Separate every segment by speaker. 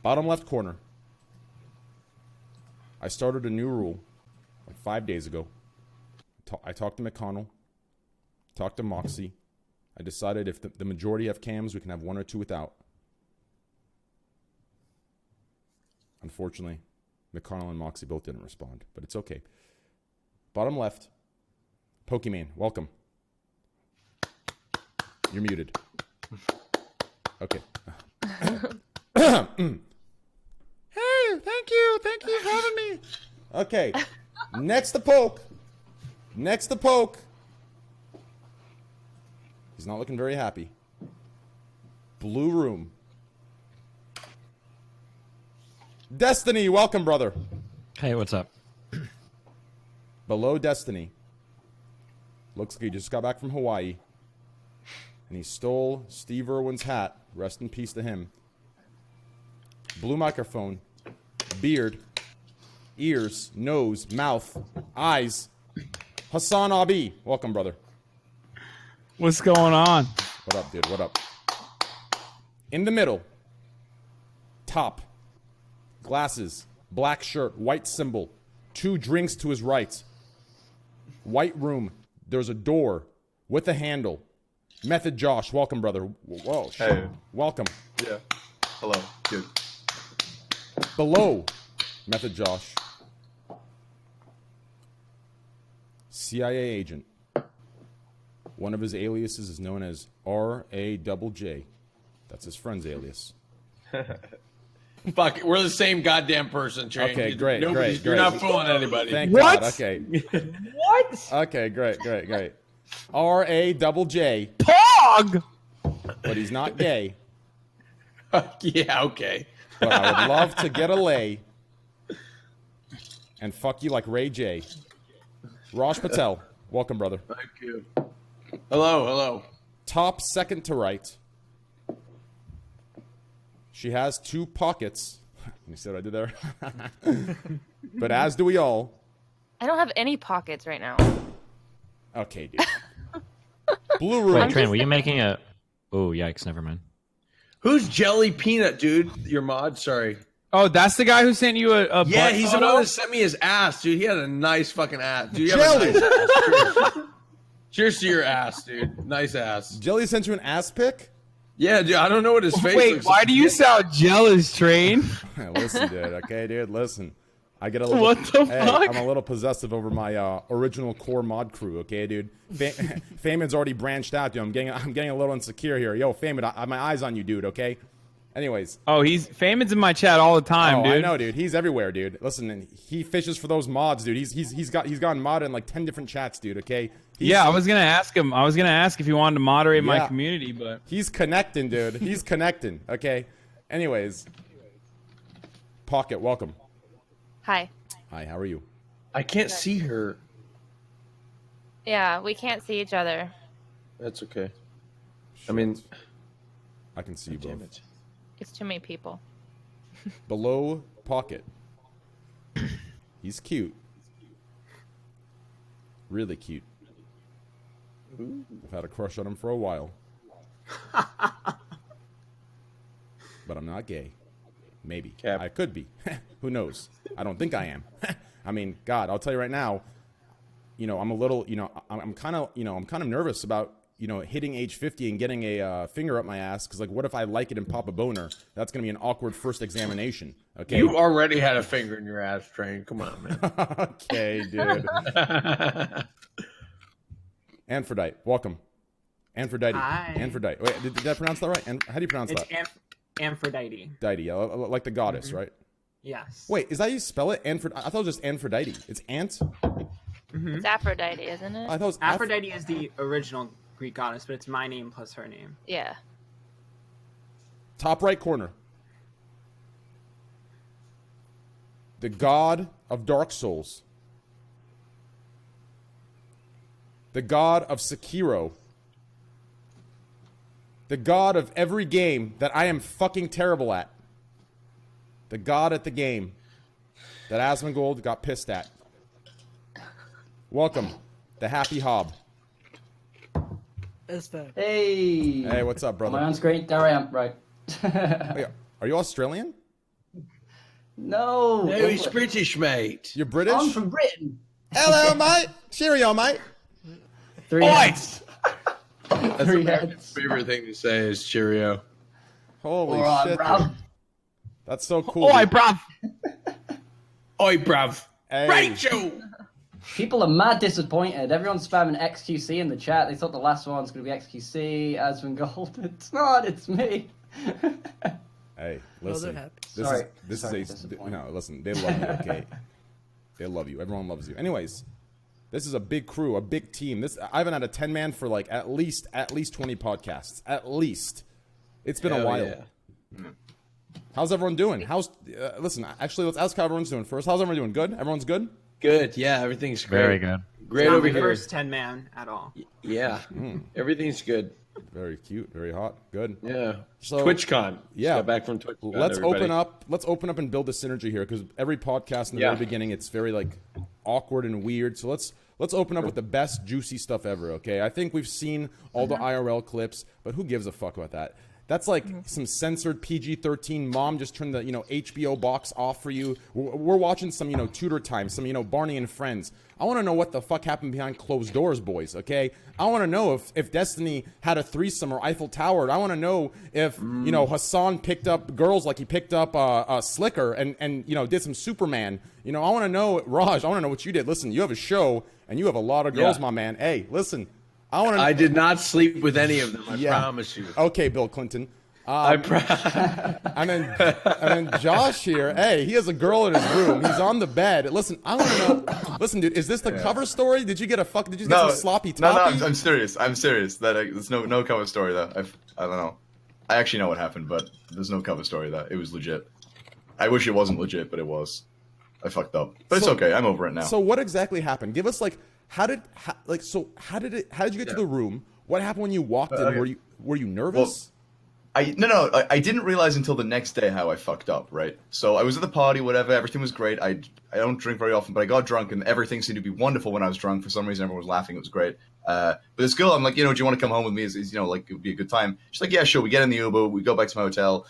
Speaker 1: Bottom left corner. I started a new rule like 5 days ago. I talked to McConnell. Talked to Moxie. I decided if the majority have cams, we can have 1 or 2 without. Unfortunately, McConnell and Moxie both didn't respond, but it's okay. Bottom left. Pokemon, welcome. You're muted. Okay. Hey, thank you for having me. Okay, next to Poke. He's not looking very happy. Blue room. Destiny, welcome, brother.
Speaker 2: Hey, what's up?
Speaker 1: Below Destiny. Looks like he just got back from Hawaii. And he stole Steve Irwin's hat. Rest in peace to him. Blue microphone. Beard. Ears. Nose. Mouth. Eyes. Hassan Abi. Welcome, brother.
Speaker 3: What's going on?
Speaker 1: What up, dude? What up? In the middle. Top. Glasses. Black shirt. White symbol. 2 drinks to his right. White room. There's a door with a handle. Method Josh. Welcome, brother. Whoa. Shit.
Speaker 4: Hey.
Speaker 1: Welcome.
Speaker 4: Yeah. Hello. Good.
Speaker 1: Below Method Josh. CIA agent. One of his aliases is known as RAJJ. That's his friend's alias.
Speaker 5: Fuck, we're the same goddamn person, Train.
Speaker 1: Okay, great.
Speaker 5: You're not fooling anybody.
Speaker 1: Thank
Speaker 3: What?
Speaker 1: God. Okay.
Speaker 3: What?
Speaker 1: Okay, great. RAJJ.
Speaker 3: Pog!
Speaker 1: But he's not gay.
Speaker 5: Yeah, okay.
Speaker 1: But I would love to get a lay and fuck you like Ray J. Raj Patel. Welcome, brother.
Speaker 5: Thank you. Hello.
Speaker 1: Top second to right. She has 2 pockets. You see what I did there? But as do we all.
Speaker 6: I don't have any pockets right now.
Speaker 1: Okay, dude. Blue room.
Speaker 2: Wait, Train, were you making a... Oh, yikes, never mind.
Speaker 5: Who's Jelly Peanut, dude? Your mod? Sorry.
Speaker 3: Oh, that's the guy who sent you a
Speaker 5: Yeah,
Speaker 3: butt
Speaker 5: he's the
Speaker 3: photo?
Speaker 5: one that sent me his ass, dude. He had a nice fucking ass. Dude, you have
Speaker 1: Jelly!
Speaker 5: a nice ass. Cheers. Cheers to your ass, dude. Nice ass.
Speaker 1: Jelly sent you an ass pic?
Speaker 5: Yeah, dude. I don't know what his face
Speaker 3: Wait,
Speaker 5: looks
Speaker 3: why
Speaker 5: like.
Speaker 3: do you sound jealous, Train?
Speaker 1: Listen, dude. Okay, dude. Listen. I get a little.
Speaker 3: What the
Speaker 1: hey,
Speaker 3: fuck?
Speaker 1: I'm a little possessive over my original core mod crew. Okay, dude. Famin's already branched out, dude. I'm getting a little insecure here. Yo, Famin, I have my eyes on you, dude. Okay. Anyways.
Speaker 3: Oh, Famin's in my chat all the time, dude.
Speaker 1: I know, dude. He's everywhere, dude. Listen, and he fishes for those mods, dude. He's gotten modded in like 10 different chats, dude. Okay.
Speaker 3: Yeah, I was gonna ask him. I was gonna ask if he wanted to moderate my community, but
Speaker 1: he's connecting, dude. He's connecting. Okay. Anyways. Pocket, welcome.
Speaker 6: Hi.
Speaker 1: Hi, how are you?
Speaker 5: I can't see her.
Speaker 6: Yeah, we can't see each other.
Speaker 5: That's okay. I mean,
Speaker 1: I can see you both.
Speaker 5: damn it.
Speaker 6: It's too many people.
Speaker 1: Below Pocket. He's cute. Really cute. I've had a crush on him for a while. But I'm not gay. Maybe.
Speaker 5: Cap.
Speaker 1: I could be. Who knows? I don't think I am. I mean, God, I'll tell you right now, you know, I'm a little, you know, I'm kind of nervous about, you know, hitting age 50 and getting a finger up my ass. Because, like, what if I like it and pop a boner? That's going to be an awkward first examination. Okay.
Speaker 5: You already had a finger in your ass, Train. Come on, man.
Speaker 1: Okay, dude. Aphrodite, welcome. Aphrodite.
Speaker 7: Hi.
Speaker 1: Aphrodite. Wait, did I pronounce that right? How do you pronounce that?
Speaker 7: Aphrodite.
Speaker 1: Aphrodite, like the goddess, right?
Speaker 7: Yes.
Speaker 1: Wait, is that how you spell it? I thought it was just Aphrodite. It's ant?
Speaker 6: It's Aphrodite, isn't it?
Speaker 1: I thought it was
Speaker 7: Aphrodite is the original Greek goddess, but it's my name plus her name.
Speaker 6: Yeah.
Speaker 1: Top right corner. The god of Dark Souls. The god of Sekiro. The god of every game that I am fucking terrible at. The god at the game that Asmongold got pissed at. Welcome, the Happy Hob.
Speaker 8: Hey.
Speaker 1: Hey, what's up, brother?
Speaker 8: My one's great. There I am. Right.
Speaker 1: Wait, are you Australian?
Speaker 8: No.
Speaker 5: No, he's British, mate.
Speaker 1: You're British?
Speaker 8: I'm from Britain.
Speaker 1: Hello, mate. Cheerio, mate.
Speaker 8: Three
Speaker 5: Oi!
Speaker 8: heads.
Speaker 5: That's
Speaker 8: Three
Speaker 5: America's
Speaker 8: heads.
Speaker 5: favorite thing to say is cheerio.
Speaker 1: Holy
Speaker 8: All right,
Speaker 1: shit.
Speaker 8: bruv.
Speaker 1: dude. That's so cool.
Speaker 3: Oi,
Speaker 1: dude.
Speaker 3: bruv.
Speaker 5: Oi, bruv.
Speaker 1: Hey.
Speaker 5: Rachel!
Speaker 8: People are mad disappointed. Everyone's spamming XQC in the chat. They thought the last one's going to be XQC, Aspen Gold. It's not, it's me.
Speaker 1: Hey,
Speaker 9: Well,
Speaker 1: listen.
Speaker 9: they're happy.
Speaker 1: This
Speaker 8: Sorry,
Speaker 1: is a
Speaker 8: disappointed.
Speaker 1: no. Listen, they love you. Okay, they love you. Everyone loves you. Anyways, this is a big crew, a big team. I haven't had a 10-man for like at least 20 podcasts. At least, it's been a
Speaker 5: Hell
Speaker 1: while.
Speaker 5: yeah.
Speaker 1: How's everyone doing? Listen, actually, let's ask how everyone's doing first. How's everyone doing? Good. Everyone's good.
Speaker 5: Good. Yeah, everything's great.
Speaker 2: Very good.
Speaker 5: Great
Speaker 7: Not
Speaker 5: over
Speaker 7: my
Speaker 5: here.
Speaker 7: first 10-man at all.
Speaker 5: Yeah. Everything's good.
Speaker 1: Very cute. Very hot. Good.
Speaker 5: Yeah.
Speaker 1: So-
Speaker 5: TwitchCon. Just
Speaker 1: Yeah.
Speaker 5: got back from TwitchCon.
Speaker 1: Let's
Speaker 5: everybody.
Speaker 1: open up and build the synergy here, because every podcast in the
Speaker 5: Yeah.
Speaker 1: very beginning, it's very like awkward and weird. So let's open up with the best juicy stuff ever. Okay, I think we've seen all the IRL clips, but who gives a fuck about that? That's like some censored PG-13. Mom just turned the HBO box off for you. We're watching some Tudor Time, some Barney and Friends. I want to know what the fuck happened behind closed doors, boys. Okay, I want to know if Destiny had a threesome or Eiffel Tower. I want to know if Hassan picked up girls like he picked up Slicker and did some Superman. I want to know, Raj. I want to know what you did. Listen, you have a show and you have a lot of girls,
Speaker 5: Yeah.
Speaker 1: my man. Hey, listen. I
Speaker 5: did not sleep with any of them. I
Speaker 1: Yeah.
Speaker 5: promise you.
Speaker 1: Okay, Bill Clinton.
Speaker 5: I
Speaker 1: And then Josh here. Hey, he has a girl in his room. He's on the bed. Listen, I want to know. Listen, dude, is this the cover story? Did you get Did you get some sloppy
Speaker 4: No,
Speaker 1: toppy?
Speaker 4: I'm serious. I'm serious. There's no cover story though. I don't know. I actually know what happened, but there's no cover story there. It was legit. I wish it wasn't legit, but it was. I fucked up, but it's okay. I'm over it now.
Speaker 1: So what exactly happened? Give us how did you get to the room? What happened when you walked in?
Speaker 4: Okay.
Speaker 1: Were you nervous?
Speaker 4: I didn't realize until the next day how I fucked up, right? So I was at the party, whatever, everything was great. I don't drink very often, but I got drunk and everything seemed to be wonderful when I was drunk. For some reason, everyone was laughing. It was great. But this girl, I'm like, do you want to come home with me? Like, it would be a good time. She's like, yeah, sure. We get in the Uber, we go back to my hotel.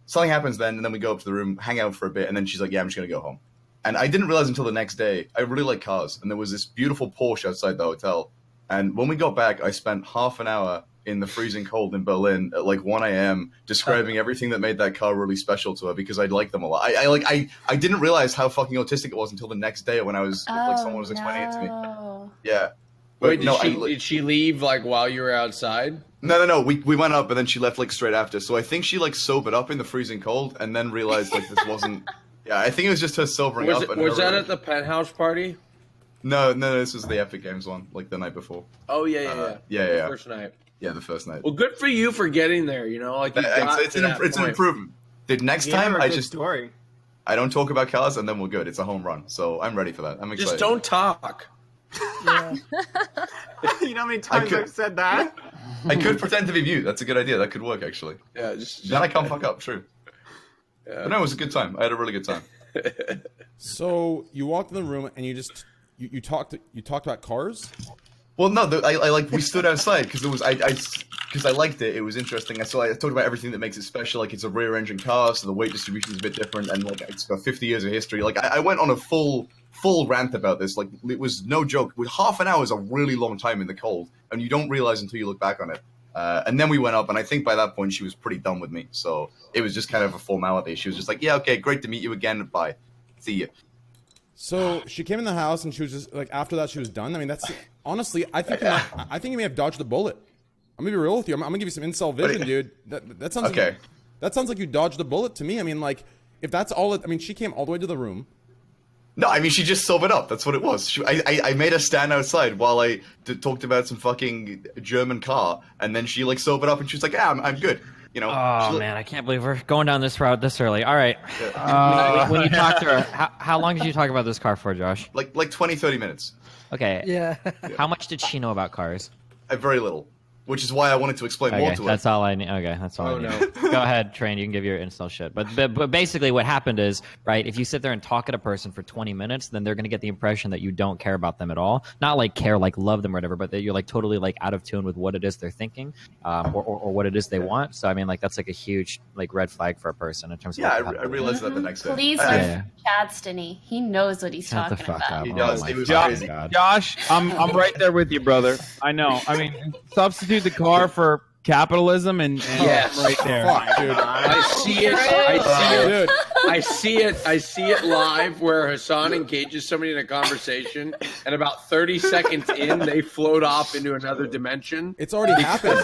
Speaker 4: Something happens then, and then we go up to the room, hang out for a bit, and then she's like, yeah, I'm just going to go home. And I didn't realize until the next day, I really like cars. And there was this beautiful Porsche outside the hotel. And when we got back, I spent half an hour in the freezing cold in Berlin at like 1 a.m. describing everything that made that car really special to her because I liked them a lot. I didn't realize how fucking autistic it was until the next day when I was like someone was explaining it to me. Yeah. But
Speaker 5: Wait, did she leave like while you were outside?
Speaker 4: No. We went up and then she left like straight after. So I think she like sobered up in the freezing cold and then realized like this wasn't. Yeah, I think it was just her sobering up.
Speaker 5: Was that at the penthouse party?
Speaker 4: No, this was the Epic Games one, like the night before.
Speaker 5: Oh yeah.
Speaker 4: Yeah.
Speaker 5: First night.
Speaker 4: Yeah, the first night.
Speaker 5: Well, good for you for getting there. Like you got
Speaker 4: It's an improvement. Next
Speaker 7: You have
Speaker 4: time
Speaker 7: a
Speaker 4: I
Speaker 7: good
Speaker 4: just
Speaker 7: story.
Speaker 4: I don't talk about cars and then we're good. It's a home run, so I'm ready for that. I'm excited.
Speaker 5: Just don't talk.
Speaker 9: Yeah.
Speaker 7: You know how many times I've said that?
Speaker 4: I could pretend to be mute. That's a good idea. That could work actually.
Speaker 5: Yeah, just
Speaker 4: Then I can't fuck up. True.
Speaker 5: Yeah.
Speaker 4: But no, it was a good time. I had a really good time.
Speaker 1: So you walked in the room and you talked about cars.
Speaker 4: Well, no, we stood outside because because I liked it. It was interesting. I talked about everything that makes it special. Like it's a rear engine car, so the weight distribution is a bit different, and like it's got 50 years of history. Like I went on a full rant about this. Like it was no joke. With half an hour is a really long time in the cold, and you don't realize until you look back on it. And then we went up, and I think by that point she was pretty done with me. So it was just kind of a formality. She was just like, "Yeah, okay, great to meet you again. Bye, see you."
Speaker 1: So she came in the house and she was just like, after that she was done. I mean, that's honestly, I think you may have dodged the bullet. I'm gonna be real with you. I'm gonna give you some incel vision, dude. That sounds
Speaker 4: okay.
Speaker 1: That sounds like you dodged the bullet to me. I mean, like if that's all. I mean, she came all the way to the room.
Speaker 4: No, I mean she just sobered up. That's what it was. I made her stand outside while I talked about some fucking German car, and then she like sobered up and she was like, "Yeah, I'm good." You know.
Speaker 2: Oh man, I can't believe we're going down this route this early. All right. When you talked to her, how long did you talk about this car for, Josh?
Speaker 4: Like 20, 30 minutes.
Speaker 2: Okay.
Speaker 9: Yeah.
Speaker 2: How much did she know about cars?
Speaker 4: Very little. which is why I wanted to explain more
Speaker 2: Okay,
Speaker 4: to
Speaker 2: that's
Speaker 4: her.
Speaker 2: all I need. Okay, that's all
Speaker 5: Oh,
Speaker 2: I need.
Speaker 5: no.
Speaker 2: Go ahead, Train. You can give your insult shit. But basically, what happened is, right? If you sit there and talk at a person for 20 minutes, then they're gonna get the impression that you don't care about them at all. Not like care, like love them or whatever, but that you're like totally like out of tune with what it is they're thinking, or what it is they want. So I mean, like that's like a huge like red flag for a person in terms of.
Speaker 4: Yeah,
Speaker 2: like,
Speaker 4: I realized that the next day.
Speaker 9: Please
Speaker 4: I-
Speaker 9: give Chadstony. He knows what he's
Speaker 2: Shut the
Speaker 9: talking
Speaker 2: fuck
Speaker 9: about.
Speaker 2: up.
Speaker 4: He
Speaker 2: Oh
Speaker 4: does.
Speaker 2: my
Speaker 4: It was
Speaker 2: fucking
Speaker 4: crazy.
Speaker 2: God.
Speaker 3: Josh, I'm right there with you, brother. I know. I mean, substitute the car for capitalism, and
Speaker 5: Yes.
Speaker 3: I'm right there.
Speaker 1: Fuck, dude.
Speaker 5: I see it. I see it.
Speaker 1: Dude,
Speaker 5: I see it live where Hassan engages somebody in a conversation, and about 30 seconds in, they float off into another dimension.
Speaker 1: it's already happened.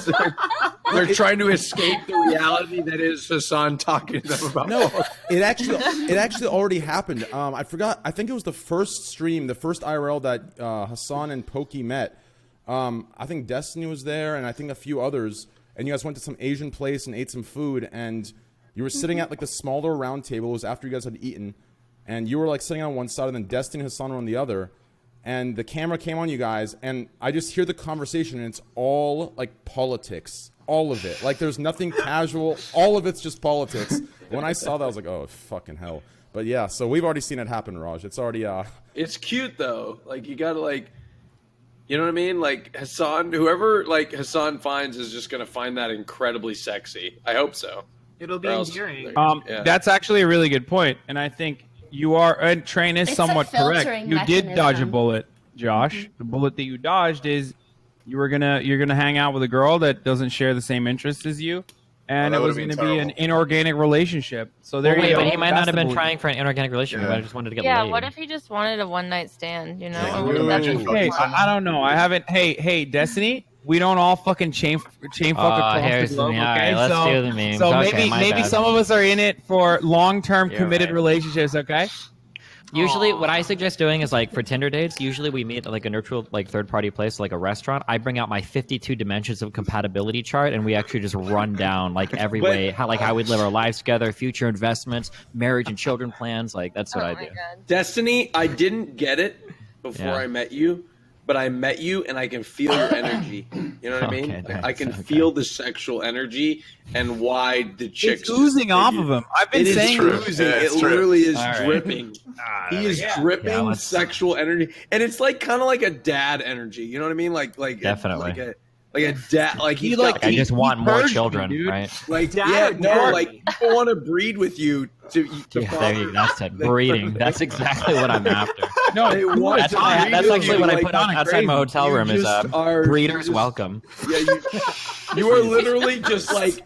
Speaker 5: They're trying to escape the reality that is Hassan talking to them about.
Speaker 1: No, it actually already happened. I forgot. I think it was the first stream, the first IRL that Hassan and Pokey met. I think Destiny was there, and I think a few others. And you guys went to some Asian place and ate some food, and you were sitting at like the smaller round table. It was after you guys had eaten, and you were like sitting on one side, and then Destiny and Hassan were on the other. And the camera came on you guys, and I just hear the conversation, and it's all like politics, all of it. Like there's nothing casual. All of it's just politics. When I saw that, I was like, oh fucking hell. But yeah, so we've already seen it happen, Raj. It's already
Speaker 5: It's cute though. Like you gotta like, you know what I mean? Like Hassan, whoever like Hassan finds is just gonna find that incredibly sexy. I hope so.
Speaker 7: It'll be
Speaker 5: Or else-
Speaker 7: endearing.
Speaker 5: Yeah.
Speaker 3: That's actually a really good point, and I think you are. And Train is
Speaker 9: It's a
Speaker 3: somewhat correct.
Speaker 9: filtering
Speaker 3: You did dodge a
Speaker 9: mechanism.
Speaker 3: bullet, Josh. The bullet that you dodged is you're gonna hang out with a girl that doesn't share the same interests as you, and
Speaker 4: Oh, that
Speaker 3: it was
Speaker 4: would've
Speaker 3: gonna
Speaker 4: been
Speaker 3: be an
Speaker 4: terrible.
Speaker 3: inorganic relationship. So there
Speaker 2: Wait,
Speaker 3: you go.
Speaker 2: but he might not
Speaker 3: That's
Speaker 2: have
Speaker 3: the
Speaker 2: been
Speaker 3: bullet.
Speaker 2: trying for an inorganic relationship. He
Speaker 4: Yeah.
Speaker 2: might have just wanted to get
Speaker 6: Yeah,
Speaker 2: laid.
Speaker 6: what if he just wanted a one night stand, you know?
Speaker 4: Yeah,
Speaker 6: What would that
Speaker 4: imagine
Speaker 6: be?
Speaker 4: fucking
Speaker 3: Hey, I don't know. I haven't. Hey, Destiny. We don't all fucking chain fuck across
Speaker 2: here's
Speaker 3: the globe.
Speaker 2: the meme.
Speaker 3: Okay,
Speaker 2: All right, let's
Speaker 3: so,
Speaker 2: do the memes.
Speaker 3: so
Speaker 2: Okay, my
Speaker 3: maybe
Speaker 2: bad.
Speaker 3: some of us are in it for long-term
Speaker 2: You're
Speaker 3: committed
Speaker 2: right.
Speaker 3: relationships. Okay.
Speaker 2: Usually, what I suggest doing is like for Tinder dates. Usually, we meet at like a neutral, like third-party place, like a restaurant. I bring out my 52 dimensions of compatibility chart, and we actually just run down like every
Speaker 5: But-
Speaker 2: way, how we'd live our lives together, future investments, marriage and children plans. Like that's what
Speaker 6: Oh
Speaker 2: I
Speaker 6: my
Speaker 2: do.
Speaker 6: God.
Speaker 5: Destiny, I didn't get it before
Speaker 2: Yeah.
Speaker 5: I met you, but I met you and I can feel your energy. You know what I mean?
Speaker 2: Okay,
Speaker 5: Like, I can
Speaker 2: thanks.
Speaker 5: feel the sexual energy and why the chicks
Speaker 3: It's oozing off of him. I've been
Speaker 5: It is
Speaker 3: saying
Speaker 4: true.
Speaker 5: oozing.
Speaker 4: Yeah,
Speaker 5: it
Speaker 4: it's true.
Speaker 5: literally is
Speaker 2: All right.
Speaker 5: dripping. He is dripping
Speaker 2: Yeah, let's-
Speaker 5: sexual energy, and it's like kind of like a dad energy. You know what I mean? Like
Speaker 2: Definitely.
Speaker 5: like a dad. Like he's
Speaker 3: like-
Speaker 5: got,
Speaker 2: I just
Speaker 3: he
Speaker 2: want more
Speaker 3: purged me,
Speaker 2: children,
Speaker 3: dude.
Speaker 2: right?
Speaker 5: like
Speaker 7: Dad
Speaker 5: yeah,
Speaker 7: or
Speaker 5: no,
Speaker 7: daddy?
Speaker 5: like people want to breed with you to
Speaker 2: Yeah, there you go. That's it. Breeding. That's exactly what I'm after.
Speaker 3: no.
Speaker 5: They want
Speaker 2: That's
Speaker 5: to
Speaker 2: why.
Speaker 5: breed
Speaker 2: That's
Speaker 5: with
Speaker 2: actually
Speaker 5: you,
Speaker 2: what I
Speaker 5: like,
Speaker 2: put on outside my hotel
Speaker 5: you
Speaker 2: room is
Speaker 5: just are-
Speaker 2: breeders
Speaker 5: you just-
Speaker 2: welcome.
Speaker 5: Yeah, you are literally just like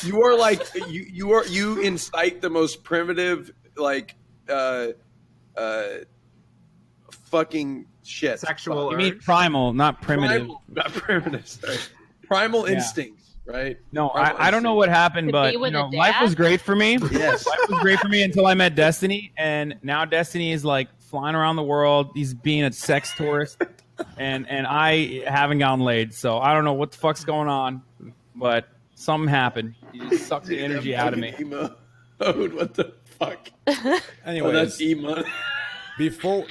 Speaker 5: you are like you incite the most primitive like fucking shit.
Speaker 7: Sexual
Speaker 3: You mean
Speaker 7: urge.
Speaker 3: primal, not primitive.
Speaker 5: Primal, not primitive. Sorry. Primal
Speaker 3: Yeah.
Speaker 5: instincts, right?
Speaker 3: No,
Speaker 5: Primal
Speaker 3: I don't know what happened,
Speaker 6: To
Speaker 3: but
Speaker 6: be
Speaker 3: you
Speaker 6: with
Speaker 3: know,
Speaker 6: a
Speaker 3: life
Speaker 6: dad?
Speaker 3: was great for me.
Speaker 5: Yes.
Speaker 3: Life was great for me until I met Destiny, and now Destiny is like flying around the world. He's being a sex tourist, and I haven't gotten laid, so I don't know what the fuck's going on, but something happened. He just sucked the energy out of me.
Speaker 5: Emo mode, what the fuck?
Speaker 1: anyways.
Speaker 5: Oh, that's emo.
Speaker 1: Before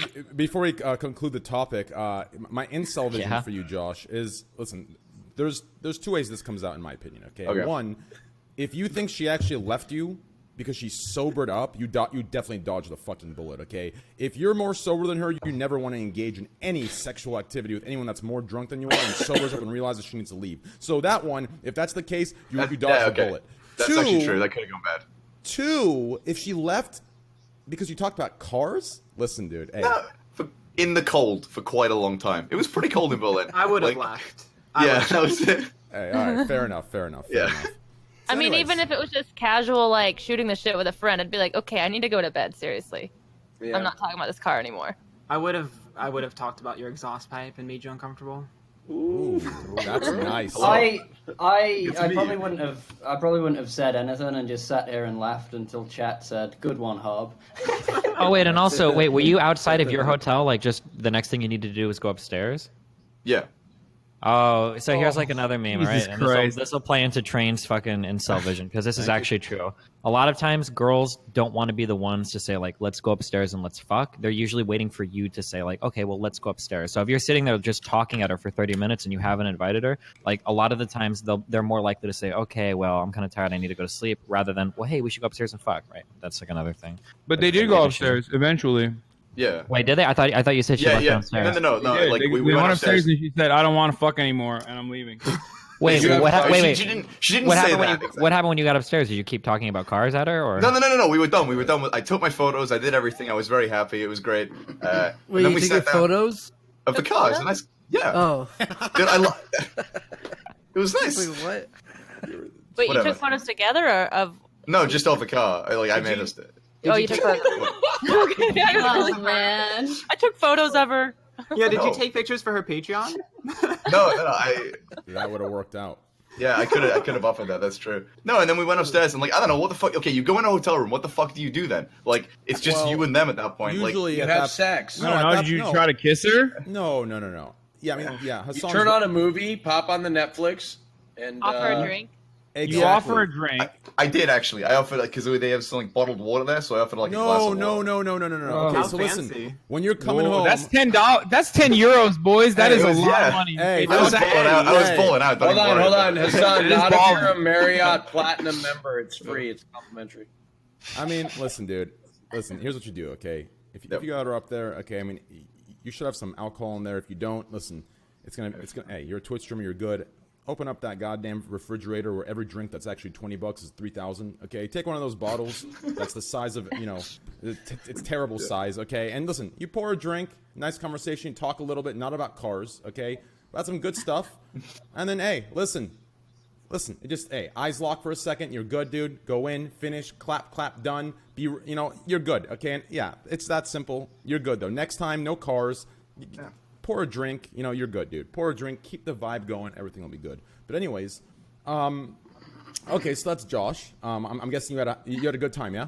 Speaker 1: we conclude the topic, my incel vision
Speaker 2: Yeah.
Speaker 1: for you, Josh, is listen. There's two ways this comes out, in my opinion. Okay,
Speaker 4: Okay.
Speaker 1: One, if you think she actually left you because she's sobered up, you definitely dodge the fucking bullet. Okay, if you're more sober than her, you never want to engage in any sexual activity with anyone that's more drunk than you are and sobers up and realizes she needs to leave. So that one, if that's the case, you dodge
Speaker 4: yeah,
Speaker 1: the
Speaker 4: okay.
Speaker 1: bullet.
Speaker 4: That's actually true. That could have gone bad.
Speaker 1: Two, if she left because you talked about cars, listen, dude. Hey,
Speaker 4: No, in the cold for quite a long time. It was pretty cold in Berlin.
Speaker 7: I would have
Speaker 4: Like,
Speaker 7: left.
Speaker 4: Yeah, that was it.
Speaker 1: hey, all right, fair enough, fair enough.
Speaker 4: Yeah.
Speaker 6: I mean,
Speaker 1: anyways.
Speaker 6: even if it was just casual, like shooting the shit with a friend, I'd be like, okay, I need to go to bed. Seriously,
Speaker 5: Yeah.
Speaker 6: I'm not talking about this car anymore.
Speaker 7: I would have talked about your exhaust pipe and made you uncomfortable.
Speaker 1: Ooh, that's nice.
Speaker 8: I
Speaker 4: Good to meet
Speaker 8: probably
Speaker 4: you.
Speaker 8: wouldn't have said anything and just sat here and laughed until chat said, "Good one, Hob."
Speaker 2: Oh wait, and also were you outside of your hotel? Like just the next thing you need to do is go upstairs?
Speaker 4: Yeah.
Speaker 2: Oh, so here's like another meme,
Speaker 3: Jesus
Speaker 2: right? And
Speaker 3: Christ.
Speaker 2: this will play into Train's fucking incel vision because this is actually true. A lot of times, girls don't want to be the ones to say like, "Let's go upstairs and let's fuck." They're usually waiting for you to say like, "Okay, well, let's go upstairs." So if you're sitting there just talking at her for 30 minutes and you haven't invited her, like a lot of the times they're more likely to say, "Okay, well, I'm kind of tired. I need to go to sleep," rather than, "Well, hey, we should go upstairs and fuck." Right? That's like another thing.
Speaker 3: But they did go upstairs eventually.
Speaker 4: Yeah.
Speaker 2: Wait, did they? I thought you said she left
Speaker 4: Yeah.
Speaker 2: downstairs.
Speaker 4: No.
Speaker 3: Yeah,
Speaker 4: Like
Speaker 3: they
Speaker 4: we
Speaker 3: went
Speaker 4: went
Speaker 3: upstairs and she said, "I don't want to fuck anymore," and I'm leaving.
Speaker 2: Wait,
Speaker 4: She
Speaker 2: wait.
Speaker 4: She didn't
Speaker 2: What
Speaker 4: say
Speaker 2: happened when
Speaker 4: that.
Speaker 2: what happened when you got upstairs? Did you keep talking about cars at her, or
Speaker 4: No. We were done. I took my photos. I did everything. I was very happy. It was great.
Speaker 10: Wait,
Speaker 4: then
Speaker 10: you
Speaker 4: we
Speaker 10: took
Speaker 4: sat
Speaker 10: your
Speaker 4: down
Speaker 10: photos?
Speaker 4: of the cars. And yeah.
Speaker 10: Oh.
Speaker 4: Dude, it was nice.
Speaker 10: Wait, what?
Speaker 6: Wait,
Speaker 4: Whatever.
Speaker 6: you took photos together or of?
Speaker 4: No, just off the car. I made us.
Speaker 6: Oh, you took photos. Okay,
Speaker 9: Oh man.
Speaker 6: I took photos of her.
Speaker 7: Yeah, did
Speaker 4: No.
Speaker 7: you take pictures for her Patreon?
Speaker 4: No.
Speaker 1: That would have worked out.
Speaker 4: Yeah, I could have offered that. That's true. No, and then we went upstairs and like I don't know what the fuck. Okay, you go in a hotel room. What the fuck do you do then? Like it's just you and them at that point.
Speaker 1: Usually,
Speaker 4: like
Speaker 1: at
Speaker 5: You have
Speaker 1: that,
Speaker 5: sex.
Speaker 1: No,
Speaker 3: I
Speaker 1: at
Speaker 3: don't know.
Speaker 1: that-
Speaker 3: Did you
Speaker 1: no.
Speaker 3: try to kiss her?
Speaker 1: No. Yeah, I mean, yeah.
Speaker 5: You
Speaker 1: Hassan's
Speaker 5: turn on a movie, pop on the Netflix, and
Speaker 6: Offer a drink.
Speaker 1: Exactly.
Speaker 3: You offer a drink.
Speaker 4: I did actually. I offered because they have some like bottled water there, so I offered like a glass of
Speaker 1: No.
Speaker 4: water.
Speaker 1: Okay,
Speaker 7: How
Speaker 1: so
Speaker 7: fancy.
Speaker 1: listen. When you're coming
Speaker 3: Whoa,
Speaker 1: home,
Speaker 3: that's $10. That's 10 euros, boys. That
Speaker 4: Hey,
Speaker 3: is
Speaker 4: it
Speaker 3: a
Speaker 4: was-
Speaker 3: lot
Speaker 4: yeah.
Speaker 3: of money.
Speaker 1: Hey,
Speaker 4: I was
Speaker 1: Hey,
Speaker 4: pulling out. I was
Speaker 1: hey.
Speaker 4: pulling out. Don't even worry
Speaker 5: Hold on,
Speaker 4: about it.
Speaker 5: Hassan.
Speaker 3: It is
Speaker 5: Not if
Speaker 3: balling.
Speaker 5: you're a Marriott Platinum member. It's free. It's complimentary.
Speaker 1: I mean, listen, dude. Listen, here's what you do, okay? If you got her up there, okay, I mean, you should have some alcohol in there. If you don't, listen, it's gonna, hey, you're a Twitch streamer, you're good. Open up that goddamn refrigerator where every drink that's actually $20 is 3,000. Okay, take one of those bottles that's the size of it's terrible size. Okay, and listen, you pour a drink, nice conversation, talk a little bit, not about cars. Okay, that's some good stuff. And then hey, listen, it just hey, eyes locked for a second. You're good, dude. Go in, finish, clap, done. You're good. Okay, and yeah, it's that simple. You're good though. Next time, no cars. Pour a drink, you're good, dude. Pour a drink, keep the vibe going, everything will be good. But anyways, okay, so that's Josh. I'm guessing you had a good time, yeah?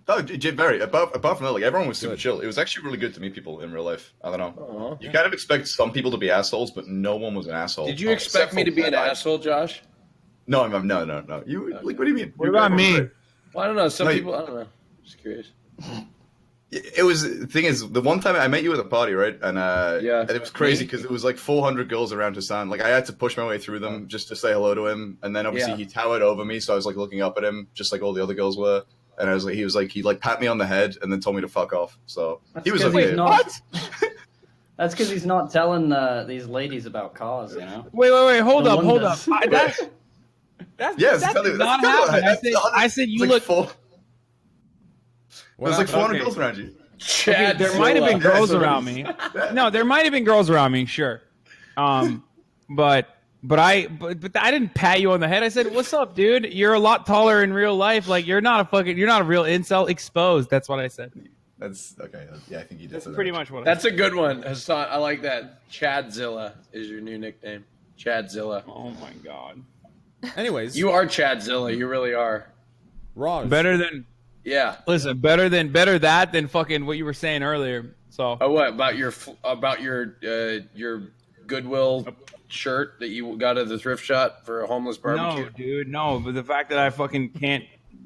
Speaker 4: Oh, very. Apart from that, like everyone was super
Speaker 1: Good.
Speaker 4: chill. It was actually really good to meet people in real life. I don't know. You kind of expect some people to be assholes, but no one was an asshole.
Speaker 5: Did you expect me to be an asshole, Josh?
Speaker 4: No, no. You like? What do you mean?
Speaker 3: What about me?
Speaker 5: Well, I don't know. Some
Speaker 4: No,
Speaker 5: people. I don't know. Just curious.
Speaker 4: It was the thing is the one time I met you at a party, right? And
Speaker 5: Yeah.
Speaker 4: and it was crazy because it was like 400 girls around Hassan. Like I had to push my way through them just to say hello to him, and then obviously
Speaker 5: Yeah.
Speaker 4: he towered over me, so I was like looking up at him, just like all the other girls were. And he pat me on the head and then told me to fuck off. So he was
Speaker 8: 'cause
Speaker 4: okay.
Speaker 8: he's not- That's because he's not telling these ladies about cars, you know?
Speaker 3: Wait. Hold
Speaker 8: No
Speaker 3: up.
Speaker 8: wonder.
Speaker 3: That
Speaker 4: Yes,
Speaker 3: that
Speaker 4: tell
Speaker 3: did
Speaker 4: you-
Speaker 3: not
Speaker 4: that's
Speaker 3: happen.
Speaker 4: kinda-
Speaker 3: I said you
Speaker 4: It's
Speaker 3: look.
Speaker 4: like there's like 400
Speaker 3: Okay.
Speaker 4: girls around you.
Speaker 3: Okay, there might have been
Speaker 4: Yeah,
Speaker 3: girls
Speaker 4: so
Speaker 3: around me. No, there might have been girls around me, sure. But I didn't pat you on the head. I said, "What's up, dude? You're a lot taller in real life. Like you're not a real incel. Exposed." That's what I said.
Speaker 4: That's okay. Yeah, I think you did.
Speaker 3: That's
Speaker 4: say that.
Speaker 3: pretty much what.
Speaker 5: That's a good one, Hassan. I like that. Chadzilla is your new nickname. Chadzilla.
Speaker 3: Oh my god.
Speaker 1: Anyways,
Speaker 5: You are Chadzilla. You really are.
Speaker 1: Raj.
Speaker 3: Better than that than fucking what you were saying earlier. So.
Speaker 5: Oh, what about your Goodwill shirt that you got at the thrift shop for a homeless barbecue?
Speaker 3: No, dude, no. But the fact that I fucking can't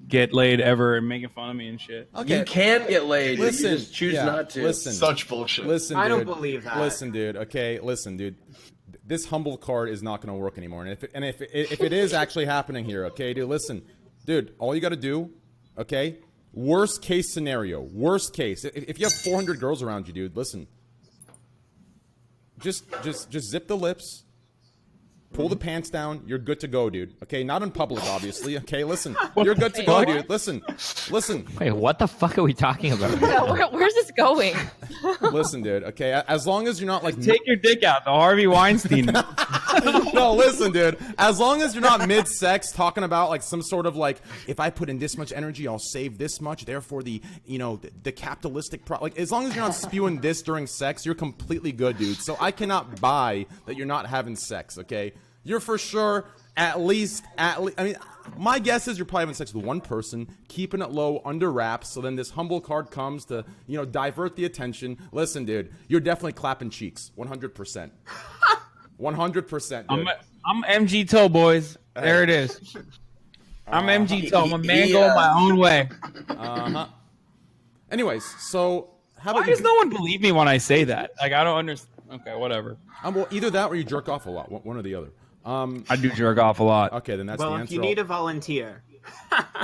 Speaker 3: get laid ever and making fun of me and shit.
Speaker 1: Okay.
Speaker 5: You can get laid.
Speaker 1: Listen,
Speaker 5: you just choose
Speaker 1: yeah,
Speaker 5: not to.
Speaker 1: Listen,
Speaker 4: Such bullshit.
Speaker 1: Listen,
Speaker 7: I
Speaker 1: dude.
Speaker 7: don't believe that.
Speaker 1: Listen, dude. Okay, listen, dude. This humble card is not going to work anymore. And if it is actually happening here, okay, dude. Listen, dude. All you got to do, okay. Worst case scenario. Worst case. If you have 400 girls around you, dude. Listen. Just zip the lips. Pull the pants down. You're good to go, dude. Okay, not in public, obviously. Okay, listen. You're good to go, dude. Listen.
Speaker 2: Wait, what the fuck are we talking about?
Speaker 6: Yeah, where's this going?
Speaker 1: Listen, dude. Okay, as long as you're not like
Speaker 3: Take your dick out, the Harvey Weinstein.
Speaker 1: no, listen, dude. As long as you're not mid-sex talking about like some sort of like, if I put in this much energy, I'll save this much. Therefore, the capitalistic like, as long as you're not spewing this during sex, you're completely good, dude. So I cannot buy that you're not having sex. Okay, you're for sure at least. I mean, my guess is you're probably having sex with one person, keeping it low, under wraps. So then this humble card comes to divert the attention. Listen, dude, you're definitely clapping cheeks, 100%. 100%. Dude.
Speaker 3: I'm MG Toe, boys. There it is. I'm MG Toe. I'm a man going my own way.
Speaker 1: Anyways, so how about
Speaker 3: Why does no one believe me when I say that? Like, I don't understand. Okay, whatever.
Speaker 1: Well, either that or you jerk off a lot. One or the other.
Speaker 3: I do jerk off a lot.
Speaker 1: Okay, then that's the
Speaker 7: Well,
Speaker 1: answer.
Speaker 7: if you need a volunteer.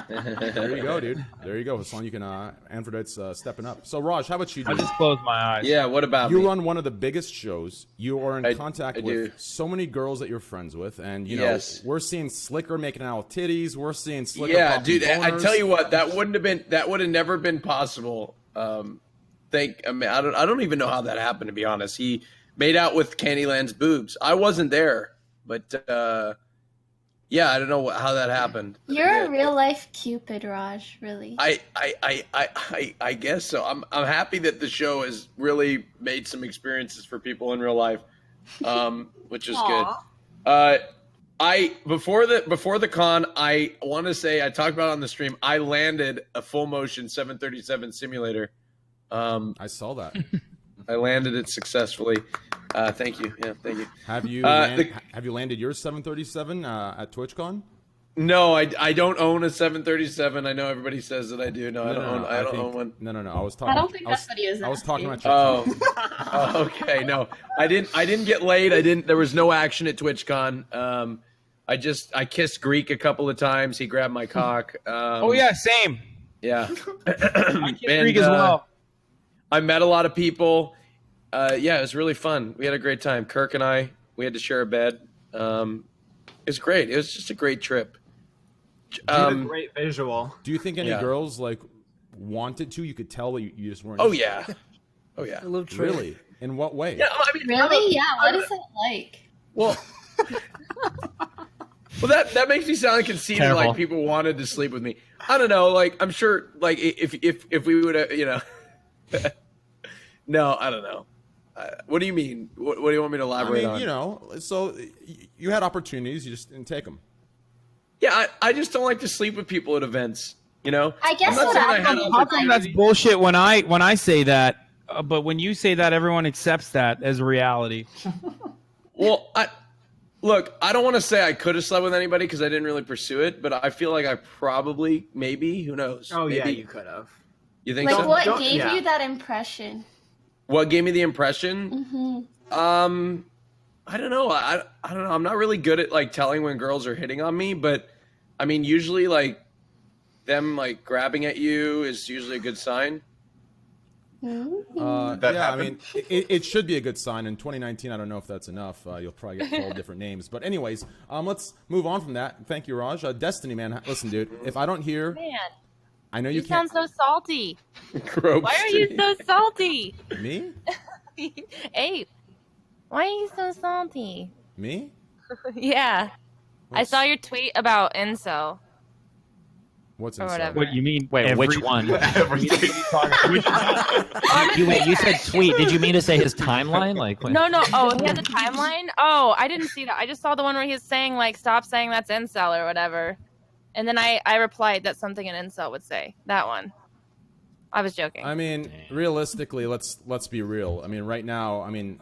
Speaker 1: There you go, dude. There you go. Hassan, you can, Aphrodite's stepping up. So, Raj, how about you,
Speaker 3: I
Speaker 1: dude?
Speaker 3: just closed my eyes.
Speaker 5: Yeah, what about
Speaker 1: You
Speaker 5: me?
Speaker 1: run one of the biggest shows. You are in contact
Speaker 5: I
Speaker 1: with
Speaker 5: do.
Speaker 1: so many girls that you're friends with, and you know
Speaker 5: Yes.
Speaker 1: we're seeing Slicker making out with titties. We're seeing Slicker.
Speaker 5: Yeah,
Speaker 1: popping
Speaker 5: dude. I
Speaker 1: boners.
Speaker 5: tell you what, that would have never been possible. I don't even know how that happened, to be honest. He made out with Candyland's boobs. I wasn't there, but yeah, I don't know how that happened.
Speaker 9: You're a real life Cupid, Raj. Really.
Speaker 5: I guess so. I'm happy that the show has really made some experiences for people in real life, which is good. Before the con, I want to say, I talked about it on the stream, I landed a full motion 737 simulator.
Speaker 1: I saw that.
Speaker 5: I landed it successfully. Thank you. Yeah, thank you.
Speaker 1: Have you have you landed your 737 at TwitchCon?
Speaker 5: No, I don't own a 737. I know everybody says that I do. No, I don't own one.
Speaker 1: No. I was talking.
Speaker 9: I don't think that's what he was
Speaker 1: I was talking
Speaker 9: asking.
Speaker 1: about your
Speaker 5: Oh, okay. No, I didn't get laid. There was no action at TwitchCon. I kissed Greek a couple of times. He grabbed my cock.
Speaker 3: Oh yeah, same.
Speaker 5: Yeah.
Speaker 3: I kissed Greek as well.
Speaker 5: I met a lot of people. Yeah, it was really fun. We had a great time. Kirk and I, we had to share a bed. It was great. It was just a great trip.
Speaker 7: Great visual.
Speaker 1: Do you think any
Speaker 5: Yeah.
Speaker 1: girls like wanted to? You could tell that you just weren't.
Speaker 5: Oh yeah. Oh yeah.
Speaker 1: Really? In what way?
Speaker 5: Yeah. I mean,
Speaker 9: Really? Yeah. What is it like?
Speaker 5: Well, that makes me sound conceited.
Speaker 2: Terrible.
Speaker 5: Like people wanted to sleep with me. I don't know. Like I'm sure. Like if we would have, you know. No, I don't know. What do you mean? What do you want me to
Speaker 1: I
Speaker 5: elaborate
Speaker 1: mean,
Speaker 5: on?
Speaker 1: you know, so you had opportunities, you just didn't take them.
Speaker 5: Yeah, I just don't like to sleep with people at events. You know.
Speaker 9: I guess
Speaker 5: I'm not
Speaker 9: what
Speaker 5: saying I
Speaker 9: I
Speaker 5: had
Speaker 9: don't
Speaker 3: How come that's bullshit when I say that, but when you say that, everyone accepts that as reality.
Speaker 5: Well, I don't want to say I could have slept with anybody because I didn't really pursue it, but I feel like I probably, maybe, who knows?
Speaker 7: Oh yeah,
Speaker 5: Maybe.
Speaker 7: you could have.
Speaker 5: You think
Speaker 9: Like,
Speaker 5: so?
Speaker 9: what
Speaker 7: Don't-
Speaker 9: gave
Speaker 7: yeah.
Speaker 9: you that impression?
Speaker 5: What gave me the impression? I don't know. I don't know. I'm not really good at like telling when girls are hitting on me, but I mean, usually like them like grabbing at you is usually a good sign.
Speaker 1: Yeah, I mean, it should be a good sign. In 2019, I don't know if that's enough. You'll probably get called different names. But anyways, let's move on from that. Thank you, Raj. Destiny, man. Listen, dude, if I don't hear...
Speaker 6: Man,
Speaker 1: I know
Speaker 6: you
Speaker 1: you can't...
Speaker 6: sound so salty.
Speaker 5: Gross.
Speaker 6: Why are you so salty?
Speaker 1: Me?
Speaker 6: Hey, why are you so salty?
Speaker 1: Me?
Speaker 6: Yeah. I saw your tweet about incel.
Speaker 1: What's
Speaker 6: Or
Speaker 1: inside?
Speaker 6: whatever.
Speaker 2: What you mean? Wait, which one?
Speaker 4: Everything.
Speaker 2: You said tweet. Did you mean to say his timeline? Like when...
Speaker 6: No. Oh, he had the timeline? Oh, I didn't see that. I just saw the one where he was saying, like, stop saying that's incel or whatever. And then I replied that's something an incel would say. That one. I was joking.
Speaker 1: I mean, realistically, let's be real. I mean, right now, I mean,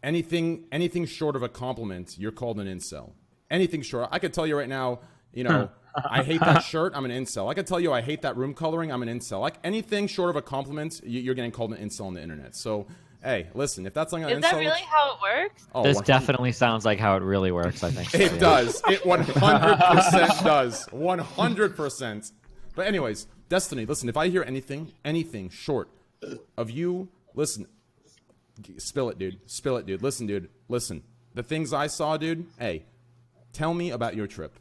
Speaker 1: anything short of a compliment, you're called an incel. Anything short. I could tell you right now, you know, I hate that shirt, I'm an incel. I could tell you I hate that room coloring, I'm an incel. Like anything short of a compliment, you're getting called an incel on the internet. So, hey, listen, if that's like an
Speaker 6: Is
Speaker 1: incel,
Speaker 6: that really how it works?
Speaker 1: oh,
Speaker 2: This
Speaker 1: 100
Speaker 2: definitely sounds like how it really works, I think.
Speaker 1: It does. It 100% does. 100%. But anyways, Destiny, listen, if I hear anything short of you, listen, spill it, dude. Spill it, dude. Listen, dude. Listen. The things I saw, dude, hey, tell me about your trip.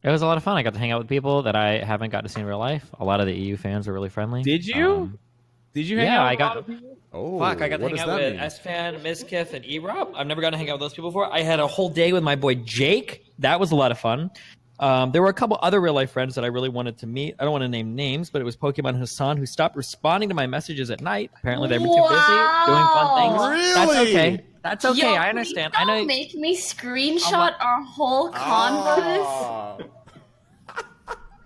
Speaker 2: It was a lot of fun. I got to hang out with people that I haven't got to see in real life. A lot of the EU fans were really friendly.
Speaker 3: Did you? Did you hang
Speaker 2: Yeah,
Speaker 3: out
Speaker 2: I
Speaker 3: with a lot
Speaker 2: got.
Speaker 3: of people?
Speaker 1: Oh,
Speaker 2: Fuck, I got to
Speaker 1: what
Speaker 2: hang
Speaker 1: does
Speaker 2: out
Speaker 1: that
Speaker 2: with
Speaker 1: mean?
Speaker 2: S-Fan, Miskiff, and E-Rob. I've never gotten to hang out with those people before. I had a whole day with my boy Jake. That was a lot of fun. There were a couple other real-life friends that I really wanted to meet. I don't want to name names, but it was Pokemon Hassan who stopped responding to my messages at night. Apparently they were too busy doing fun things. That's
Speaker 1: Really?
Speaker 2: okay. That's okay.
Speaker 9: Yo,
Speaker 2: I understand.
Speaker 9: please
Speaker 2: I know.
Speaker 9: don't make me screenshot our whole con for this.
Speaker 1: Ah.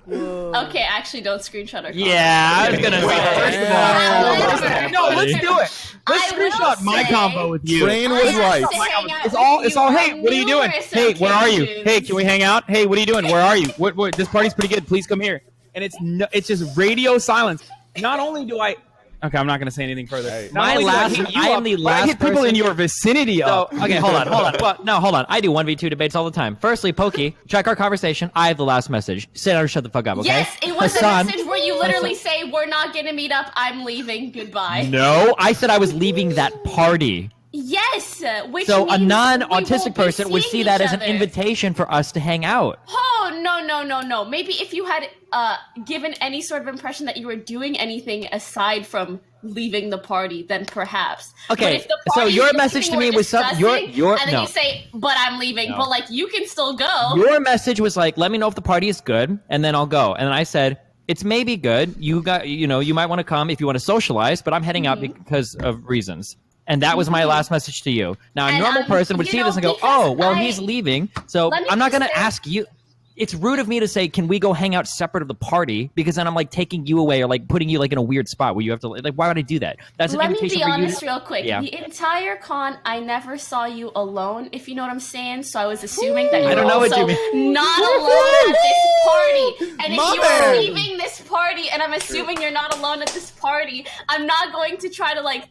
Speaker 9: Okay, actually, don't screenshot our comment.
Speaker 2: Yeah, I was gonna say.
Speaker 9: However,
Speaker 3: No, let's do it. Let's
Speaker 9: I will
Speaker 3: screenshot my
Speaker 9: say-
Speaker 3: combo with you.
Speaker 1: Train
Speaker 9: I
Speaker 1: was
Speaker 9: have
Speaker 1: right.
Speaker 9: to hang out
Speaker 3: It's
Speaker 9: with
Speaker 3: all.
Speaker 9: you
Speaker 3: Hey,
Speaker 9: on
Speaker 3: what are you doing?
Speaker 9: numerous
Speaker 3: Hey, where are you?
Speaker 9: occasions.
Speaker 3: Hey, can we hang out? Hey, what are you doing? Where are you? What? This party's pretty good. Please come here. And it's just radio silence. Not only do I. Okay, I'm not going to say anything further.
Speaker 1: Hey.
Speaker 3: Not
Speaker 2: My
Speaker 3: only do
Speaker 2: last-
Speaker 3: hit you
Speaker 2: I am
Speaker 3: up,
Speaker 2: the
Speaker 3: but I
Speaker 2: last
Speaker 3: hit people in
Speaker 2: person-
Speaker 3: your vicinity
Speaker 2: So,
Speaker 3: up.
Speaker 2: okay, hold on. Well, no, hold on. I do 1v2 debates all the time. Firstly, Pokey, check our conversation. I have the last message. Sit down and shut the fuck up, okay?
Speaker 9: Yes, it was
Speaker 2: Hassan,
Speaker 9: a message where you literally say, "We're not gonna meet up. I'm leaving. Goodbye."
Speaker 2: No, I said I was leaving that party.
Speaker 9: Yes, which
Speaker 2: So a
Speaker 9: means
Speaker 2: non-autistic
Speaker 9: we won't be
Speaker 2: person would
Speaker 9: seeing
Speaker 2: see that
Speaker 9: each
Speaker 2: as an
Speaker 9: other.
Speaker 2: invitation for us to hang out.
Speaker 9: Oh no! Maybe if you had given any sort of impression that you were doing anything aside from leaving the party, then perhaps.
Speaker 2: Okay,
Speaker 9: But if the
Speaker 2: so
Speaker 9: party
Speaker 2: your
Speaker 9: is
Speaker 2: message to
Speaker 9: looking
Speaker 2: me
Speaker 9: more
Speaker 2: was some- your-
Speaker 9: disgusting, and then
Speaker 2: no.
Speaker 9: you say, "But I'm leaving,"
Speaker 2: No.
Speaker 9: but like you can still go.
Speaker 2: Your message was like, let me know if the party is good, and then I'll go. And then I said, it's maybe good. You might want to come if you want to socialize, but I'm heading out because of reasons. And that was my last message to you. Now, a
Speaker 9: And,
Speaker 2: normal person would
Speaker 9: you
Speaker 2: see
Speaker 9: know,
Speaker 2: this and go,
Speaker 9: because
Speaker 2: oh, well,
Speaker 9: I-
Speaker 2: he's leaving. So
Speaker 9: Let me
Speaker 2: I'm not
Speaker 9: just
Speaker 2: going to
Speaker 9: say-
Speaker 2: ask you. It's rude of me to say, can we go hang out separate of the party? Because then I'm like taking you away or like putting you like in a weird spot where you have to like, why would I do that? That's an
Speaker 9: Let me
Speaker 2: invitation
Speaker 9: be
Speaker 2: for
Speaker 9: honest
Speaker 2: you.
Speaker 9: real quick.
Speaker 2: Yeah.
Speaker 9: The entire con, I never saw you alone, if you know what I'm saying. So I was assuming that you
Speaker 2: I
Speaker 9: were
Speaker 2: don't know what
Speaker 9: also
Speaker 2: you
Speaker 9: not alone at this party. And if
Speaker 1: My
Speaker 9: you are
Speaker 1: man.
Speaker 9: leaving this party, and I'm assuming you're not alone at this party, I'm not going to try to like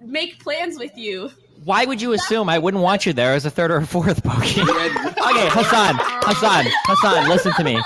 Speaker 9: make plans with you.
Speaker 2: Why would you assume I wouldn't want you there as a third or a fourth Pokey? Okay, Hassan, listen to me.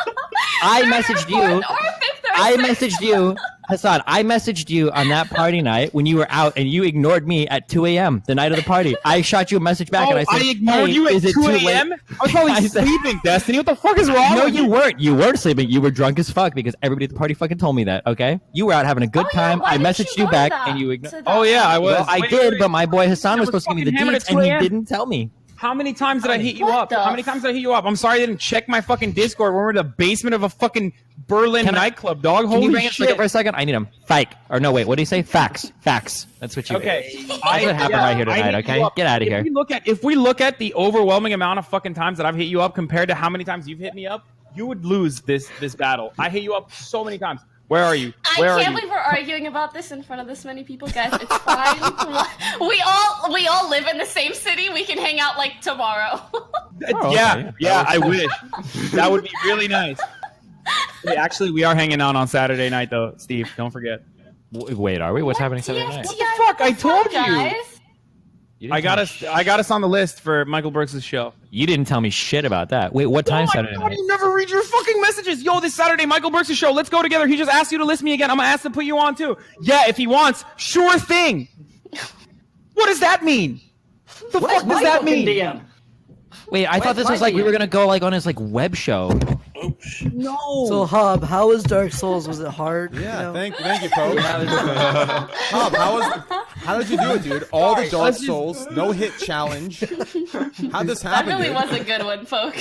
Speaker 2: I messaged you.
Speaker 9: Fourth or fifth or
Speaker 2: I
Speaker 9: sixth.
Speaker 2: messaged you, Hassan. I messaged you on that party night when you were out and you ignored me at 2 a.m. the night of the party. I shot you a message back and I said,
Speaker 3: ignored
Speaker 2: hey,
Speaker 3: you at
Speaker 2: is it
Speaker 3: 2
Speaker 2: too late?
Speaker 3: a.m.? I was probably
Speaker 2: I said-
Speaker 3: sleeping, Destiny. What the fuck is wrong
Speaker 2: No,
Speaker 3: with
Speaker 2: you weren't. You weren't sleeping. You were drunk as fuck because everybody at the party fucking told me that. Okay, you were out having a good
Speaker 9: Oh, yeah,
Speaker 2: time.
Speaker 9: why
Speaker 2: I
Speaker 9: didn't
Speaker 2: messaged
Speaker 9: you
Speaker 2: you
Speaker 9: go
Speaker 2: back
Speaker 9: to that?
Speaker 2: and you ignored.
Speaker 9: To that
Speaker 3: Oh, yeah, I was.
Speaker 2: Well, I
Speaker 3: Wait,
Speaker 2: did,
Speaker 3: wait.
Speaker 2: but my boy Hassan was
Speaker 3: was
Speaker 2: supposed to give me the
Speaker 3: fucking hammered
Speaker 2: deets
Speaker 3: at 2
Speaker 2: and he
Speaker 3: a.m.
Speaker 2: didn't tell me.
Speaker 3: How many times did I hit you
Speaker 9: What
Speaker 3: up?
Speaker 9: the
Speaker 3: How many times did I hit you up? I'm sorry I didn't check my fucking Discord when we're in the basement of a fucking Berlin
Speaker 2: Can I-
Speaker 3: nightclub, dog.
Speaker 2: Can
Speaker 3: Holy
Speaker 2: you bring it
Speaker 3: shit.
Speaker 2: for a second? I need him. Fake. Or no, wait. What do you say? Facts. Facts. That's what you.
Speaker 3: Okay,
Speaker 2: That's what happened right here
Speaker 3: I
Speaker 2: tonight.
Speaker 3: hit you
Speaker 2: Okay,
Speaker 3: up.
Speaker 2: get out of here.
Speaker 3: If we look at the overwhelming amount of fucking times that I've hit you up compared to how many times you've hit me up, you would lose this battle. I hit you up so many times. Where are you? Where
Speaker 9: I
Speaker 3: are
Speaker 9: can't
Speaker 3: you?
Speaker 9: believe we're arguing about this in front of this many people, guys. It's fine. we all live in the same city. We can hang out like tomorrow.
Speaker 3: Yeah, I wish. That would be really nice. Hey, actually, we are hanging out on Saturday night, though, Steve. Don't forget.
Speaker 2: Wait, are we? What's happening Saturday night?
Speaker 3: What the fuck? I told you.
Speaker 9: guys.
Speaker 2: You didn't
Speaker 3: I got
Speaker 2: tell me
Speaker 3: us. I got us on the list for Michael Brooks' show.
Speaker 2: You didn't tell me shit about that. Wait, what time
Speaker 3: Oh my
Speaker 2: Saturday
Speaker 3: God,
Speaker 2: night?
Speaker 3: you never read your fucking messages. Yo, this Saturday, Michael Brooks' show. Let's go together. He just asked you to list me again. I'm gonna ask to put you on too. Yeah, if he wants, sure thing. What does that mean? The
Speaker 8: Where's
Speaker 3: fuck does
Speaker 8: my
Speaker 3: that
Speaker 8: fucking
Speaker 3: mean?
Speaker 8: DM?
Speaker 2: Wait, I thought this
Speaker 8: my
Speaker 2: was like we
Speaker 8: DM?
Speaker 2: were gonna go like on his like web show.
Speaker 3: No.
Speaker 10: So Hob, how was Dark Souls? Was it hard?
Speaker 1: Yeah,
Speaker 10: You know?
Speaker 1: thank you, Poe. Hob, how did you do it, dude? All the Dark Souls, no hit challenge. How'd this
Speaker 9: That
Speaker 1: happen,
Speaker 9: really
Speaker 1: dude?
Speaker 9: was a good one, folk.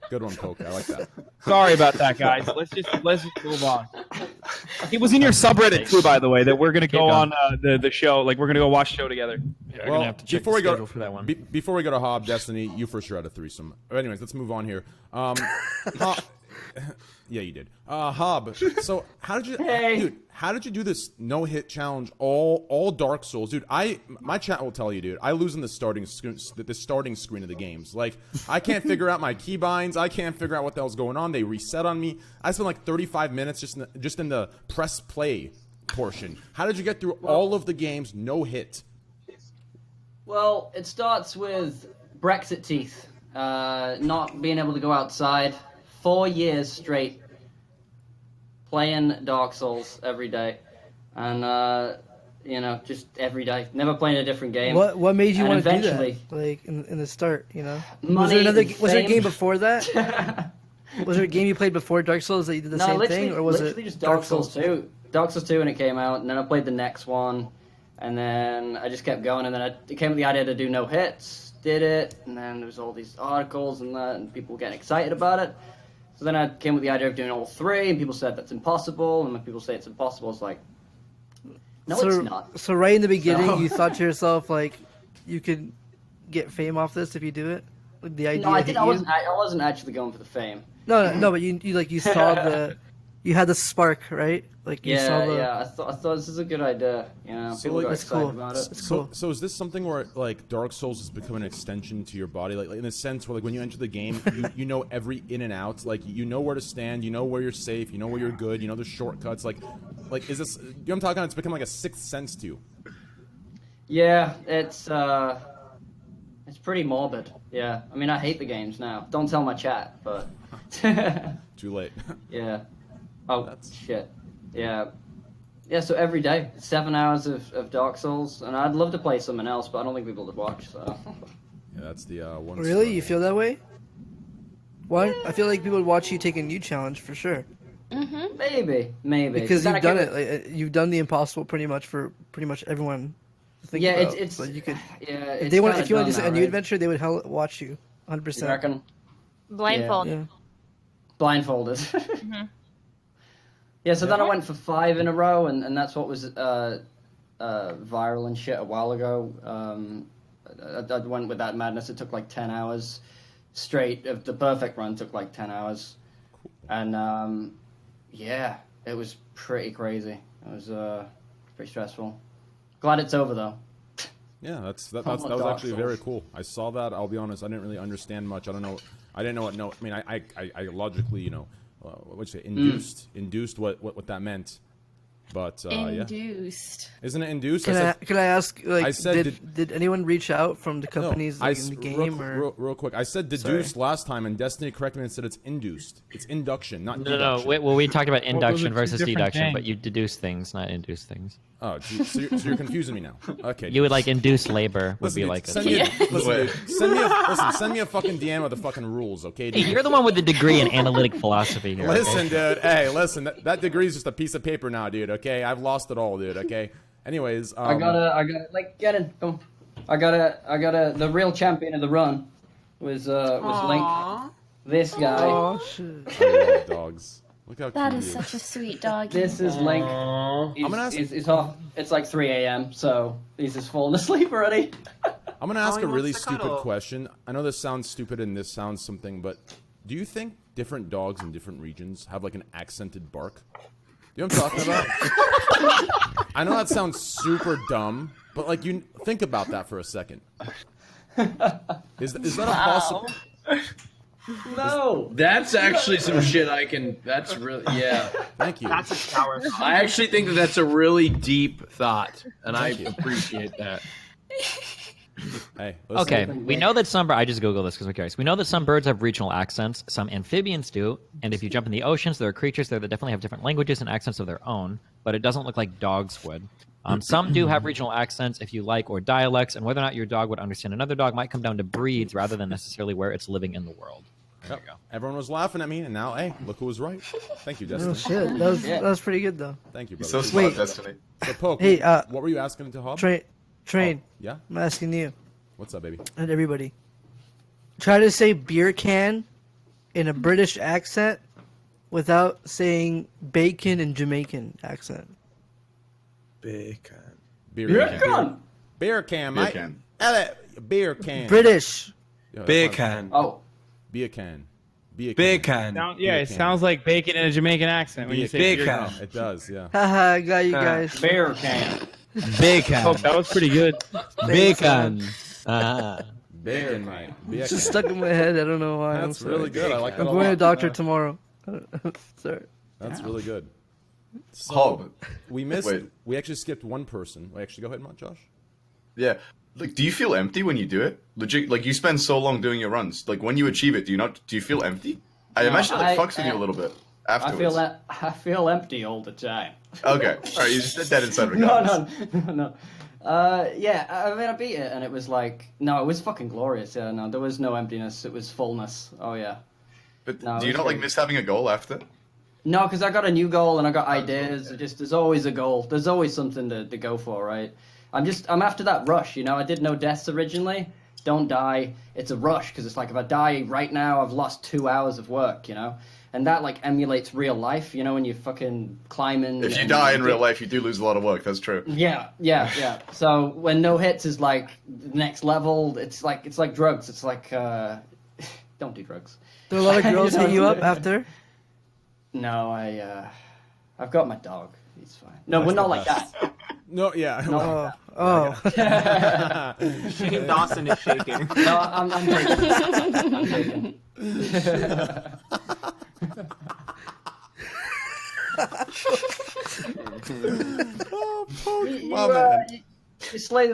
Speaker 1: Good one, Poke. I like that.
Speaker 3: Sorry about that, guys. Let's just move on. It was in your subreddit too, by the way, that we're gonna go
Speaker 2: going.
Speaker 3: on the show. Like we're gonna go watch the show together.
Speaker 2: We're
Speaker 1: Well,
Speaker 2: gonna have to check
Speaker 1: before
Speaker 2: the
Speaker 1: we go
Speaker 2: schedule for that one.
Speaker 1: Before we go to Hob, Destiny, you for sure had a threesome. Anyways, let's move on here. Hob, yeah, you did. Hob, so how did you, dude? How did you do this no hit challenge? All Dark Souls, dude. My chat will tell you, dude. I lose in the starting screen of the games. Like I can't figure out my keybinds. I can't figure out what the hell's going on. They reset on me. I spent like 35 minutes just in the press play portion. How did you get through all of the games no hit?
Speaker 8: Well, it starts with Brexit teeth. Not being able to go outside. 4 years straight playing Dark Souls every day. And, just every day. Never playing a different game.
Speaker 10: What made you
Speaker 8: And
Speaker 10: want to do
Speaker 8: eventually-
Speaker 10: that? Like in the start, you know?
Speaker 8: Money,
Speaker 10: was there a
Speaker 8: fame.
Speaker 10: game before that? Was there a game you played before Dark Souls that you did the same thing, or was it
Speaker 8: literally just Dark Souls 2? Dark Souls 2 when it came out, and then I played the next one, and then I just kept going, and then it came with the idea to do no hits, did it, and then there was all these articles and that, and people were getting excited about it. So then I came with the idea of doing all 3, and people said that's impossible, and when people say it's impossible, it's like, no,
Speaker 10: so,
Speaker 8: it's not.
Speaker 10: So right in the beginning,
Speaker 8: So-
Speaker 10: you thought to yourself like, you could get fame off this if you do it. Like, the idea.
Speaker 8: No, I
Speaker 10: hit
Speaker 8: did.
Speaker 10: you?
Speaker 8: I wasn't actually going for the fame.
Speaker 10: No, but you saw you had the spark, right? Like you saw the.
Speaker 8: I thought this is a good idea. You know,
Speaker 1: So,
Speaker 8: people
Speaker 1: like,
Speaker 8: got
Speaker 10: that's
Speaker 8: excited
Speaker 10: cool.
Speaker 8: about it.
Speaker 10: It's cool.
Speaker 1: So is this something where like Dark Souls has become an extension to your body, like in a sense where like when you enter the game, you know every in and out, like you know where to stand, you know where you're safe, you know where you're good, you know the shortcuts, like is this? You know what I'm talking about? It's become like a sixth sense to you.
Speaker 8: Yeah, it's pretty morbid. Yeah, I mean, I hate the games now. Don't tell my chat, but.
Speaker 1: Too late.
Speaker 8: Yeah. Oh, shit. Yeah. Yeah, so every day, 7 hours of Dark Souls, and I'd love to play something else, but I don't think people would watch, so...
Speaker 1: Yeah, that's the one.
Speaker 10: Really? You feel that way? Why? I feel like people would watch you take a new challenge for sure.
Speaker 9: Mm-hmm.
Speaker 8: Maybe.
Speaker 10: Because
Speaker 8: then
Speaker 10: you've done it. Like, you've done the impossible pretty much for pretty much everyone. To think
Speaker 8: Yeah,
Speaker 10: about.
Speaker 8: it's...
Speaker 10: So you could.
Speaker 8: Yeah,
Speaker 10: If
Speaker 8: it's
Speaker 10: they want,
Speaker 8: kinda
Speaker 10: if you want to
Speaker 8: done
Speaker 10: do a
Speaker 8: now,
Speaker 10: new
Speaker 8: right?
Speaker 10: adventure, they would watch you, 100%.
Speaker 8: You reckon?
Speaker 6: Blindfold.
Speaker 10: Yeah.
Speaker 8: Blindfolded.
Speaker 6: Mm-hmm.
Speaker 8: Yeah, so then I went for 5 in a row, and that's what was viral and shit a while ago. I went with that madness. It took like 10 hours straight. The perfect run took like 10 hours. And yeah, it was pretty crazy. It was pretty stressful. Glad it's over though.
Speaker 1: Yeah, that was actually very cool. I saw that. I'll be honest. I didn't really understand much. I don't know. I didn't know what. No, I mean, I logically, you know, what'd you say? Induced what that meant. But
Speaker 9: Induced.
Speaker 1: yeah. Isn't it induced?
Speaker 10: Can I ask? Like,
Speaker 1: I said,
Speaker 10: did anyone reach out from the companies in the game?
Speaker 1: Real quick, I said deduced last time, and Destiny corrected me and said it's induced. It's induction, not
Speaker 2: No.
Speaker 1: deduction.
Speaker 2: Well, we talked about induction
Speaker 3: those are two
Speaker 2: versus
Speaker 3: different
Speaker 2: deduction,
Speaker 3: things.
Speaker 2: but you deduce things, not induce things.
Speaker 1: Oh, so you're confusing me now. Okay.
Speaker 2: You would like induce labor would
Speaker 1: Listen,
Speaker 2: be
Speaker 1: dude,
Speaker 2: like.
Speaker 1: send me a fucking DM with the fucking rules, okay?
Speaker 2: Hey,
Speaker 1: Dude?
Speaker 2: you're the one with the degree in analytic philosophy here.
Speaker 1: Listen, dude. Hey, listen. That degree is just a piece of paper now, dude. Okay, I've lost it all, dude. Okay. Anyways,
Speaker 8: I gotta, like, get in. Come on. I gotta. The real champion of the run was Link. This guy.
Speaker 10: Oh shit!
Speaker 1: I love dogs. Look how
Speaker 9: That
Speaker 1: cute
Speaker 9: is
Speaker 1: he
Speaker 9: such a sweet dog.
Speaker 8: This is Link.
Speaker 1: I'm gonna ask.
Speaker 8: He's off. It's like 3 a.m., so he's just falling asleep already.
Speaker 1: I'm gonna ask
Speaker 10: he
Speaker 1: a really
Speaker 10: wants to
Speaker 1: stupid
Speaker 10: cuddle.
Speaker 1: question. I know this sounds stupid and this sounds something, but do you think different dogs in different regions have like an accented bark? You know what I'm talking about? I know that sounds super dumb, but like you think about that for a second. Is that a possible?
Speaker 8: No.
Speaker 5: That's actually some shit I can. That's really yeah.
Speaker 1: Thank you.
Speaker 7: That's a shower.
Speaker 5: I actually think that's a really deep thought, and I appreciate that.
Speaker 1: Hey,
Speaker 2: Okay, we know that some. I just Googled this because I'm curious. We know that some birds have regional accents. Some amphibians do, and if you jump in the oceans, there are creatures there that definitely have different languages and accents of their own. But it doesn't look like dogs would. Some do have regional accents, if you like, or dialects, and whether or not your dog would understand another dog might come down to breeds rather than necessarily where it's living in the world. There you go.
Speaker 1: Everyone was laughing at me, and now, hey, look who was right. Thank you, Destiny.
Speaker 10: Oh shit! That was pretty good though.
Speaker 1: Thank you,
Speaker 4: You're
Speaker 1: brother.
Speaker 4: so smart,
Speaker 10: Wait.
Speaker 4: Destiny.
Speaker 1: So, Poke,
Speaker 10: Hey,
Speaker 1: what were you asking to Hob?
Speaker 10: Train.
Speaker 1: Yeah?
Speaker 10: I'm asking you
Speaker 1: What's up, baby?
Speaker 10: and everybody. Try to say beer can in a British accent without saying bacon in Jamaican accent.
Speaker 11: Bacon.
Speaker 1: Beer
Speaker 8: Can.
Speaker 1: Beer can,
Speaker 4: Beer
Speaker 1: mate.
Speaker 4: can.
Speaker 1: Beer can.
Speaker 10: British.
Speaker 1: Yeah,
Speaker 11: Bacon.
Speaker 8: Oh.
Speaker 1: Beer can. Beer can.
Speaker 11: Bacon.
Speaker 3: Yeah, it sounds like bacon in a Jamaican accent when you say
Speaker 11: Bacon.
Speaker 3: beer.
Speaker 1: It does, yeah.
Speaker 10: Haha, I got you guys.
Speaker 8: Bear can.
Speaker 11: Bacon.
Speaker 3: Oh, that was pretty good.
Speaker 11: Bacon.
Speaker 1: Bacon, mate. Beer
Speaker 10: It's just
Speaker 1: can.
Speaker 10: stuck in my head. I don't know why. I'm
Speaker 1: That's
Speaker 10: sorry.
Speaker 1: really good. I like that
Speaker 10: I'm
Speaker 1: a
Speaker 10: going to
Speaker 1: lot.
Speaker 10: the doctor tomorrow. Sorry.
Speaker 1: That's really good. So,
Speaker 4: Hob.
Speaker 1: we missed.
Speaker 4: Wait.
Speaker 1: We actually skipped one person. Wait, actually, go ahead, Josh.
Speaker 4: Yeah. Like, do you feel empty when you do it? Legit, like you spend so long doing your runs. Like when you achieve it, do you feel empty? I imagine it fucks with you a little bit afterwards.
Speaker 8: I feel empty all the time.
Speaker 4: Okay. All right. You just did that inside
Speaker 8: No.
Speaker 4: regardless.
Speaker 8: Yeah, I mean, I beat it, and it was like, no, it was fucking glorious. Yeah, no, there was no emptiness. It was fullness. Oh yeah.
Speaker 4: But
Speaker 8: No,
Speaker 4: do you
Speaker 8: it's
Speaker 4: not like
Speaker 8: great.
Speaker 4: miss having a goal after?
Speaker 8: No, because I got a new goal and I got ideas. There's always a goal. There's always something to go for, right? I'm after that rush, you know. I did no deaths originally. Don't die. It's a rush because it's like if I die right now, I've lost 2 hours of work, you know. And that like emulates real life, you know, when you're fucking climbing.
Speaker 4: If you
Speaker 8: and
Speaker 4: die in real life, you do lose a lot of work. That's true.
Speaker 8: Yeah. So when no hits is like the next level, it's like drugs. It's like don't do drugs.
Speaker 10: Do a lot of girls hit you up after?
Speaker 8: No, I've got my dog. He's fine. No,
Speaker 1: That's
Speaker 8: we're not
Speaker 1: the
Speaker 8: like
Speaker 1: best.
Speaker 8: that.
Speaker 1: No, yeah.
Speaker 8: No.
Speaker 10: Oh.
Speaker 7: Shane Dawson is shaking.
Speaker 8: No, I'm taking. I'm taking.
Speaker 1: Oh,
Speaker 8: You slay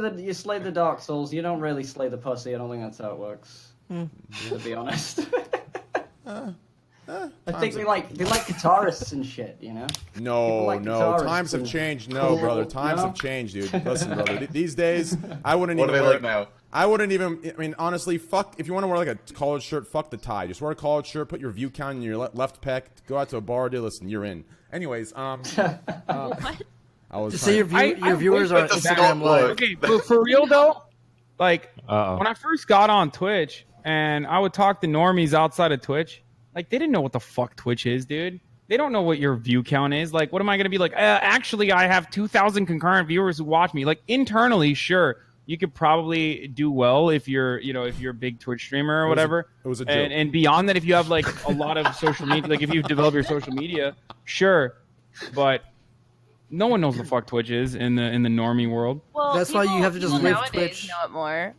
Speaker 8: the Dark Souls. You don't really slay the pussy. I don't think that's how it works. To be honest. I think they like guitarists and shit, you know.
Speaker 1: No,
Speaker 8: like
Speaker 1: no.
Speaker 8: guitarists
Speaker 1: Times have
Speaker 8: and-
Speaker 1: changed. No, brother. Times
Speaker 8: No?
Speaker 1: have changed, dude. Listen, brother. These days, I wouldn't
Speaker 4: What
Speaker 1: even
Speaker 4: are they
Speaker 1: wear.
Speaker 4: like now?
Speaker 1: I wouldn't even. I mean, honestly, fuck. If you want to wear like a collared shirt, fuck the tie. Just wear a collared shirt. Put your view count in your left pec. Go out to a bar. Dude, listen, you're in. Anyways,
Speaker 6: What?
Speaker 1: I was.
Speaker 10: Just say your viewers are on
Speaker 4: That's
Speaker 10: Instagram
Speaker 4: not
Speaker 10: Live.
Speaker 4: look.
Speaker 3: Okay, but for real though, like
Speaker 2: Uh-oh.
Speaker 3: when I first got on Twitch and I would talk to normies outside of Twitch, like they didn't know what the fuck Twitch is, dude. They don't know what your view count is. Like, what am I gonna be like? Actually, I have 2,000 concurrent viewers who watch me. Like internally, sure, you could probably do well if you're a big Twitch streamer or whatever.
Speaker 1: It was a joke.
Speaker 3: And beyond that, if you have like a lot of social media, like if you've developed your social media, sure, but no one knows what the fuck Twitch is in the normie world.
Speaker 6: Well,
Speaker 10: That's why you have to just
Speaker 6: people
Speaker 10: live
Speaker 6: nowadays
Speaker 10: Twitch.
Speaker 6: know it more.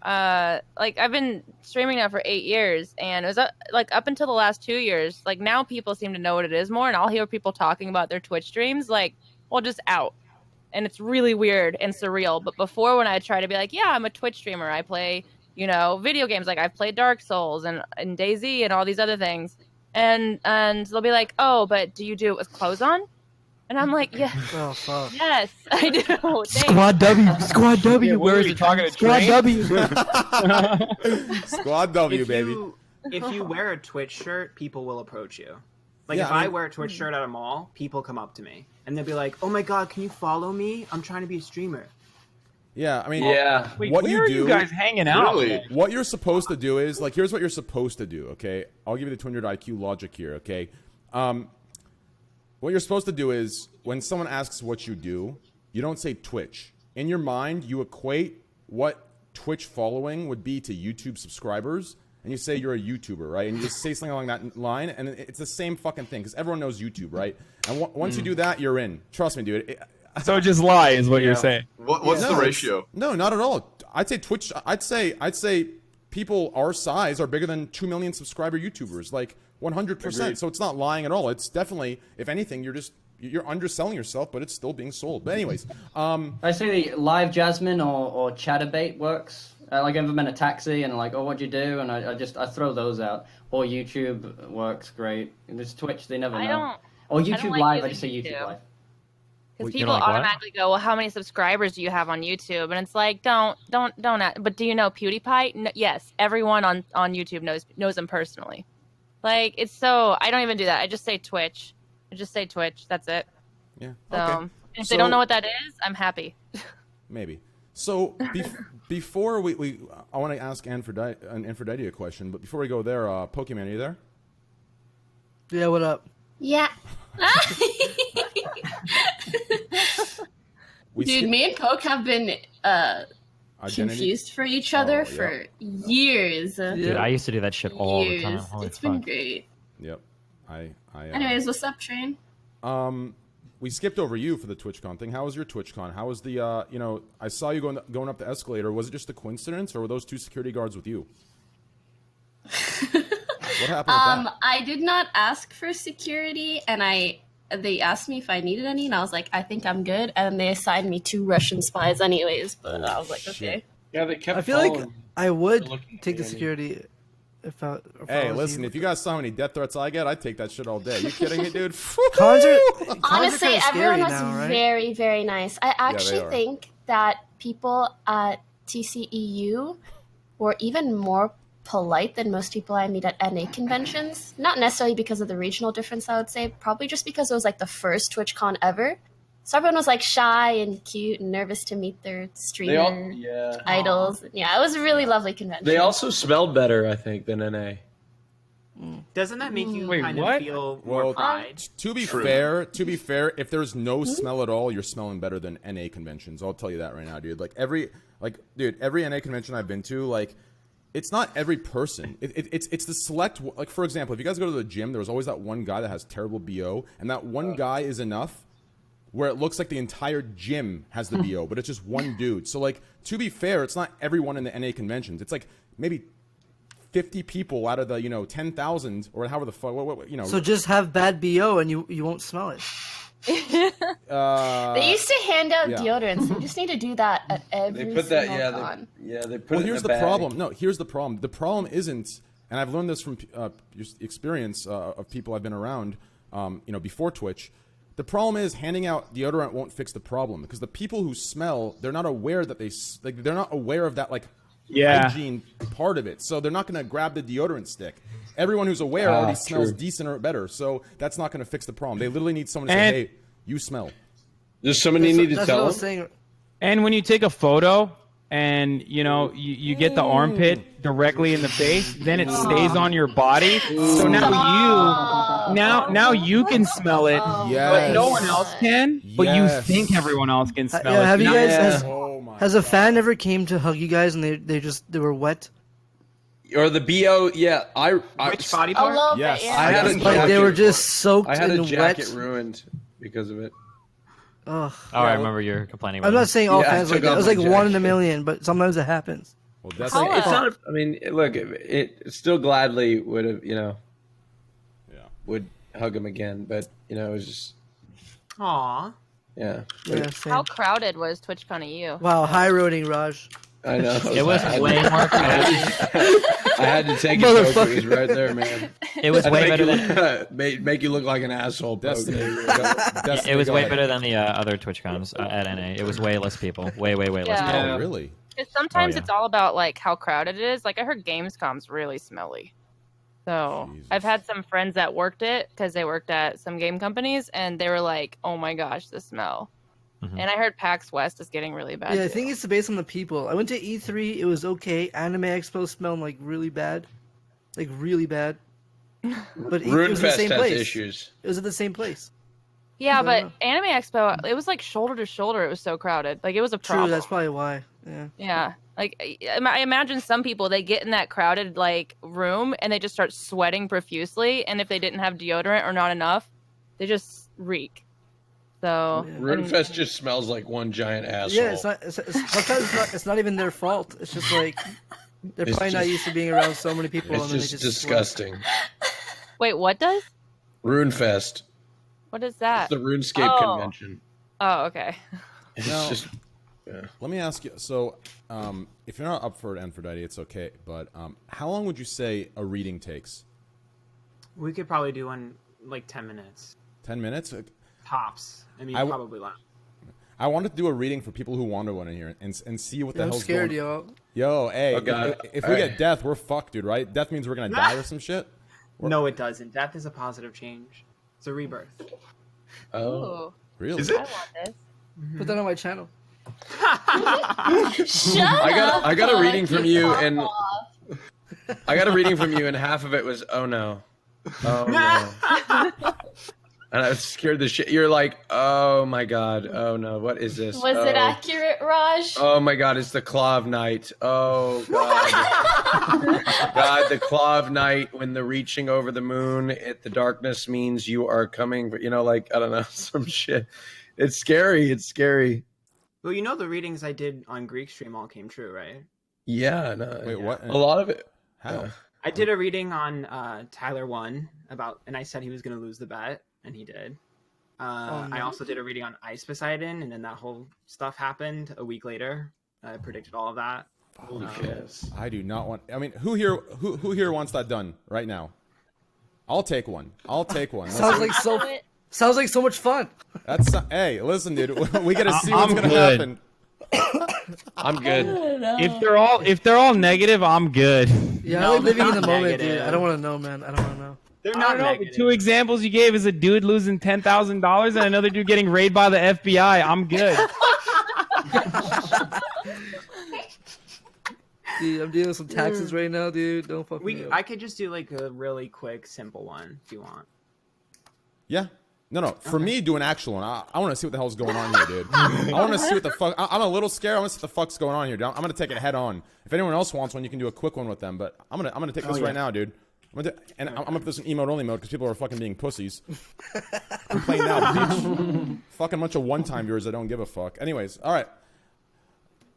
Speaker 6: Like I've been streaming now for 8 years, and it was like up until the last 2 years. Like now, people seem to know what it is more, and I'll hear people talking about their Twitch streams, like, well, just out, and it's really weird and surreal. But before, when I try to be like, yeah, I'm a Twitch streamer, I play, video games, like I've played Dark Souls and DayZ and all these other things, and they'll be like, oh, but do you do it with clothes on? And I'm like, yeah,
Speaker 10: Oh fuck.
Speaker 6: yes, I do. Thanks.
Speaker 10: Squad W. Squad W.
Speaker 3: Yeah, what
Speaker 10: Where
Speaker 3: were
Speaker 10: is
Speaker 3: you
Speaker 10: it?
Speaker 3: talking to
Speaker 10: Squad
Speaker 3: Train?
Speaker 10: W.
Speaker 1: Squad W, baby.
Speaker 7: If you wear a Twitch shirt, people will approach you. Like
Speaker 1: Yeah,
Speaker 7: if
Speaker 1: I
Speaker 7: I
Speaker 1: mean-
Speaker 7: wear a Twitch shirt at a mall, people come up to me and they'll be like, "Oh my god, can you follow me? I'm trying to be a streamer."
Speaker 1: Yeah, I mean,
Speaker 5: Yeah.
Speaker 3: Wait,
Speaker 1: what
Speaker 3: where
Speaker 1: you
Speaker 3: are
Speaker 1: do?
Speaker 3: you guys hanging out?
Speaker 4: Really?
Speaker 1: What you're supposed to do is like, here's what you're supposed to do. Okay, I'll give you the 200 IQ logic here. Okay, what you're supposed to do is when someone asks what you do, you don't say Twitch. In your mind, you equate what Twitch following would be to YouTube subscribers, and you say you're a YouTuber, right? And you just say something along that line, and it's the same fucking thing because everyone knows YouTube, right? And once you do that, you're in. Trust me, dude.
Speaker 3: So just lie is what you're saying.
Speaker 4: What's
Speaker 1: No,
Speaker 4: the
Speaker 1: it's-
Speaker 4: ratio?
Speaker 1: No, not at all. I'd say Twitch. I'd say people our size are bigger than 2 million subscriber YouTubers, like 100%.
Speaker 4: Agreed.
Speaker 1: So it's not lying at all. It's definitely, if anything, you're underselling yourself, but it's still being sold. But anyways,
Speaker 8: I say the live Jasmine or Chatterbait works. Like I've been in a taxi and like, oh, what'd you do? And I throw those out. Or YouTube works great. And there's Twitch, they never know.
Speaker 6: I don't.
Speaker 8: Or
Speaker 6: I don't
Speaker 8: YouTube
Speaker 6: like
Speaker 8: Live, I
Speaker 6: using
Speaker 8: just say YouTube
Speaker 6: YouTube.
Speaker 8: Live.
Speaker 6: Because
Speaker 2: You
Speaker 6: people
Speaker 2: don't like what?
Speaker 6: automatically go, well, how many subscribers do you have on YouTube? And it's like, don't. But do you know PewDiePie? No, yes, everyone on YouTube knows him personally. Like, it's so, I don't even do that. I just say Twitch. That's it.
Speaker 1: yeah.
Speaker 6: So,
Speaker 1: Okay.
Speaker 6: if they don't know what that is, I'm happy.
Speaker 1: Maybe. So before we I want to ask Aphrodite a question, but before we go there, Pokemon, are you there?
Speaker 10: Yeah, what up?
Speaker 9: Yeah.
Speaker 1: We
Speaker 9: Dude,
Speaker 1: skip-
Speaker 9: me and Poke have been
Speaker 1: Identity?
Speaker 9: confused for each other
Speaker 1: Oh,
Speaker 9: for years.
Speaker 2: Dude, I used to do that shit all the time.
Speaker 9: Years.
Speaker 2: Holy
Speaker 9: It's
Speaker 2: fuck.
Speaker 9: been great.
Speaker 1: Yep.
Speaker 9: Anyways, what's up, Train?
Speaker 1: We skipped over you for the TwitchCon thing. How was your TwitchCon? How was the, I saw you going up the escalator. Was it just a coincidence, or were those two security guards with you? What happened with that?
Speaker 9: I did not ask for security, and they asked me if I needed any, and I was like, I think I'm good. And they assigned me 2 Russian spies, anyways. But I was like, okay.
Speaker 5: Yeah, they kept
Speaker 10: I feel like
Speaker 5: following.
Speaker 10: I would
Speaker 5: looking
Speaker 10: take the
Speaker 5: for
Speaker 10: security if I
Speaker 1: Hey,
Speaker 10: was
Speaker 1: listen, if you guys saw how many death threats I get, I'd take that shit all day. You kidding me, dude?
Speaker 10: Conjure,
Speaker 9: Honestly,
Speaker 10: kinda scary
Speaker 9: everyone was
Speaker 10: now, right?
Speaker 9: very, very nice. I actually
Speaker 1: are.
Speaker 9: think that people at TCEU were even more polite than most people I meet at NA conventions. Not necessarily because of the regional difference, I would say. Probably just because it was like the first TwitchCon ever. So everyone was like shy and cute and nervous to meet their streamer idols. Yeah, it was a really lovely convention.
Speaker 5: They also smelled better, I think, than NA.
Speaker 7: Doesn't that make you
Speaker 3: Wait,
Speaker 7: kind
Speaker 3: what?
Speaker 7: of feel more
Speaker 1: Well,
Speaker 7: pride?
Speaker 1: to be fair, if there's no smell at all, you're smelling better than NA conventions. I'll tell you that right now, dude. Like every NA convention I've been to, like it's not every person. It's the select. Like for example, if you guys go to the gym, there's always that one guy that has terrible BO, and that one guy is enough where it looks like the entire gym has the BO, but it's just one dude. So like, to be fair, it's not everyone in the NA conventions. It's like maybe 50 people out of the 10,000 or however the fuck
Speaker 10: So just have bad BO and you won't smell it.
Speaker 9: They used to hand out
Speaker 1: yeah.
Speaker 9: deodorants. They just need to do that at every
Speaker 5: They put that,
Speaker 9: single con.
Speaker 5: they put
Speaker 1: Well,
Speaker 5: it
Speaker 1: here's
Speaker 5: in
Speaker 1: the
Speaker 5: bag.
Speaker 1: problem. No, here's the problem. The problem isn't, and I've learned this from experience of people I've been around, before Twitch. The problem is handing out deodorant won't fix the problem because the people who smell, they're not aware that they're not aware of that hygiene part of it. So they're not going to grab the deodorant stick. Everyone who's aware already smells decent or better. So that's not going to fix the problem. They literally need someone to say, "Hey, you smell."
Speaker 5: Does somebody need to
Speaker 10: That's
Speaker 5: tell
Speaker 10: what I
Speaker 5: them?
Speaker 10: was saying.
Speaker 3: And when you take a photo and you get the armpit directly in the face, then it stays on your body. So now you can smell it, but no one else can. But you think everyone else can smell it.
Speaker 10: Have you guys has a
Speaker 1: God.
Speaker 10: fan ever came to hug you guys and they were wet?
Speaker 5: Or the BO? Yeah,
Speaker 3: Which body
Speaker 9: A
Speaker 3: part?
Speaker 9: little
Speaker 1: Yes.
Speaker 9: bit, yeah.
Speaker 5: I had a
Speaker 10: Like
Speaker 5: jacket.
Speaker 10: they were just soaked
Speaker 5: I had a
Speaker 10: in
Speaker 5: jacket
Speaker 10: wet.
Speaker 5: ruined because of it.
Speaker 10: Ugh.
Speaker 2: Oh, I remember you're complaining about
Speaker 10: I'm not
Speaker 2: this.
Speaker 10: saying all
Speaker 5: Yeah, I
Speaker 10: fans like
Speaker 5: took
Speaker 10: that. It
Speaker 5: off
Speaker 10: was
Speaker 5: my
Speaker 10: like 1 in a
Speaker 5: jacket.
Speaker 10: million, but sometimes it happens.
Speaker 1: Well, that's
Speaker 6: Hello.
Speaker 5: It's not. I mean, look, it still gladly would have, would hug him again, but it was just,
Speaker 7: Aw.
Speaker 5: yeah.
Speaker 10: Yeah, same.
Speaker 6: How crowded was TwitchCon EU?
Speaker 10: Wow, high roading Raj.
Speaker 5: I know.
Speaker 2: It was way more crowded.
Speaker 5: I had to take it. Poke. It was right there, man.
Speaker 2: It was way better than.
Speaker 5: Make you look like an asshole. Poke.
Speaker 1: Destiny.
Speaker 5: There you go.
Speaker 1: Destiny,
Speaker 2: It was
Speaker 1: go
Speaker 2: way
Speaker 1: ahead.
Speaker 2: better than the other TwitchCons at NA. It was way less people. Way less
Speaker 6: Yeah.
Speaker 2: people.
Speaker 1: Oh, really?
Speaker 6: Because sometimes
Speaker 2: yeah.
Speaker 6: it's all about how crowded it is. Like I heard Gamescom's really smelly. So
Speaker 1: Jesus.
Speaker 6: I've had some friends that worked it because they worked at some game companies, and they were like, "Oh my gosh, the smell."
Speaker 2: Mhm.
Speaker 6: And I heard PAX West is getting really bad.
Speaker 10: Yeah, I
Speaker 6: too.
Speaker 10: think it's based on the people. I went to E3, it was okay. Anime Expo smelled like really bad. Like really bad. But it was the
Speaker 5: RuneFest
Speaker 10: same
Speaker 5: has
Speaker 10: place.
Speaker 5: issues.
Speaker 10: It was at the same place.
Speaker 6: Yeah,
Speaker 10: I
Speaker 6: but
Speaker 10: don't know.
Speaker 6: Anime Expo, it was like shoulder to shoulder. It was so crowded. Like it was a
Speaker 10: True,
Speaker 6: problem.
Speaker 10: that's probably why. Yeah.
Speaker 6: Yeah. Like I imagine some people, they get in that crowded room and they just start sweating profusely, and if they didn't have deodorant or not enough, they just reek. So
Speaker 10: Yeah.
Speaker 5: RuneFest just smells like one giant asshole.
Speaker 10: Yeah, sometimes it's not even their fault. It's just like they're
Speaker 5: It's
Speaker 10: probably not
Speaker 5: just-
Speaker 10: used to being around so many people.
Speaker 5: It's
Speaker 10: and then
Speaker 5: just
Speaker 10: they just
Speaker 5: disgusting.
Speaker 6: wait, what does?
Speaker 5: RuneFest.
Speaker 6: What is that?
Speaker 5: It's the RuneScape
Speaker 6: Oh.
Speaker 5: convention.
Speaker 6: Oh, okay.
Speaker 5: It's
Speaker 1: No.
Speaker 5: just
Speaker 1: Let me ask you. So, if you're not up for Aphrodite, it's okay. But how long would you say a reading takes?
Speaker 7: We could probably do one 10 minutes.
Speaker 1: 10 minutes?
Speaker 7: Tops. I mean,
Speaker 1: I w-
Speaker 7: probably less.
Speaker 1: I wanted to do a reading for people who want to in here and see what the
Speaker 10: I'm
Speaker 1: hell's
Speaker 10: scared,
Speaker 1: going.
Speaker 10: yo.
Speaker 1: Yo, hey,
Speaker 5: Oh, God.
Speaker 1: if we get death, we're fucked, dude. Right? Death means we're gonna die or some shit.
Speaker 7: No, it doesn't. Death is a positive change. It's a rebirth.
Speaker 6: Ooh,
Speaker 1: Really?
Speaker 4: Is
Speaker 6: I
Speaker 4: it?
Speaker 6: want this.
Speaker 10: Put that on my channel.
Speaker 9: Shut
Speaker 5: I got a reading from you,
Speaker 9: Fuck
Speaker 5: and
Speaker 9: off.
Speaker 5: I got a reading from you, and half of it was, oh no, and I was scared the shit. You're like, oh my god, oh no, what is this?
Speaker 9: Was it
Speaker 5: Oh.
Speaker 9: accurate, Raj?
Speaker 5: Oh my god, it's the Claw of Night. Oh god. God, the Claw of Night, when the reaching over the moon, the darkness means you are coming, I don't know, some shit. It's scary, it's scary.
Speaker 7: Well, the readings I did on Greek stream all came true, right?
Speaker 5: Yeah, no.
Speaker 1: Wait, what?
Speaker 5: A lot of it.
Speaker 1: How?
Speaker 7: I did a reading on Tyler 1 and I said he was going to lose the bet, and he did. I also did a reading on Ice Poseidon, and then that whole stuff happened a week later. I predicted all of that.
Speaker 5: Holy shit.
Speaker 1: I do not want. I mean, who here wants that done right now? I'll take one.
Speaker 10: Sounds like so much fun.
Speaker 1: That's hey, listen, dude. We gotta see
Speaker 3: I'm
Speaker 1: what's gonna
Speaker 3: good.
Speaker 1: happen.
Speaker 5: I'm good.
Speaker 3: If they're all negative, I'm good.
Speaker 10: Yeah,
Speaker 7: No,
Speaker 10: I like living in
Speaker 7: not
Speaker 10: the moment, dude.
Speaker 7: negative.
Speaker 10: I don't want to know, man. I don't want to know.
Speaker 7: They're
Speaker 3: I
Speaker 7: not
Speaker 3: don't know. The
Speaker 7: negative.
Speaker 3: two examples you gave is a dude losing $10,000 and another dude getting raided by the FBI. I'm good.
Speaker 10: Dude, I'm dealing with some taxes right now, dude. Don't fuck me up.
Speaker 7: I could just do a really quick, simple one if you want.
Speaker 1: Yeah, No, for me, do an actual one. I want to see what the hell's going on here, dude. I want to see what the fuck. I'm a little scared. I want to see what the fuck's going on here, dude. I'm gonna take it head on. If anyone else wants one, you can do a quick one with them. But I'm gonna take this right now, dude. I'm gonna put this in emote only mode because people are fucking being pussies. I'm playing now, bitch. Fucking bunch of one-time viewers that don't give a fuck. Anyways, all right.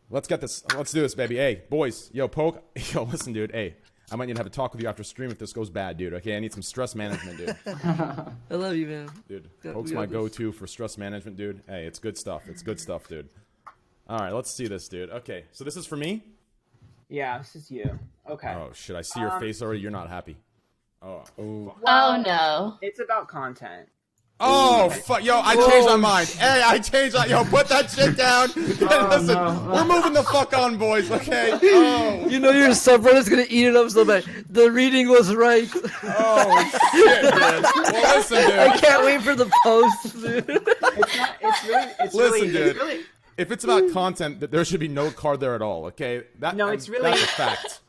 Speaker 1: Let's get this. Let's do this, baby. Hey, boys. Yo, Poke. Yo, listen, dude. Hey. I might need to have a talk with you after stream if this goes bad, dude. Okay, I need some stress management, dude.
Speaker 10: I love you, man.
Speaker 1: Dude, Poke's my go-to for stress management, dude. Hey, it's good stuff. It's good stuff, dude. All right, let's see this, dude. Okay, so this is for me?
Speaker 7: Yeah, this is you. Okay.
Speaker 1: Oh, shit, I see your face already. You're not happy. Oh.
Speaker 9: Oh, no.
Speaker 7: It's about content.
Speaker 1: Oh, fuck. Yo, I changed my mind. Hey, I changed that. Yo, put that shit down. Listen, we're moving the fuck on, boys, okay? Oh.
Speaker 10: You know your subreddit's gonna eat it up so bad. The reading was right.
Speaker 1: Oh, shit, dude. Well, listen, dude.
Speaker 10: I can't wait for the post, dude.
Speaker 1: Listen, dude. If it's about content, there should be no card there at all, okay?
Speaker 7: It's really...
Speaker 1: That's a fact.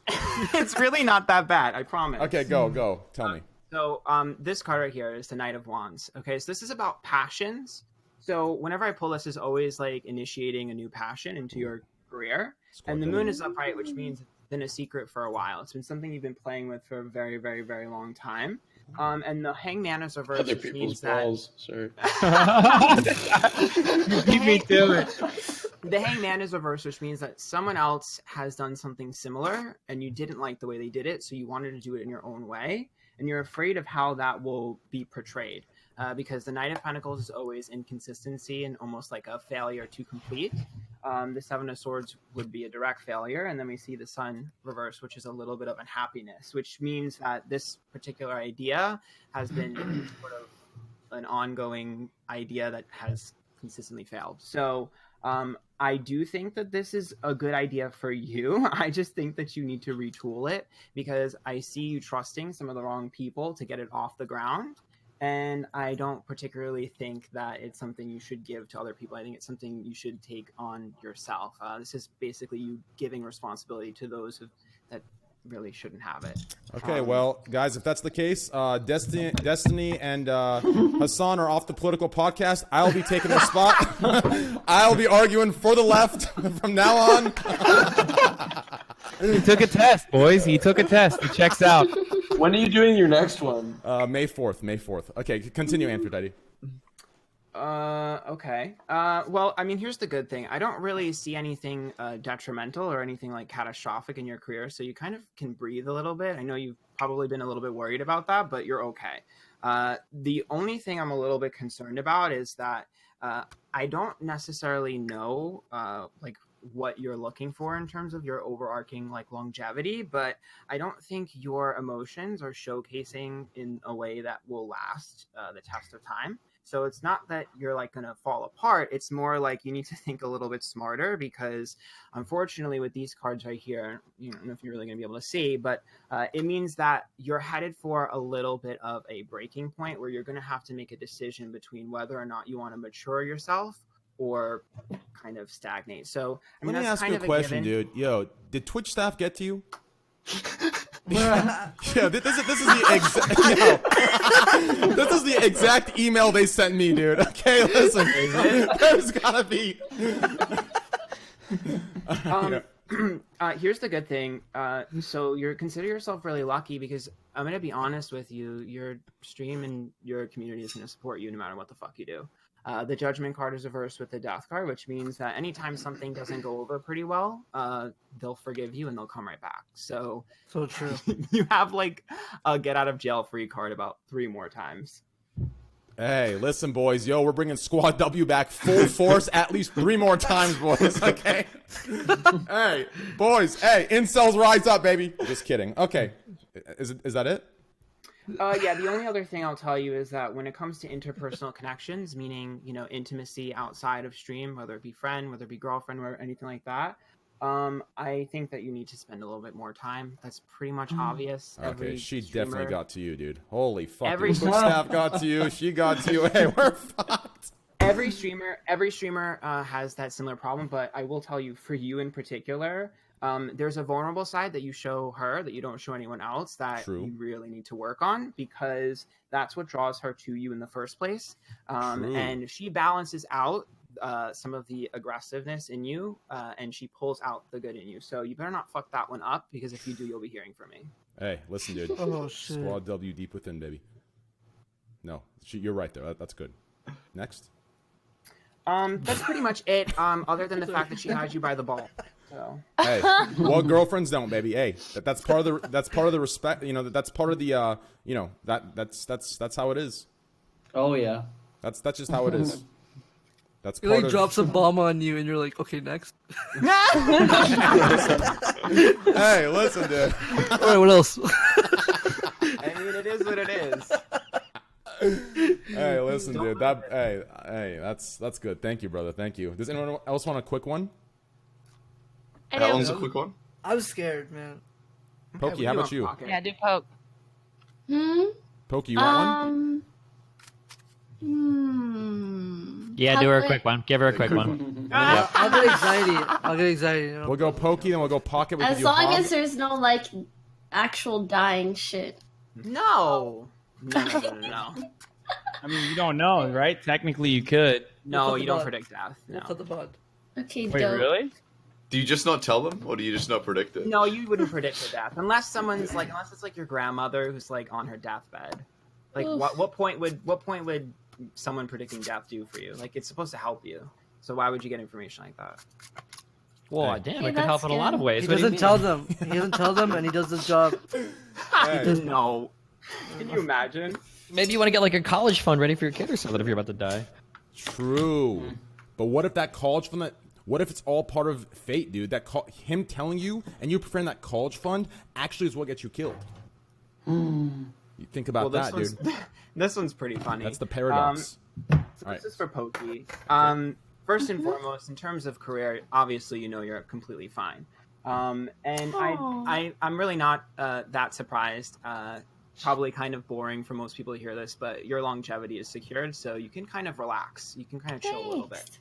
Speaker 7: It's really not that bad, I promise.
Speaker 1: Okay, go. Tell me.
Speaker 7: So this card right here is the Knight of Wands. Okay, so this is about passions. So whenever I pull this, is always like initiating a new passion into your career. And the moon is upright, which means it's been a secret for a while. It's been something you've been playing with for a very, very, very long time. And the Hangman is reversed,
Speaker 5: Other
Speaker 7: which
Speaker 5: people's
Speaker 7: means
Speaker 5: balls, sir.
Speaker 7: You beat me to it. The Hangman is reversed, which means that someone else has done something similar, and you didn't like the way they did it, so you wanted to do it in your own way. And you're afraid of how that will be portrayed, because the Knight of Pentacles is always inconsistency and almost like a failure to complete. The Seven of Swords would be a direct failure, and then we see the Sun reversed, which is a little bit of unhappiness, which means that this particular idea has been sort of an ongoing idea that has consistently failed. So I do think that this is a good idea for you. I just think that you need to retool it, because I see you trusting some of the wrong people to get it off the ground. And I don't particularly think that it's something you should give to other people. I think it's something you should take on yourself. This is basically you giving responsibility to those that really shouldn't have it.
Speaker 1: Okay, well, guys, if that's the case, Destiny and Hassan are off the political podcast. I'll be taking their spot. I'll be arguing for the left from now on.
Speaker 3: He took a test, boys. He took a test. He checks out.
Speaker 5: When are you doing your next one?
Speaker 1: May 4th. Okay, continue, Amphitrite.
Speaker 7: Okay. Well, I mean, here's the good thing. I don't really see anything detrimental or anything like catastrophic in your career, so you kind of can breathe a little bit. I know you've probably been a little bit worried about that, but you're okay. The only thing I'm a little bit concerned about is that I don't necessarily know like what you're looking for in terms of your overarching like longevity, but I don't think your emotions are showcasing in a way that will last the test of time. So it's not that you're like going to fall apart. It's more like you need to think a little bit smarter, because unfortunately with these cards right here, you don't know if you're really going to be able to see, but it means that you're headed for a little bit of a breaking point where you're going to have to make a decision between whether or not you want to mature yourself or kind of stagnate. So I mean,
Speaker 1: let me ask you a question, dude. Yo, did Twitch staff get to you? Yeah, this is the exact. This is the exact email they sent me, dude. Okay, listen, there's gotta be.
Speaker 7: Here's the good thing. So you consider yourself really lucky, because I'm gonna be honest with you. Your stream and your community is gonna support you no matter what the fuck you do. The Judgment card is reversed with the Death card, which means that anytime something doesn't go over pretty well, they'll forgive you and they'll come right back. So
Speaker 10: true.
Speaker 7: You have like a get out of jail free card about 3 more times.
Speaker 1: Hey, listen, boys. Yo, we're bringing Squad W back full force at least 3 more times, boys. Okay. Hey, boys. Hey, incels rise up, baby. Just kidding. Okay. Is that it?
Speaker 7: Yeah, the only other thing I'll tell you is that when it comes to interpersonal connections, meaning, you know, intimacy outside of stream, whether it be friend, whether it be girlfriend, or anything like that, I think that you need to spend a little bit more time. That's pretty much obvious.
Speaker 1: Okay, she definitely got to you, dude. Holy fuck. Every staff got to you. She got to you. Hey, we're fucked.
Speaker 7: Every streamer has that similar problem, but I will tell you, for you in particular, there's a vulnerable side that you show her that you don't show anyone else that
Speaker 1: True.
Speaker 7: you really need to work on, because that's what draws her to you in the first place.
Speaker 1: True.
Speaker 7: And she balances out some of the aggressiveness in you, and she pulls out the good in you. So you better not fuck that one up, because if you do, you'll be hearing from me.
Speaker 1: Hey, listen, dude.
Speaker 10: Oh, shit.
Speaker 1: Squad W deep within, baby. No, you're right there. That's good. Next.
Speaker 7: That's pretty much it. Other than the fact that she has you by the ball. So.
Speaker 1: Hey, well, girlfriends don't, baby. Hey, that's part of the respect. You know, that's part of the you know, that's how it is.
Speaker 8: Oh yeah.
Speaker 1: That's just how it is. That's
Speaker 10: He
Speaker 1: part
Speaker 10: like
Speaker 1: of.
Speaker 10: drops a bomb on you, and you're like, okay, next.
Speaker 1: Hey, listen, dude.
Speaker 10: All right, what else?
Speaker 7: I mean, it is what it is.
Speaker 1: Hey, listen, dude. Hey, that's good. Thank you, brother. Thank you. Does anyone else want a quick one?
Speaker 4: That one's a quick one.
Speaker 10: I'm scared, man.
Speaker 1: Pokey, how about you?
Speaker 6: Yeah, do poke.
Speaker 1: Pokey, you want one?
Speaker 2: Yeah, do her a quick one. Give her a quick one.
Speaker 10: I'll get anxiety. I'll get anxiety. You know?
Speaker 1: We'll go Pokey, then we'll go Pocket. We can
Speaker 9: As
Speaker 1: do
Speaker 9: long
Speaker 1: Hob.
Speaker 9: as there's no like actual dying shit.
Speaker 7: No. No.
Speaker 3: I mean, you don't know, right? Technically, you could.
Speaker 7: No,
Speaker 10: cut the
Speaker 7: you don't
Speaker 10: bud.
Speaker 7: predict death. No.
Speaker 10: We'll cut the bud.
Speaker 9: Okay,
Speaker 3: Wait,
Speaker 9: dope.
Speaker 3: really?
Speaker 4: Do you just not tell them, or do you just not predict it?
Speaker 7: No, you wouldn't predict her death unless someone's like, unless it's like your grandmother who's like on her deathbed. Like,
Speaker 9: Oof.
Speaker 7: what point would someone predicting death do for you? Like, it's supposed to help you. So why would you get information like that?
Speaker 2: Well,
Speaker 1: Hey.
Speaker 2: damn,
Speaker 9: Hey,
Speaker 2: it could help
Speaker 9: that's
Speaker 2: in a lot of
Speaker 9: good.
Speaker 2: ways.
Speaker 10: He
Speaker 2: What do you
Speaker 10: doesn't
Speaker 2: mean?
Speaker 10: tell them. He doesn't tell them, and he does his job.
Speaker 1: Hey,
Speaker 7: No. Can you imagine?
Speaker 2: Maybe you want to get like a college fund ready for your kid or something if you're about to die.
Speaker 1: true. But what if that college fund? What if it's all part of fate, dude? Him telling you and you preferring that college fund actually is what gets you killed. You think about that, dude.
Speaker 7: This one's pretty funny.
Speaker 1: That's the paradox.
Speaker 7: So
Speaker 1: Alright.
Speaker 7: this is for Pokey. First and foremost, in terms of career, obviously you know you're completely fine. And I'm really not that surprised. Probably kind of boring for most people to hear this, but your longevity is secured, so you can kind of relax. You can kind of chill a little bit.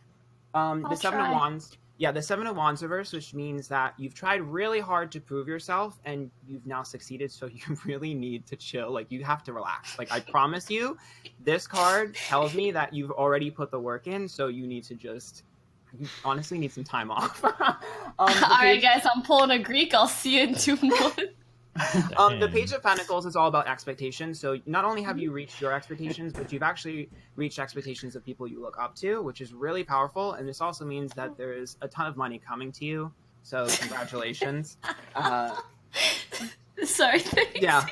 Speaker 7: The Seven of
Speaker 9: try.
Speaker 7: Wands. Yeah, the Seven of Wands reverse, which means that you've tried really hard to prove yourself and you've now succeeded, so you really need to chill. Like, you have to relax. Like, I promise you, this card tells me that you've already put the work in, so you need to just, you honestly need some time off.
Speaker 9: Alright, guys, I'm pulling a Greek. I'll see you in 2 months.
Speaker 7: The Page of Pentacles is all about expectations. So not only have you reached your expectations, but you've actually reached expectations of people you look up to, which is really powerful. And this also means that there is a ton of money coming to you. So congratulations.
Speaker 9: Sorry. Thanks.
Speaker 7: Yeah.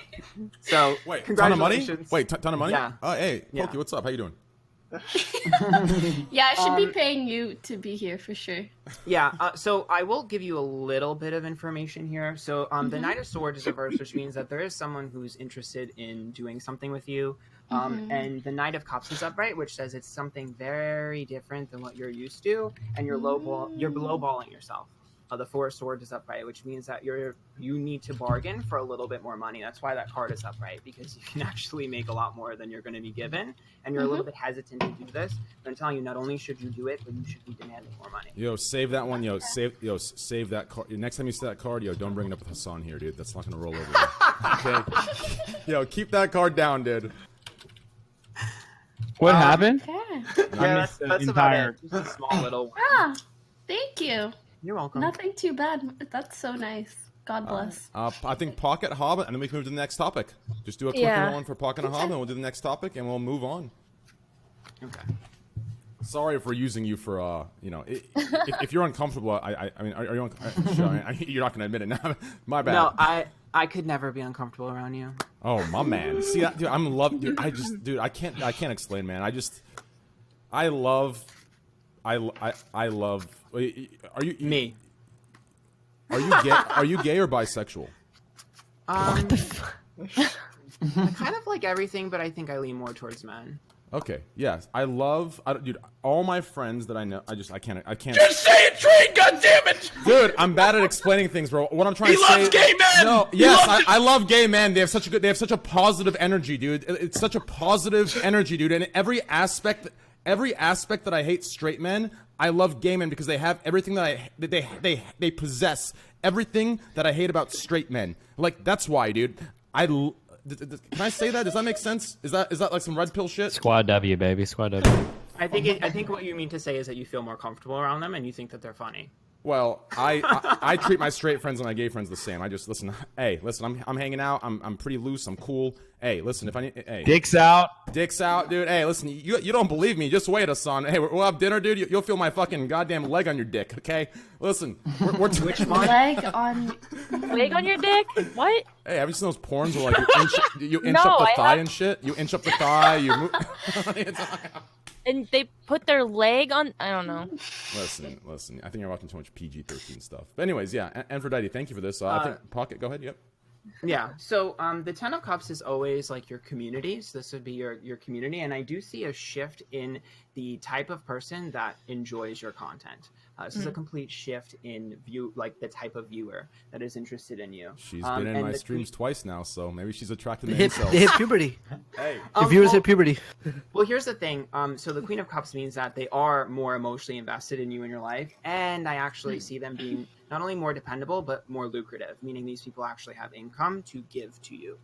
Speaker 7: So
Speaker 1: Wait, ton of money?
Speaker 7: congratulations.
Speaker 1: Wait, ton of money?
Speaker 7: Yeah.
Speaker 1: Oh, hey,
Speaker 7: Yeah.
Speaker 1: Pokey, what's up? How you doing?
Speaker 9: Yeah, I should be paying you to be here for sure.
Speaker 7: Yeah, so I will give you a little bit of information here. So the Knight of Swords is reversed, which means that there is someone who's interested in doing something with you. And the Knight of Cups is upright, which says it's something very different than what you're used to, and you're lowballing yourself. The Four of Swords is upright, which means that you need to bargain for a little bit more money. That's why that card is upright, because you can actually make a lot more than you're going to be given, and you're a little bit hesitant to do this. But I'm telling you, not only should you do it, but you should be demanding more money.
Speaker 1: Yo, save that one. Save that card. Next time you see that card, don't bring it up with Hassan here, dude. That's not gonna roll over. Okay. Yo, keep that card down, dude.
Speaker 3: What happened?
Speaker 9: Okay.
Speaker 7: Yeah,
Speaker 3: missed the
Speaker 7: that's
Speaker 3: entire-
Speaker 7: about it. Just a small little.
Speaker 9: Ah, thank you.
Speaker 7: You're welcome.
Speaker 9: Nothing too bad. That's so nice. God bless.
Speaker 1: I think Pocket Hob, and then we can move to the next topic. Just do a quick
Speaker 9: Yeah.
Speaker 1: one for Pocket and Hob, and we'll do the next topic, and we'll move on.
Speaker 7: Okay.
Speaker 1: Sorry for using you for, if you're uncomfortable, I mean, are you? Sure, you're not gonna admit it now. My bad.
Speaker 7: No, I could never be uncomfortable around you.
Speaker 1: Oh, my man. See that, dude? I'm love, dude. I can't explain, man. I love. Are you
Speaker 7: Me.
Speaker 1: Are you gay? Are you gay or bisexual?
Speaker 7: What the fuck? I kind of like everything, but I think I lean more towards men.
Speaker 1: Okay. Yes. Dude. All my friends that I know, I can't.
Speaker 5: Just say it, Train, goddammit!
Speaker 1: Dude, I'm bad at explaining things, bro. What I'm trying
Speaker 5: He
Speaker 1: to say.
Speaker 5: loves gay men!
Speaker 1: No.
Speaker 5: He
Speaker 1: Yes,
Speaker 5: loves
Speaker 1: I love gay men. They have such a positive energy, dude. It's such a positive energy, dude. And every aspect every aspect that I hate straight men, I love gay men because they have everything that they possess everything that I hate about straight men. Like, that's why, dude. Can I say that? Does that make sense? Is that like some red pill shit?
Speaker 2: Squad W, baby. Squad W.
Speaker 7: I think what you mean to say is that you feel more comfortable around them and you think that they're funny.
Speaker 1: Well, I treat my straight friends and my gay friends the same. I just listen. Hey, listen. I'm hanging out. I'm pretty loose. I'm cool. Hey, listen. If I need, hey,
Speaker 3: Dicks out.
Speaker 1: dicks out, dude. Hey, listen. You don't believe me? Just wait, Hassan. Hey, we'll have dinner, dude. You'll feel my fucking goddamn leg on your dick. Okay. Listen. We're
Speaker 7: Which one?
Speaker 9: Leg on
Speaker 6: your dick? What?
Speaker 1: Hey, have you seen those porns where like you inch
Speaker 6: No,
Speaker 1: up the
Speaker 6: I
Speaker 1: thigh
Speaker 6: have-
Speaker 1: and shit? You inch up the thigh. You move.
Speaker 6: And they put their leg on. I don't know.
Speaker 1: Listen. I think you're watching too much PG-13 stuff. But anyways, yeah. Aphrodite, thank you for this. I think Pocket. Go ahead. Yep.
Speaker 7: Yeah. So the Ten of Cups is always like your community. So this would be your community, and I do see a shift in the type of person that enjoys your content. This is a complete shift in view, like the type of viewer that is interested in you.
Speaker 1: She's been in my streams twice now, so maybe she's attracted to
Speaker 10: They hit puberty.
Speaker 1: Hey.
Speaker 10: The viewers hit puberty.
Speaker 7: Well, here's the thing. So the Queen of Cups means that they are more emotionally invested in you in your life, and I actually see them being not only more dependable but more lucrative, meaning these people actually have income to give to you.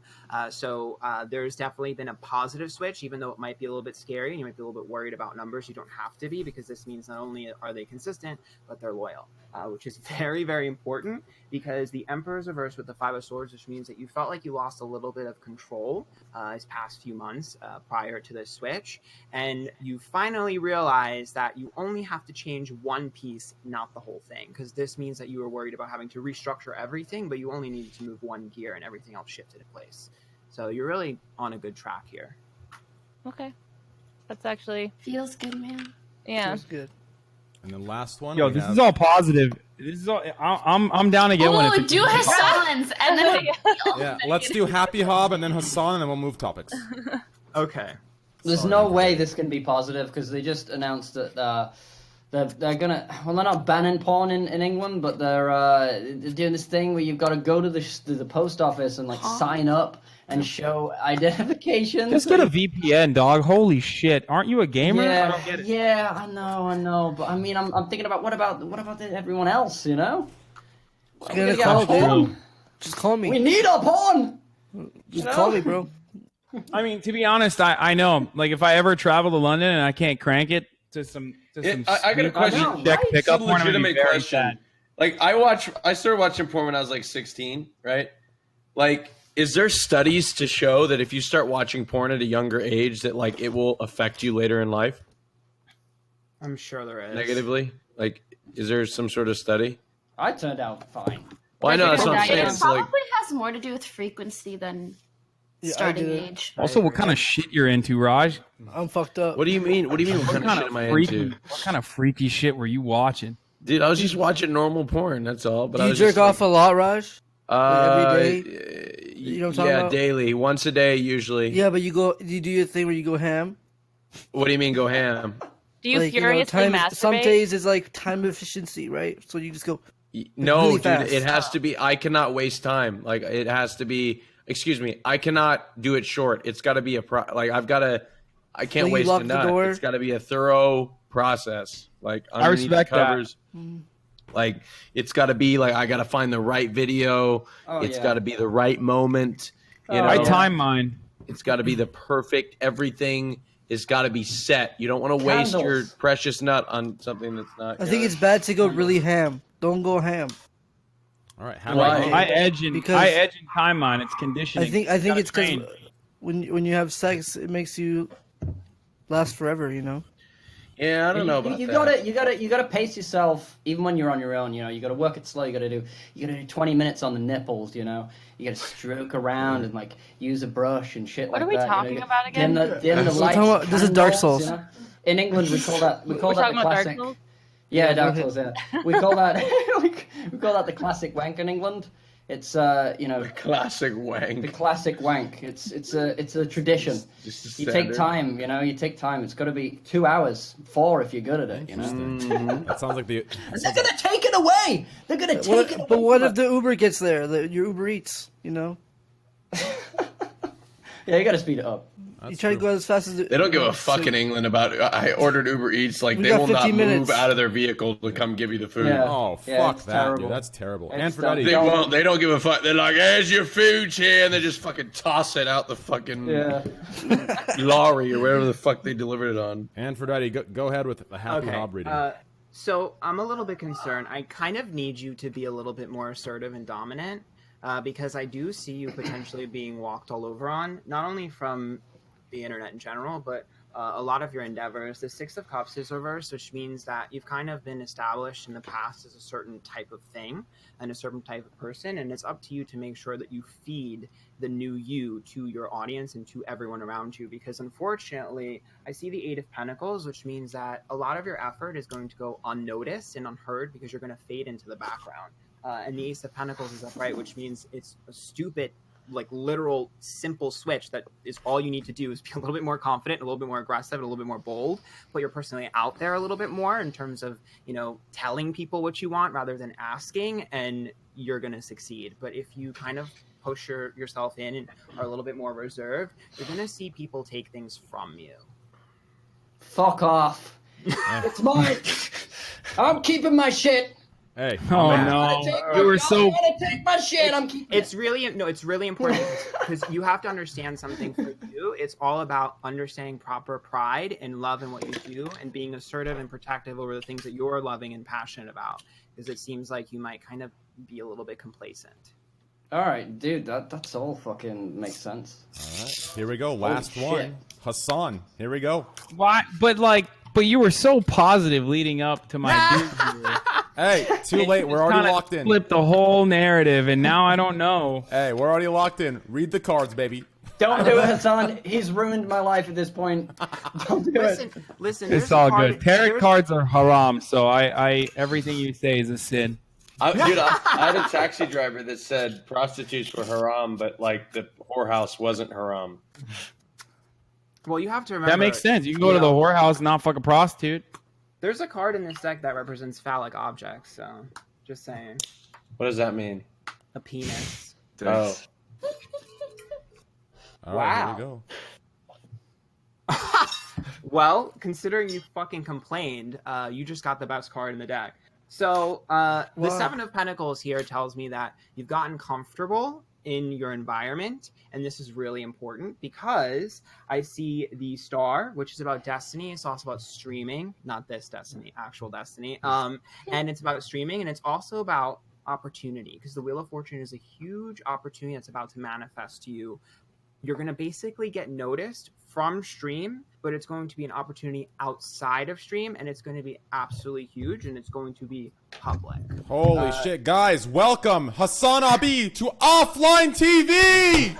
Speaker 7: So there's definitely been a positive switch, even though it might be a little bit scary and you might be a little bit worried about numbers. You don't have to be, because this means not only are they consistent, but they're loyal, which is very, very important, because the Emperor's reversed with the Five of Swords, which means that you felt like you lost a little bit of control these past few months prior to this switch, and you finally realize that you only have to change one piece, not the whole thing, because this means that you were worried about having to restructure everything, but you only needed to move one gear and everything else shifted in place. So you're really on a good track here.
Speaker 6: Okay. That's actually
Speaker 9: feels good, man.
Speaker 6: Yeah.
Speaker 10: Feels good.
Speaker 1: And the last one.
Speaker 3: Yo,
Speaker 1: we
Speaker 3: this
Speaker 1: have-
Speaker 3: is all positive. This is all. I'm down to get one.
Speaker 9: Oh, do Hassan's and then
Speaker 1: Yeah, let's do Happy Hob and then Hassan, and then we'll move topics.
Speaker 7: Okay.
Speaker 8: There's
Speaker 1: Sorry,
Speaker 8: no
Speaker 1: I'm
Speaker 8: way
Speaker 1: sorry.
Speaker 8: this can be positive because they just announced that they're gonna. Well, they're not banning porn in England, but they're doing this thing where you've got to go to the post office and like sign up and show identification.
Speaker 3: Just get a VPN, dog. Holy shit! Aren't you a gamer? I
Speaker 8: Yeah,
Speaker 3: don't get it.
Speaker 8: yeah, I know, but I mean, I'm thinking about what about everyone else? You know,
Speaker 10: You're gonna call, dude. Just call me.
Speaker 8: We need our porn.
Speaker 10: Just call me, bro.
Speaker 3: I mean, to be honest, I know. Like, if I ever travel to London and I can't crank it to some,
Speaker 5: I got a question.
Speaker 3: Check
Speaker 5: It's
Speaker 3: pickup
Speaker 5: a
Speaker 3: porn, I'm gonna be
Speaker 5: legitimate
Speaker 3: very
Speaker 5: question.
Speaker 3: sad.
Speaker 5: Like, I started watching porn when I was like 16, right? Like, is there studies to show that if you start watching porn at a younger age, that like it will affect you later in life
Speaker 7: I'm sure there is.
Speaker 5: negatively? Like, is there some sort of study?
Speaker 8: I turned out fine.
Speaker 5: Well, I know that's what I'm saying.
Speaker 9: It
Speaker 5: It's like,
Speaker 9: probably has more to do with frequency than starting age.
Speaker 3: Also, what kind of shit you're into, Raj?
Speaker 10: I'm fucked up.
Speaker 5: what do you mean? What do you mean? What kind of shit am I into?
Speaker 3: What kind of freaky shit were you watching?
Speaker 5: Dude, I was just watching normal porn. That's all. But
Speaker 10: Do
Speaker 5: I
Speaker 10: you
Speaker 5: was
Speaker 10: jerk
Speaker 5: just,
Speaker 10: off
Speaker 5: like,
Speaker 10: a lot, Raj? every
Speaker 5: day?
Speaker 10: You know what I'm talking
Speaker 5: yeah,
Speaker 10: about?
Speaker 5: daily, once a day usually.
Speaker 10: Yeah, but you do your thing where you go ham.
Speaker 5: What do you mean go ham?
Speaker 6: Do you
Speaker 10: Like,
Speaker 6: furiously
Speaker 10: time,
Speaker 6: masturbate?
Speaker 10: some days it's like time efficiency, right? So you just go.
Speaker 5: No,
Speaker 10: really
Speaker 5: dude,
Speaker 10: fast.
Speaker 5: it has to be. I cannot waste time. Like it has to be. Excuse me, I cannot do it short. It's got to be I've got to. I can't
Speaker 10: Will you
Speaker 5: waste
Speaker 10: lock
Speaker 5: a
Speaker 10: the
Speaker 5: nut.
Speaker 10: door?
Speaker 5: It's got to be a thorough process. Like
Speaker 3: I
Speaker 5: underneath
Speaker 3: respect
Speaker 5: the covers.
Speaker 10: Mm.
Speaker 5: Like it's got to be like I got to find the right video.
Speaker 8: Oh,
Speaker 5: It's
Speaker 8: yeah.
Speaker 5: got to be the right moment. You know,
Speaker 3: I time mine.
Speaker 5: it's got to be the perfect. Everything has got to be set. You don't want to waste your
Speaker 8: Candles.
Speaker 5: precious nut on something that's not.
Speaker 10: I think it's bad to go really ham. Don't go ham.
Speaker 1: All right.
Speaker 5: Why?
Speaker 3: I edge and
Speaker 10: Because-
Speaker 3: time mine. It's conditioning.
Speaker 10: I think
Speaker 3: Gotta
Speaker 10: it's because
Speaker 3: train.
Speaker 10: when you have sex, it makes you last forever. You know.
Speaker 5: Yeah, I don't know about
Speaker 8: you
Speaker 5: that.
Speaker 8: You gotta pace yourself even when you're on your own. You know, you gotta work it slow. You gotta do 20 minutes on the nipples. You know, you gotta stroke around and like use a brush and shit
Speaker 6: What
Speaker 8: like
Speaker 6: are we
Speaker 8: that.
Speaker 6: talking
Speaker 8: you know,
Speaker 6: about again?
Speaker 8: Dim the
Speaker 10: We're
Speaker 8: lights.
Speaker 10: talking about- this is Dark
Speaker 8: candles,
Speaker 10: Souls.
Speaker 8: you know? In England, we call that
Speaker 6: We're
Speaker 8: the
Speaker 6: talking about Dark
Speaker 8: classic.
Speaker 6: Souls?
Speaker 8: Yeah, Dark Souls. Yeah, we call that we call that the classic wank in England. It's you know,
Speaker 5: Classic
Speaker 8: the
Speaker 5: wank.
Speaker 8: classic wank. It's a tradition.
Speaker 5: Just a
Speaker 8: You take
Speaker 5: standard.
Speaker 8: time, you know. You take time. It's got to be 2 hours, 4 if you're good at it. You know.
Speaker 5: Mm-hmm.
Speaker 1: That sounds like the.
Speaker 8: And they're gonna take it away. They're gonna take it away.
Speaker 10: But what if the Uber gets there? Your Uber Eats, you know?
Speaker 8: Yeah, you gotta speed it up.
Speaker 10: You try to go as fast as
Speaker 5: They don't give a fuck in England about. I ordered Uber Eats. Like
Speaker 10: We
Speaker 5: they
Speaker 10: got
Speaker 5: will not
Speaker 10: 15 minutes.
Speaker 5: move out of their vehicle to come give you the food.
Speaker 8: Yeah.
Speaker 1: Oh,
Speaker 8: Yeah,
Speaker 1: fuck
Speaker 8: it's
Speaker 1: that,
Speaker 8: terrible.
Speaker 1: dude. That's terrible.
Speaker 8: It's
Speaker 1: And for
Speaker 8: dumb.
Speaker 1: Daddy,
Speaker 5: They won't. They don't give a fuck. They're like, "Here's your food here," and they just fucking toss it out the fucking lorry or whatever the fuck they delivered it on.
Speaker 1: and for Daddy, go ahead with the happy
Speaker 7: Okay.
Speaker 1: hob reading.
Speaker 7: So I'm a little bit concerned. I kind of need you to be a little bit more assertive and dominant because I do see you potentially being walked all over on, not only from the internet in general, but a lot of your endeavors. The Six of Cups is reversed, which means that you've kind of been established in the past as a certain type of thing and a certain type of person, and it's up to you to make sure that you feed the new you to your audience and to everyone around you, because unfortunately I see the Eight of Pentacles, which means that a lot of your effort is going to go unnoticed and unheard because you're going to fade into the background. And the Ace of Pentacles is upright, which means it's a stupid, like literal simple switch that is all you need to do is be a little bit more confident, a little bit more aggressive, a little bit more bold, put your personality out there a little bit more in terms of, you know, telling people what you want rather than asking, and you're going to succeed. But if you kind of push yourself in and are a little bit more reserved, you're going to see people take things from you.
Speaker 8: Fuck off. It's mine. I'm keeping my shit.
Speaker 1: Hey.
Speaker 3: Oh
Speaker 1: man.
Speaker 3: no,
Speaker 8: Take
Speaker 3: you were
Speaker 8: my-
Speaker 3: so.
Speaker 8: I'm gonna take my shit. I'm keeping
Speaker 7: It's really important because you have to understand something for you. It's all about understanding proper pride and love in what you do and being assertive and protective over the things that you're loving and passionate about, because it seems like you might kind of be a little bit complacent.
Speaker 8: All right, dude. That's all fucking makes sense.
Speaker 1: All right. Here we go. Last
Speaker 8: Holy
Speaker 1: one.
Speaker 8: shit.
Speaker 1: Hassan. Here we go.
Speaker 3: Why? But you were so positive leading up to my dude here.
Speaker 1: Hey, too late. We're already locked in.
Speaker 3: Flipped the whole narrative, and now I don't know.
Speaker 1: Hey, we're already locked in. Read the cards, baby.
Speaker 8: Don't do it, Hassan. He's ruined my life at this point. Don't do it.
Speaker 7: Listen.
Speaker 3: It's
Speaker 7: there's a
Speaker 3: all
Speaker 7: card-
Speaker 3: good. Tarot
Speaker 7: there's-
Speaker 3: cards are haram, so I everything you say is a sin.
Speaker 5: I had a taxi driver that said prostitutes were haram, but like the whorehouse wasn't haram.
Speaker 7: Well, you have to remember
Speaker 3: That makes sense. You can go to the whorehouse and not fuck a prostitute.
Speaker 7: There's a card in this deck that represents phallic objects, so just saying.
Speaker 5: What does that mean?
Speaker 7: A penis.
Speaker 5: Oh,
Speaker 1: All right,
Speaker 7: Wow.
Speaker 1: here we go.
Speaker 7: Well, considering you fucking complained, you just got the best card in the deck. So the
Speaker 10: Wow.
Speaker 7: Seven of Pentacles here tells me that you've gotten comfortable in your environment, and this is really important because I see the Star, which is about destiny. It's also about streaming, not this destiny, actual destiny. And it's about streaming, and it's also about opportunity, because the Wheel of Fortune is a huge opportunity that's about to manifest to you. You're going to basically get noticed from stream, but it's going to be an opportunity outside of stream, and it's going to be absolutely huge, and it's going to be public.
Speaker 1: Holy shit, guys! Welcome Hassan Abi to Offline TV.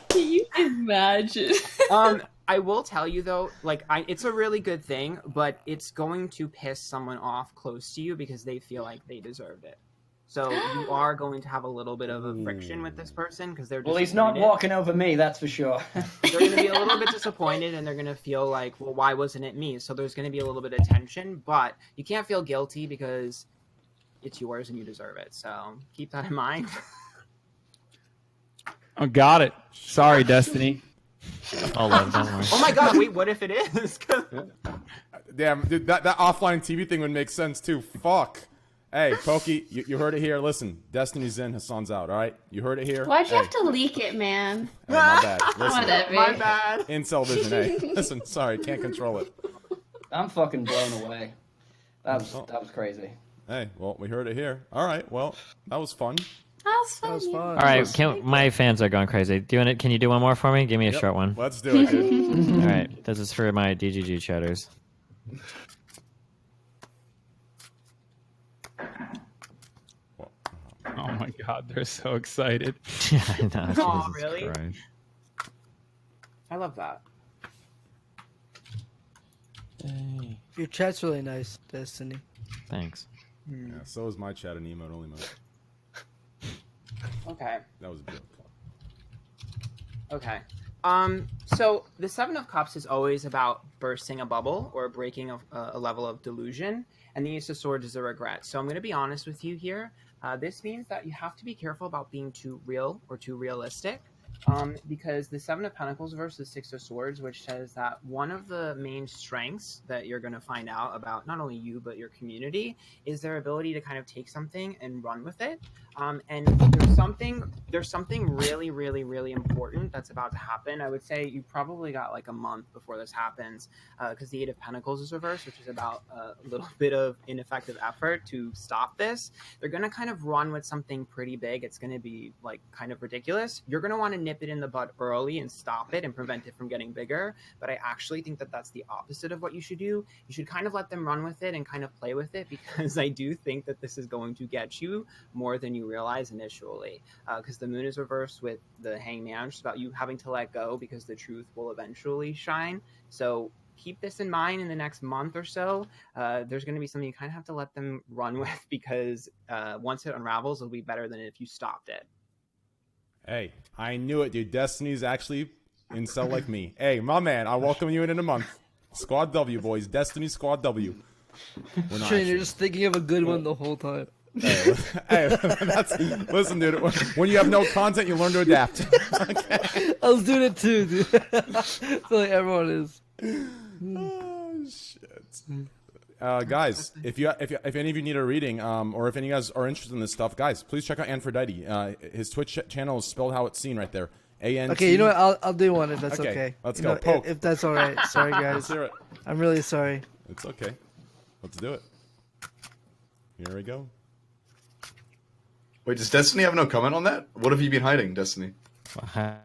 Speaker 9: Can you imagine?
Speaker 7: I will tell you though, like, it's a really good thing, but it's going to piss someone off close to you because they feel like they deserved it. So you are going to have a little bit of a friction with this person because they're
Speaker 8: Well, he's not
Speaker 7: disappointed.
Speaker 8: walking over me, that's for sure.
Speaker 7: They're going to be a little bit disappointed, and they're going to feel like, well, why wasn't it me? So there's going to be a little bit of tension, but you can't feel guilty because it's yours and you deserve it. So keep that in mind.
Speaker 3: Oh, got it. Sorry, Destiny.
Speaker 2: All love, don't worry.
Speaker 7: Oh my god, wait, what if it is?
Speaker 1: Damn, dude, that offline TV thing would make sense too. Fuck. Hey, Pokey, you heard it here. Listen, Destiny's in, Hassan's out. All right, you heard it here.
Speaker 9: Why'd you
Speaker 1: Hey,
Speaker 9: have to leak it, man?
Speaker 1: hey, my bad. Listen,
Speaker 9: Whatever.
Speaker 7: My bad.
Speaker 1: Incel vision. Hey, listen, sorry, can't control it.
Speaker 8: I'm fucking blown away. That was crazy.
Speaker 1: Hey, well, we heard it here. All right, well, that was fun.
Speaker 9: That was fun.
Speaker 10: That was fun.
Speaker 2: All right, my fans are going crazy. Can you do one more for me? Give me a short one.
Speaker 1: Let's do it, dude.
Speaker 2: All right, this is for my DGG chatters.
Speaker 3: Oh my god, they're so excited.
Speaker 2: Yeah, I know.
Speaker 7: Oh,
Speaker 2: Jesus
Speaker 7: really?
Speaker 2: Christ.
Speaker 7: I love that.
Speaker 10: Your chat's really nice, Destiny.
Speaker 2: Thanks.
Speaker 1: Yeah, so is my chat and emote only mode.
Speaker 7: Okay.
Speaker 1: That was a joke.
Speaker 7: Okay. So the Seven of Cups is always about bursting a bubble or breaking a level of delusion, and the Ace of Swords is a regret. So I'm going to be honest with you here. This means that you have to be careful about being too real or too realistic. Because the Seven of Pentacles versus Six of Swords, which says that one of the main strengths that you're going to find out about not only you but your community is their ability to kind of take something and run with it. And there's something really, really, really important that's about to happen. I would say you probably got like a month before this happens, because the Eight of Pentacles is reversed, which is about a little bit of ineffective effort to stop this. They're going to kind of run with something pretty big. It's going to be like kind of ridiculous. You're going to want to nip it in the bud early and stop it and prevent it from getting bigger. But I actually think that that's the opposite of what you should do. You should kind of let them run with it and kind of play with it, because I do think that this is going to get you more than you realize initially, because the moon is reversed with the Hangman, which is about you having to let go because the truth will eventually shine. So keep this in mind in the next month or so. There's going to be something you kind of have to let them run with, because once it unravels, it'll be better than if you stopped it.
Speaker 1: Hey, I knew it, dude. Destiny's actually incel like me. Hey, my man, I'll welcome you in a month. Squad W, boys. Destiny Squad W. We're not
Speaker 10: Shane, you're just thinking of a good one the whole time.
Speaker 1: Hey, listen, dude. When you have no content, you learn to adapt.
Speaker 10: I was doing it too, dude. I feel like everyone is.
Speaker 1: Oh shit. Guys, if any of you need a reading, or if any of you guys are interested in this stuff, guys, please check out Aphrodite. His Twitch channel is spelled how it's seen right there. A-N-T.
Speaker 10: Okay, you know what? I'll do one if that's okay.
Speaker 1: Let's
Speaker 10: you
Speaker 1: go.
Speaker 10: Know,
Speaker 1: Poke.
Speaker 10: if that's all right. Sorry, guys.
Speaker 1: Let's hear it.
Speaker 10: I'm really sorry.
Speaker 1: It's okay. Let's do it. Here we go.
Speaker 4: Wait, does Destiny have no comment on that? What have you been hiding, Destiny?
Speaker 8: My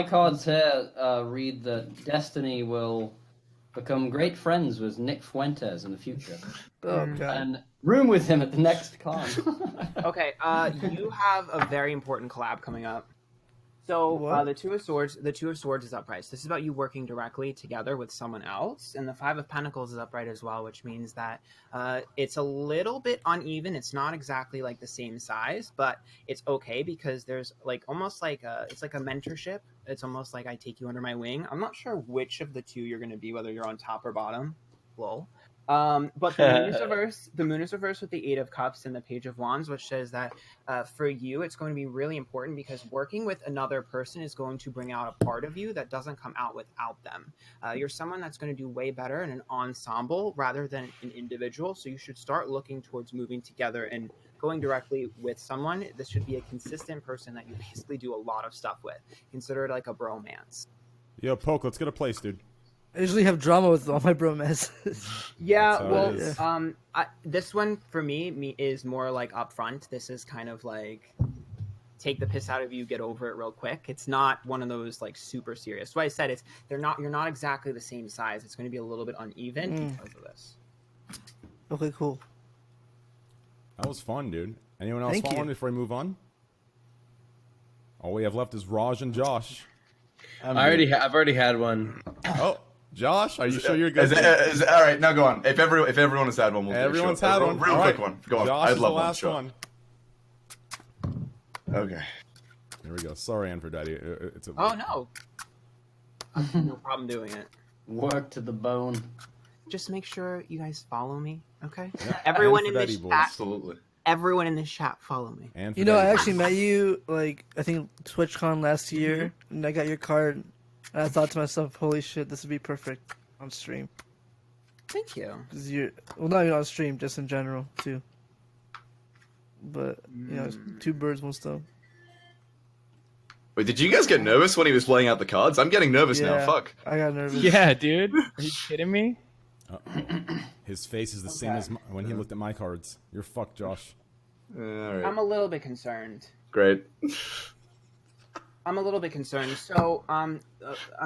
Speaker 8: cards here read that Destiny will become great friends with Nick Fuentes in the future.
Speaker 10: Oh, God.
Speaker 8: And room with him at the next con.
Speaker 7: Okay, you have a very important collab coming up. So the Two of Swords is upright. So this is about you working directly together with someone else, and the Five of Pentacles is upright as well, which means that it's a little bit uneven. It's not exactly like the same size, but it's okay, because there's like almost like it's like a mentorship. It's almost like I take you under my wing. I'm not sure which of the two you're going to be, whether you're on top or bottom. Lol. But the moon is reversed. The moon is reversed with the Eight of Cups and the Page of Wands, which says that for you, it's going to be really important, because working with another person is going to bring out a part of you that doesn't come out without them. You're someone that's going to do way better in an ensemble rather than an individual. So you should start looking towards moving together and going directly with someone. This should be a consistent person that you basically do a lot of stuff with. Consider it like a bromance.
Speaker 1: Yo, Poke, let's get a place, dude.
Speaker 10: I usually have drama with all my bromances.
Speaker 7: Yeah, well, this one for me is more like upfront. This is kind of like take the piss out of you, get over it real quick. It's not one of those like super serious. So I said you're not exactly the same size. It's going to be a little bit uneven because of this.
Speaker 10: Okay, cool.
Speaker 1: That was fun, dude. Anyone else
Speaker 10: Thank
Speaker 1: want
Speaker 10: you.
Speaker 1: one before we move on? All we have left is Raj and Josh.
Speaker 11: I've already had one.
Speaker 1: Oh, Josh, are you sure you're good?
Speaker 4: All right, now go on. If everyone has had one, we'll
Speaker 1: Everyone's
Speaker 4: do a
Speaker 1: had
Speaker 4: short,
Speaker 1: one.
Speaker 4: real
Speaker 1: All
Speaker 4: quick
Speaker 1: right.
Speaker 4: one. Go on.
Speaker 1: Josh
Speaker 4: I'd
Speaker 1: is
Speaker 4: love
Speaker 1: the last
Speaker 4: one.
Speaker 1: one.
Speaker 4: Okay.
Speaker 1: There we go. Sorry, Aphrodite. It's a...
Speaker 7: Oh no, I have no problem doing it.
Speaker 8: Work to the bone.
Speaker 7: Just make sure you guys follow me, okay?
Speaker 1: Yeah.
Speaker 7: Everyone in
Speaker 1: Aphrodite
Speaker 7: this
Speaker 1: boys.
Speaker 7: chat,
Speaker 4: Absolutely.
Speaker 7: everyone in this chat, follow me.
Speaker 1: Aphrodite
Speaker 10: You know, I
Speaker 1: boys.
Speaker 10: actually met you, like, I think Twitchcon last year, and I got your card, and I thought to myself, holy shit, this would be perfect on stream.
Speaker 7: Thank you.
Speaker 10: Because well, not even on stream, just in general, too. But, you know, it's two birds, one stone.
Speaker 4: Wait, did you guys get nervous when he was laying out the cards? I'm getting nervous now. Fuck.
Speaker 10: I got nervous.
Speaker 3: Yeah, dude. Are you kidding me?
Speaker 1: His face is the same as when he looked at my cards. You're fucked, Josh.
Speaker 4: All right.
Speaker 7: I'm a little bit concerned.
Speaker 4: Great.
Speaker 7: I'm a little bit concerned. So, I'm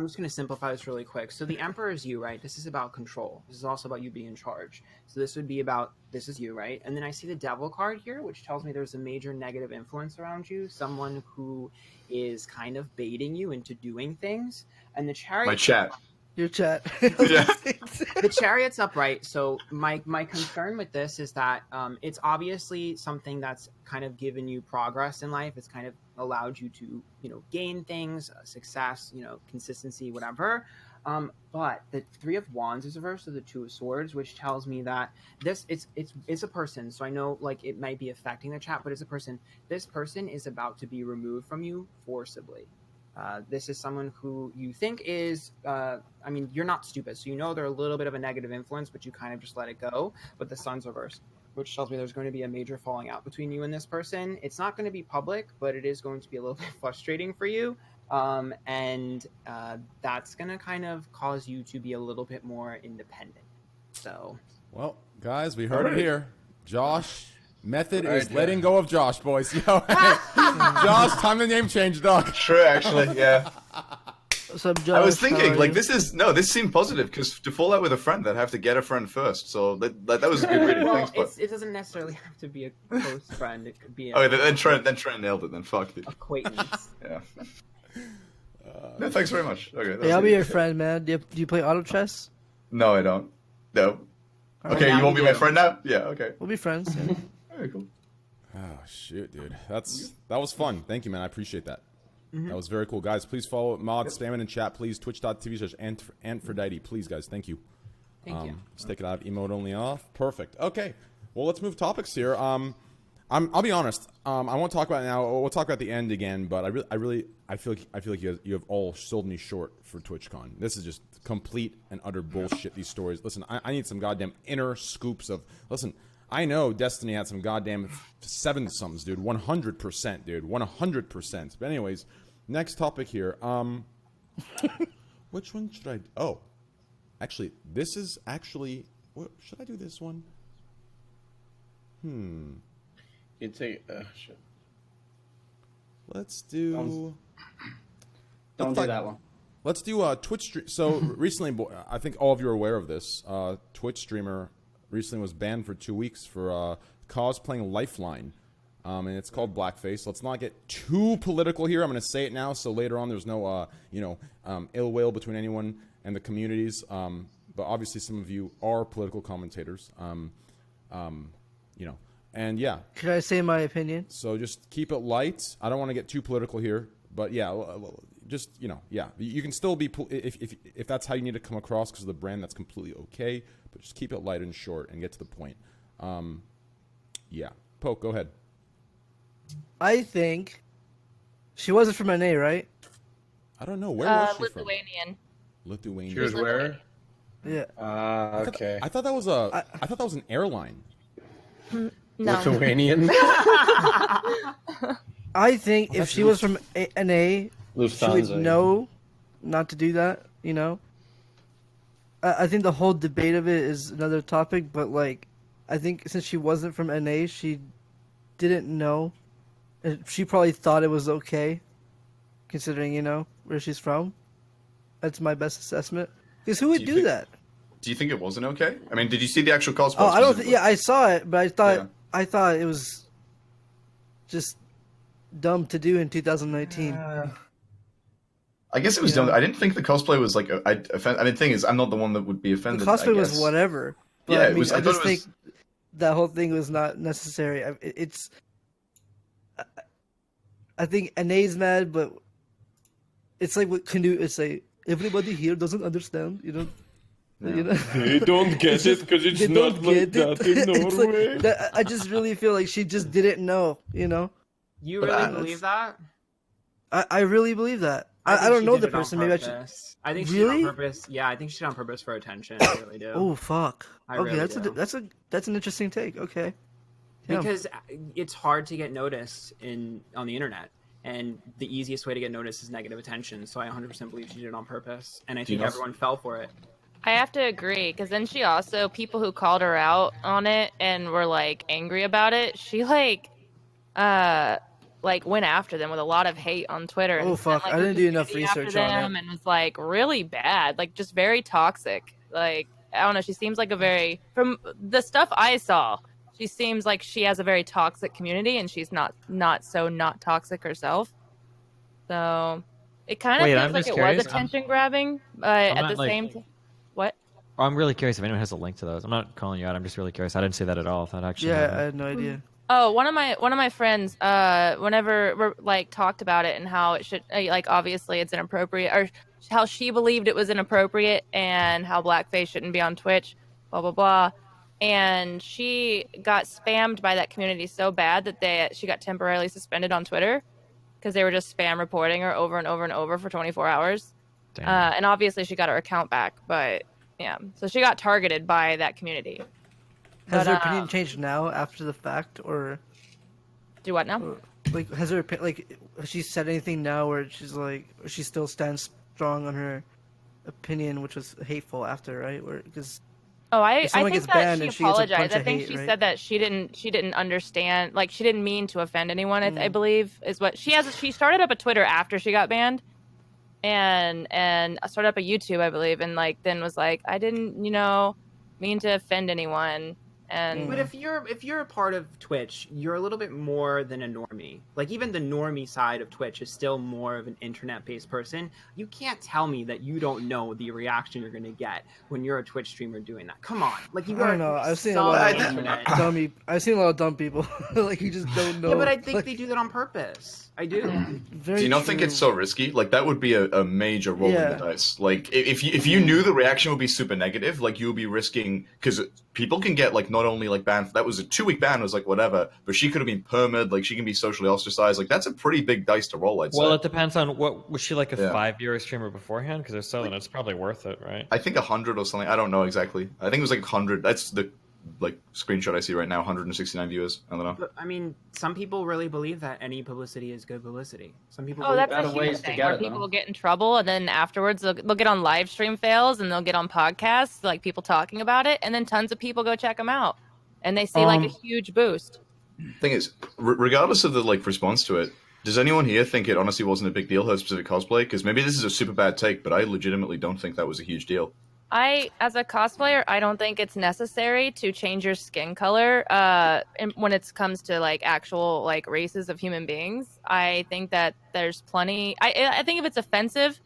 Speaker 7: just going to simplify this really quick. So the Emperor is you, right? This is about control. This is also about you being in charge. So this would be about, this is you, right? And then I see the Devil card here, which tells me there's a major negative influence around you. Someone who is kind of baiting you into doing things. And the Chariot...
Speaker 4: My chat.
Speaker 10: Your chat.
Speaker 4: Yeah.
Speaker 7: The Chariot's upright. So my concern with this is that it's obviously something that's kind of given you progress in life. It's kind of allowed you to, gain things, success, consistency, whatever. But the Three of Wands is reversed to the Two of Swords, which tells me that it's a person. So I know like it might be affecting the chat, but it's a person. This person is about to be removed from you forcibly. This is someone who you think is, I mean, you're not stupid, so you know they're a little bit of a negative influence, but you kind of just let it go. But the Sun's reversed, which tells me there's going to be a major falling out between you and this person. It's not going to be public, but it is going to be a little bit frustrating for you. And that's going to kind of cause you to be a little bit more independent. So,
Speaker 1: well, guys, we heard it here. Josh, method
Speaker 4: All
Speaker 1: is
Speaker 4: right,
Speaker 1: letting go of Josh, boys. Yo, hey, Josh, time to name change, dog.
Speaker 4: True, actually, yeah.
Speaker 10: What's up, Josh?
Speaker 4: I was
Speaker 10: How
Speaker 4: thinking,
Speaker 10: are
Speaker 4: like,
Speaker 10: you?
Speaker 4: this seemed positive, because to fall out with a friend, I'd have to get a friend first. So that was a good reading.
Speaker 7: well,
Speaker 4: Thanks, but
Speaker 7: it doesn't necessarily have to be a close friend. It could be a
Speaker 4: okay, then Trent nailed it. Then fuck it.
Speaker 7: acquaintance.
Speaker 4: Yeah. No, thanks very much. Okay.
Speaker 10: Hey, I'll be your friend, man. Do you play auto chess?
Speaker 4: No, I don't. No.
Speaker 10: Alright,
Speaker 4: Okay,
Speaker 7: now
Speaker 4: you want to
Speaker 7: you
Speaker 4: be my
Speaker 7: do.
Speaker 4: friend now? Yeah. Okay.
Speaker 10: We'll be friends. Yeah.
Speaker 4: Alright, cool.
Speaker 1: Oh shoot, dude, that was fun. Thank you, man. I appreciate that. That was very cool, guys. Please follow Mod, spam it in chat, please. Twitch.tv/Aphrodite, please, guys. Thank you.
Speaker 7: Thank you.
Speaker 1: Let's take it out of emote only off. Perfect. Okay. Well, let's move topics here. I'll be honest. I won't talk about it now. We'll talk about the end again. But I feel like you have all sold me short for TwitchCon. This is just complete and utter bullshit. These stories. Listen, I need some goddamn inner scoops of. Listen, I know Destiny had some goddamn 7-sums, dude. 100%, dude. 100%. But anyways, next topic here. Which one should I? Oh, actually, this is actually. What should I do? This one.
Speaker 5: You take shit.
Speaker 1: Let's do.
Speaker 8: Don't do that one.
Speaker 1: Let's do Twitch stream. So recently, I think all of you are aware of this. Twitch streamer recently was banned for 2 weeks for cosplaying Lifeline, and it's called Blackface. Let's not get too political here. I'm going to say it now, so later on there's no ill will between anyone and the communities. But obviously, some of you are political commentators. And yeah.
Speaker 10: Could I say my opinion?
Speaker 1: So just keep it light. I don't want to get too political here, but yeah, just yeah, you can still be if that's how you need to come across because of the brand. That's completely okay, but just keep it light and short and get to the point. Yeah, Poke, go ahead.
Speaker 10: I think she wasn't from NA, right?
Speaker 1: I don't know where was she
Speaker 6: Lithuanian.
Speaker 1: from. Lithuania.
Speaker 5: She was where?
Speaker 10: Yeah.
Speaker 5: Okay.
Speaker 1: I thought that was I thought that was an airline.
Speaker 6: No.
Speaker 5: Lithuanian.
Speaker 10: I think if she was from NA, she would
Speaker 11: Lufthansa.
Speaker 10: know not to do that. I think the whole debate of it is another topic, but like, I think since she wasn't from NA, she didn't know. And she probably thought it was okay, considering where she's from. That's my best assessment. Because who would
Speaker 4: Do
Speaker 10: do,
Speaker 4: you think-
Speaker 10: that?
Speaker 4: Do you think it wasn't okay? I mean, did you see the actual cosplay?
Speaker 10: Oh, I don't. Yeah, I saw it, but
Speaker 4: Yeah.
Speaker 10: I thought it was just dumb to do in 2019.
Speaker 4: I guess it was dumb. I didn't think the cosplay was like. I mean, the thing is, I'm not the one that would be
Speaker 10: The
Speaker 4: offended.
Speaker 10: cosplay
Speaker 4: I
Speaker 10: was
Speaker 4: guess.
Speaker 10: whatever. But
Speaker 4: Yeah,
Speaker 10: I
Speaker 4: it
Speaker 10: mean,
Speaker 4: was-
Speaker 10: I
Speaker 4: I thought
Speaker 10: just
Speaker 4: it was-
Speaker 10: think that whole thing was not necessary. I think NA's mad, but it's like what Canoe is say. Everybody here doesn't understand,
Speaker 11: They don't get it because it's
Speaker 10: They
Speaker 11: not
Speaker 10: don't
Speaker 11: like
Speaker 10: get it.
Speaker 11: that in
Speaker 10: It's like-
Speaker 11: Norway.
Speaker 10: I just really feel like she just didn't know,
Speaker 7: You
Speaker 10: But
Speaker 7: really
Speaker 10: that's-
Speaker 7: believe that?
Speaker 10: I really believe that. I
Speaker 7: think
Speaker 10: don't
Speaker 7: she
Speaker 10: know
Speaker 7: did
Speaker 10: the
Speaker 7: it on
Speaker 10: person. Maybe I should.
Speaker 7: purpose. I think she did it
Speaker 10: Really?
Speaker 7: on purpose. Yeah, I think she did it on purpose for attention. I really do.
Speaker 10: Oh fuck.
Speaker 7: I
Speaker 10: Okay,
Speaker 7: really
Speaker 10: that's
Speaker 7: do.
Speaker 10: that's an interesting take. Okay. Yeah.
Speaker 7: Because it's hard to get noticed on the internet, and the easiest way to get noticed is negative attention. So I 100% believe she did it on purpose, and I
Speaker 4: Do you
Speaker 7: think
Speaker 4: know-
Speaker 7: everyone fell for it.
Speaker 6: I have to agree, because then she also, people who called her out on it and were like angry about it, she like went after them with a lot of hate on Twitter.
Speaker 10: Oh,
Speaker 6: and
Speaker 10: fuck.
Speaker 6: sent,
Speaker 10: I didn't do enough
Speaker 6: community after
Speaker 10: research on
Speaker 6: them, and was like really bad, like just very toxic. Like, I don't know, she seems like from the stuff I saw, she seems like she has a very toxic community, and she's not toxic herself. So it kind of
Speaker 2: Wait,
Speaker 6: feels
Speaker 2: I'm
Speaker 6: like
Speaker 2: just
Speaker 6: it
Speaker 2: curious.
Speaker 6: was attention grabbing, but
Speaker 2: I'm
Speaker 6: at
Speaker 2: not,
Speaker 6: the
Speaker 2: like-
Speaker 6: same time, what?
Speaker 2: Oh, I'm really curious if anyone has a link to those. I'm not calling you out. I'm just really curious. I didn't see that at all. If that actually.
Speaker 10: Yeah,
Speaker 2: happened.
Speaker 10: I had no idea.
Speaker 6: Oh, one of my friends, whenever we're like talked about it and how it should, like, obviously it's inappropriate, or how she believed it was inappropriate and how blackface shouldn't be on Twitch, blah blah blah. And she got spammed by that community so bad that she got temporarily suspended on Twitter because they were just spam reporting her over and over and over for 24 hours. And obviously she got her account back, but yeah, so she got targeted by that community.
Speaker 10: Has her opinion changed now after the fact, or
Speaker 6: do what now?
Speaker 10: Like, has she said anything now where she's like, or she still stands strong on her opinion, which was hateful after, right? Because
Speaker 6: I think
Speaker 10: gets
Speaker 6: that
Speaker 10: banned
Speaker 6: she
Speaker 10: and she gets a
Speaker 6: apologized.
Speaker 10: bunch
Speaker 6: I
Speaker 10: of
Speaker 6: think
Speaker 10: hate,
Speaker 6: she
Speaker 10: right?
Speaker 6: said that she didn't understand, like she didn't mean to offend anyone. I believe is what she has. She started up a Twitter after she got banned, and started up a YouTube, I believe, and like then was like, I didn't, mean to offend anyone.
Speaker 7: But if you're a part of Twitch, you're a little bit more than a normie. Like, even the normie side of Twitch is still more of an internet-based person. You can't tell me that you don't know the reaction you're going to get when you're a Twitch streamer doing that. Come on, like you
Speaker 10: I don't know. I've seen a lot of dumb people. Like, you just don't know.
Speaker 7: Yeah, but I think they do that on purpose. I do.
Speaker 4: Do you not think it's so risky? Like, that would be a major roll in the dice. Like, if you knew the reaction would be super negative, like, you would be risking, because people can get, like, not only, like, banned, that was a 2-week ban, it was like, whatever, but she could have been permed, like, she can be socially ostracized. Like, that's a pretty big dice to roll, I'd say.
Speaker 12: Well, it depends on was she like a 5-year streamer beforehand? Because if so, then it's probably worth it, right?
Speaker 4: I think 100 or something. I don't know exactly. I think it was like 100. That's the screenshot I see right now. 169 viewers. I don't know.
Speaker 7: But, I mean, some people really believe that any publicity is good publicity. Some people.
Speaker 6: That's a huge thing. Where people will get in trouble, and then afterwards they'll get on live stream fails, and they'll get on podcasts, like people talking about it, and then tons of people go check them out, and they see like a huge boost.
Speaker 4: Thing is, regardless of the response to it, does anyone here think it honestly wasn't a big deal, her specific cosplay? Because maybe this is a super bad take, but I legitimately don't think that was a huge deal.
Speaker 6: As a cosplayer, I don't think it's necessary to change your skin color when it comes to like actual like races of human beings. I think that there's plenty. I think if it's offensive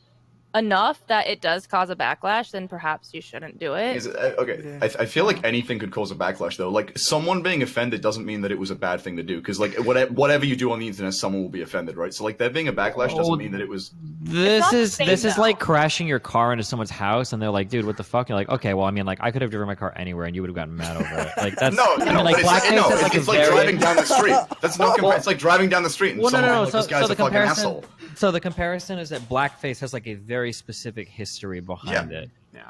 Speaker 6: enough that it does cause a backlash, then perhaps you shouldn't do it.
Speaker 4: Okay, I feel like anything could cause a backlash, though. Like, someone being offended doesn't mean that it was a bad thing to do, because like whatever you do on the internet, someone will be offended, right? So like, there being a backlash doesn't mean that it was.
Speaker 2: This is like crashing your car into someone's house, and they're like, "Dude, what the fuck?" You're like, "Okay, well, I mean, like, I could have driven my car anywhere, and you would have gotten mad over it." Like, that's
Speaker 4: it's like driving down the street. That's no comparison. It's like driving down the street and someone this guy's a fucking asshole.
Speaker 2: So the comparison is that blackface has like a very specific history behind it.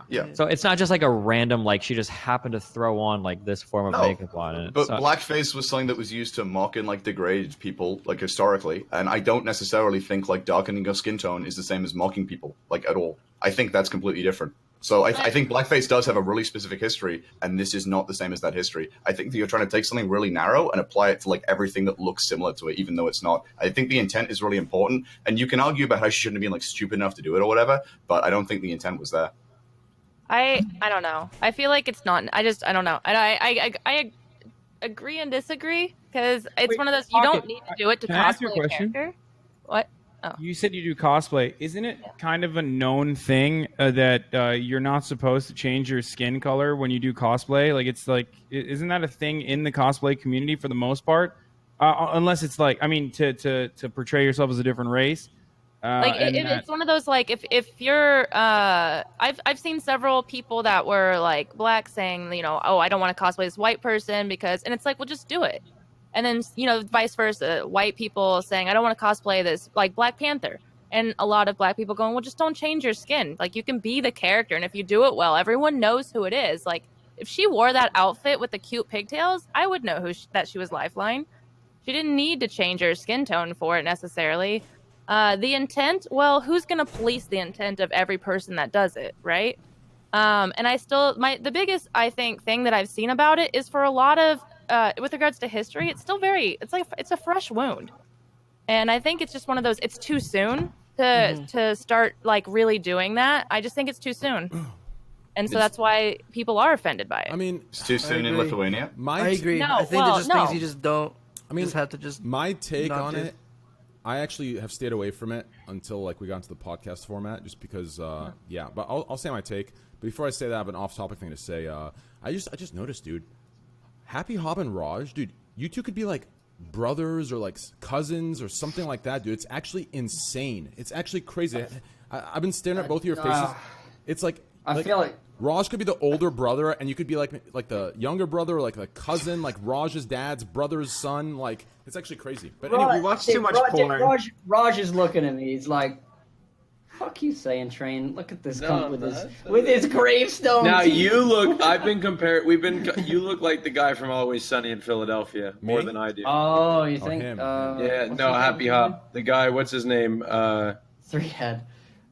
Speaker 4: Yeah.
Speaker 2: So it's not just like a random, like she just happened to throw on like this form of makeup on it.
Speaker 4: But blackface was something that was used to mock and like degrade people, like historically. And I don't necessarily think like darkening your skin tone is the same as mocking people, like at all. I think that's completely different. So I think blackface does have a really specific history, and this is not the same as that history. I think that you're trying to take something really narrow and apply it to like everything that looks similar to it, even though it's not. I think the intent is really important, and you can argue about how she shouldn't have been like stupid enough to do it or whatever, but I don't think the intent was there.
Speaker 6: I don't know. I feel like it's not. I don't know. And I agree and disagree, because it's one of those, you don't need to do it to cosplay a character. What? Oh.
Speaker 3: You said you do cosplay. Isn't it kind of a known thing that you're not supposed to change your skin color when you do cosplay? Like, it's like, isn't that a thing in the cosplay community for the most part? Unless it's like, I mean, to portray yourself as a different race.
Speaker 6: It's one of those, like, if you're I've seen several people that were like black saying, oh, I don't want to cosplay this white person because, and it's like, well, just do it. And then, vice versa, white people saying, I don't want to cosplay this, like Black Panther. And a lot of black people going, well, just don't change your skin. Like, you can be the character, and if you do it well, everyone knows who it is. Like, if she wore that outfit with the cute pigtails, I would know that she was Lifeline. She didn't need to change her skin tone for it necessarily. The intent, well, who's going to police the intent of every person that does it, right? And the biggest, I think, thing that I've seen about it is for a lot of, with regards to history, it's still it's a fresh wound. And I think it's just one of those, it's too soon to start like really doing that. I just think it's too soon. And so that's why people are offended by it.
Speaker 1: I mean,
Speaker 4: it's too soon in Lithuania.
Speaker 10: I agree. I think there's just things you just don't. I mean, just have to just.
Speaker 1: My take on it, I actually have stayed away from it until like we got into the podcast format, just because. Yeah, but I'll say my take. But before I say that, I have an off-topic thing to say. I just noticed, dude. Happy Hob and Raj, dude. You two could be like brothers or like cousins or something like that, dude. It's actually insane. It's actually crazy. I've been staring at both of your faces. It's like
Speaker 8: I feel like
Speaker 1: Raj could be the older brother, and you could be like the younger brother, or like the cousin, like Raj's dad's brother's son. Like, it's actually crazy. But anyway,
Speaker 7: we watch too much porn.
Speaker 8: Raj is looking at me. He's like, "Fuck you saying, Train? Look at this cunt with his gravestone."
Speaker 5: Now
Speaker 8: teeth."
Speaker 5: you look. I've been compared. You look like the guy from Always Sunny in Philadelphia more than I do.
Speaker 8: Oh, you think?
Speaker 1: him.
Speaker 5: Yeah. No, Happy Hop. The guy. What's his name?
Speaker 8: Three head.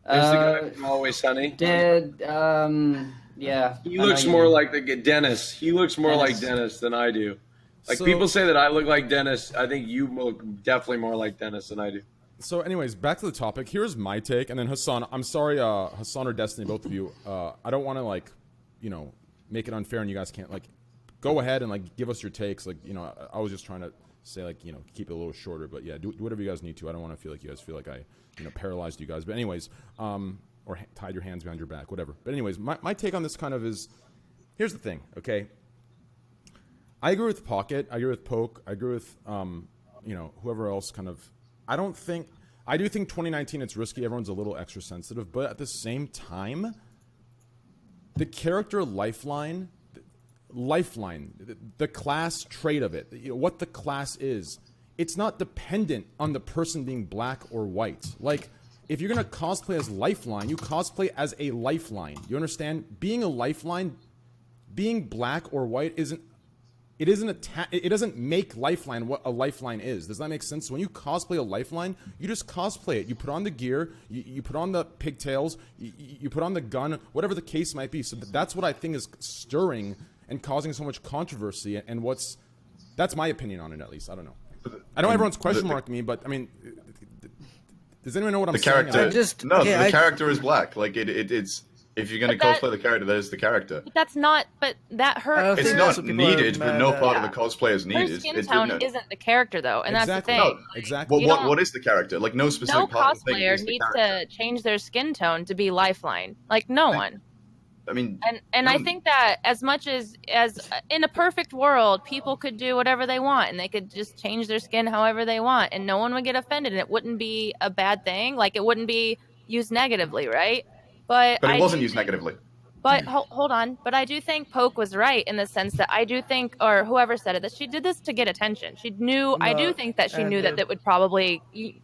Speaker 5: Who's the guy from Always Sunny?
Speaker 8: Yeah.
Speaker 5: He looks more like the Dennis. He looks more like Dennis than I do. Like,
Speaker 1: So-
Speaker 5: people say that I look like Dennis. I think you look definitely more like Dennis than I do.
Speaker 1: So, anyways, back to the topic. Here's my take, and then Hassan. I'm sorry, Hassan or Destiny, both of you. I don't want to make it unfair, and you guys can't go ahead and give us your takes. I was just trying to say keep it a little shorter, but yeah, do whatever you guys need to. I don't want to feel like you guys feel like I paralyzed you guys. But anyways, or tied your hands behind your back, whatever. But anyways, my take on this kind of is, here's the thing, okay? I agree with Pocket. I agree with Poke. I agree with whoever else kind of. I do think 2019 it's risky. Everyone's a little extra sensitive, but at the same time, the character lifeline, the class trait of it, what the class is, it's not dependent on the person being black or white. Like, if you're gonna cosplay as Lifeline, you cosplay as a lifeline. You understand? Being a lifeline, being black or white it doesn't make Lifeline what a lifeline is. Does that make sense? When you cosplay a lifeline, you just cosplay it. You put on the gear, you put on the pigtails, you put on the gun, whatever the case might be. So that's what I think is stirring and causing so much controversy. And that's my opinion on it, at least. I don't know. I know everyone's question marking me, but I mean, does anyone know what I'm saying?
Speaker 4: The character is black. Like it's. If you're going to cosplay the character, that is the character.
Speaker 6: But that's not. But that hurts.
Speaker 4: It's not needed, but no part of the cosplay is needed.
Speaker 6: Her skin tone isn't the character, though, and that's the thing.
Speaker 4: No, exactly. What is the character? Like, no specific part of the thing
Speaker 6: cosplayer
Speaker 4: is the
Speaker 6: needs
Speaker 4: character.
Speaker 6: to change their skin tone to be Lifeline. Like, no one.
Speaker 4: I mean,
Speaker 6: and I think that as much as in a perfect world, people could do whatever they want, and they could just change their skin however they want, and no one would get offended, and it wouldn't be a bad thing. Like, it wouldn't be used negatively, right? But
Speaker 4: it wasn't used negatively.
Speaker 6: But hold on. But I do think Poke was right in the sense that I do think, or whoever said it, that she did this to get attention. She knew. I do think that she knew that that would probably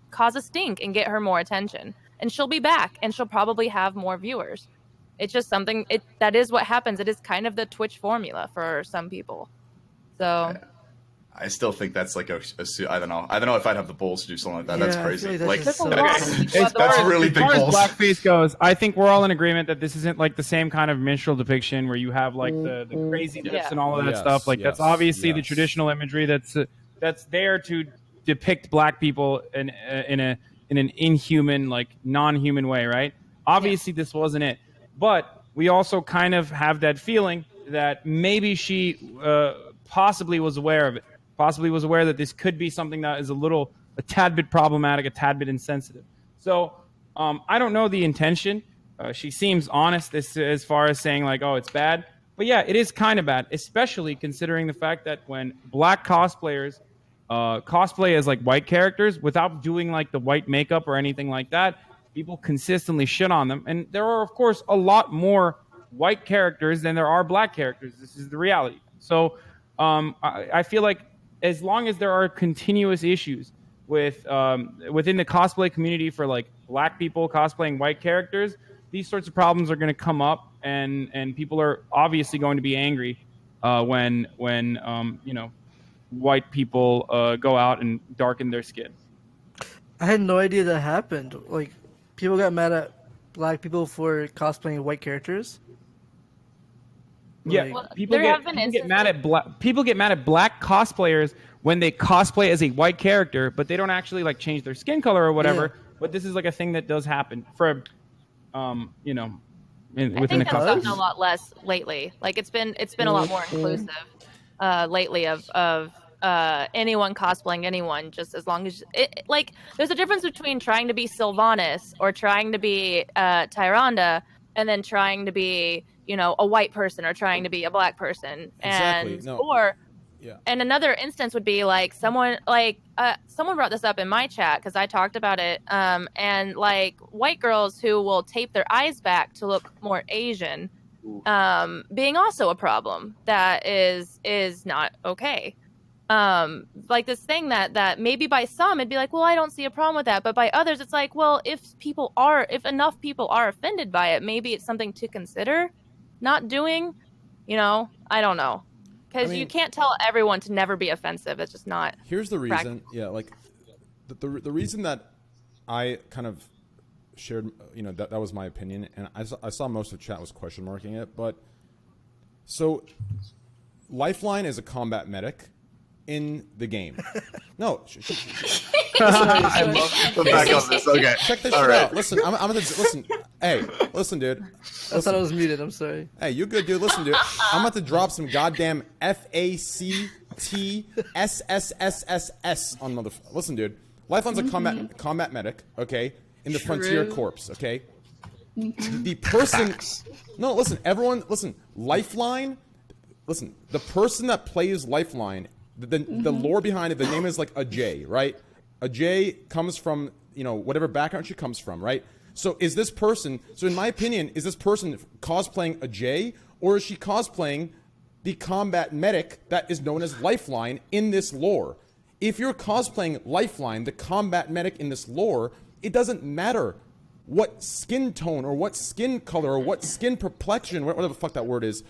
Speaker 6: cause a stink and get her more attention. And she'll be back, and she'll probably have more viewers. It's just something. That is what happens. It is kind of the Twitch formula for some people. So.
Speaker 4: I still think that's like I don't know if I'd have the balls to do something like that. That's crazy. That's really big balls.
Speaker 3: As far as blackface goes, I think we're all in agreement that this isn't like the same kind of minstrel depiction where you have like the crazy dips and all of that stuff. Like that's obviously the traditional imagery that's there to depict black people in an inhuman, like non-human way, right? Obviously, this wasn't it, but we also kind of have that feeling that maybe she possibly was aware of it. Possibly was aware that this could be something that is a tad bit problematic, a tad bit insensitive. So I don't know the intention. She seems honest as far as saying like, oh, it's bad. But yeah, it is kind of bad, especially considering the fact that when black cosplayers cosplay as like white characters without doing like the white makeup or anything like that, people consistently shit on them. And there are, of course, a lot more white characters than there are black characters. This is the reality. So I feel like as long as there are continuous issues with within the cosplay community for like black people cosplaying white characters, these sorts of problems are going to come up, and people are obviously going to be angry when white people go out and darken their skin.
Speaker 10: I had no idea that happened. Like, people got mad at black people for cosplaying white characters.
Speaker 3: Yeah, people get mad at black cosplayers when they cosplay as a white character, but they don't actually like change their skin color or whatever. Yeah. But this is like a thing that does happen for, within the
Speaker 6: cosplay. That's gotten a lot less lately. Like it's been a lot more inclusive lately of anyone cosplaying anyone, just as long as like there's a difference between trying to be Sylvanas or trying to be Tyrande and then trying to be a white person or trying to be a black person,
Speaker 1: exactly.
Speaker 6: or
Speaker 1: Yeah.
Speaker 6: And another instance would be like someone brought this up in my chat because I talked about it. And like white girls who will tape their eyes back to look more Asian, being also a problem that is not okay. Like this thing that maybe by some it'd be like, well, I don't see a problem with that, but by others it's like, well, if enough people are offended by it, maybe it's something to consider not doing. I don't know. Because you can't tell everyone to never be offensive. It's just not.
Speaker 1: Here's the reason. Yeah, like the reason that I kind of shared, that was my opinion, and I saw most of the chat was question marking it. But so, Lifeline is a combat medic in the game. No.
Speaker 4: I love to back up this. Okay.
Speaker 1: Check this
Speaker 4: All
Speaker 1: shit
Speaker 4: right.
Speaker 1: out. Listen, I'm gonna listen. Hey, listen, dude.
Speaker 10: I thought I was muted. I'm sorry.
Speaker 1: Hey, you good, dude? Listen, dude. I'm about to drop some goddamn FACTSSSS on motherfucker. Listen, dude. Lifeline's a combat medic, okay, in the Frontier Corps, okay. The person. No, listen. Everyone, listen. Lifeline. Listen. The person that plays Lifeline. The lore behind it, the name is like a J, right? A J comes from, whatever background she comes from, right? So is this person, in my opinion, is this person cosplaying a J, or is she cosplaying the combat medic that is known as Lifeline in this lore? If you're cosplaying Lifeline, the combat medic in this lore, it doesn't matter what skin tone or what skin color or what skin complexion, whatever the fuck that word is,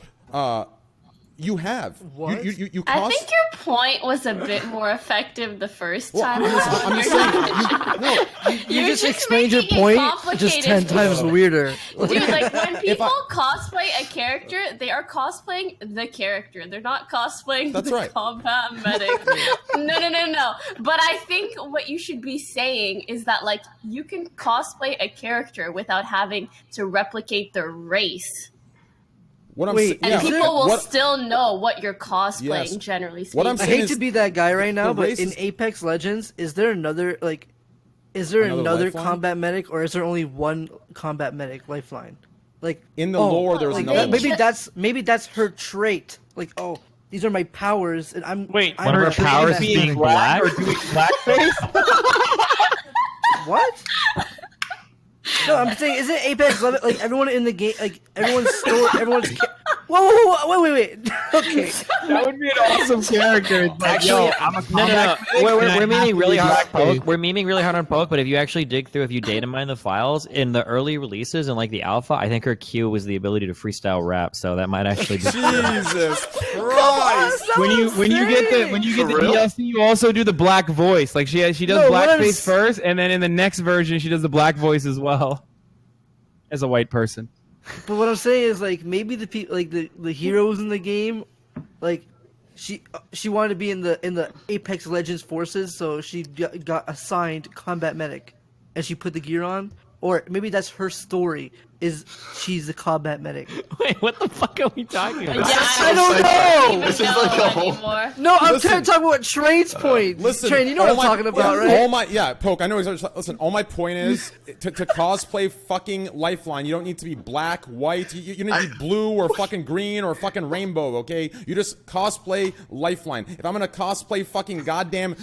Speaker 1: you have.
Speaker 10: What?
Speaker 1: You
Speaker 9: I think your point was a bit more effective the first time.
Speaker 1: I'm just saying,
Speaker 10: You just explained your point just 10 times weirder.
Speaker 9: Dude, like when people cosplay a character, they are cosplaying the character. They're not cosplaying the combat medic. No. But I think what you should be saying is that like you can cosplay a character without having to replicate their race.
Speaker 1: and
Speaker 9: people will still know what you're cosplaying, generally speaking.
Speaker 10: I hate to be that guy right now, but in Apex Legends, is there another another combat medic, or is there only one combat medic, Lifeline? Like
Speaker 1: in the lore, there's another one.
Speaker 10: Maybe that's her trait. Like, oh, these are my powers, and I'm
Speaker 3: one
Speaker 10: of
Speaker 3: her powers being black or doing blackface.
Speaker 10: What? No, I'm saying, isn't Apex Legends like everyone in the game, like everyone's story, everyone's. Whoa, wait. Okay,
Speaker 3: that would be an awesome character. It's like,
Speaker 2: Actually,
Speaker 3: I'm a
Speaker 2: no. We're memeing really hard on
Speaker 3: Poke.
Speaker 2: Poke. We're memeing really hard on Poke, but if you actually dig through, if you data mine the files in the early releases and like the alpha, I think her Q was the ability to freestyle rap. So that might actually be.
Speaker 1: Jesus Christ!
Speaker 3: When you get the DLC, you also do the black voice. Like she does blackface first, and then in the next version, she does the black voice as well, as a white person.
Speaker 10: But what I'm saying is, like, maybe the people, like the heroes in the game, like she wanted to be in the Apex Legends forces, so she got assigned combat medic, and she put the gear on. Or maybe that's her story, is she's the combat medic.
Speaker 2: Wait, what the fuck are we talking about?
Speaker 9: Yeah,
Speaker 10: I don't know!
Speaker 4: This is like a whole...
Speaker 10: No, I'm trying to talk about Train's point.
Speaker 1: Listen,
Speaker 10: Train, you know what I'm talking about, right?
Speaker 1: Poke, I know exactly. Listen, all my point is, to cosplay fucking Lifeline, you don't need to be black, white, you need to be blue or fucking green or fucking rainbow, okay? You just cosplay Lifeline. If I'm gonna cosplay fucking goddamn,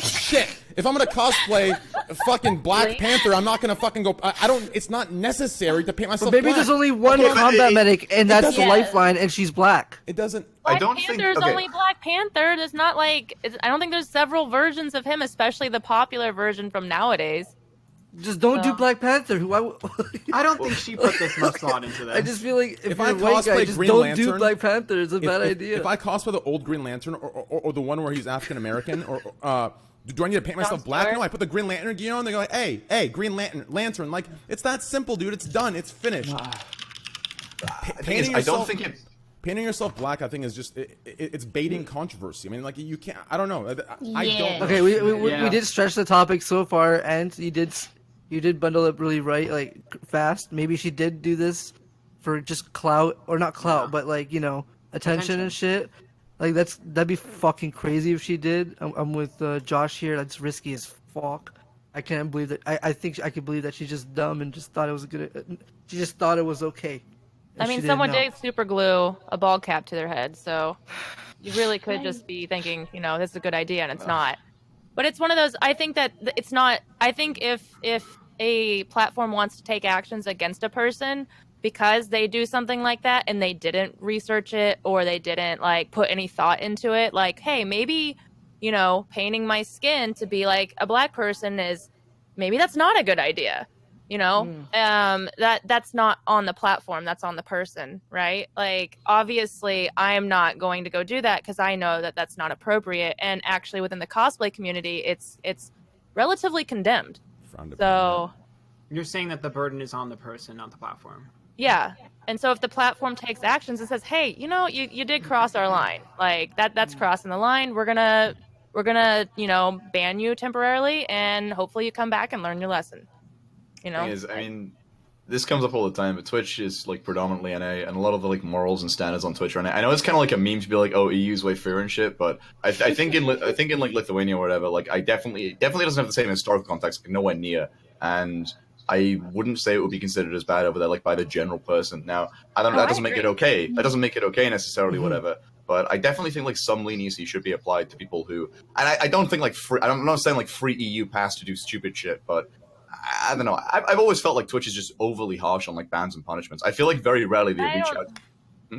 Speaker 1: shit. If I'm gonna cosplay fucking Black Panther, I'm not gonna fucking go. I don't. It's not necessary to paint myself.
Speaker 10: But maybe
Speaker 1: black.
Speaker 10: there's only one combat medic, and that's the Lifeline, and she's black.
Speaker 1: It doesn't.
Speaker 6: Black Panther's only Black Panther. There's not like. I don't think there's several versions of him, especially the popular version from nowadays.
Speaker 10: Just don't do Black Panther.
Speaker 7: I don't think she put this much thought into this.
Speaker 10: I just feel like if
Speaker 1: I
Speaker 10: you're a white guy,
Speaker 1: cosplay
Speaker 10: just
Speaker 1: Green
Speaker 10: don't
Speaker 1: Lantern,
Speaker 10: do Black Panther. It's a bad idea.
Speaker 1: If I cosplay the old Green Lantern or the one where he's African American, or do I need to paint myself black? No, I put the Green Lantern gear on. They go like, hey, Green Lantern. Like, it's that simple, dude. It's done. It's finished. Painting yourself black, I think, is just it's baiting controversy. I mean, like, you can't. I don't know. I don't know.
Speaker 10: Okay, we did stretch the topic so far, and you did bundle up really right, like fast. Maybe she did do this for just clout, or not clout, but like, you know, attention and shit. Like, that'd be fucking crazy if she did. I'm with Josh here. That's risky as fuck. I can't believe that. I think I could believe that she's just dumb and just thought it was good. She just thought it was okay.
Speaker 6: I mean, someone did super glue a ball cap to their head, so you really could just be thinking, this is a good idea, and it's not. But it's one of those. I think that it's not. I think if a platform wants to take actions against a person because they do something like that and they didn't research it or they didn't like put any thought into it, like, hey, maybe painting my skin to be like a black person maybe that's not a good idea. That's not on the platform, that's on the person, right? Like, obviously I'm not going to go do that because I know that that's not appropriate, and actually within the cosplay community it's relatively condemned. So
Speaker 7: you're saying that the burden is on the person, not the platform.
Speaker 6: Yeah. And so if the platform takes actions and says, hey, you did cross our line, like that's crossing the line, we're gonna ban you temporarily, and hopefully you come back and learn your lesson.
Speaker 4: Thing is, I mean, this comes up all the time, but Twitch is like predominantly NA, and a lot of the like morals and standards on Twitch are NA. I know it's kind of like a meme to be like, "Oh, EU's way fair and shit," but I think in like Lithuania or whatever, like I definitely doesn't have the same historical context, like nowhere near, and I wouldn't say it would be considered as bad over there, like by the general person. Now, that doesn't make it okay. That doesn't make it okay necessarily, whatever. But I definitely think like some leniency should be applied to people who, and I don't think like I'm not saying like free EU pass to do stupid shit, but I don't know. I've always felt like Twitch is just overly harsh on like bans and punishments. I feel like very rarely they reach out.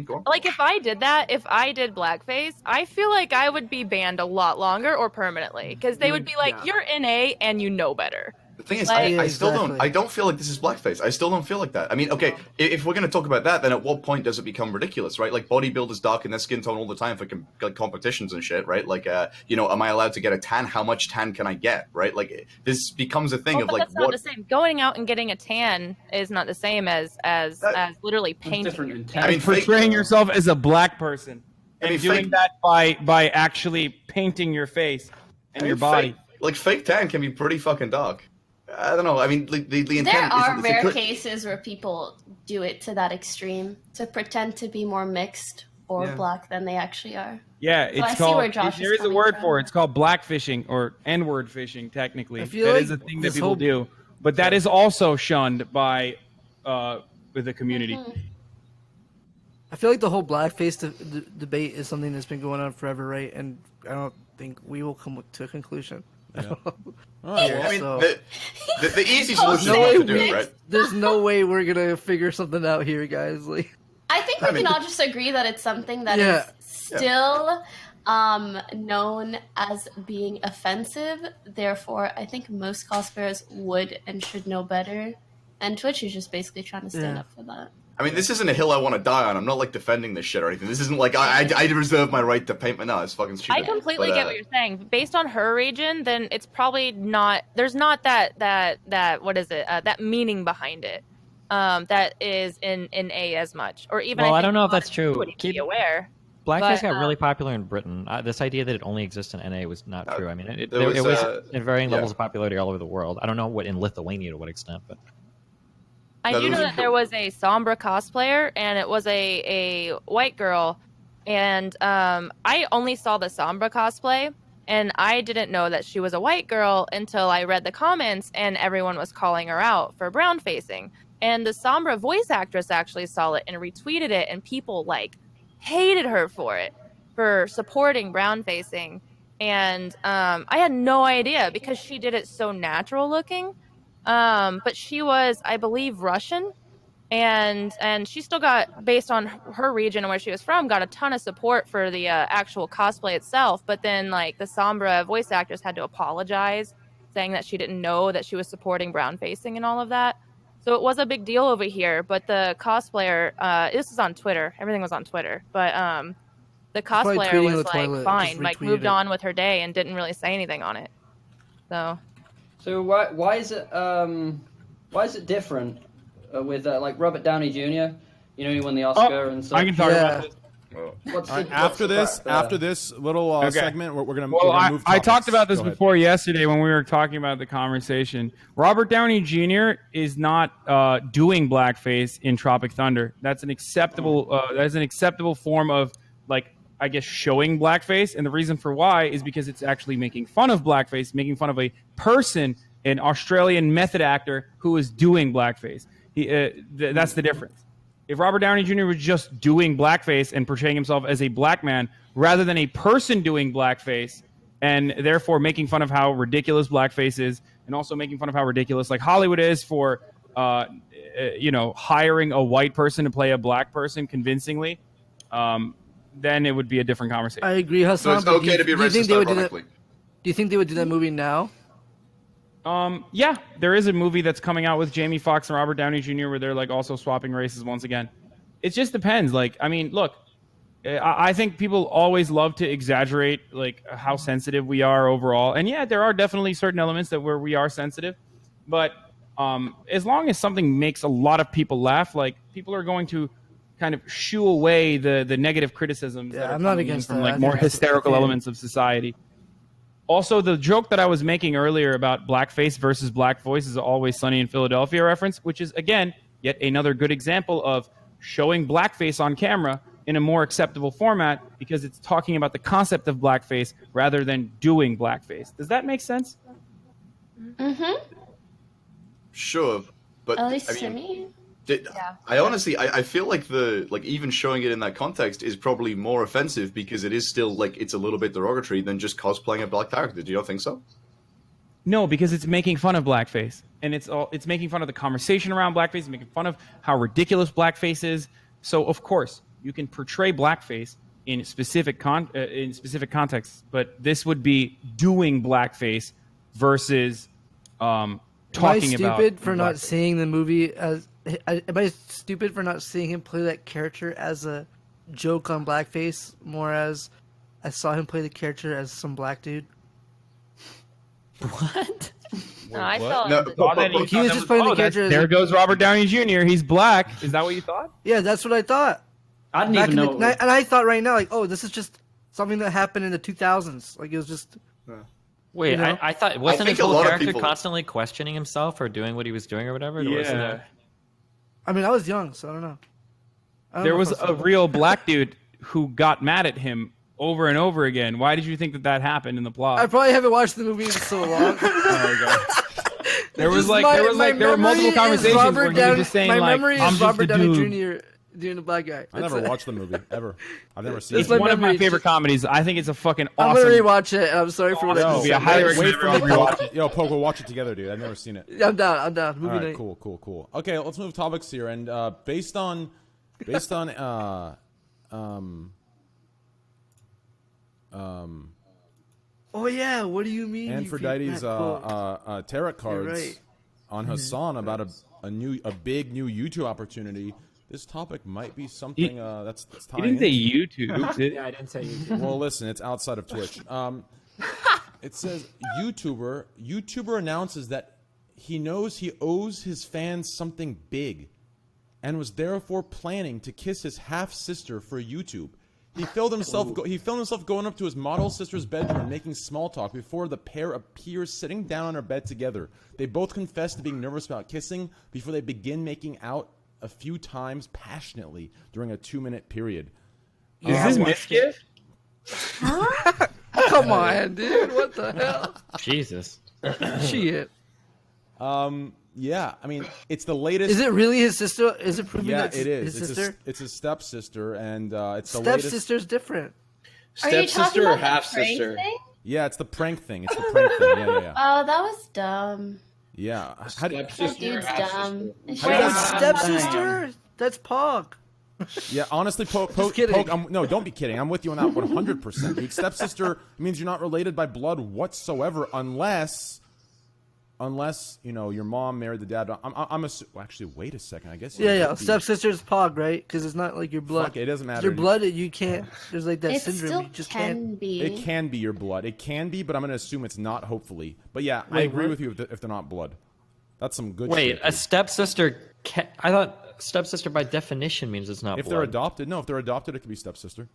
Speaker 4: Go on.
Speaker 6: Like if I did blackface, I feel like I would be banned a lot longer or permanently, because they would be like, you're NA and you know better.
Speaker 4: The thing is, I still don't. I don't feel like this is blackface. I still don't feel like that. I mean, okay, if we're going to talk about that, then at what point does it become ridiculous, right? Like bodybuilders darken their skin tone all the time for like competitions and shit, right? Like, am I allowed to get a tan? How much tan can I get, right? Like, this becomes a thing of like
Speaker 6: that's not the same. Going out and getting a tan is not the same as literally painting.
Speaker 3: I mean, portraying yourself as a black person and doing that by actually painting your face and your body.
Speaker 4: Fake tan can be pretty fucking dark. I don't know. I mean, the intent.
Speaker 9: There are rare cases where people do it to that extreme to pretend to be more mixed or black than they actually are.
Speaker 3: Yeah,
Speaker 9: so
Speaker 3: it's called. There is a word for it. It's called blackfishing or N-word fishing. Technically, that is a thing that people do, but that is also shunned by the community.
Speaker 10: I feel like the whole blackface debate is something that's been going on forever, right? And I don't think we will come to a conclusion.
Speaker 1: Yeah.
Speaker 4: I mean, the easy solution is to do it, right?
Speaker 10: There's no way we're gonna figure something out here, guys. Like,
Speaker 9: I think we can all just agree that it's something that is still known as being offensive. Therefore, I think most cosplayers would and should know better. And Twitch is just basically trying to stand up for that.
Speaker 4: I mean, this isn't a hill I want to die on. I'm not like defending this shit or anything. This isn't like I reserve my right to paint my. No, it's fucking stupid.
Speaker 6: I completely get what you're saying. Based on her region, then it's probably not. There's not that what is it? That meaning behind it. That is in A as much, or even.
Speaker 2: Well, I don't know if that's true.
Speaker 6: Be aware.
Speaker 2: Blackface got really popular in Britain. This idea that it only exists in NA was not true. I mean, it was in varying levels of popularity all over the world. I don't know what in Lithuania to what extent, but.
Speaker 6: I do know that there was a Sombra cosplayer, and it was a white girl, and I only saw the Sombra cosplay, and I didn't know that she was a white girl until I read the comments, and everyone was calling her out for brown facing. And the Sombra voice actress actually saw it and retweeted it, and people like hated her for it, for supporting brown facing. And I had no idea because she did it so natural looking. But she was, I believe, Russian, and she still got, based on her region and where she was from, got a ton of support for the actual cosplay itself. But then, like, the Sombra voice actress had to apologize, saying that she didn't know that she was supporting brown facing and all of that. So it was a big deal over here. But the cosplayer, this is on Twitter. Everything was on Twitter. But the cosplayer was like fine, like moved on with her day and didn't really say anything on it.
Speaker 8: So why is it different with like Robert Downey Jr.? You know, he won the Oscar and stuff.
Speaker 3: I can talk about this.
Speaker 1: After this little segment, we're gonna move topics.
Speaker 3: I talked about this before yesterday when we were talking about the conversation. Robert Downey Jr. is not doing blackface in Tropic Thunder. That's an acceptable form of, like, I guess, showing blackface, and the reason for why is because it's actually making fun of blackface, making fun of a person, an Australian method actor who is doing blackface. That's the difference. if Robert Downey Jr. was just doing blackface and portraying himself as a black man rather than a person doing blackface, and therefore making fun of how ridiculous blackface is, and also making fun of how ridiculous like Hollywood is for, hiring a white person to play a black person convincingly, then it would be a different conversation.
Speaker 10: I agree, Hassan.
Speaker 4: So it's okay to be racist ironically.
Speaker 10: Do you think they would do that movie now?
Speaker 3: Yeah, there is a movie that's coming out with Jamie Foxx and Robert Downey Jr. where they're like also swapping races once again. It just depends. Like, I mean, look, I think people always love to exaggerate like how sensitive we are overall, and yeah, there are definitely certain elements where we are sensitive, but as long as something makes a lot of people laugh, like people are going to kind of shoo away the negative criticisms that are
Speaker 10: I'm not
Speaker 3: coming in
Speaker 10: against
Speaker 3: from
Speaker 10: that.
Speaker 3: like
Speaker 10: I
Speaker 3: more
Speaker 10: think that's
Speaker 3: hysterical
Speaker 10: okay.
Speaker 3: elements of society. Also, the joke that I was making earlier about blackface versus black voice is Always Sunny in Philadelphia reference, which is, again, yet another good example of showing blackface on camera in a more acceptable format because it's talking about the concept of blackface rather than doing blackface. Does that make sense?
Speaker 9: Mm-hmm.
Speaker 4: Sure, but
Speaker 9: At least
Speaker 4: I
Speaker 9: to
Speaker 4: mean,
Speaker 9: me.
Speaker 4: I honestly, I feel like even showing it in that context is probably more offensive because it is still like it's a little bit derogatory than just cosplaying a black character. Do you not think so?
Speaker 3: No, because it's making fun of blackface, and it's making fun of the conversation around blackface, it's making fun of how ridiculous blackface is. So of course you can portray blackface in specific contexts, but this would be doing blackface versus talking about.
Speaker 10: Am I stupid for not
Speaker 3: blackface.
Speaker 10: seeing the movie as? Am I stupid for not seeing him play that character as a joke on blackface, more as I saw him play the character as some black dude?
Speaker 2: What?
Speaker 6: No, I saw
Speaker 4: No,
Speaker 6: him.
Speaker 10: He was just playing the character.
Speaker 3: There goes Robert Downey Jr. He's black. Is that what you thought?
Speaker 10: Yeah, that's what I thought.
Speaker 8: I didn't
Speaker 10: Back
Speaker 8: even
Speaker 10: in
Speaker 8: know.
Speaker 10: the, and I thought right now, like, oh, this is just something that happened in the 2000s. Like, it was just.
Speaker 2: Wait,
Speaker 10: You know?
Speaker 2: I thought wasn't
Speaker 4: think
Speaker 2: his
Speaker 4: a
Speaker 2: whole
Speaker 4: lot of
Speaker 2: character
Speaker 4: people-
Speaker 2: constantly questioning himself or doing what he was doing or whatever? Or wasn't
Speaker 3: Yeah.
Speaker 2: that-
Speaker 10: I mean, I was young, so I don't know. I don't
Speaker 3: There
Speaker 10: know
Speaker 3: was
Speaker 10: if I
Speaker 3: a
Speaker 10: saw that.
Speaker 3: real black dude who got mad at him over and over again. Why did you think that happened in the plot?
Speaker 10: I probably haven't watched the movie in so long.
Speaker 3: There was
Speaker 10: Just
Speaker 3: like
Speaker 10: my-
Speaker 3: there was
Speaker 10: my
Speaker 3: like there were
Speaker 10: memory
Speaker 3: multiple
Speaker 10: is
Speaker 3: conversations
Speaker 10: Robert
Speaker 3: where he was
Speaker 10: Downey-
Speaker 3: just saying
Speaker 10: my
Speaker 3: like,
Speaker 10: memory
Speaker 3: "I'm
Speaker 10: is
Speaker 3: just
Speaker 10: Robert
Speaker 3: a
Speaker 10: Downey
Speaker 3: dude."
Speaker 10: Jr. doing the black guy.
Speaker 1: I
Speaker 10: That's
Speaker 1: never
Speaker 10: it.
Speaker 1: watched the movie ever. I've never seen
Speaker 3: It's
Speaker 1: it.
Speaker 3: one of my
Speaker 10: memory.
Speaker 3: favorite comedies. I think it's a fucking
Speaker 10: I'm
Speaker 3: awesome.
Speaker 10: gonna rewatch it. I'm sorry for what I
Speaker 3: Awesome
Speaker 10: just
Speaker 3: movie.
Speaker 10: said.
Speaker 3: I highly
Speaker 1: Wait
Speaker 3: recommend
Speaker 1: for me,
Speaker 3: everyone rewatch
Speaker 1: Poke.
Speaker 3: it.
Speaker 1: Yo, Poke, we'll watch it together, dude. I've never seen it.
Speaker 10: I'm down. I'm down. Movie
Speaker 1: All right,
Speaker 10: night.
Speaker 1: cool. Okay, let's move topics here. And based on,
Speaker 10: Oh yeah. What do you mean? you
Speaker 1: Aphrodite's
Speaker 10: feel that cool?
Speaker 1: tarot cards
Speaker 10: right.
Speaker 1: on Hassan about a big new YouTube opportunity. This topic might be something that's
Speaker 3: You
Speaker 1: tying
Speaker 3: didn't say
Speaker 1: in.
Speaker 3: YouTube. did-
Speaker 7: Yeah, I didn't say YouTube.
Speaker 1: Well, listen, it's outside of Twitch. It says YouTuber announces that he knows he owes his fans something big, and was therefore planning to kiss his half sister for YouTube. He filmed himself going up to his model sister's bedroom and making small talk before the pair appears sitting down on her bed together. They both confess to being nervous about kissing before they begin making out a few times passionately during a 2-minute period.
Speaker 3: Is this mischief?
Speaker 10: Come on, dude. What the hell?
Speaker 2: Jesus.
Speaker 10: Shit.
Speaker 1: Yeah, I mean, it's the latest.
Speaker 10: Is it really his sister? Is it proving
Speaker 1: Yeah,
Speaker 10: that
Speaker 1: it is.
Speaker 10: his sister?
Speaker 1: It's his stepsister, and it's the latest.
Speaker 10: Stepsister's different.
Speaker 9: Are you talking
Speaker 5: Stepsister or
Speaker 9: about the
Speaker 5: half
Speaker 9: prank
Speaker 5: sister?
Speaker 9: thing?
Speaker 1: Yeah, it's the prank thing. It's the prank thing. Yeah.
Speaker 9: Oh, that was dumb.
Speaker 1: Yeah. How do,
Speaker 9: That
Speaker 5: Stepsister or
Speaker 9: dude's
Speaker 5: half
Speaker 9: dumb.
Speaker 5: sister?
Speaker 9: It's
Speaker 1: How do you
Speaker 9: just
Speaker 1: guys-
Speaker 9: dumb.
Speaker 10: Stepsister? That's Pog.
Speaker 1: yeah, honestly, Poke,
Speaker 10: kidding.
Speaker 1: no, don't be kidding. I'm with you on that 100%. Dude, stepsister means you're not related by blood whatsoever, unless you know your mom married the dad. Well, actually, wait a second. I guess.
Speaker 10: Yeah.
Speaker 1: would be-
Speaker 10: Stepsister's Pog, right? Because it's not like your blood.
Speaker 1: Fuck it, it doesn't matter.
Speaker 10: Your blood, you can't. There's like that
Speaker 9: It
Speaker 10: syndrome.
Speaker 9: still
Speaker 10: You just
Speaker 9: can
Speaker 10: can't.
Speaker 9: be.
Speaker 1: It can be your blood. It can be, but I'm going to assume it's not. Hopefully, but yeah, I
Speaker 10: Wait,
Speaker 1: agree
Speaker 10: what?
Speaker 1: with you if they're not blood. That's some good.
Speaker 2: Wait,
Speaker 1: shit,
Speaker 2: a
Speaker 1: dude.
Speaker 2: stepsister. I thought stepsister by definition means it's not
Speaker 1: If
Speaker 2: blood.
Speaker 1: they're adopted, no. If they're adopted, it could be stepsister.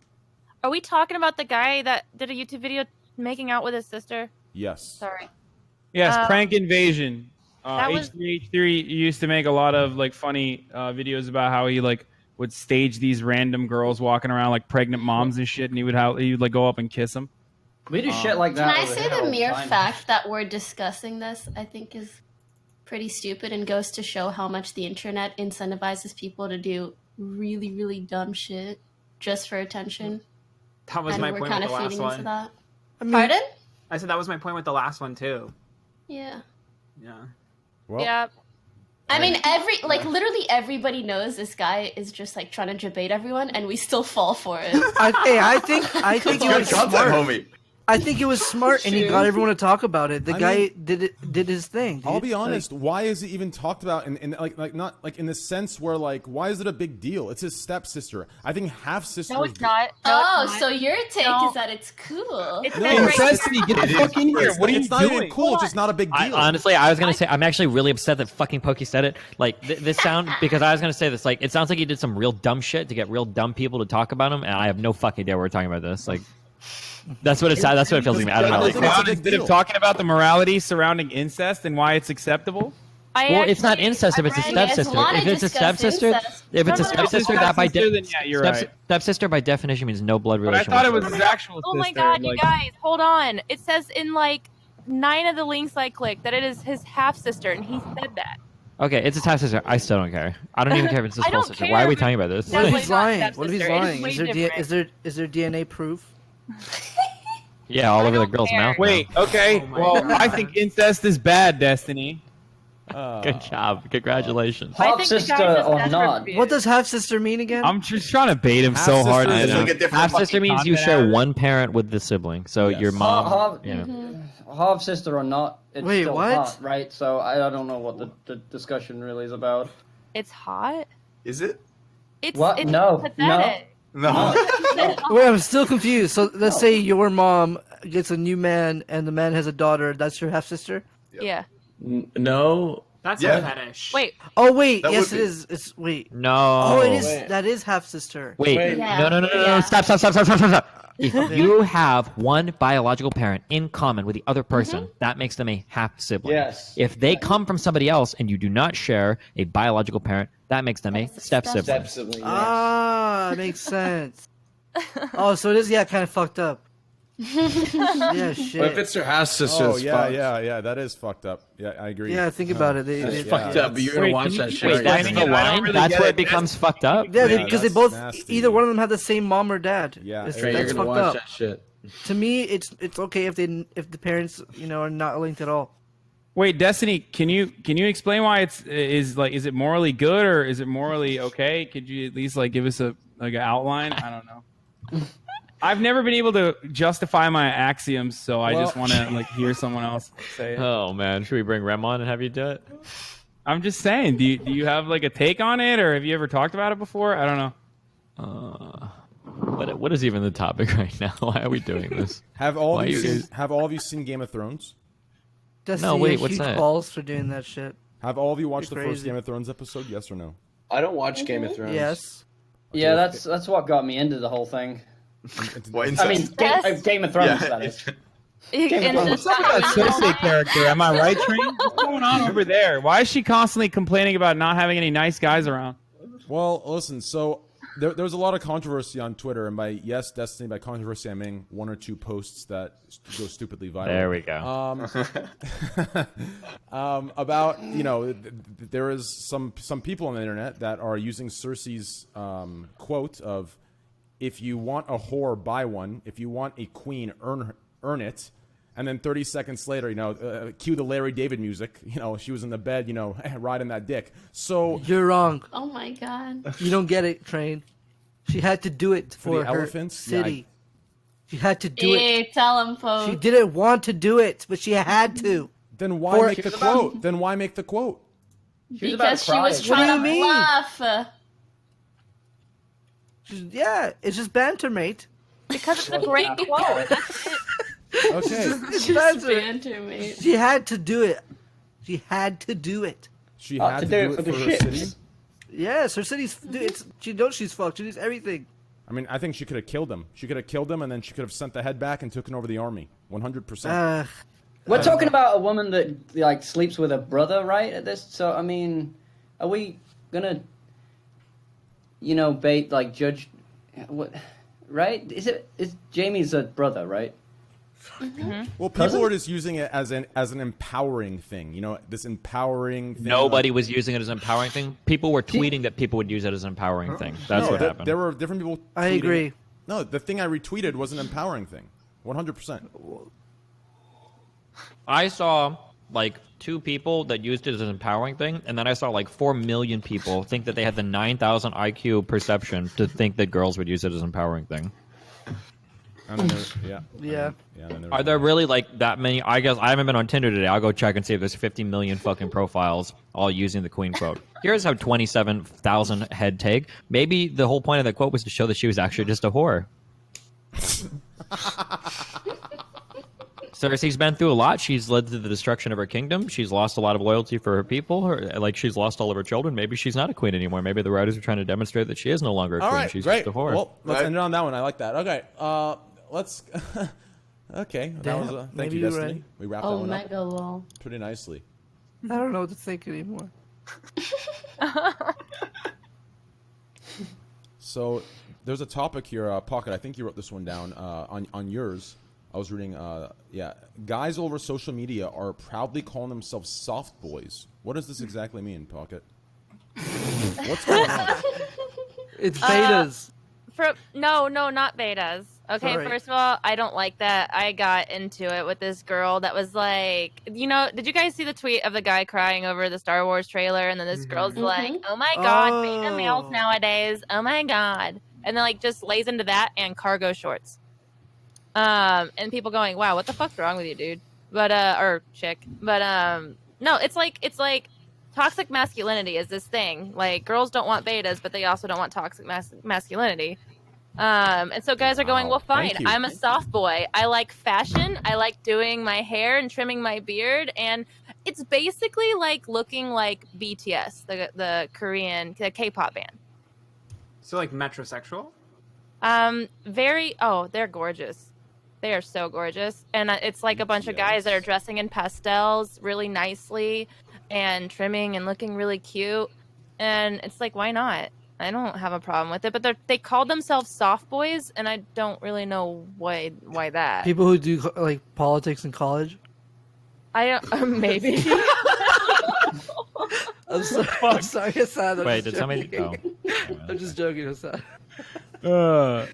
Speaker 6: Are we talking about the guy that did a YouTube video making out with his sister?
Speaker 1: Yes.
Speaker 6: Sorry.
Speaker 3: Yes,
Speaker 6: Uh,
Speaker 3: Prank Invasion.
Speaker 6: that was-
Speaker 3: H3H3 used to make a lot of like funny videos about how he like would stage these random girls walking around like pregnant moms and shit, and he would like go up and kiss them.
Speaker 8: We do shit like
Speaker 9: Can
Speaker 8: that.
Speaker 9: I
Speaker 8: over
Speaker 9: say
Speaker 8: here all
Speaker 9: the mere
Speaker 8: time.
Speaker 9: fact that we're discussing this, I think, is pretty stupid and goes to show how much the internet incentivizes people to do really, really dumb shit just for attention.
Speaker 7: That was
Speaker 9: and
Speaker 7: my
Speaker 9: we're
Speaker 7: point
Speaker 9: kind
Speaker 7: with
Speaker 9: of
Speaker 7: the last
Speaker 9: feeding
Speaker 7: one.
Speaker 9: into that.
Speaker 10: I mean,
Speaker 9: Pardon?
Speaker 7: I said that was my point with the last one too.
Speaker 9: Yeah.
Speaker 7: Yeah.
Speaker 1: Well,
Speaker 6: Yeah.
Speaker 9: I mean, literally everybody knows this guy is just like trying to debate everyone, and we still fall for it.
Speaker 10: I think it
Speaker 4: Good
Speaker 10: was
Speaker 4: content,
Speaker 10: smart.
Speaker 4: homie.
Speaker 10: I think it was smart, and he got everyone to talk about it. The guy did his thing. Dude.
Speaker 1: I'll be honest. Why is it even talked about in like not like in the sense where like why is it a big deal? It's his stepsister. I think half sister.
Speaker 6: No, it's not. No,
Speaker 9: Oh,
Speaker 6: it's not.
Speaker 9: so your take
Speaker 6: No.
Speaker 9: is that it's cool.
Speaker 6: It's
Speaker 1: No,
Speaker 6: not
Speaker 1: it's
Speaker 6: right.
Speaker 3: Destiny, get the fuck in here. What are you
Speaker 1: It's not
Speaker 3: doing?
Speaker 1: even cool. It's just not a big deal.
Speaker 2: Honestly, I was gonna say I'm actually really upset that fucking Pokey said it. Like this sound because I was gonna say this. Like it sounds like he did some real dumb shit to get real dumb people to talk about him, and I have no fucking idea we're talking about this. Like that's what it sounds. That's what it feels like to me. I don't know.
Speaker 1: think it's a big
Speaker 3: Instead of
Speaker 1: deal.
Speaker 3: talking about the morality surrounding incest and why it's acceptable.
Speaker 2: Well, it's not incest if it's a
Speaker 9: I guess
Speaker 2: stepsister.
Speaker 9: wanna
Speaker 2: If it's a
Speaker 9: discuss
Speaker 2: stepsister,
Speaker 9: incest.
Speaker 2: if it's a
Speaker 6: No, no, no.
Speaker 2: stepsister, that by
Speaker 3: Stepsister, then yeah, you're right.
Speaker 2: stepsister by definition means no blood
Speaker 3: But I
Speaker 2: relation.
Speaker 3: thought it was
Speaker 2: whatsoever.
Speaker 3: his actual
Speaker 6: Oh my
Speaker 3: sister.
Speaker 6: god, you
Speaker 3: like-
Speaker 6: guys, hold on. It says in like 9 of the links I clicked that it is his half sister, and he said that.
Speaker 2: Okay, it's a stepsister. I still don't care. I don't even care if it's his
Speaker 6: I
Speaker 2: full
Speaker 6: don't
Speaker 2: sister.
Speaker 6: care
Speaker 2: Why are we
Speaker 6: if
Speaker 2: talking about this?
Speaker 10: What if
Speaker 6: Definitely
Speaker 10: he's
Speaker 6: not
Speaker 10: lying? What if he's
Speaker 6: stepsister. It is
Speaker 10: lying?
Speaker 6: way
Speaker 10: Is there
Speaker 6: different.
Speaker 10: is there DNA proof?
Speaker 2: Yeah, all over the
Speaker 6: don't
Speaker 2: girl's
Speaker 6: care.
Speaker 2: mouth. now.
Speaker 3: Wait, okay.
Speaker 7: Oh my
Speaker 3: well,
Speaker 7: God.
Speaker 3: I think incest is bad, Destiny.
Speaker 2: Good job. Congratulations.
Speaker 6: I
Speaker 8: Half
Speaker 6: think the
Speaker 8: sister
Speaker 6: guy just
Speaker 8: or
Speaker 6: desperate
Speaker 8: not?
Speaker 6: for you.
Speaker 10: What does half sister mean again?
Speaker 3: I'm just trying to bait him so
Speaker 1: Half
Speaker 3: hard.
Speaker 1: sister
Speaker 3: I
Speaker 1: is
Speaker 3: know.
Speaker 4: like a different
Speaker 2: Half sister
Speaker 3: fucking
Speaker 2: means you
Speaker 3: content
Speaker 2: share
Speaker 3: out.
Speaker 2: one parent with the sibling. So
Speaker 1: Yes.
Speaker 2: your mom.
Speaker 8: Half,
Speaker 2: Yeah.
Speaker 8: half sister or not? It's
Speaker 10: Wait,
Speaker 8: still
Speaker 10: what?
Speaker 8: hot, right? So I don't know what the discussion really is about.
Speaker 6: It's hot.
Speaker 4: Is it?
Speaker 6: It's
Speaker 8: What?
Speaker 6: It's
Speaker 8: No,
Speaker 6: pathetic.
Speaker 4: No.
Speaker 10: Wait, I'm still confused. So let's say your mom gets a new man, and the man has a daughter. That's your half sister.
Speaker 6: Yeah.
Speaker 11: No.
Speaker 7: That's
Speaker 4: Yeah.
Speaker 7: a fetish.
Speaker 6: Wait.
Speaker 10: Oh wait,
Speaker 4: That
Speaker 10: yes
Speaker 4: would
Speaker 10: it
Speaker 4: be.
Speaker 10: is. It's wait.
Speaker 2: No.
Speaker 10: Oh, it is.
Speaker 11: Wait.
Speaker 10: That is half sister.
Speaker 2: Wait.
Speaker 11: Wait.
Speaker 9: Yeah.
Speaker 2: No.
Speaker 9: Yeah.
Speaker 2: Stop. If you have one biological parent in common with the other person, that makes them a half sibling.
Speaker 11: Yes.
Speaker 2: If they come from somebody else and you do not share a biological parent, that makes them a step sibling.
Speaker 11: Step sibling. Yes.
Speaker 10: Ah, makes sense. Oh, so it is kind of fucked up. Yeah, shit.
Speaker 11: But if it's her half sister,
Speaker 1: Oh
Speaker 11: it's
Speaker 1: yeah,
Speaker 11: fucked.
Speaker 1: yeah. That is fucked up. Yeah, I agree.
Speaker 10: Yeah, think about it.
Speaker 11: It's
Speaker 10: They-
Speaker 11: fucked
Speaker 1: yeah,
Speaker 11: up. But you're gonna
Speaker 3: Wait,
Speaker 11: watch
Speaker 3: can
Speaker 11: that
Speaker 3: you
Speaker 11: shit.
Speaker 2: Wait,
Speaker 11: right
Speaker 2: that's
Speaker 3: Explaining
Speaker 2: the
Speaker 3: it, I don't
Speaker 2: line?
Speaker 3: really
Speaker 2: That's
Speaker 3: get
Speaker 2: where
Speaker 3: it.
Speaker 2: it becomes fucked up?
Speaker 10: Yeah,
Speaker 1: Yeah,
Speaker 10: because they
Speaker 1: that's
Speaker 10: both
Speaker 1: nasty.
Speaker 10: either one of them have the same mom or dad.
Speaker 1: Yeah,
Speaker 10: It's-
Speaker 11: Right,
Speaker 10: that's
Speaker 11: you're gonna
Speaker 10: fucked
Speaker 11: watch
Speaker 10: up.
Speaker 11: that shit.
Speaker 10: To me, it's okay if the parents are not linked at all.
Speaker 3: Wait, Destiny, can you explain why is it morally good or is it morally okay? Could you at least give us an outline? I don't know. I've never been able to justify my axioms, so I just want to hear someone else say it.
Speaker 2: Oh man, should we bring Rem on and have you do it?
Speaker 3: I'm just saying, do you have a take on it, or have you ever talked about it before? I don't know.
Speaker 2: What is even the topic right now? Why are we doing this?
Speaker 1: Have all
Speaker 2: Why
Speaker 1: of you
Speaker 2: you
Speaker 1: seen,
Speaker 2: guys-
Speaker 1: have all of you seen Game of Thrones?
Speaker 10: Destiny
Speaker 2: wait,
Speaker 10: has
Speaker 2: what's
Speaker 10: huge
Speaker 2: that?
Speaker 10: balls for doing that shit.
Speaker 1: Have all of you watched the
Speaker 10: You're
Speaker 1: first
Speaker 10: crazy.
Speaker 1: Game of Thrones episode? Yes or no?
Speaker 11: I don't watch Game of Thrones.
Speaker 10: Yes.
Speaker 8: Yeah, that's what got me into the whole thing.
Speaker 4: What,
Speaker 8: I mean,
Speaker 4: incest?
Speaker 8: Game of Thrones.
Speaker 4: Yeah.
Speaker 8: That is.
Speaker 6: And
Speaker 3: What's up with that Cersei character? Am I right, Train? What's going on over there? Why is she constantly complaining about not having any nice guys around?
Speaker 1: Well, listen. So there was a lot of controversy on Twitter, and by Destiny, by controversy, I mean one or two posts that go stupidly viral.
Speaker 2: There we go.
Speaker 1: About there is some people on the internet that are using Cersei's quote of, "If you want a whore, buy one. If you want a queen, earn it." And then 30 seconds later, cue the Larry David music. She was in the bed, riding that dick. So
Speaker 10: You're wrong.
Speaker 9: Oh my god.
Speaker 10: You don't get it, Train. She had to do it for
Speaker 1: the
Speaker 10: her
Speaker 1: elephants? Yeah,
Speaker 10: city. She had to do it.
Speaker 9: Hey, tell him,
Speaker 10: She
Speaker 9: folks.
Speaker 10: didn't want to do it, but she had to.
Speaker 1: then why
Speaker 10: For-
Speaker 1: make the quote? Then why make the quote?
Speaker 8: She was about
Speaker 9: Because
Speaker 8: to
Speaker 9: she
Speaker 8: cry.
Speaker 9: was
Speaker 10: What do
Speaker 9: trying
Speaker 10: you
Speaker 9: to
Speaker 10: mean?
Speaker 9: bluff.
Speaker 10: Yeah, it's just banter, mate.
Speaker 6: because it's a great quote. That's it.
Speaker 1: Okay,
Speaker 10: It's
Speaker 9: Just
Speaker 10: banter.
Speaker 9: banter, mate.
Speaker 10: She had to do it. She had to do it.
Speaker 1: she had to do it for
Speaker 8: the
Speaker 1: her
Speaker 8: shits.
Speaker 1: city.
Speaker 10: Yes, her city's. She knows she's fucked. She needs everything.
Speaker 1: I mean, I think she could have killed him. She could have killed him, and then she could have sent the head back and taken over the army. 100%.
Speaker 8: We're talking about a woman that sleeps with her brother, right? At this, so I mean, are we gonna, judge? What? Right? Is Jamie's a brother, right?
Speaker 1: Well, people were just using it as an empowering thing. You know, this empowering thing.
Speaker 2: Nobody was using it as an empowering thing. People were tweeting that people would use it as an empowering thing. That's what happened.
Speaker 1: There were different people.
Speaker 10: I agree.
Speaker 1: It. No, the thing I retweeted was an empowering thing. 100%.
Speaker 2: I saw like 2 people that used it as an empowering thing, and then I saw like 4 million people think that they had the 9,000 IQ perception to think that girls would use it as an empowering thing.
Speaker 1: And then
Speaker 10: Yeah.
Speaker 2: Are there really like that many? I guess I haven't been on Tinder today. I'll go check and see if there's 50 million fucking profiles all using the queen quote. Here's how 27,000 head take. Maybe the whole point of that quote was to show that she was actually just a whore. Cersei's been through a lot. She's led to the destruction of her kingdom. She's lost a lot of loyalty for her people. Like she's lost all of her children. Maybe she's not a queen anymore. Maybe the writers are trying to demonstrate that she is no longer a queen. She's just a whore.
Speaker 1: Well, let's end it on that one. I like that. Okay. Let's. Okay. That was thank you, Destiny.
Speaker 10: Right.
Speaker 1: We wrapped that one up
Speaker 9: mega lol.
Speaker 1: pretty nicely.
Speaker 10: I don't know what to think anymore.
Speaker 1: So there's a topic here, Pocket. I think you wrote this one down on yours. I was reading. Guys all over social media are proudly calling themselves soft boys. What does this exactly mean, Pocket? What's going on?
Speaker 10: It's betas.
Speaker 6: No, not betas. Okay,
Speaker 10: Sorry.
Speaker 6: First of all, I don't like that. I got into it with this girl that was like, did you guys see the tweet of the guy crying over the Star Wars trailer? And then this girl's like, oh my god, beta males nowadays. Oh my god. And then like just lays into that and cargo shorts. And people going, wow, what the fuck's wrong with you, dude? But, or chick. But, no, it's like toxic masculinity is this thing. Like, girls don't want betas, but they also don't want toxic masculinity. And so guys are going, well, fine. I'm a soft boy. I like fashion. I like doing my hair and trimming my beard. And it's basically like looking like BTS, the Korean, the K-pop band.
Speaker 7: So like metrosexual?
Speaker 6: They're gorgeous. They are so gorgeous. And it's like a bunch of guys that are dressing in pastels really nicely and trimming and looking really cute. And it's like, why not? I don't have a problem with it. But they call themselves soft boys, and I don't really know why that.
Speaker 10: People who do like politics in college.
Speaker 6: I don't, maybe.
Speaker 10: I'm sorry. I'm sorry, Hassan.
Speaker 2: Wait, did somebody? Oh.
Speaker 10: I'm just joking, Hassan.
Speaker 6: I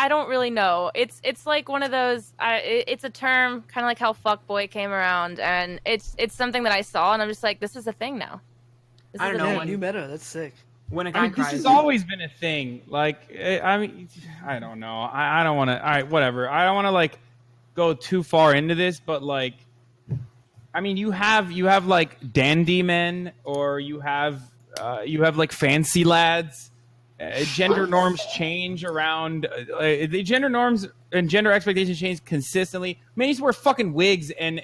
Speaker 6: don't really know. It's like one of those. It's a term, kind of like how fuckboy came around, and it's something that I saw, and I'm just like, this is a thing now.
Speaker 7: I don't know.
Speaker 10: New meta. That's sick.
Speaker 7: When a guy cries,
Speaker 3: this has always been a thing. Like, I mean, I don't know. I don't want to. All right, whatever. I don't want to like go too far into this, but like, I mean, you have like dandy men, or you have like fancy lads. Gender norms change around. The gender norms and gender expectations change consistently. Man, used to wear fucking wigs and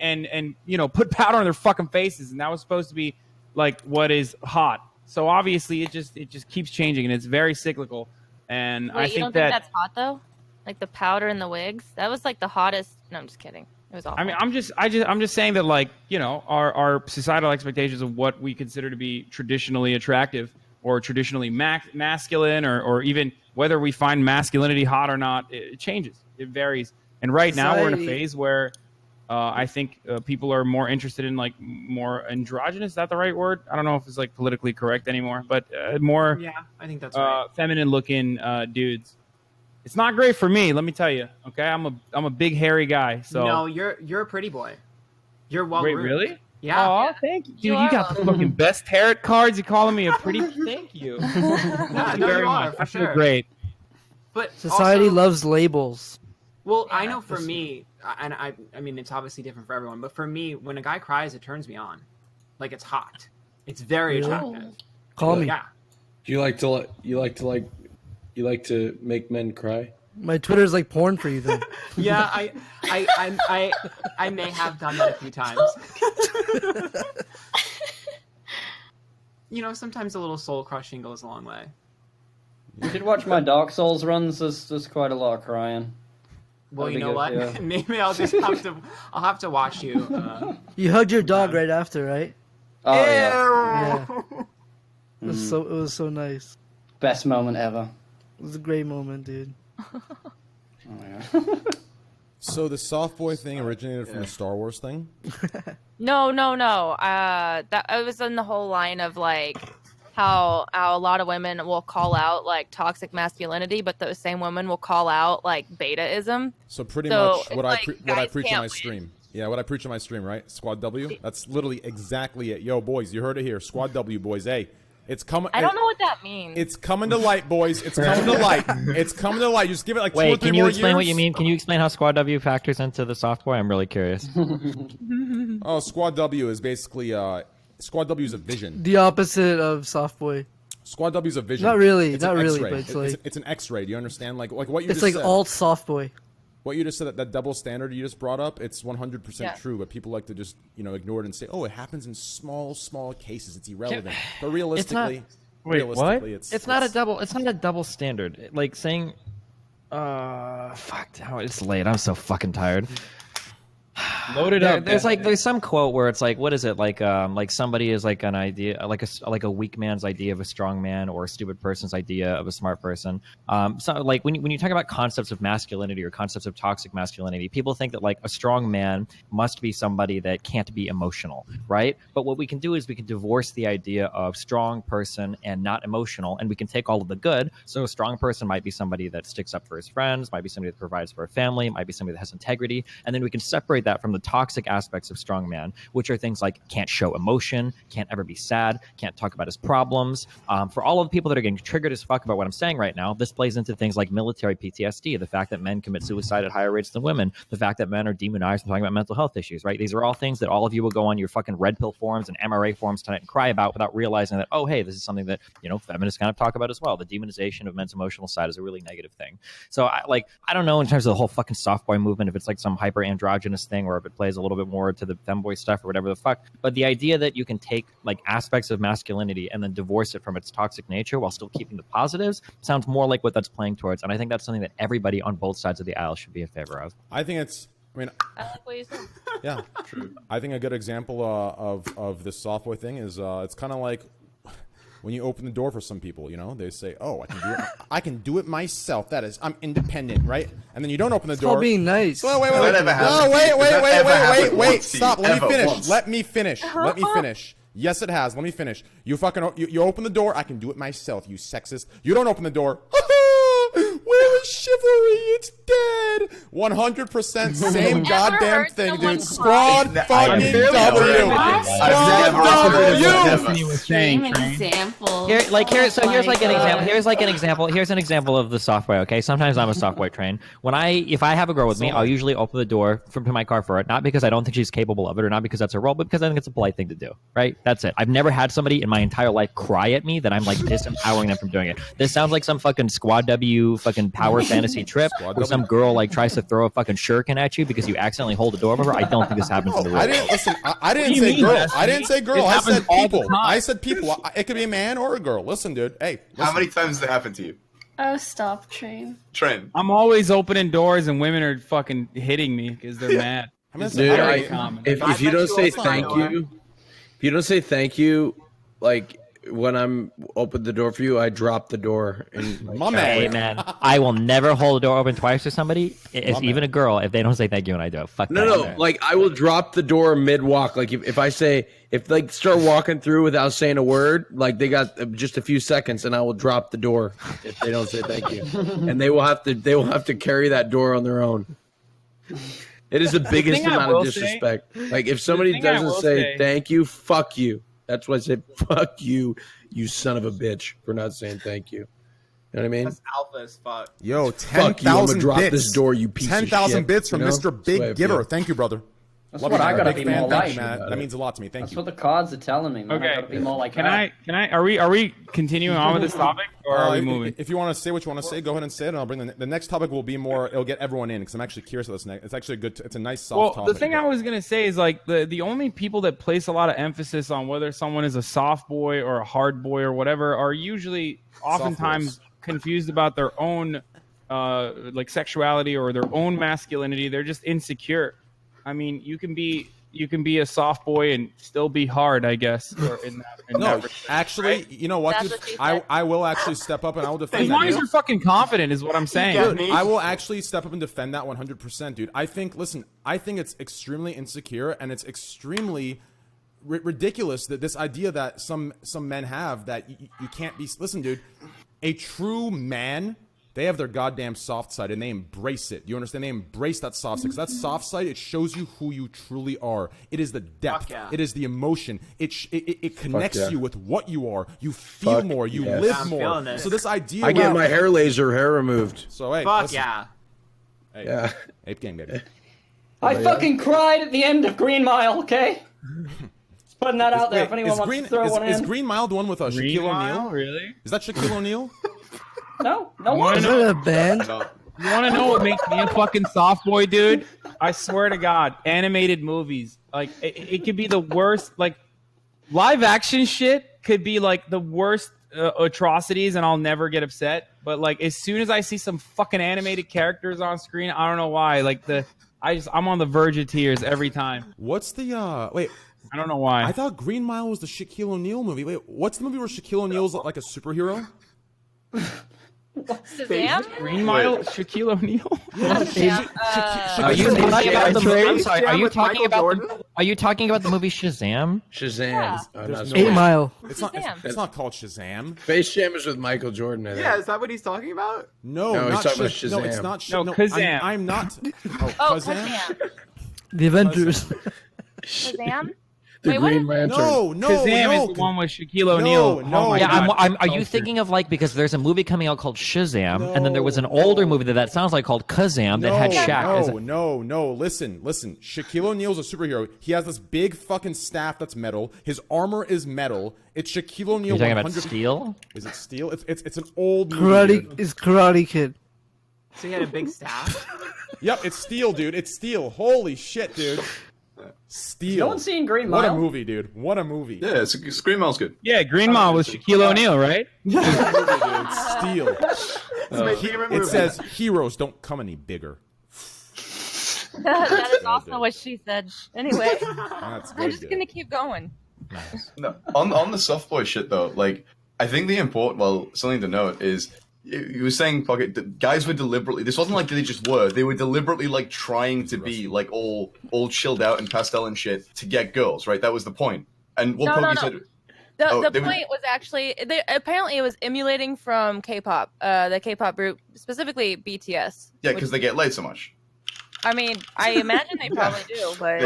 Speaker 3: put powder on their fucking faces, and that was supposed to be like what is hot. So obviously, it just keeps changing, and it's very cyclical. And
Speaker 6: Wait,
Speaker 3: I think
Speaker 6: you don't think that's hot though? Like the powder and the wigs? That was like the hottest. No, I'm just kidding. It was awful.
Speaker 3: I mean, I'm just saying that, like, our societal expectations of what we consider to be traditionally attractive or traditionally masculine, or even whether we find masculinity hot or not, it changes. It varies. And right now we're in a phase where I think people are more interested in like more androgynous. Is that the right word? I don't know if it's like politically correct anymore, but more
Speaker 7: I think that's right.
Speaker 3: feminine looking dudes. It's not great for me, let me tell you. Okay, I'm a big hairy guy. So
Speaker 7: no, you're a pretty boy. You're well.
Speaker 3: Wait, really?
Speaker 7: Yeah.
Speaker 3: Oh, thank you, dude. You got the fucking best tarot cards. You calling me a pretty? Thank you.
Speaker 7: No, you are for sure.
Speaker 3: Great.
Speaker 7: But
Speaker 10: Society
Speaker 7: also,
Speaker 10: loves labels.
Speaker 7: Well, I know for me, and I mean, it's obviously different for everyone. But for me, when a guy cries, it turns me on. Like it's hot. It's very attractive.
Speaker 10: Call me.
Speaker 7: Yeah.
Speaker 11: Do you like to make men cry?
Speaker 10: My Twitter's like porn for you, then.
Speaker 7: Yeah, I may have done that a few times. Sometimes a little soul crushing goes a long way.
Speaker 8: You should watch my Dark Souls runs. There's quite a lot of crying.
Speaker 7: Well, you know what? Yeah. Maybe I'll just have to watch you.
Speaker 10: You hugged your dog right after, right?
Speaker 8: Oh yeah.
Speaker 10: It was so nice.
Speaker 8: Best moment ever.
Speaker 10: It was a great moment, dude.
Speaker 1: So the soft boy thing originated from the Star Wars thing?
Speaker 6: No. That I was in the whole line of like how a lot of women will call out like toxic masculinity, but those same women will call out like betaism.
Speaker 1: So pretty
Speaker 6: So
Speaker 1: much
Speaker 6: it's
Speaker 1: what
Speaker 6: like,
Speaker 1: I
Speaker 6: guys
Speaker 1: preach on
Speaker 6: can't
Speaker 1: my
Speaker 6: win.
Speaker 1: stream. Yeah, what I preach on my stream, right? Squad W. That's literally exactly it. Yo, boys, you heard it here. Squad W, boys. Hey, it's coming.
Speaker 6: I don't know what that means.
Speaker 1: It's coming to light, boys. It's coming to light. It's coming to light. Just give it like 2 or 3
Speaker 2: Wait, can you
Speaker 1: more
Speaker 2: explain
Speaker 1: years.
Speaker 2: what you mean? Can you explain how Squad W factors into the soft boy? I'm really curious.
Speaker 1: Oh, Squad W is basically Squad W is a vision.
Speaker 10: The opposite of soft boy.
Speaker 1: Squad W is a vision.
Speaker 10: Not really,
Speaker 1: It's
Speaker 10: not
Speaker 1: an
Speaker 10: really,
Speaker 1: X-ray.
Speaker 10: but it's like
Speaker 1: it's an X-ray. Do you understand? Like what you
Speaker 10: it's
Speaker 1: just
Speaker 10: like
Speaker 1: said.
Speaker 10: alt soft boy.
Speaker 1: What you just said, that double standard you just brought up, it's 100%
Speaker 6: Yeah.
Speaker 1: true, but people like to just, ignore it and say, oh, it happens in small cases. It's irrelevant. But realistically,
Speaker 12: It's not a double standard. Like saying, fuck, it's late. I'm so fucking tired.
Speaker 3: Load it up.
Speaker 2: There's some quote where it's like, what is it like somebody is like an idea, like a weak man's idea of a strong man, or a stupid person's idea of a smart person. So like when you talk about concepts of masculinity or concepts of toxic masculinity, people think that like a strong man must be somebody that can't be emotional, right? But what we can do is we can divorce the idea of strong person and not emotional, and we can take all of the good. So a strong person might be somebody that sticks up for his friends, might be somebody that provides for a family, might be somebody that has integrity, and then we can separate that from the toxic aspects of strongman, which are things like can't show emotion, can't ever be sad, can't talk about his problems. For all of the people that are getting triggered as fuck about what I'm saying right now, this plays into things like military PTSD, the fact that men commit suicide at higher rates than women, the fact that men are demonized and talking about mental health issues, right? These are all things that all of you will go on your fucking red pill forums and MRA forums tonight and cry about without realizing that, oh, hey, this is something that, feminists kind of talk about as well. The demonization of men's emotional side is a really negative thing. So I don't know in terms of the whole fucking soft boy movement, if it's like some hyper androgynous thing or if it plays a little bit more to the femboy stuff or whatever the fuck. But the idea that you can take like aspects of masculinity and then divorce it from its toxic nature while still keeping the positives sounds more like what that's playing towards. And I think that's something that everybody on both sides of the aisle should be in favor of.
Speaker 1: I think it's. I
Speaker 6: like what you said.
Speaker 1: Yeah, true. I think a good example of this soft boy thing is it's kind of like when you open the door for some people, they say, "Oh, I can do it myself. That is, I'm independent, right?" And then you don't open the door.
Speaker 10: All being nice.
Speaker 1: Wait. Stop. Let me finish. Let me finish. Yes, it has. Let me finish. You open the door. I can do it myself. You sexist. You don't open the door. Where is chivalry? It's dead. 100% same goddamn thing, dude. Squad fucking W.
Speaker 4: I've never
Speaker 13: Same example.
Speaker 2: Here's an example of the software. Okay, sometimes I'm a software train. If I have a girl with me, I'll usually open the door to my car for it, not because I don't think she's capable of it or not because that's her role, but because I think it's a polite thing to do. Right? That's it. I've never had somebody in my entire life cry at me that I'm like disempowering them from doing it. This sounds like some fucking Squad W fucking power fantasy trip where some girl like tries to throw a fucking shuriken at you because you accidentally hold the door over her. I don't think this happens in the real world.
Speaker 1: I didn't say girl. I didn't say girl. I said people. I said people. It could be a man or a girl. Listen, dude. Hey. Listen.
Speaker 4: How many times did that happen to you?
Speaker 9: Oh, stop, Train.
Speaker 3: I'm always opening doors and women are fucking hitting me because they're mad.
Speaker 5: Dude, if you don't say thank you, like when I'm open the door for you, I drop the door. And
Speaker 2: Hey man, I will never hold the door open twice to somebody, even a girl, if they don't say thank you when I do it. Fuck that.
Speaker 5: No, like I will drop the door mid walk. Like if they start walking through without saying a word, like they got just a few seconds, and I will drop the door if they don't say thank you, and they will have to carry that door on their own. It is the biggest amount of disrespect. Like if somebody doesn't say thank you, fuck you. That's why I said fuck you, you son of a bitch, for not saying thank you. You know what I mean?
Speaker 7: That's alpha as fuck.
Speaker 1: Yo, 10,000 bits.
Speaker 5: Drop this door, you piece of shit.
Speaker 1: 10,000 bits from Mr. Big Giver. Thank you, brother.
Speaker 8: That's what I gotta be more like.
Speaker 1: That means a lot to me. Thank you.
Speaker 8: That's what the cards are telling me, man.
Speaker 3: Okay.
Speaker 8: I gotta be more like
Speaker 3: Can I? Are we continuing on with this topic, or are we moving?
Speaker 1: If you want to say what you want to say, go ahead and say it, and I'll bring the next topic. Will be more. It'll get everyone in because I'm actually curious about this next. It's actually a good. It's a nice soft topic.
Speaker 3: The thing I was gonna say is like the only people that place a lot of emphasis on whether someone is a soft boy or a hard boy or whatever are usually oftentimes confused about their own like sexuality or their own masculinity. They're just insecure. I mean, you can be you can be a soft boy and still be hard, I guess. Or
Speaker 1: No, actually, you know what, dude? I will actually step up and I will defend
Speaker 3: as
Speaker 1: that.
Speaker 3: long as you're fucking confident, is what I'm saying.
Speaker 1: Dude, I will actually step up and defend that 100%, dude. I think it's extremely insecure and it's extremely ridiculous that this idea that some men have that you can't be. Listen, dude, a true man. They have their goddamn soft side and they embrace it. You understand? They embrace that soft side. Because that soft side, it shows you who you truly are. It is the depth.
Speaker 7: Yeah.
Speaker 1: It is the emotion. It connects you with what you are. You feel more. You live more. So this idea.
Speaker 11: I get my hair removed.
Speaker 1: So hey,
Speaker 7: Fuck
Speaker 1: listen.
Speaker 7: yeah.
Speaker 1: Hey,
Speaker 11: Yeah.
Speaker 1: Ape Gang, baby.
Speaker 8: I fucking cried at the end of Green Mile, okay? Just putting that out there if anyone wants to throw one in.
Speaker 1: Is Green Mile the one with Shaquille O'Neal?
Speaker 3: Really?
Speaker 1: Is that Shaquille O'Neal?
Speaker 8: No
Speaker 3: You
Speaker 8: one.
Speaker 10: Is that a band?
Speaker 3: You want to know what makes me a fucking soft boy, dude? I swear to God, animated movies, like it could be the worst. Like live action shit could be like the worst atrocities, and I'll never get upset. But like as soon as I see some fucking animated characters on screen, I don't know why. Like I'm on the verge of tears every time.
Speaker 1: What's the wait?
Speaker 3: I don't know why.
Speaker 1: I thought Green Mile was the Shaquille O'Neal movie. Wait, what's the movie where Shaquille O'Neal's like a superhero?
Speaker 6: Shazam?
Speaker 3: Green Mile, Shaquille O'Neal.
Speaker 2: Are you talking about the movie? I'm sorry. Are you
Speaker 7: with
Speaker 2: talking
Speaker 7: Michael
Speaker 2: about?
Speaker 7: Jordan?
Speaker 2: Are you talking about the movie Shazam?
Speaker 11: Shazam.
Speaker 6: Yeah.
Speaker 11: Oh,
Speaker 1: There's
Speaker 11: no,
Speaker 1: no
Speaker 10: 8 Mile.
Speaker 1: It's not called Shazam.
Speaker 11: Space Jam is with Michael Jordan. I think.
Speaker 7: Yeah, is that what he's talking about?
Speaker 1: No,
Speaker 11: No, he's
Speaker 1: not
Speaker 11: talking about
Speaker 1: Shazam. No, it's
Speaker 11: Shazam.
Speaker 1: not.
Speaker 3: No, Kazam.
Speaker 1: I'm not. Oh,
Speaker 6: Oh,
Speaker 1: Kazam?
Speaker 6: Kazam.
Speaker 10: The Avengers.
Speaker 6: Shazam?
Speaker 11: The
Speaker 6: Wait, what
Speaker 11: Green
Speaker 6: is-
Speaker 11: Lantern.
Speaker 1: No,
Speaker 3: Kazam is the one with Shaquille O'Neal.
Speaker 1: no.
Speaker 3: Oh my
Speaker 2: Yeah,
Speaker 3: God.
Speaker 2: are you thinking of like because there's a movie coming out called Shazam, and then there was an older movie that sounds like called Kazam that had Shaq.
Speaker 1: No. Listen. Shaquille O'Neal's a superhero. He has this big fucking staff that's metal. His armor is metal. It's Shaquille O'Neal.
Speaker 2: You're talking about
Speaker 1: 100
Speaker 2: Steel?
Speaker 1: Is it Steel? It's an old movie.
Speaker 10: Karate Kid.
Speaker 7: So he had a big staff.
Speaker 1: Yep, it's Steel, dude. It's Steel. Holy shit, dude. Steel.
Speaker 8: No one's seen Green
Speaker 1: What
Speaker 8: Mile.
Speaker 1: a movie, dude. What a movie.
Speaker 4: Yeah, Green Mile's good.
Speaker 3: Yeah, Green Mile with Shaquille O'Neal, right?
Speaker 1: What a movie, dude. Steel.
Speaker 7: my favorite
Speaker 1: It
Speaker 7: movie.
Speaker 1: says heroes don't come any bigger.
Speaker 6: That is also what she said. Anyway,
Speaker 1: That's
Speaker 6: I'm just gonna keep going.
Speaker 4: No, on the soft boy shit though, like I think something to note is you were saying that guys were deliberately. This wasn't like they just were. They were deliberately like trying to be like all chilled out and pastel and shit to get girls, right? That was the point. And what Pokey said.
Speaker 6: The point was actually apparently it was emulating from K-pop, the K-pop group, specifically BTS.
Speaker 4: Yeah, because they get laid so much.
Speaker 6: I mean, I imagine they probably do, but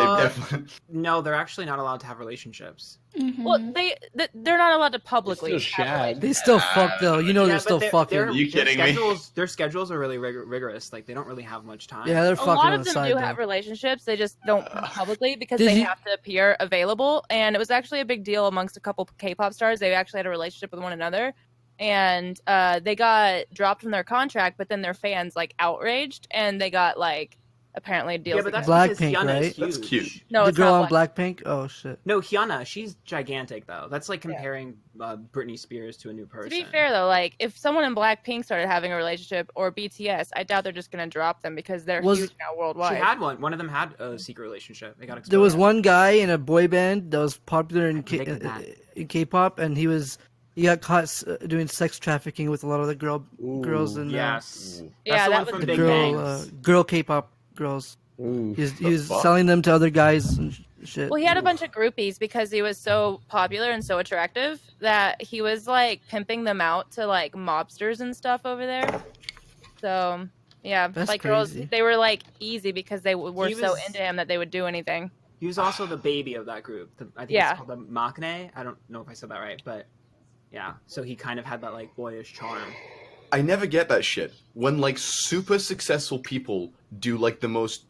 Speaker 7: No, they're actually not allowed to have relationships.
Speaker 6: well, they're not allowed to publicly.
Speaker 10: They still fuck though. You know they're still fucking.
Speaker 4: Are you kidding me?
Speaker 7: Their schedules are really rigorous. Like they don't really have much time.
Speaker 10: Yeah, they're
Speaker 6: A
Speaker 10: fucking
Speaker 6: lot
Speaker 10: on
Speaker 6: of
Speaker 10: the
Speaker 6: them
Speaker 10: side
Speaker 6: do
Speaker 10: though.
Speaker 6: have relationships. They just don't publicly because
Speaker 10: Did
Speaker 6: they
Speaker 10: you-
Speaker 6: have to appear available. And it was actually a big deal amongst a couple K-pop stars. They actually had a relationship with one another, and they got dropped from their contract. But then their fans like outraged, and they got like apparently deals.
Speaker 7: Yeah, but that's
Speaker 10: Blackpink,
Speaker 7: because Hyuna
Speaker 10: right?
Speaker 7: is huge.
Speaker 4: That's cute.
Speaker 6: No,
Speaker 10: the
Speaker 6: it's
Speaker 10: girl
Speaker 6: not
Speaker 10: on Blackpink. Oh shit.
Speaker 7: No, Hyuna, she's gigantic though. That's like comparing Britney Spears to a new person.
Speaker 6: To be fair though, like if someone in Blackpink started having a relationship or BTS, I doubt they're just gonna drop them because they're huge now worldwide.
Speaker 7: She had one. One of them had a secret relationship. They got exposed.
Speaker 10: There was one guy in a boy band that was popular in K-pop, and he got caught doing sex trafficking with a lot of the girls and
Speaker 7: yes,
Speaker 6: Yeah,
Speaker 7: the
Speaker 6: that
Speaker 7: one
Speaker 6: was
Speaker 7: from
Speaker 6: the
Speaker 7: Big
Speaker 10: girl
Speaker 7: Bangs.
Speaker 10: girl K-pop girls. He was selling them to other guys and shit.
Speaker 6: Well, he had a bunch of groupies because he was so popular and so attractive that he was like pimping them out to like mobsters and stuff over there. So yeah,
Speaker 10: That's
Speaker 6: like
Speaker 10: crazy.
Speaker 6: girls, they were like easy because they were
Speaker 7: He
Speaker 6: so
Speaker 7: was-
Speaker 6: into him that they would do anything.
Speaker 7: He was also the baby of that group. I think
Speaker 6: Yeah.
Speaker 7: it's called the Maknae. I don't know if I said that right, but yeah. So he kind of had that like boyish charm.
Speaker 4: I never get that shit when like super successful people do like the most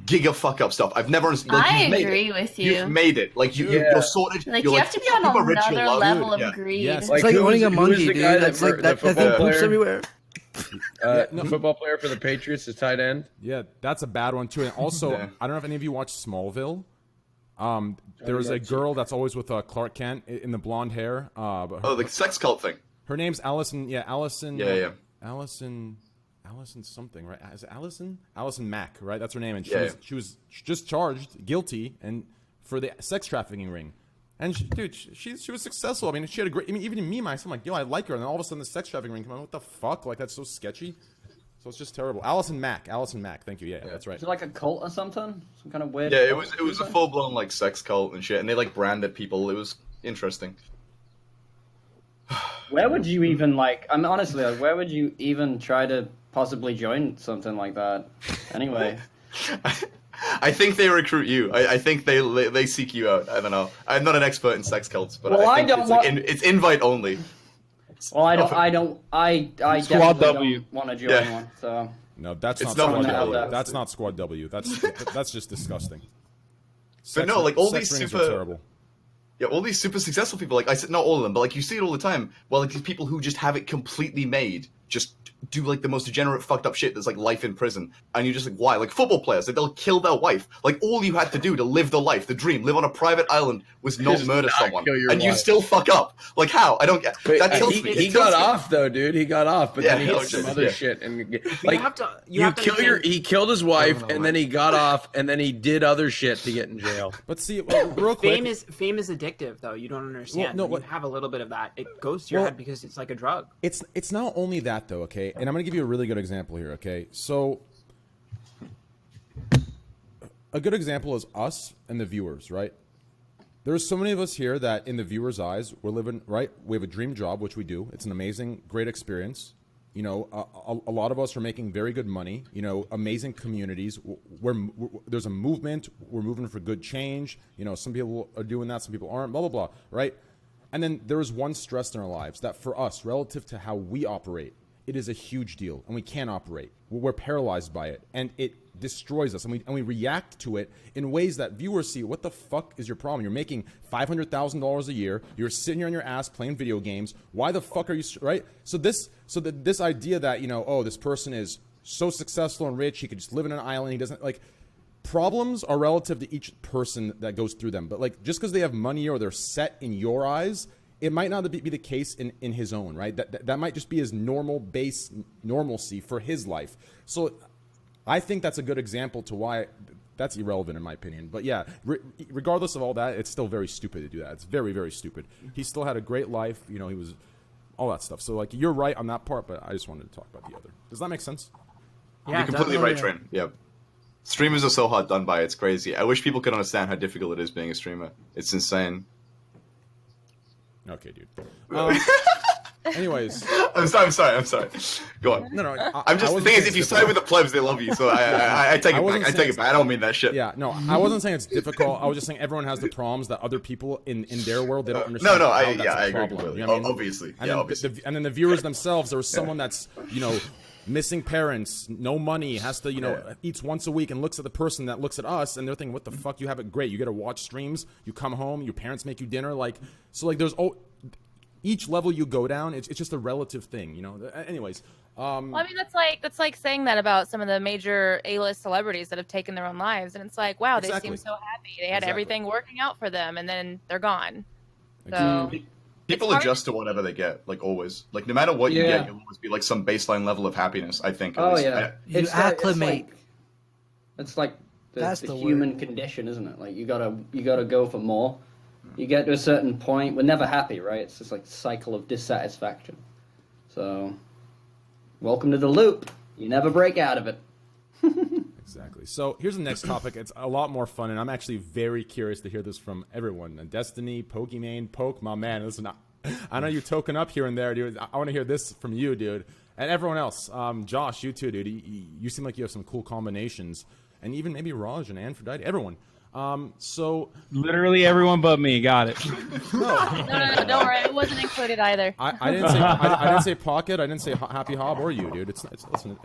Speaker 4: giga fuck up stuff. I've never understood. Like,
Speaker 13: I
Speaker 4: you've made
Speaker 13: agree
Speaker 4: it.
Speaker 13: with you.
Speaker 4: You've made it. Like you're sorted.
Speaker 13: Like
Speaker 4: you're
Speaker 13: you
Speaker 4: like,
Speaker 13: have to be on
Speaker 4: people are rich, you
Speaker 13: another
Speaker 4: love
Speaker 13: level
Speaker 4: it.
Speaker 13: of
Speaker 4: Yeah.
Speaker 13: greed.
Speaker 1: Yes.
Speaker 10: It's like
Speaker 11: who
Speaker 10: owning
Speaker 11: was-
Speaker 10: a
Speaker 11: who was
Speaker 10: monkey,
Speaker 11: the
Speaker 10: dude.
Speaker 11: guy that
Speaker 10: That's like
Speaker 11: the
Speaker 10: that
Speaker 11: football
Speaker 10: thing poops
Speaker 11: player?
Speaker 10: everywhere.
Speaker 11: The football player for the Patriots, the tight end.
Speaker 1: Yeah, that's a bad one too. And also,
Speaker 4: Yeah.
Speaker 1: I don't know if any of you watched Smallville. There was a girl that's always with Clark Kent in the blonde hair. But
Speaker 4: Oh, the sex cult thing.
Speaker 1: her name's Allison. Yeah, Allison.
Speaker 4: Yeah.
Speaker 1: Allison. Allison something, right? Is it Allison? Allison Mack, right? That's her name. And she was just charged guilty and for the sex trafficking ring. And she was successful. I mean, she had a great. I mean, even me myself, I'm like, yo, I like her. And then all of a sudden, the sex trafficking ring came out. What the fuck? Like, that's so sketchy. So it's just terrible. Allison Mack. Thank you. Yeah, that's right.
Speaker 8: Is it like a cult or something? Some kind of weird.
Speaker 4: Yeah, it was a full blown like sex cult and shit, and they like branded people. It was interesting.
Speaker 8: Where would you even like? I mean, honestly, like, where would you even try to possibly join something like that? Anyway.
Speaker 4: I think they recruit you. I think they seek you out. I don't know. I'm not an expert in sex cults, but
Speaker 8: Well,
Speaker 4: I think it's invite only.
Speaker 8: Well, I definitely don't want to join one. So
Speaker 1: no, that's
Speaker 4: It's
Speaker 1: not
Speaker 4: not
Speaker 1: Squad
Speaker 4: what
Speaker 1: W.
Speaker 4: that-
Speaker 1: That's not Squad W. That's just disgusting.
Speaker 4: But no, like all
Speaker 1: sex
Speaker 4: these
Speaker 1: rings
Speaker 4: super
Speaker 1: are terrible.
Speaker 4: Yeah, all these super successful people, like I said, not all of them, but like you see it all the time. Well, like these people who just have it completely made, just do like the most degenerate, fucked up shit. That's like life in prison, and you're just like, why? Like football players, like they'll kill their wife. Like all you had to do to live the life, the dream, live on a private island, was not
Speaker 11: Just
Speaker 4: murder
Speaker 11: not
Speaker 4: someone,
Speaker 11: kill your
Speaker 4: and you
Speaker 11: wife.
Speaker 4: still fuck up. Like how? I don't get.
Speaker 11: Wait,
Speaker 4: That kills me.
Speaker 11: he
Speaker 4: It kills
Speaker 11: got
Speaker 4: me.
Speaker 11: off though, dude. He got off, but
Speaker 4: Yeah,
Speaker 11: then he
Speaker 4: no
Speaker 11: did some
Speaker 4: shit,
Speaker 11: other
Speaker 4: yeah.
Speaker 11: shit, and
Speaker 7: you have to understand-
Speaker 11: he killed his wife, and then he got off, and then he did other shit to get in jail.
Speaker 1: But see, real quick,
Speaker 7: Fame is addictive, though. You don't understand.
Speaker 1: Well, no,
Speaker 7: When you have a little bit of that, it goes to your head because it's like a drug.
Speaker 1: It's not only that though, okay? And I'm gonna give you a really good example here, okay? So a good example is us and the viewers, right? There's so many of us here that in the viewers' eyes, we're living, right? We have a dream job, which we do. It's an amazing, great experience. You know, a lot of us are making very good money, you know, amazing communities. There's a movement. We're moving for good change. You know, some people are doing that. Some people aren't, blah, blah, blah, right? And then there is one stress in our lives that for us, relative to how we operate, it is a huge deal, and we can't operate. We're paralyzed by it, and it destroys us, and we react to it in ways that viewers see. What the fuck is your problem? You're making $500,000 a year. You're sitting here on your ass playing video games. Why the fuck are you right? So this idea that, you know, oh, this person is so successful and rich, he could just live in an island. He doesn't like. Problems are relative to each person that goes through them, but like just because they have money or they're set in your eyes, it might not be the case in his own, right? That might just be his normal base normalcy for his life. So I think that's a good example to why that's irrelevant in my opinion. But yeah, regardless of all that, it's still very stupid to do that. It's very, very stupid. He still had a great life. You know, he was all that stuff. So like you're right on that part, but I just wanted to talk about the other. Does that make sense?
Speaker 8: Yeah,
Speaker 4: You're completely right, Train. Yeah. Streamers are so hard done by. It's crazy. I wish people could understand how difficult it is being a streamer. It's insane.
Speaker 1: Okay, dude. Anyways,
Speaker 4: I'm sorry. Go on.
Speaker 1: No.
Speaker 4: I'm just the thing is, if you side with the plebs, they love you. So I take it back. I take it back. I don't mean that shit.
Speaker 1: Yeah, no, I wasn't saying it's difficult. I was just saying everyone has the problems that other people in their world they don't understand.
Speaker 4: No,
Speaker 1: how
Speaker 4: I
Speaker 1: that's a
Speaker 4: agree
Speaker 1: problem.
Speaker 4: completely.
Speaker 1: You know what I mean?
Speaker 4: Obviously,
Speaker 1: and
Speaker 4: yeah,
Speaker 1: then
Speaker 4: obviously.
Speaker 1: and then the viewers themselves, there was someone that's, you know, missing parents, no money, has to, you know, eats once a week and looks at the person that looks at us, and they're thinking, what the fuck, you have it great. You get to watch streams, you come home, your parents make you dinner, like, so like there's each level you go down, it's just a relative thing, you know. Anyways,
Speaker 6: well, I mean, that's like saying that about some of the major A-list celebrities that have taken their own lives, and it's like, wow, they seem so happy, they had everything working out for them, and then they're gone. So
Speaker 4: people adjust to whatever they get, like always. Like no matter what you get, you'll always be like some baseline level of happiness. I think.
Speaker 8: Oh yeah,
Speaker 10: you acclimate.
Speaker 8: It's like the human condition, isn't it? Like you gotta go for more. You get to a certain point, we're never happy, right? It's just like a cycle of dissatisfaction. So, welcome to the loop. You never break out of it.
Speaker 1: Exactly. So here's the next topic. It's a lot more fun, and I'm actually very curious to hear this from everyone. Destiny, Pokimane, Poke, my man. Listen, I know you token up here and there, dude. I want to hear this from you, dude, and everyone else. Josh, you too, dude. You seem like you have some cool combinations, and even maybe Raj and Aphrodite, everyone. So
Speaker 3: literally everyone but me got it.
Speaker 6: No, don't worry, it wasn't included either.
Speaker 1: I didn't say Pocket. I didn't say Happy Hob or you, dude. Listen.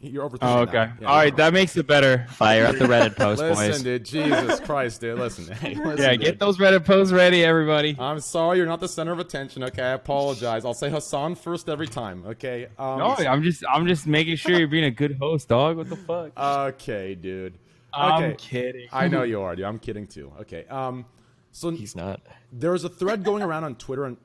Speaker 1: You're overthinking.
Speaker 3: Oh, okay.
Speaker 1: That. Yeah,
Speaker 3: all right, that makes it better.
Speaker 2: Fire up the Reddit post, boys.
Speaker 1: Listen, dude. Jesus Christ, dude. Listen. Hey, listen,
Speaker 3: get those Reddit posts ready, everybody.
Speaker 1: I'm sorry, you're not the center of attention. Okay, I apologize. I'll say Hassan first every time. Okay.
Speaker 3: No, I'm just making sure you're being a good host, dog. What the fuck?
Speaker 1: Okay, dude.
Speaker 3: I'm kidding.
Speaker 1: I know you are, dude. I'm kidding too. Okay. So
Speaker 2: he's not.
Speaker 1: There's a thread going around on Twitter and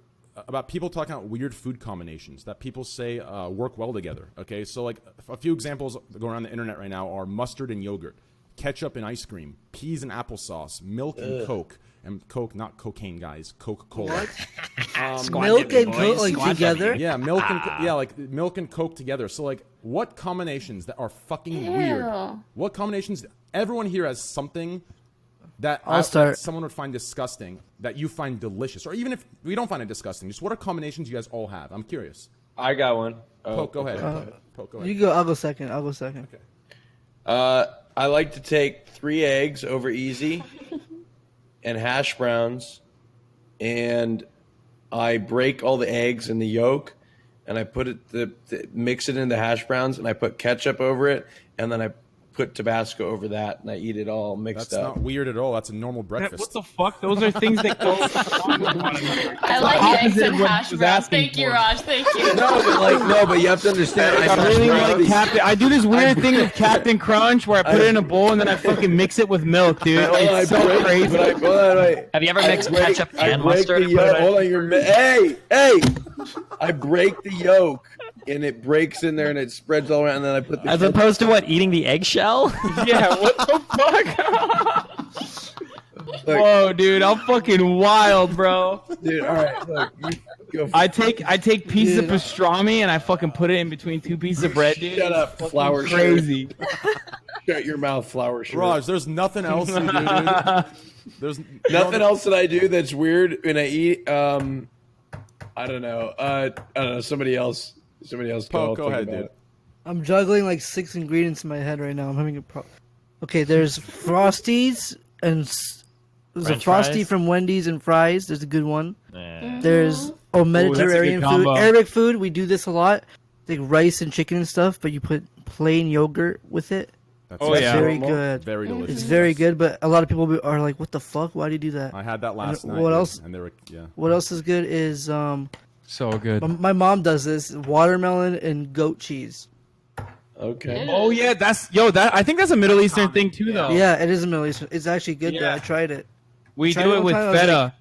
Speaker 1: about people talking about weird food combinations that people say work well together. Okay, so like a few examples going around the internet right now are mustard and yogurt, ketchup and ice cream, peas and applesauce, milk and Coke. And Coke, not cocaine, guys. Coca-Cola.
Speaker 10: Milk and Coke like together?
Speaker 1: Yeah, milk and Coke together. So like, what combinations that are fucking weird? What combinations? Everyone here has something that someone would find disgusting that you find delicious, or even if we don't find it disgusting, just what are combinations you guys all have? I'm curious.
Speaker 11: I got one.
Speaker 1: Poke, go ahead. Poke, go ahead.
Speaker 10: You go. I'll go second. Okay.
Speaker 11: I like to take 3 eggs over easy. And hash browns, and I break all the eggs in the yolk, and I put it, mix it into hash browns, and I put ketchup over it, and then I put Tabasco over that, and I eat it all mixed up.
Speaker 1: That's not weird at all. That's a normal breakfast.
Speaker 3: What the fuck? Those are things that go.
Speaker 13: I like eggs and hash browns. Thank you, Raj. Thank you.
Speaker 11: No, but you have to understand.
Speaker 3: I do this weird thing with Captain Crunch where I put it in a bowl and then I fucking mix it with milk, dude. It's so crazy.
Speaker 2: Have you ever mixed ketchup and mustard?
Speaker 11: Hold on, hey! I break the yolk. And it breaks in there and it spreads all around, and then I put the
Speaker 2: As opposed to what, eating the eggshell?
Speaker 3: Yeah, what the fuck? Whoa, dude, I'm fucking wild, bro.
Speaker 11: Dude, all right, look, you go.
Speaker 3: I take pieces of pastrami and I fucking put it in between 2 pieces of bread, dude.
Speaker 11: Shut up, flour
Speaker 3: crazy.
Speaker 11: Shut your mouth, flour shirt.
Speaker 1: Raj, there's nothing else you do, dude. There's
Speaker 11: nothing else that I do that's weird when I eat. I don't know. Somebody else.
Speaker 1: Go ahead, dude.
Speaker 10: I'm juggling like 6 ingredients in my head right now. I'm having a problem. Okay, there's Frosties and there's
Speaker 2: French
Speaker 10: a Frosty
Speaker 2: fries?
Speaker 10: from Wendy's and fries. There's a good one.
Speaker 2: Nah.
Speaker 10: There's Mediterranean food.
Speaker 3: combo.
Speaker 10: Arabic food. We do this a lot. Like rice and chicken and stuff, but you put plain yogurt with it.
Speaker 1: That's
Speaker 10: Very good.
Speaker 1: Very delicious.
Speaker 10: It's very good, but a lot of people are like, "What the fuck? Why do you do that?"
Speaker 1: I had that last night.
Speaker 10: What else?
Speaker 1: And they were,
Speaker 10: What else is good is
Speaker 3: So good.
Speaker 10: my mom does this watermelon and goat cheese.
Speaker 11: Okay.
Speaker 3: Oh yeah, I think that's a Middle Eastern thing too, though.
Speaker 10: Yeah, it is a Middle Eastern. It's actually good.
Speaker 3: Yeah.
Speaker 10: Though. I tried it.
Speaker 3: We
Speaker 10: Tried
Speaker 3: do
Speaker 10: it
Speaker 3: it
Speaker 10: one
Speaker 3: with
Speaker 10: time, I was
Speaker 3: feta.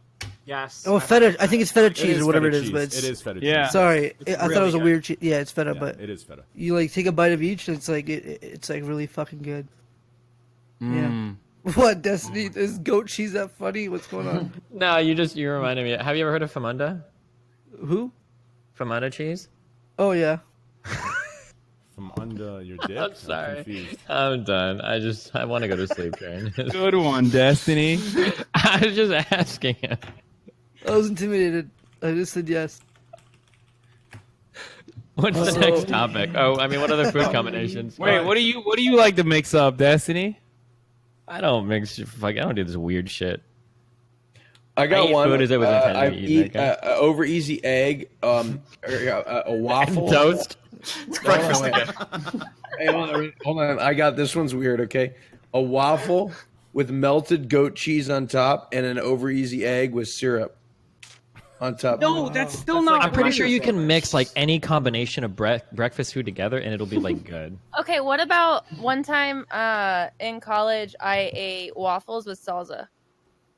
Speaker 7: Yes.
Speaker 10: Oh, feta. I think it's feta
Speaker 1: It
Speaker 10: cheese
Speaker 1: is
Speaker 10: or whatever
Speaker 1: feta
Speaker 10: it is, but
Speaker 1: cheese. It is feta
Speaker 3: Yeah.
Speaker 1: cheese.
Speaker 10: sorry,
Speaker 7: It's
Speaker 10: I thought it
Speaker 7: really
Speaker 10: was a
Speaker 7: good.
Speaker 10: weird cheese. Yeah, it's feta,
Speaker 1: Yeah,
Speaker 10: but
Speaker 1: it is feta.
Speaker 10: you like take a bite of each, and it's like it's like really fucking good. Yeah. What, Destiny? Is goat cheese that funny? What's going on?
Speaker 2: No, you reminded me. Have you ever heard of famunda?
Speaker 10: Who?
Speaker 2: Famunda cheese?
Speaker 10: Oh yeah.
Speaker 1: From under your dick?
Speaker 2: I'm sorry.
Speaker 1: confused.
Speaker 2: I'm done. I want to go to sleep, Karen.
Speaker 3: Good one, Destiny.
Speaker 2: I was just asking him.
Speaker 10: I was intimidated. I just said yes.
Speaker 2: What's the next topic? Oh, I mean, what other food combinations?
Speaker 3: Wait, what do you like to mix up, Destiny?
Speaker 2: I don't mix. I don't do this weird shit.
Speaker 11: I got
Speaker 2: eat
Speaker 11: one.
Speaker 2: food as it was intended
Speaker 11: I
Speaker 2: to eat,
Speaker 11: eat
Speaker 2: okay?
Speaker 11: over easy egg, a waffle.
Speaker 2: Toast.
Speaker 11: It's breakfast again. Hey, hold on. I got this one's weird. Okay, a waffle with melted goat cheese on top and an over easy egg with syrup on top.
Speaker 3: No, that's still not.
Speaker 2: I'm pretty sure you can mix like any combination of breakfast food together, and it'll be like good.
Speaker 6: Okay, what about one time in college I ate waffles with salsa?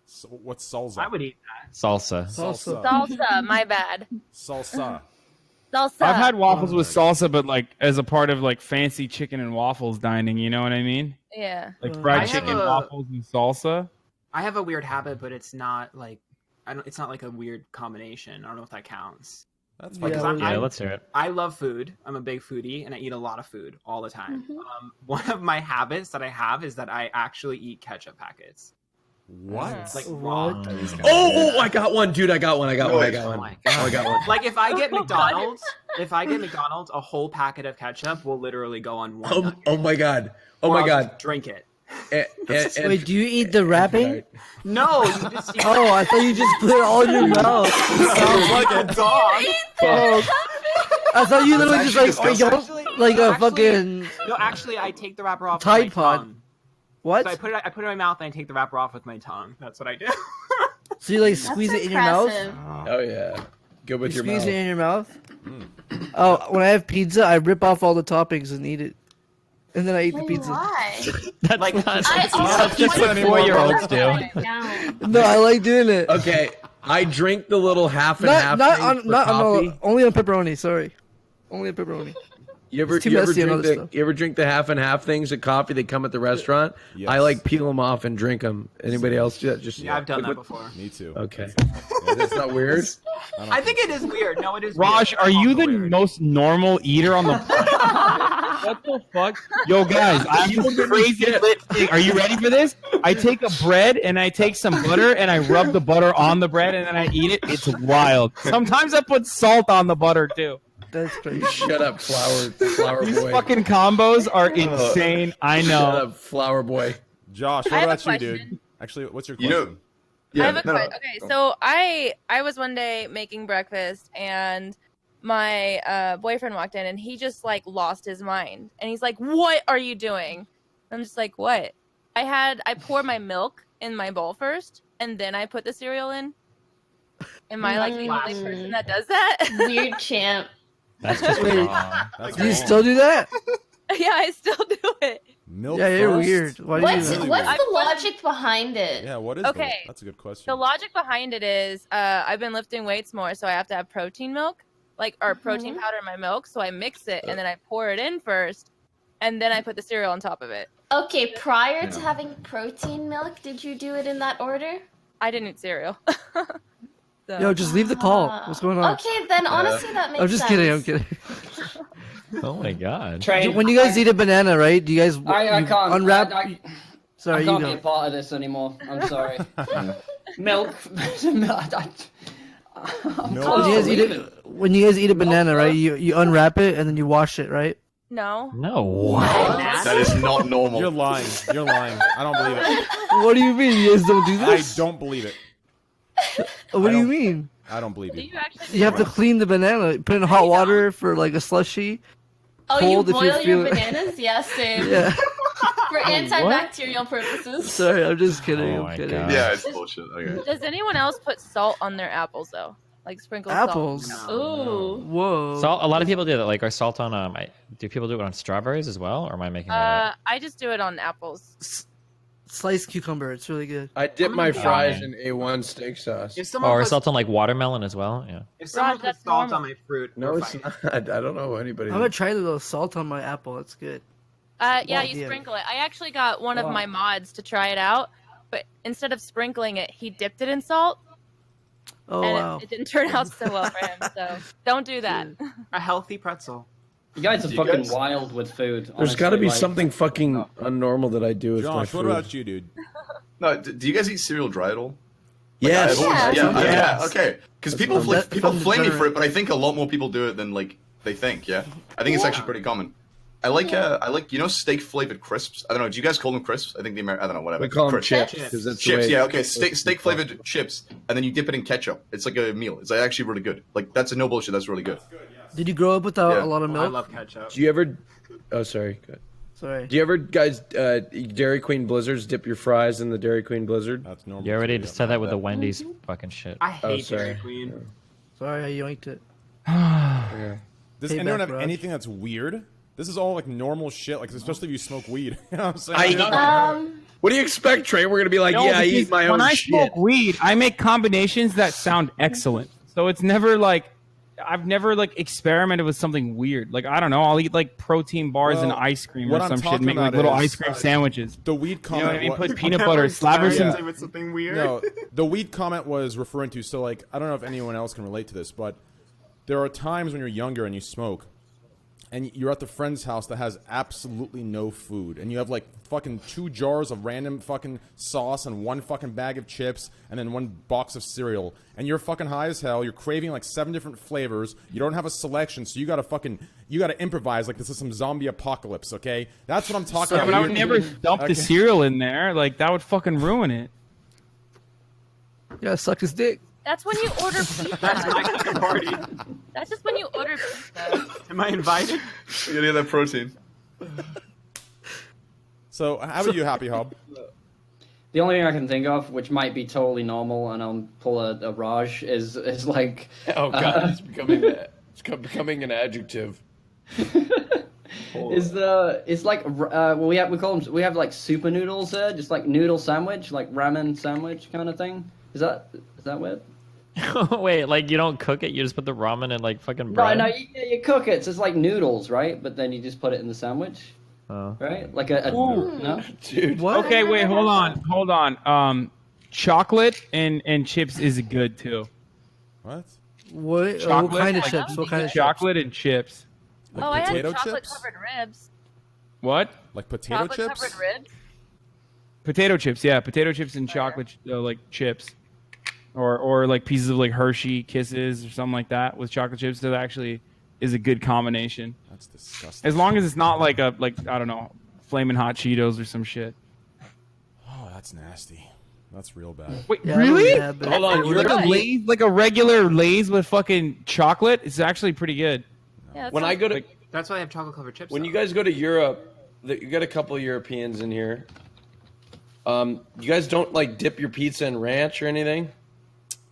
Speaker 1: So, what's salsa?
Speaker 7: I would eat that.
Speaker 2: Salsa.
Speaker 6: Salsa, my bad.
Speaker 1: Salsa.
Speaker 6: Salsa.
Speaker 3: I've had waffles with salsa, but like as a part of like fancy chicken and waffles dining. You know what I mean?
Speaker 6: Yeah.
Speaker 3: Like
Speaker 7: I
Speaker 3: fried
Speaker 7: have
Speaker 3: chicken,
Speaker 7: a-
Speaker 3: waffles, and salsa.
Speaker 7: I have a weird habit, but it's not like it's not like a weird combination. I don't know if that counts.
Speaker 1: That's
Speaker 10: fine.
Speaker 7: Because
Speaker 2: Yeah, let's hear it.
Speaker 7: I love food. I'm a big foodie, and I eat a lot of food all the time. One of my habits that I have is that I actually eat ketchup packets.
Speaker 1: What?
Speaker 7: Like raw.
Speaker 11: Oh, I got one, dude. I got one.
Speaker 7: Oh my God. Like if I get McDonald's, a whole packet of ketchup will literally go on one. nugget.
Speaker 11: Oh my god.
Speaker 7: Or I'll just drink it.
Speaker 10: Wait, do you eat the wrapping?
Speaker 7: No, you just eat
Speaker 10: Oh, I thought you just put it all in your mouth.
Speaker 7: sounds like a dog.
Speaker 10: Oh, I thought you literally just like a fucking
Speaker 7: No, actually, I take the wrapper off.
Speaker 10: Tide
Speaker 7: with my
Speaker 10: Pod.
Speaker 7: tongue.
Speaker 10: What?
Speaker 7: So I put it in my mouth and I take the wrapper off with my tongue. That's what I do.
Speaker 10: So you like squeeze it in your mouth?
Speaker 11: Oh yeah. Good with
Speaker 10: You
Speaker 11: your
Speaker 10: squeeze
Speaker 11: mouth.
Speaker 10: it in your mouth? Oh, when I have pizza, I rip off all the toppings and eat it. And then I eat the pizza.
Speaker 13: Why?
Speaker 2: That's
Speaker 7: Like,
Speaker 2: not.
Speaker 13: I
Speaker 2: That's just what
Speaker 13: also
Speaker 2: 4-year-olds do.
Speaker 13: down.
Speaker 10: No, I like doing it.
Speaker 11: Okay. I drink the little half and half
Speaker 10: not
Speaker 11: thing
Speaker 10: on
Speaker 11: for
Speaker 10: not
Speaker 11: coffee.
Speaker 10: on only on pepperoni. Sorry, only on pepperoni.
Speaker 11: You ever drink the half and half things of coffee that come at the restaurant?
Speaker 1: Yes.
Speaker 11: I like peel them off and drink them. Anybody else do that? Just
Speaker 7: Yeah, I've done that before.
Speaker 1: Me too.
Speaker 11: Okay. That's not weird.
Speaker 7: I think it is weird. No, it is.
Speaker 3: Raj,
Speaker 7: weird.
Speaker 3: are you the
Speaker 7: Weird.
Speaker 3: most normal eater on the planet? What the fuck? Yo, guys, I have this crazy lit thing. Are you ready for this? I take a bread and I take some butter and I rub the butter on the bread and then I eat it. It's wild. Sometimes I put salt on the butter too.
Speaker 10: That's crazy.
Speaker 11: Shut up, flower
Speaker 3: These
Speaker 11: boy.
Speaker 3: fucking combos are insane. I know.
Speaker 11: Shut up, flower boy.
Speaker 1: Josh,
Speaker 6: I
Speaker 1: what
Speaker 6: have a
Speaker 1: about you, dude?
Speaker 6: question.
Speaker 1: Actually, what's your
Speaker 4: You
Speaker 1: question?
Speaker 4: know, yeah,
Speaker 6: I have a
Speaker 4: no,
Speaker 6: question. Okay, so I was one day making breakfast and my boyfriend walked in and he just like lost his mind and he's like, "What are you doing?" I'm just like, "What?" I poured my milk in my bowl first and then I put the cereal in. Am I like the only person that does that?
Speaker 13: Weird champ.
Speaker 2: That's just
Speaker 10: Wait,
Speaker 2: wrong.
Speaker 10: do you still do that?
Speaker 6: Yeah, I still do it.
Speaker 1: Milk
Speaker 10: Yeah, you're
Speaker 1: first?
Speaker 10: weird. Why do you do
Speaker 13: What's
Speaker 10: that?
Speaker 1: Really
Speaker 13: what's
Speaker 1: weird.
Speaker 13: the logic behind it?
Speaker 1: Yeah, what is
Speaker 6: Okay.
Speaker 1: That's a good question.
Speaker 6: The logic behind it is I've been lifting weights more, so I have to have protein milk, or protein powder in my milk. So I mix it and then I pour it in first, and then I put the cereal on top of it.
Speaker 13: Okay, prior to having protein milk, did you do it in that order?
Speaker 6: I didn't eat cereal. So-
Speaker 10: Yo, just leave the call. What's going on?
Speaker 13: Okay, then honestly that makes
Speaker 10: I'm just
Speaker 13: sense.
Speaker 10: kidding. I'm kidding.
Speaker 2: Oh my god.
Speaker 8: Train.
Speaker 10: When you guys eat a banana, right? Do you guys
Speaker 8: I
Speaker 10: you
Speaker 8: can't
Speaker 10: unwrap?
Speaker 8: I
Speaker 10: Sorry,
Speaker 8: can't
Speaker 10: you
Speaker 8: be a
Speaker 10: go.
Speaker 8: part of this anymore. I'm sorry. Milk.
Speaker 10: When you guys eat a banana, right? You unwrap it and then you wash it, right?
Speaker 6: No.
Speaker 2: No.
Speaker 4: that is not normal.
Speaker 1: You're lying. You're lying. I don't believe it.
Speaker 10: What do you mean? You guys don't do
Speaker 1: I
Speaker 10: this?
Speaker 1: don't believe it.
Speaker 10: What do you
Speaker 1: don't-
Speaker 10: mean?
Speaker 1: I don't believe
Speaker 6: Do
Speaker 1: you.
Speaker 6: you actually?
Speaker 10: You have to clean the banana. Put it in hot water for like a slushy.
Speaker 13: Oh,
Speaker 10: Cold
Speaker 13: you
Speaker 10: if you
Speaker 13: boil
Speaker 10: feel
Speaker 13: your
Speaker 10: it.
Speaker 13: bananas? Yeah, same.
Speaker 10: Yeah.
Speaker 13: For antibacterial purposes.
Speaker 10: Sorry, I'm just kidding.
Speaker 2: Oh
Speaker 10: I'm
Speaker 2: my
Speaker 10: kidding.
Speaker 2: God.
Speaker 4: Yeah, it's bullshit. Okay.
Speaker 6: Does anyone else put salt on their apples though? Like sprinkle
Speaker 10: Apples.
Speaker 6: salt?
Speaker 13: Ooh.
Speaker 10: Whoa.
Speaker 2: Salt. A lot of people do that. Like, are salt on? Do people do it on strawberries as well, or am I making that up?
Speaker 6: I just do it on apples.
Speaker 10: Sliced cucumber. It's really good.
Speaker 11: I dip my fries in A1 steak sauce.
Speaker 7: If someone
Speaker 2: Or
Speaker 7: puts,
Speaker 2: salt on like watermelon as well. Yeah.
Speaker 7: if someone
Speaker 6: Raj, that's
Speaker 7: puts salt
Speaker 6: normal.
Speaker 7: on my fruit,
Speaker 11: No,
Speaker 7: we're
Speaker 11: it's
Speaker 7: fine.
Speaker 11: not. I don't know anybody.
Speaker 10: I'm gonna try a little salt on my apple. It's good.
Speaker 6: Yeah, you
Speaker 10: idea.
Speaker 6: sprinkle it. I actually got one of my mods to try it out, but instead of sprinkling it, he dipped it in salt,
Speaker 10: Oh
Speaker 6: and
Speaker 10: wow.
Speaker 6: it didn't turn out so well for him. So don't do that.
Speaker 7: A healthy pretzel.
Speaker 8: You guys are
Speaker 4: You
Speaker 8: fucking
Speaker 4: guys-
Speaker 8: wild with food.
Speaker 11: There's
Speaker 8: honestly,
Speaker 11: got to be
Speaker 8: like-
Speaker 11: something fucking unnormal that I do with my
Speaker 1: Josh,
Speaker 11: food.
Speaker 1: what about you, dude?
Speaker 4: No, do you guys eat cereal dry at all?
Speaker 11: Yes.
Speaker 4: I've always-
Speaker 13: Yeah.
Speaker 4: yeah, okay. Because people
Speaker 10: from-
Speaker 4: people
Speaker 10: from
Speaker 4: flame me for
Speaker 10: degenerate.
Speaker 4: it, but I think a lot more people do it than like they think. Yeah, I think it's actually pretty common. I like steak flavored crisps. I don't know. Do you guys call them crisps? I think I don't know. Whatever.
Speaker 11: We call them
Speaker 4: Crisps.
Speaker 11: chips because that's the
Speaker 4: Chips,
Speaker 11: way-
Speaker 4: yeah, okay. Steak flavored chips, and then you dip it in ketchup. It's like a meal. It's actually really good. Like that's a no bullshit. That's really good.
Speaker 10: Did you grow up without
Speaker 4: Yeah.
Speaker 10: a lot of
Speaker 7: I
Speaker 10: milk?
Speaker 7: love ketchup.
Speaker 11: Do you ever? Oh, sorry. Go ahead.
Speaker 10: Sorry.
Speaker 11: Do you ever, guys, Dairy Queen Blizzards? Dip your fries in the Dairy Queen Blizzard.
Speaker 1: That's normal.
Speaker 2: You already
Speaker 1: too,
Speaker 2: said that with the
Speaker 1: yeah.
Speaker 2: Wendy's fucking shit.
Speaker 7: I hate
Speaker 11: sorry.
Speaker 7: Dairy Queen.
Speaker 10: Sorry, I yoinked it.
Speaker 1: Does
Speaker 10: Payback,
Speaker 1: anyone have
Speaker 10: Raj.
Speaker 1: anything that's weird? This is all like normal shit, like especially if you smoke weed. You know what I'm saying?
Speaker 11: What do you expect, Trey? We're gonna be like,
Speaker 3: No,
Speaker 11: yeah, I
Speaker 3: because
Speaker 11: eat my own
Speaker 3: when I
Speaker 11: shit.
Speaker 3: smoke weed, I make combinations that sound excellent. So it's never like I've never like experimented with something weird. Like I don't know, I'll eat like protein bars and
Speaker 1: Well,
Speaker 3: ice cream
Speaker 1: what
Speaker 3: or
Speaker 1: I'm
Speaker 3: some shit,
Speaker 1: talking
Speaker 3: make like
Speaker 1: about
Speaker 3: little
Speaker 1: is-
Speaker 3: ice cream sandwiches.
Speaker 1: The weed
Speaker 3: You know
Speaker 1: comment.
Speaker 3: what I mean?
Speaker 1: what-
Speaker 3: Put peanut butter, slabber some.
Speaker 1: Yeah.
Speaker 7: with something weird.
Speaker 1: No, the weed comment was referring to. So like, I don't know if anyone else can relate to this, but there are times when you're younger and you smoke, and you're at the friend's house that has absolutely no food, and you have like fucking 2 jars of random fucking sauce and 1 fucking bag of chips and then 1 box of cereal, and you're fucking high as hell. You're craving like 7 different flavors. You don't have a selection, so you gotta improvise like this is some zombie apocalypse. Okay, that's what I'm talking
Speaker 3: Yeah,
Speaker 1: about.
Speaker 3: but I would never dump the cereal in there. Like that would fucking ruin it.
Speaker 10: Yeah, suck his dick.
Speaker 6: That's when you order pizza.
Speaker 7: That's my kind of party.
Speaker 6: That's just when you order pizza.
Speaker 7: Am I invited?
Speaker 4: You gotta get that protein.
Speaker 1: So how are you, Happy Hub?
Speaker 8: The only thing I can think of, which might be totally normal, and I'll pull a Raj, is like.
Speaker 11: Oh god, it's becoming an adjective.
Speaker 8: It's like we have like super noodles there, just like noodle sandwich, like ramen sandwich kind of thing. Is that weird?
Speaker 2: Wait, like you don't cook it? You just put the ramen in like fucking bread?
Speaker 8: No, you cook it. So it's like noodles, right? But then you just put it in the sandwich, right? Like a no,
Speaker 11: dude.
Speaker 10: What?
Speaker 3: Okay, wait, hold on. Chocolate and chips is good too.
Speaker 1: What?
Speaker 10: What
Speaker 3: Chocolate,
Speaker 10: kind of
Speaker 3: like,
Speaker 10: chips? What kind of
Speaker 3: chocolate and chips?
Speaker 1: Like
Speaker 6: I had
Speaker 1: potato
Speaker 6: chocolate
Speaker 1: chips?
Speaker 6: covered ribs.
Speaker 3: What?
Speaker 1: Like potato
Speaker 6: Chocolate
Speaker 1: chips?
Speaker 6: covered ribs.
Speaker 3: Potato chips, yeah, potato chips and chocolate like chips, or like pieces of like Hershey Kisses or something like that with chocolate chips. That actually is a good combination.
Speaker 1: That's disgusting.
Speaker 3: As long as it's not like I don't know, Flamin' Hot Cheetos or some shit.
Speaker 1: Oh, that's nasty. That's real bad.
Speaker 3: Wait,
Speaker 10: Yeah,
Speaker 3: really?
Speaker 10: yeah, but-
Speaker 11: Hold on,
Speaker 3: Like a Lay's, like a regular Lay's with fucking chocolate? It's actually pretty good.
Speaker 6: Yeah,
Speaker 11: When I go to
Speaker 7: That's why I have chocolate covered chips.
Speaker 11: when
Speaker 7: though.
Speaker 11: you guys go to Europe, you got a couple of Europeans in here. You guys don't like dip your pizza in ranch or anything?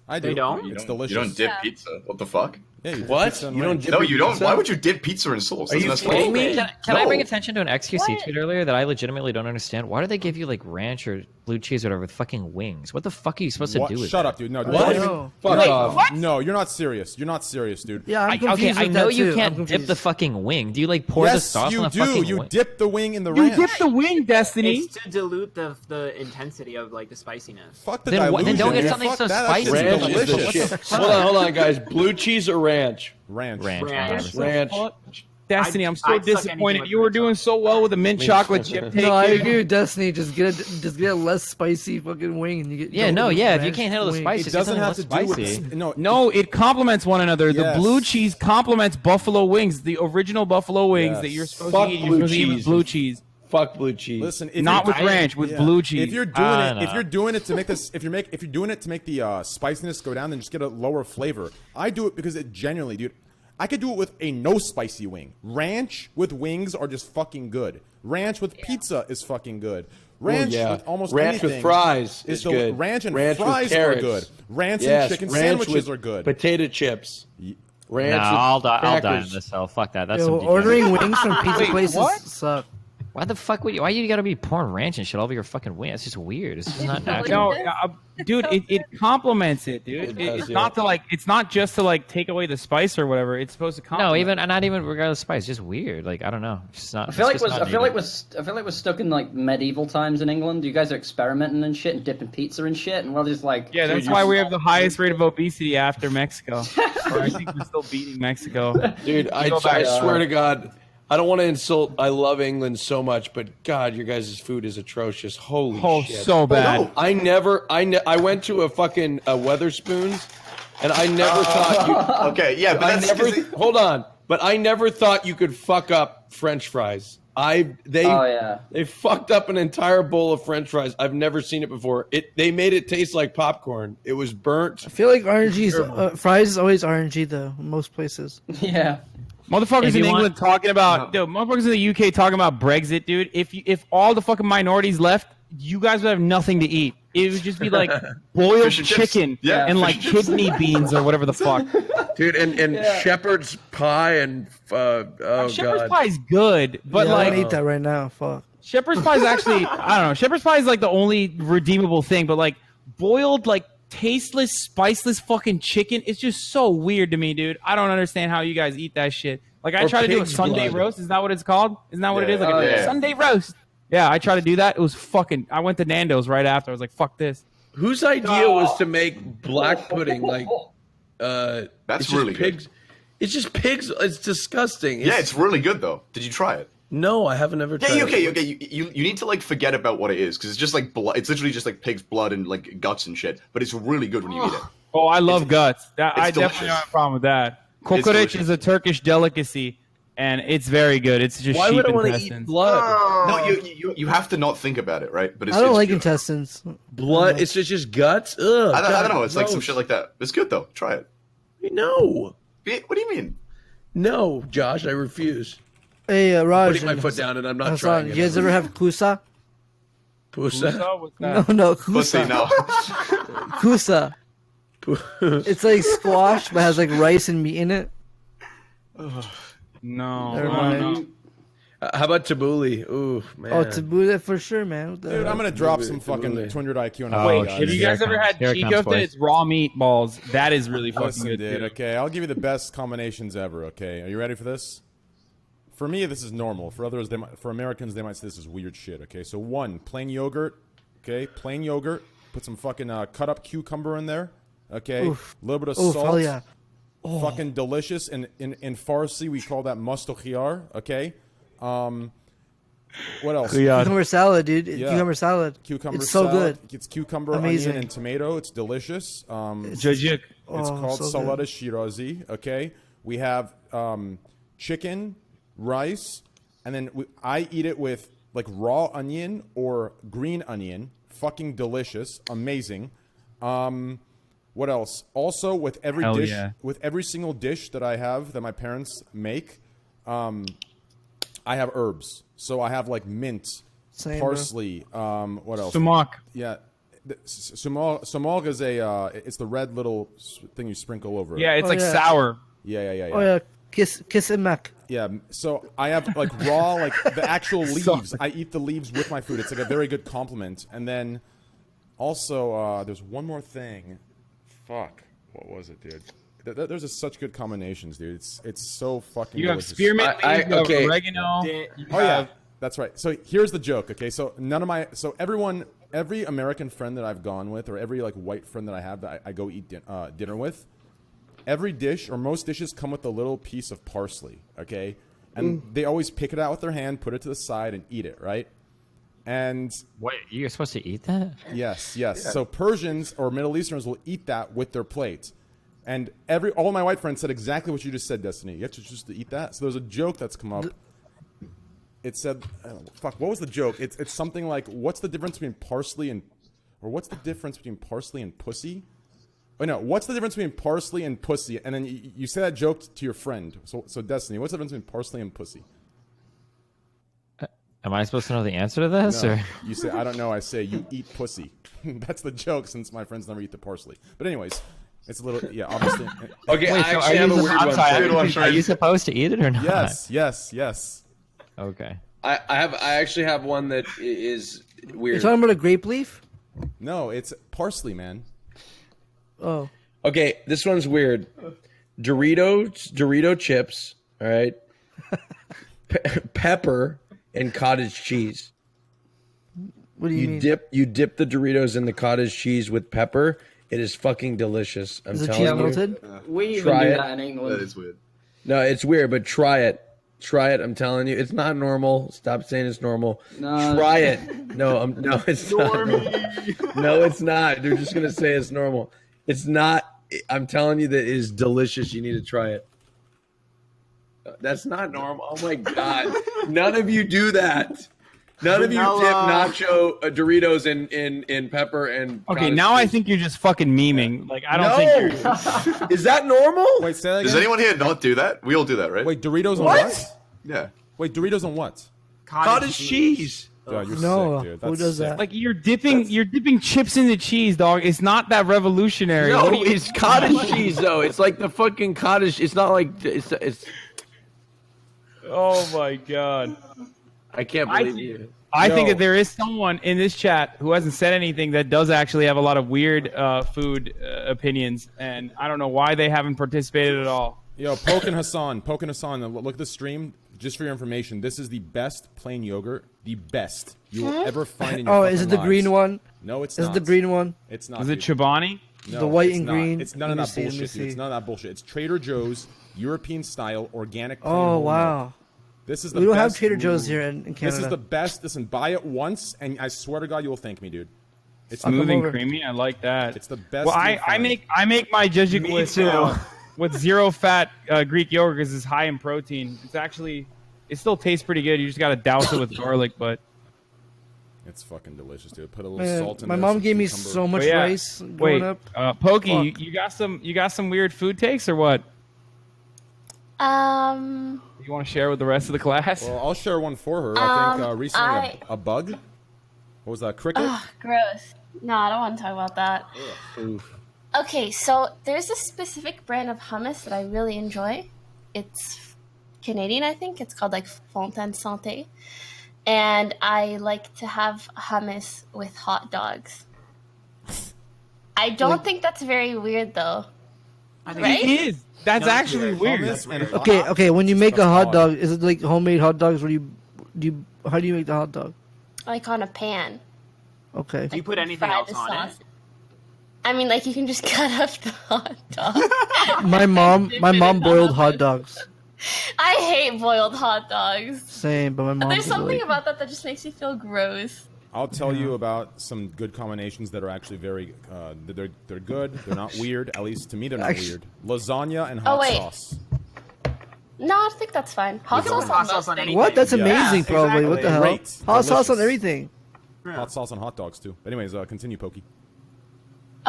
Speaker 1: I do.
Speaker 7: They don't?
Speaker 1: It's delicious.
Speaker 4: You don't dip pizza. What the fuck?
Speaker 1: Yeah, you dip
Speaker 11: What?
Speaker 1: pizza in
Speaker 11: You don't
Speaker 1: ranch.
Speaker 11: dip
Speaker 4: No,
Speaker 11: your
Speaker 4: you don't.
Speaker 11: pizza?
Speaker 4: Why would you dip pizza in sauce?
Speaker 11: Are you
Speaker 4: That's
Speaker 11: kidding me?
Speaker 2: Can I bring
Speaker 4: No.
Speaker 2: attention to an XQC tweet earlier that I legitimately don't understand? Why do they give you like ranch or blue cheese or whatever with fucking wings? What the fuck are you supposed
Speaker 1: What?
Speaker 2: to do with
Speaker 1: Shut
Speaker 2: that?
Speaker 1: up, dude. No,
Speaker 11: What?
Speaker 1: don't even-
Speaker 10: No.
Speaker 11: Fuck off.
Speaker 1: No, you're not serious. You're not serious, dude.
Speaker 10: Yeah, I'm
Speaker 2: Okay,
Speaker 10: confused
Speaker 2: I
Speaker 10: with
Speaker 2: know
Speaker 10: that,
Speaker 2: you
Speaker 10: too. I'm
Speaker 2: can't dip
Speaker 10: confused.
Speaker 2: the fucking wing. Do you like pour the
Speaker 1: Yes,
Speaker 2: sauce
Speaker 1: you
Speaker 2: on the
Speaker 1: do.
Speaker 2: fucking
Speaker 1: You
Speaker 2: wing?
Speaker 1: dip the wing in the
Speaker 3: You
Speaker 1: ranch.
Speaker 3: dip the wing, Destiny.
Speaker 7: It's to dilute the intensity of like the spiciness.
Speaker 1: Fuck the
Speaker 2: Then
Speaker 1: dilution.
Speaker 2: what- then don't get
Speaker 1: man.
Speaker 2: something
Speaker 1: Fuck
Speaker 2: so
Speaker 1: that. That shit's
Speaker 2: spicy.
Speaker 11: Ranch is the
Speaker 1: delicious.
Speaker 11: shit. Hold on, guys. Blue cheese or ranch?
Speaker 1: Ranch.
Speaker 2: Ranch.
Speaker 7: Ranch.
Speaker 11: Ranch.
Speaker 3: Destiny, I'm so
Speaker 7: I'd suck
Speaker 3: disappointed.
Speaker 7: anything
Speaker 3: You were
Speaker 7: with
Speaker 3: doing so well with the mint chocolate chip take.
Speaker 10: No, I
Speaker 3: dude.
Speaker 10: agree with Destiny. Just get a less spicy fucking wing, and you get.
Speaker 2: Yeah,
Speaker 10: don't
Speaker 2: no,
Speaker 10: get
Speaker 2: yeah. If you
Speaker 10: ranch
Speaker 2: can't handle the
Speaker 10: wing.
Speaker 2: spice,
Speaker 1: It
Speaker 2: just get
Speaker 1: doesn't
Speaker 2: something
Speaker 1: have
Speaker 2: less
Speaker 1: to do
Speaker 2: spicy.
Speaker 1: with no.
Speaker 3: No, it complements one another. The
Speaker 1: Yes.
Speaker 3: blue cheese complements buffalo wings. The original buffalo wings
Speaker 1: Yes.
Speaker 3: that you're supposed
Speaker 11: Fuck
Speaker 3: to eat. You're
Speaker 11: blue
Speaker 3: supposed to eat with
Speaker 11: cheese.
Speaker 3: blue cheese.
Speaker 11: Fuck blue cheese.
Speaker 1: Listen, if
Speaker 3: Not
Speaker 1: you're-
Speaker 3: with ranch, with
Speaker 1: yeah.
Speaker 3: blue cheese.
Speaker 1: If you're doing it,
Speaker 2: no.
Speaker 1: if you're doing it to make this, if you're doing it to make the spiciness go down, then just get a lower flavor. I do it because it genuinely, dude. I could do it with a no spicy wing. Ranch with wings are just fucking good. Ranch with pizza is fucking good. Ranch
Speaker 11: yeah.
Speaker 1: with almost
Speaker 11: Ranch with
Speaker 1: anything
Speaker 11: fries is good.
Speaker 1: Ranch and
Speaker 11: Ranch with
Speaker 1: fries are
Speaker 11: carrots.
Speaker 1: good. Ranch
Speaker 11: Yes,
Speaker 1: and chicken
Speaker 11: ranch
Speaker 1: sandwiches
Speaker 11: with
Speaker 1: are good.
Speaker 11: Potato chips. Ranch
Speaker 2: No,
Speaker 11: with
Speaker 2: I'll die on
Speaker 11: crackers.
Speaker 2: this hell. Fuck that. That's
Speaker 10: Yo,
Speaker 2: some degenerate-
Speaker 10: ordering wings from pizza
Speaker 3: Wait,
Speaker 10: places
Speaker 3: what?
Speaker 10: suck.
Speaker 2: Why the fuck would you? Why you gotta be pouring ranch and shit all over your fucking wing? It's just weird. It's just not natural.
Speaker 3: No, dude, it complements it, dude.
Speaker 11: It does,
Speaker 3: It's
Speaker 11: yeah.
Speaker 3: not to like. It's not just to like take away the spice or whatever. It's supposed to complement.
Speaker 2: No, even not even regardless of spice. Just weird. Like I don't know. It's just not.
Speaker 8: I feel like
Speaker 2: it's just not needed.
Speaker 8: we're stuck in like medieval times in England. You guys are experimenting and shit and dipping pizza and shit, and we're just like
Speaker 3: Yeah, that's why we have the highest rate of obesity after Mexico. Or I think we're still beating Mexico.
Speaker 11: Dude, I
Speaker 3: Go back.
Speaker 11: swear to God, I don't want to insult. I love England so much, but God, your guys' food is atrocious. Holy
Speaker 3: Oh,
Speaker 11: shit.
Speaker 3: so bad.
Speaker 11: I went to a fucking Weatherspoons, and I never thought you.
Speaker 4: Okay, yeah, but
Speaker 11: I
Speaker 4: that's
Speaker 11: never.
Speaker 4: 'cause
Speaker 11: Hold on, but I never thought you could fuck up French fries. They fucked up an entire bowl of French fries. I've never seen it before. They made it taste like popcorn. It was burnt.
Speaker 10: I feel like RNG's fries is always RNG though in most places.
Speaker 8: Yeah.
Speaker 3: Motherfuckers
Speaker 2: If
Speaker 3: in
Speaker 2: you want-
Speaker 3: England talking about, dude, motherfuckers in the UK talking about Brexit, dude. If all the fucking minorities left, you guys would have nothing to eat. It would just be like boiled
Speaker 4: Fish and chips.
Speaker 3: chicken
Speaker 4: Yeah,
Speaker 3: and
Speaker 4: fish
Speaker 3: like
Speaker 4: and chips.
Speaker 3: kidney beans or whatever the fuck.
Speaker 11: Dude, and shepherd's pie and oh
Speaker 3: Shepherd's
Speaker 11: god.
Speaker 3: pie is good, but
Speaker 10: yeah, I
Speaker 3: like
Speaker 10: don't eat that right now. Fuck.
Speaker 3: Shepherd's pie is actually, I don't know. Shepherd's pie is like the only redeemable thing, but like boiled, like tasteless, spiceless fucking chicken, it's just so weird to me, dude. I don't understand how you guys eat that shit. Like I
Speaker 11: Or
Speaker 3: try to do a
Speaker 11: pig's
Speaker 3: Sunday
Speaker 11: blood.
Speaker 3: roast. Is that what it's called? Isn't that what it is? Like
Speaker 8: Oh,
Speaker 3: a
Speaker 8: yeah.
Speaker 3: Sunday roast. Yeah, I tried to do that. It was fucking. I went to Nando's right after. I was like, "Fuck this."
Speaker 11: Whose idea was to make black pudding like?
Speaker 4: That's
Speaker 11: it's just
Speaker 4: really
Speaker 11: pigs.
Speaker 4: good.
Speaker 11: It's just pigs. It's disgusting.
Speaker 4: Yeah, it's really good though. Did you try it?
Speaker 11: No, I haven't ever tried.
Speaker 4: Yeah, okay,
Speaker 11: it.
Speaker 4: okay. You need to like forget about what it is because it's just like blood. It's literally just like pig's blood and like guts and shit. But it's really good when you eat it.
Speaker 3: Oh, I love guts. That,
Speaker 4: it's
Speaker 3: I definitely
Speaker 4: delicious.
Speaker 3: don't have a problem with that. Kokoreç
Speaker 4: delicious.
Speaker 3: is a Turkish delicacy, and it's very good. It's just
Speaker 11: Why
Speaker 3: sheep
Speaker 11: would I want to
Speaker 3: intestines.
Speaker 11: eat blood?
Speaker 4: No, you have to not think about it, right? But it's,
Speaker 10: I don't
Speaker 4: it's
Speaker 10: like
Speaker 4: good.
Speaker 10: intestines.
Speaker 11: Blood? It's just guts. Ugh,
Speaker 4: I
Speaker 11: God,
Speaker 4: don't know. It's like some
Speaker 11: gross.
Speaker 4: shit like that. It's good though. Try it.
Speaker 11: No,
Speaker 4: What do you mean?
Speaker 11: no, Josh, I refuse.
Speaker 10: Hey, Raj.
Speaker 11: Putting my foot down, and I'm not
Speaker 10: Hassan,
Speaker 11: trying it.
Speaker 10: you guys ever have kusa?
Speaker 11: Pusa?
Speaker 3: What's
Speaker 10: No,
Speaker 3: that?
Speaker 10: no,
Speaker 4: Pussy,
Speaker 10: kusa.
Speaker 4: no.
Speaker 10: Kusa. It's like squash, but has like rice and meat in it.
Speaker 3: No,
Speaker 10: Never
Speaker 3: I don't
Speaker 10: mind.
Speaker 3: know.
Speaker 11: How about tabbouleh? Ooh, man.
Speaker 10: Oh, tabbouleh for sure, man. What the
Speaker 1: Dude,
Speaker 10: hell?
Speaker 1: I'm gonna drop some fucking
Speaker 11: Tabbouleh.
Speaker 1: 200 IQ on
Speaker 2: Oh,
Speaker 1: a
Speaker 3: Wait,
Speaker 1: guy.
Speaker 3: have you guys ever had
Speaker 2: Here it comes,
Speaker 3: chico?
Speaker 2: boys.
Speaker 3: It's raw meatballs. That is really fucking
Speaker 1: Listen,
Speaker 3: good,
Speaker 1: dude.
Speaker 3: too.
Speaker 1: Okay, I'll give you the best combinations ever. Okay, are you ready for this? For me, this is normal. For others, for Americans, they might say this is weird shit. Okay, so one, plain yogurt. Okay, plain yogurt. Put some fucking cut up cucumber in there. Okay, a little bit of
Speaker 10: Oof,
Speaker 1: salt.
Speaker 10: hell yeah.
Speaker 1: Fucking delicious. And in Farsi, we call that musto khiyar. Okay. What else?
Speaker 10: Cucumber salad, dude.
Speaker 1: Yeah.
Speaker 10: Cucumber salad.
Speaker 1: Cucumber
Speaker 10: It's so
Speaker 1: salad.
Speaker 10: good.
Speaker 1: It's cucumber,
Speaker 10: Amazing.
Speaker 1: onion, and tomato. It's delicious.
Speaker 3: Jajik.
Speaker 1: It's called
Speaker 10: so
Speaker 1: salad
Speaker 10: good.
Speaker 1: shirazi. Okay, we have chicken, rice, and then I eat it with like raw onion or green onion. Fucking delicious, amazing. What else? Also, with every
Speaker 3: Hell
Speaker 1: dish,
Speaker 3: yeah.
Speaker 1: with every single dish that I have that my parents make, I have herbs. So I have like mint,
Speaker 10: Same, bro.
Speaker 1: parsley. What else?
Speaker 3: Sumac.
Speaker 1: Yeah. Sumac is it's the red little thing you sprinkle over it.
Speaker 3: Yeah, it's like
Speaker 10: yeah.
Speaker 3: sour.
Speaker 1: Yeah.
Speaker 10: Oh yeah, kiss and mac.
Speaker 1: Yeah, so I have like raw, like the actual leaves. I eat the leaves with my food. It's like a very good compliment. And then also, there's one more thing. Fuck, what was it, dude? There's just such good combinations, dude. It's so fucking
Speaker 3: You have
Speaker 1: delicious.
Speaker 3: spearmint leaves, you have
Speaker 11: okay.
Speaker 3: oregano.
Speaker 1: Oh yeah, that's right. So here's the joke. Okay, so every American friend that I've gone with, or every like white friend that I have that I go eat dinner with, every dish or most dishes come with a little piece of parsley. Okay, and they always pick it out with their hand, put it to the side, and eat it. Right. And
Speaker 2: Wait, you're supposed to eat that?
Speaker 1: yes. So Persians or Middle Easterners will eat that with their plate. And all my white friends said exactly what you just said, Destiny. You have to just eat that. So there's a joke that's come up. It said, "Fuck, what was the joke?" It's something like, "What's the difference between parsley and, or what's the difference between parsley and pussy?" Oh no, what's the difference between parsley and pussy? And then you say that joke to your friend. So Destiny, what's the difference between parsley and pussy?
Speaker 2: Am I supposed to know the answer to this?
Speaker 1: No,
Speaker 2: Or?
Speaker 1: you say, "I don't know." I say, "You eat pussy." That's the joke, since my friends never eat the parsley. But anyways. It's a little, yeah, obviously.
Speaker 11: Okay,
Speaker 2: Wait,
Speaker 11: I
Speaker 2: so
Speaker 11: actually have a weird one.
Speaker 2: I'm sorry, are you supposed to eat it or not?
Speaker 1: Yes.
Speaker 2: Okay.
Speaker 11: I actually have one that is weird.
Speaker 10: You're talking about a grape leaf?
Speaker 1: No, it's parsley, man.
Speaker 10: Oh.
Speaker 11: Okay, this one's weird. Dorito chips, all right? Pepper and cottage cheese.
Speaker 10: What do you mean?
Speaker 11: You dip the Doritos in the cottage cheese with pepper. It is fucking delicious. I'm
Speaker 10: Is the
Speaker 11: telling
Speaker 10: cheese
Speaker 11: you.
Speaker 10: melted?
Speaker 8: We even
Speaker 11: Try
Speaker 8: do
Speaker 11: it.
Speaker 8: that in England.
Speaker 4: That is weird.
Speaker 11: No, it's weird, but try it. Try it. I'm telling you, it's not normal. Stop saying it's normal.
Speaker 8: No.
Speaker 11: Try it. No, no, it's not. No, it's not. They're just gonna say it's normal. It's not. I'm telling you that it is delicious. You need to try it. That's not normal. Oh my god! None of you do that. None of you dip nacho Doritos in pepper and.
Speaker 3: Okay, now I think you're just fucking memeing. Like I don't think you're.
Speaker 11: Is that normal?
Speaker 1: Wait, say that again?
Speaker 4: Does anyone here not do that? We all do that, right?
Speaker 1: Wait, Doritos on what?
Speaker 4: Yeah.
Speaker 1: Wait, Doritos on what?
Speaker 11: Cottage cheese.
Speaker 1: God, you're
Speaker 10: No,
Speaker 1: sick, dude.
Speaker 10: who
Speaker 1: That's
Speaker 10: does
Speaker 1: sick.
Speaker 10: that?
Speaker 3: Like you're dipping chips in the cheese, dog. It's not that revolutionary.
Speaker 11: No,
Speaker 3: What do you-
Speaker 11: it's cottage cheese though. It's like the fucking cottage. It's not like it's.
Speaker 3: Oh my god.
Speaker 11: I can't believe you.
Speaker 3: I think
Speaker 1: Yo.
Speaker 3: that there is someone in this chat who hasn't said anything that does actually have a lot of weird food opinions, and I don't know why they haven't participated at all.
Speaker 1: Yo, Pokin Hassan, look at the stream. Just for your information, this is the best plain yogurt, the best you will ever find in your
Speaker 10: Oh,
Speaker 1: fucking
Speaker 10: is it the
Speaker 1: lives.
Speaker 10: green one?
Speaker 1: No, it's
Speaker 10: Is
Speaker 1: not.
Speaker 10: it the green one?
Speaker 1: It's not.
Speaker 3: Is it
Speaker 1: dude.
Speaker 3: Chobani?
Speaker 1: No,
Speaker 10: The white
Speaker 1: it's
Speaker 10: and
Speaker 1: not.
Speaker 10: green?
Speaker 1: It's none of
Speaker 10: Let
Speaker 1: that
Speaker 10: me see, let me
Speaker 1: bullshit, dude. It's
Speaker 10: see.
Speaker 1: none of that bullshit. It's Trader Joe's European style organic. plain
Speaker 10: Oh
Speaker 1: whole milk.
Speaker 10: wow.
Speaker 1: This is the
Speaker 10: We don't have
Speaker 1: best.
Speaker 10: Trader Joe's here in Canada.
Speaker 1: This is the best. Listen, buy it once, and I swear to God, you will thank me, dude. It's
Speaker 10: I'll come
Speaker 3: Smooth and
Speaker 10: over.
Speaker 3: creamy. I like that.
Speaker 1: It's the best.
Speaker 3: Well, I
Speaker 1: you'll find.
Speaker 3: make my jajik with zero fat Greek yogurt because it's high in protein. It still tastes pretty good. You just gotta douse it with garlic, but
Speaker 1: It's fucking delicious, dude. Put a little
Speaker 10: Man,
Speaker 1: salt in
Speaker 10: my
Speaker 1: there.
Speaker 10: mom
Speaker 1: some
Speaker 10: gave me
Speaker 1: cucumber.
Speaker 10: so much
Speaker 3: But yeah,
Speaker 10: rice growing
Speaker 3: wait,
Speaker 10: up.
Speaker 3: Pokey,
Speaker 10: Fuck.
Speaker 3: you got some weird food takes or what? You want to share with the rest of the class?
Speaker 1: Well, I'll share one for her. I think recently
Speaker 9: I-
Speaker 1: a bug. What was that? Cricket?
Speaker 9: Ugh, gross. No, I don't want to talk about that. Okay, so there's a specific brand of hummus that I really enjoy. It's Canadian, I think. It's called like Fontaine Santé. And I like to have hummus with hot dogs. I don't think that's very weird, though. Right?
Speaker 3: It is. That's actually weird.
Speaker 10: Okay. When you make a hot dog, is it like homemade hot dogs? Where how do you make the hot dog?
Speaker 9: Like on a pan.
Speaker 10: Okay.
Speaker 7: Do you put anything
Speaker 9: Fry
Speaker 7: else
Speaker 9: the
Speaker 7: on
Speaker 9: sauce.
Speaker 7: it?
Speaker 9: I mean, like you can just cut up the hot dog.
Speaker 10: My mom boiled hot dogs.
Speaker 9: I hate boiled hot dogs.
Speaker 10: Same, but my mom.
Speaker 9: There's something
Speaker 10: like,
Speaker 9: about that just makes me feel gross.
Speaker 1: I'll tell you about some good combinations that are actually very, they're good. They're not weird. At least to me, they're not weird. Lasagna and hot sauce.
Speaker 9: No, I think that's fine. Hot
Speaker 7: You can
Speaker 9: sauce
Speaker 7: put hot sauce on anything.
Speaker 10: What? That's amazing. Probably. What the hell?
Speaker 1: Great.
Speaker 10: Hot sauce on
Speaker 1: Delicious.
Speaker 10: everything.
Speaker 1: Hot sauce on hot dogs too. Anyways, continue, Pokey.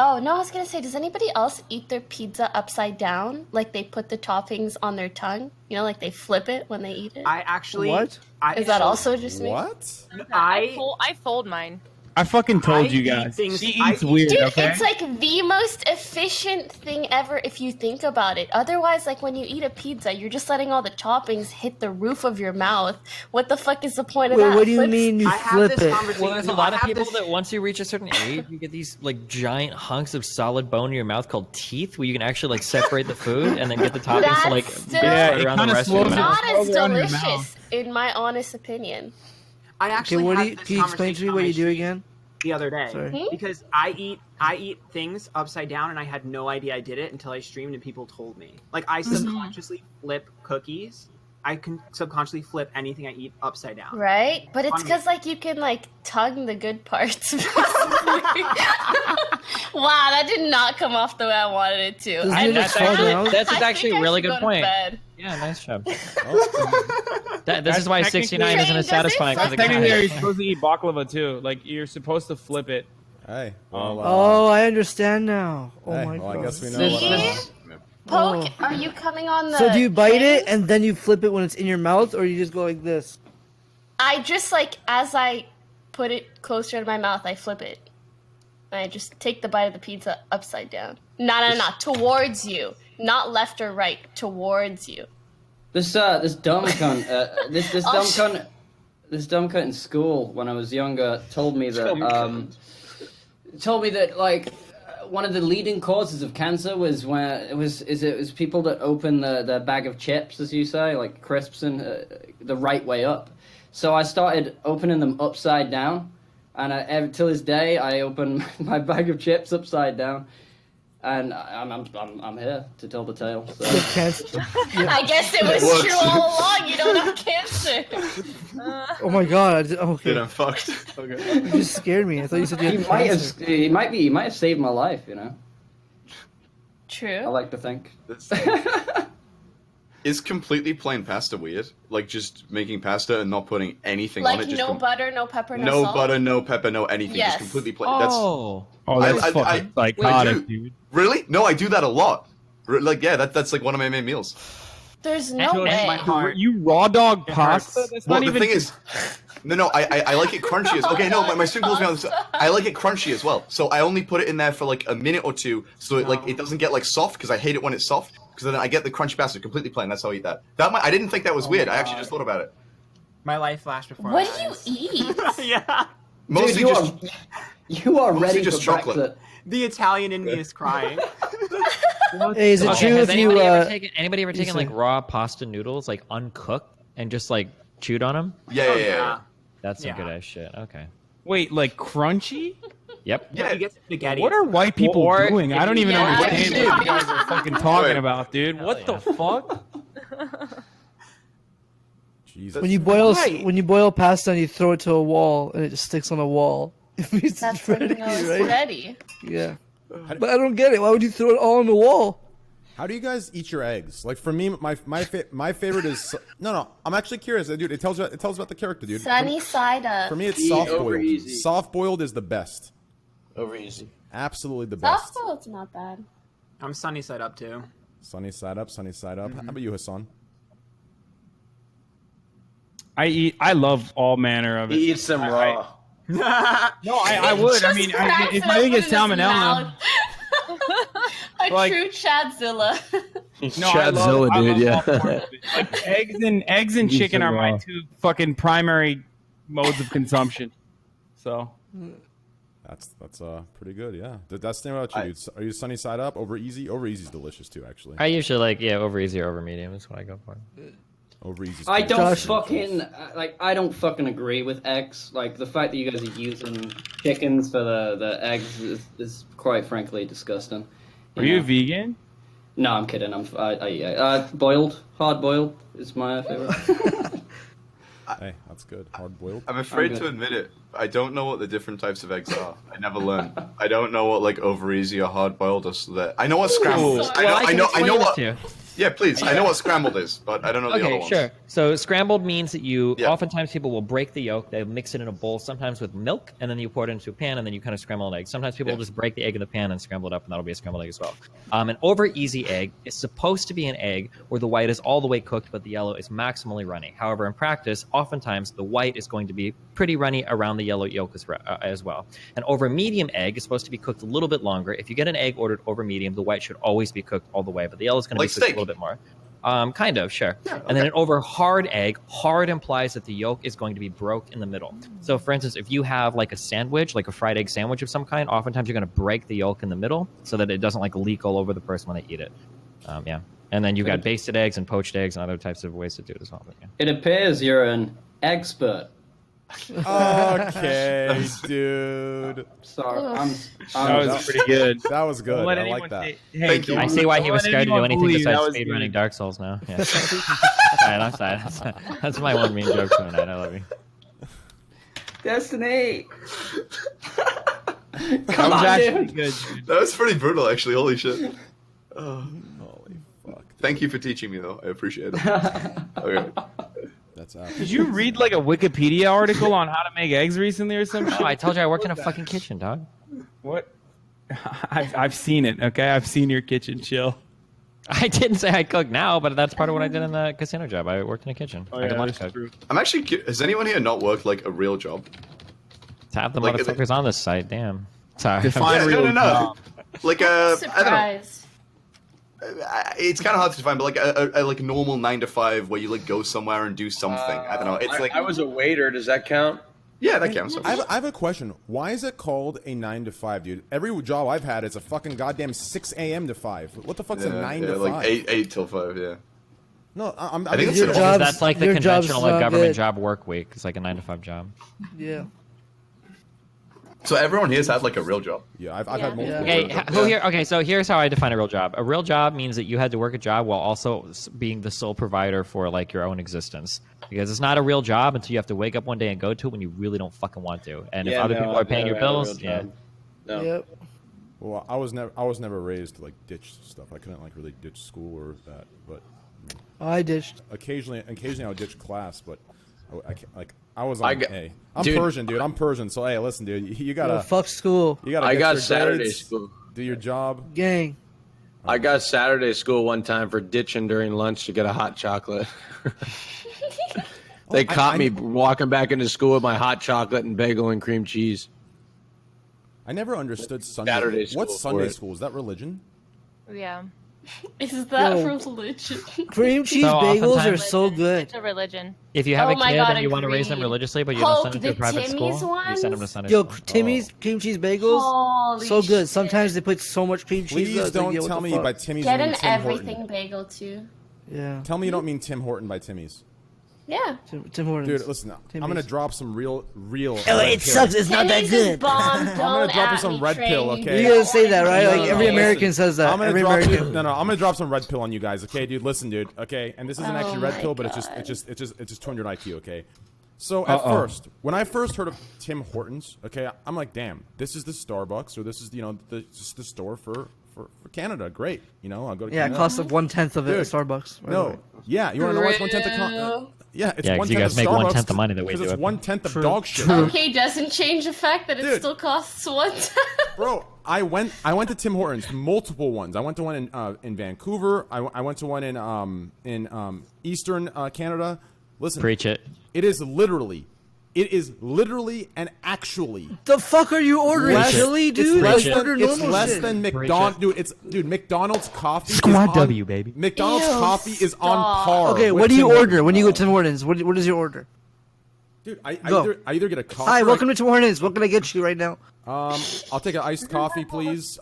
Speaker 9: Oh, no, I was going to say, does anybody else eat their pizza upside down? Like they put the toppings on their tongue? You know, like they flip it when they eat it?
Speaker 7: I actually.
Speaker 10: What?
Speaker 9: Is that also just me?
Speaker 1: What?
Speaker 6: I fold mine.
Speaker 3: I fucking told
Speaker 7: I
Speaker 3: you
Speaker 7: eat
Speaker 3: guys.
Speaker 7: things-
Speaker 3: She
Speaker 7: I
Speaker 3: eats
Speaker 7: eat-
Speaker 3: weird,
Speaker 9: Dude,
Speaker 3: okay?
Speaker 9: it's like the most efficient thing ever if you think about it. Otherwise, like when you eat a pizza, you're just letting all the toppings hit the roof of your mouth. What the fuck is the point of
Speaker 10: Wait,
Speaker 9: that?
Speaker 10: what do you
Speaker 9: Flips-
Speaker 10: mean you
Speaker 7: I have
Speaker 10: flip
Speaker 7: this
Speaker 10: it?
Speaker 7: conversation.
Speaker 12: Well, there's a
Speaker 7: No,
Speaker 12: lot
Speaker 7: I
Speaker 12: of
Speaker 7: have
Speaker 12: people
Speaker 7: this-
Speaker 12: that once you reach a certain age, you get these like giant hunks of solid bone in your mouth called teeth, where you can actually like separate the food and then get the toppings to
Speaker 9: That's
Speaker 12: like
Speaker 9: still-
Speaker 3: Yeah,
Speaker 12: spread
Speaker 3: it
Speaker 12: around the
Speaker 3: kinda
Speaker 12: rest of your
Speaker 3: slows
Speaker 12: mouth.
Speaker 9: Not as
Speaker 3: Over on your
Speaker 9: delicious,
Speaker 3: mouth.
Speaker 9: in my honest opinion.
Speaker 7: I
Speaker 10: Okay,
Speaker 7: actually
Speaker 10: what do
Speaker 7: had
Speaker 10: you,
Speaker 7: this
Speaker 10: can you explain to me
Speaker 7: conversation
Speaker 10: what
Speaker 7: on
Speaker 10: you
Speaker 7: my
Speaker 10: do
Speaker 7: stream
Speaker 10: again?
Speaker 7: the other day
Speaker 10: Sorry.
Speaker 7: because I eat things upside down and I had no idea I did it until I streamed and people told me. Like I subconsciously flip cookies. I can subconsciously flip anything I eat upside down.
Speaker 9: Right? But it's
Speaker 7: Funny.
Speaker 9: because, like, you can, like, tongue the good parts. Wow, that did not come off the way I wanted it to.
Speaker 10: Doesn't
Speaker 9: I
Speaker 10: it
Speaker 9: just-
Speaker 10: just fall down?
Speaker 12: That's
Speaker 9: I
Speaker 12: actually
Speaker 9: think
Speaker 12: a
Speaker 9: I
Speaker 12: really
Speaker 9: should
Speaker 12: good
Speaker 9: go to
Speaker 12: point.
Speaker 9: bed.
Speaker 12: Yeah, nice job.
Speaker 1: Oh.
Speaker 12: This is why
Speaker 3: That's
Speaker 12: 69 isn't as
Speaker 9: technically-
Speaker 12: satisfying for the
Speaker 3: Technically,
Speaker 12: guy.
Speaker 3: you're supposed to eat baklava too. Like you're supposed to flip it.
Speaker 1: Hey. Well,
Speaker 10: Oh, I understand now. Oh
Speaker 1: hey,
Speaker 10: my
Speaker 1: well,
Speaker 10: god.
Speaker 1: I guess we know.
Speaker 9: See? Poke, are you coming on the...
Speaker 10: So do you bite it
Speaker 9: train?
Speaker 10: and then you flip it when it's in your mouth, or you just go like this?
Speaker 9: I just, like, as I put it closer to my mouth, I flip it. And I just take the bite of the pizza upside down. No, towards you. Not left or right, towards you.
Speaker 8: This dumb cunt, this dumb cunt in school when I was younger told me that like one of the leading causes of cancer was when it was people that open the bag of chips, as you say, like crisps, and the right way up. So I started opening them upside down, and till this day I open my bag of chips upside down. And I'm here to tell the tale. So.
Speaker 9: I guess it was true all along. You don't have cancer.
Speaker 10: Oh my god! Okay,
Speaker 4: Dude, I'm fucked. Okay.
Speaker 10: you just scared me. I thought you said you had cancer.
Speaker 8: He might have saved my life. You know.
Speaker 9: True.
Speaker 8: I like to think.
Speaker 4: Is completely plain pasta weird? Like just making pasta and not putting anything
Speaker 9: Like
Speaker 4: on it? Just
Speaker 9: no butter, no pepper, no
Speaker 4: no
Speaker 9: salt?
Speaker 4: butter, no pepper, no anything.
Speaker 9: Yes.
Speaker 4: Just completely plain.
Speaker 12: Oh.
Speaker 3: That's
Speaker 4: I-
Speaker 3: fucking
Speaker 4: I-
Speaker 3: psychotic,
Speaker 4: Wait,
Speaker 3: dude.
Speaker 4: Really? No, I do that a lot. Like, yeah, that's like one of my main meals.
Speaker 9: There's no
Speaker 7: Goes
Speaker 9: way.
Speaker 7: my heart.
Speaker 3: You raw dog
Speaker 7: It
Speaker 3: pasta?
Speaker 7: hurts.
Speaker 3: That's
Speaker 4: Well,
Speaker 3: not
Speaker 4: the
Speaker 3: even.
Speaker 4: thing is, no, I like it crunchy as. Okay, no, my stream calls me on this. I like it crunchy as well. So I only put it in there for like a minute or two, so it doesn't get like soft, because I hate it when it's soft. Because then I get the crunchy pasta completely plain. That's how I eat that. I didn't think that was weird. I actually just thought about it.
Speaker 7: My life flashed before
Speaker 9: What
Speaker 7: my
Speaker 9: do you
Speaker 7: eyes.
Speaker 9: eat?
Speaker 7: Yeah.
Speaker 4: Mostly
Speaker 8: Dude, you are
Speaker 4: mostly
Speaker 8: ready
Speaker 4: just
Speaker 8: for
Speaker 4: chocolate.
Speaker 8: Brexit.
Speaker 7: The Italian in me is crying.
Speaker 10: Hey, is it
Speaker 12: Okay,
Speaker 10: true
Speaker 12: has
Speaker 10: if you?
Speaker 12: anybody ever taken like raw pasta noodles, like uncooked, and just like chewed on them?
Speaker 4: Yeah.
Speaker 12: That's some
Speaker 7: Yeah.
Speaker 12: good ass shit. Okay.
Speaker 3: Wait, like crunchy?
Speaker 12: Yep.
Speaker 7: Yeah, you get spaghetti.
Speaker 3: What are white people
Speaker 12: Or
Speaker 3: doing? I don't even
Speaker 9: Yeah.
Speaker 3: understand what you guys are fucking talking
Speaker 4: Wait.
Speaker 3: about, dude. What the fuck?
Speaker 1: Jesus.
Speaker 10: When you boil pasta and you throw it to a wall and it just sticks on a wall, it means
Speaker 9: That's
Speaker 10: it's
Speaker 9: when
Speaker 10: ready,
Speaker 9: you know it's
Speaker 10: right?
Speaker 9: ready.
Speaker 10: Yeah. But I don't get it. Why would you throw it all on the wall?
Speaker 1: How do you guys eat your eggs? Like for me, my favorite is no. I'm actually curious, dude. It tells about the character, dude.
Speaker 9: Sunny side up.
Speaker 1: For me, it's
Speaker 11: Eat
Speaker 1: soft
Speaker 11: over
Speaker 1: boiled.
Speaker 11: easy.
Speaker 1: Soft boiled is the best.
Speaker 11: Over easy.
Speaker 1: Absolutely the
Speaker 9: Soft
Speaker 1: best.
Speaker 9: boiled's not bad.
Speaker 7: I'm sunny side up too.
Speaker 1: Sunny side up, sunny side up. How about you, Hassan?
Speaker 3: I love all manner of it.
Speaker 11: He eats them raw.
Speaker 3: No, I would. I mean, if I think it's salmonella,
Speaker 9: A
Speaker 3: Like-
Speaker 9: true Chadzilla.
Speaker 11: Chadzilla, dude. Yeah.
Speaker 3: Like eggs and chicken are my two fucking primary modes of consumption. So
Speaker 1: That's pretty good. Yeah. That's the thing about you, dude. Are you sunny side up over easy? Over easy's delicious too, actually.
Speaker 2: I usually like over easy or over medium is what I go for.
Speaker 1: Over easy.
Speaker 8: I don't fucking I don't fucking agree with eggs. Like the fact that you guys are using chickens for the eggs is quite frankly disgusting.
Speaker 3: Are you vegan?
Speaker 8: No, I'm kidding. Boiled, hard boiled is my favorite.
Speaker 1: Hey, that's good. Hard boiled.
Speaker 4: I'm afraid to admit it. I don't know what the different types of eggs are. I never learned. I don't know what like over easy or hard boiled or so that. I know what scrambled is. I know what. Yeah, please. I know what scrambled is, but I don't know the other ones.
Speaker 2: Okay, sure. So scrambled means that oftentimes people will break the yolk, they mix it in a bowl, sometimes with milk, and then you pour it into a pan, and then you kind of scramble an egg. Sometimes people will just break the egg in the pan and scramble it up, and that'll be a scrambled egg as well. An over easy egg is supposed to be an egg where the white is all the way cooked, but the yellow is maximally runny. However, in practice, oftentimes the white is going to be pretty runny around the yellow yolk as well. An over medium egg is supposed to be cooked a little bit longer. If you get an egg ordered over medium, the white should always be cooked all the way, but the yellow is going to be cooked a little bit more. Kind of, sure. Yeah, okay. And then an over hard egg, hard implies that the yolk is going to be broke in the middle. So for instance, if you have like a sandwich, like a fried egg sandwich of some kind, oftentimes you're going to break the yolk in the middle so that it doesn't like leak all over the person when they eat it. And then you've got basted eggs and poached eggs and other types of ways to do it as well. But,
Speaker 8: It appears you're an expert.
Speaker 1: Okay, dude.
Speaker 8: Sorry,
Speaker 3: that was pretty good.
Speaker 1: That was good. I like that.
Speaker 2: Thank you. I see why he was scared to do anything besides speedrunning Dark Souls now. Yeah. I'm sorry. That's my one mean joke tonight. I love you.
Speaker 8: Destiny.
Speaker 3: Come on, dude. Good.
Speaker 4: That was pretty brutal, actually. Holy shit. Holy fuck. Thank you for teaching me, though. I appreciate it. Okay.
Speaker 1: That's out.
Speaker 3: Did you read like a Wikipedia article on how to make eggs recently or something?
Speaker 2: Oh, I told you I worked in a fucking kitchen, dog.
Speaker 3: What? I've seen it. Okay, I've seen your kitchen. Chill.
Speaker 2: I didn't say I cook now, but that's part of what I did in the casino job. I worked in a kitchen.
Speaker 3: Oh,
Speaker 2: I did
Speaker 3: that's
Speaker 2: cook.
Speaker 3: true.
Speaker 4: I'm actually. Has anyone here not worked like a real job?
Speaker 2: Tap the motherfuckers on this site. Damn. Sorry.
Speaker 3: Define real job.
Speaker 4: Like a
Speaker 9: Surprise.
Speaker 4: I don't know. It's kind of hard to define, but like a like normal 9 to 5 where you like go somewhere and do something. I don't know. It's like
Speaker 5: I was a waiter. Does that count?
Speaker 4: Yeah, that counts.
Speaker 1: I have a question. Why is it called a 9 to 5, dude? Every job I've had is a fucking goddamn 6 a.m. to 5. What the fuck's a 9 to 5?
Speaker 4: Like 8 till 5. Yeah.
Speaker 1: No,
Speaker 4: I think
Speaker 1: it's
Speaker 4: your
Speaker 2: jobs, that's like the conventional government job work week. It's like a 9 to 5 job.
Speaker 10: Yeah.
Speaker 4: So everyone here's had like a real job.
Speaker 1: Yeah, I've had multiple.
Speaker 2: Okay, so here's how I define a real job. A real job means that you had to work a job while also being the sole provider for like your own existence. Because it's not a real job until you have to wake up one day and go to it when you really don't fucking want to. And if other people are paying your bills,
Speaker 10: Yep.
Speaker 1: Well, I was never raised to like ditch stuff. I couldn't like really ditch school or that. But
Speaker 10: I ditched.
Speaker 1: Occasionally I would ditch class, but I was on A. I'm Persian, dude. I'm Persian. So hey, listen, dude. You gotta
Speaker 10: fuck school.
Speaker 1: You gotta.
Speaker 5: I
Speaker 1: get
Speaker 5: got
Speaker 1: your
Speaker 5: Saturday
Speaker 1: grades,
Speaker 5: school.
Speaker 1: Do your job.
Speaker 10: Gang.
Speaker 5: I got Saturday school one time for ditching during lunch to get a hot chocolate. They caught me walking back into school with my hot chocolate and bagel and cream cheese.
Speaker 1: I never understood Sunday.
Speaker 5: Saturday school.
Speaker 1: What's Sunday school? Is that religion?
Speaker 6: Yeah.
Speaker 13: Is that religion?
Speaker 10: Cream cheese bagels are so good.
Speaker 6: It's a religion.
Speaker 2: If you have a kid
Speaker 13: God,
Speaker 2: and you want to raise them
Speaker 13: agreed.
Speaker 2: religiously, but you don't send them to a private
Speaker 9: Timmy's
Speaker 2: school, you send them to Sunday
Speaker 10: Yo,
Speaker 2: school.
Speaker 10: Timmy's cream cheese bagels,
Speaker 9: Holy
Speaker 10: so good.
Speaker 9: shit.
Speaker 10: Sometimes they put so much cream cheese.
Speaker 1: Please don't tell me by Timmy's you
Speaker 9: Get
Speaker 1: mean
Speaker 9: an
Speaker 1: Tim
Speaker 9: everything
Speaker 1: Horton.
Speaker 9: bagel too.
Speaker 10: Yeah.
Speaker 1: Tell me you don't mean Tim Horton by Timmy's.
Speaker 9: Yeah.
Speaker 10: Tim Hortons.
Speaker 1: Dude, listen, I'm gonna drop some real.
Speaker 10: Oh, it sucks. It's not that
Speaker 9: Timmy's
Speaker 10: good.
Speaker 9: is bomb.
Speaker 1: I'm gonna drop you some red pill, okay?
Speaker 10: You gotta say that, right? Like every American says that.
Speaker 1: I'm gonna
Speaker 10: Every
Speaker 1: drop
Speaker 10: American.
Speaker 1: I'm gonna drop some red pill on you guys, okay, dude? Listen, dude, okay? And this isn't actually red
Speaker 9: my
Speaker 1: pill, but it's
Speaker 9: God.
Speaker 1: just 200 IQ, okay? So at first, when I first heard of Tim Hortons, okay, I'm like, damn, this is the Starbucks, or this is the store for Canada. Great, I'll go to
Speaker 10: Yeah,
Speaker 1: Canada.
Speaker 10: it costs like 1/10 of it at
Speaker 1: Dude,
Speaker 10: Starbucks.
Speaker 1: No, yeah, you wanna know why it's 1/10 of Yeah, it's 1/10
Speaker 2: you guys
Speaker 1: of
Speaker 2: make
Speaker 1: Starbucks
Speaker 2: 1/10 the money that we
Speaker 1: because
Speaker 2: do.
Speaker 1: it's 1/10 of dog shit.
Speaker 13: Okay, doesn't change the fact that it
Speaker 1: Dude.
Speaker 13: still costs one time.
Speaker 1: Bro, I went to Tim Hortons, multiple ones. I went to one in Vancouver. I went to one in Eastern Canada. Listen,
Speaker 2: Preach it.
Speaker 1: It is literally It is literally and actually.
Speaker 10: The fuck are you ordering, chili, dude?
Speaker 1: It's
Speaker 10: It's
Speaker 1: less than McDonald's. Dude, McDonald's coffee.
Speaker 12: Squad
Speaker 1: is
Speaker 12: W, baby.
Speaker 1: McDonald's coffee is on par.
Speaker 10: Okay,
Speaker 1: with
Speaker 10: what do you
Speaker 1: Tim
Speaker 10: order
Speaker 1: Hortons.
Speaker 10: when you go to Tim Hortons? What is your order?
Speaker 1: Dude, I
Speaker 10: Go.
Speaker 1: either get a coffee.
Speaker 10: Hi,
Speaker 1: or
Speaker 10: welcome to Tim Hortons. What can I get you right now?
Speaker 1: I'll take an iced coffee, please.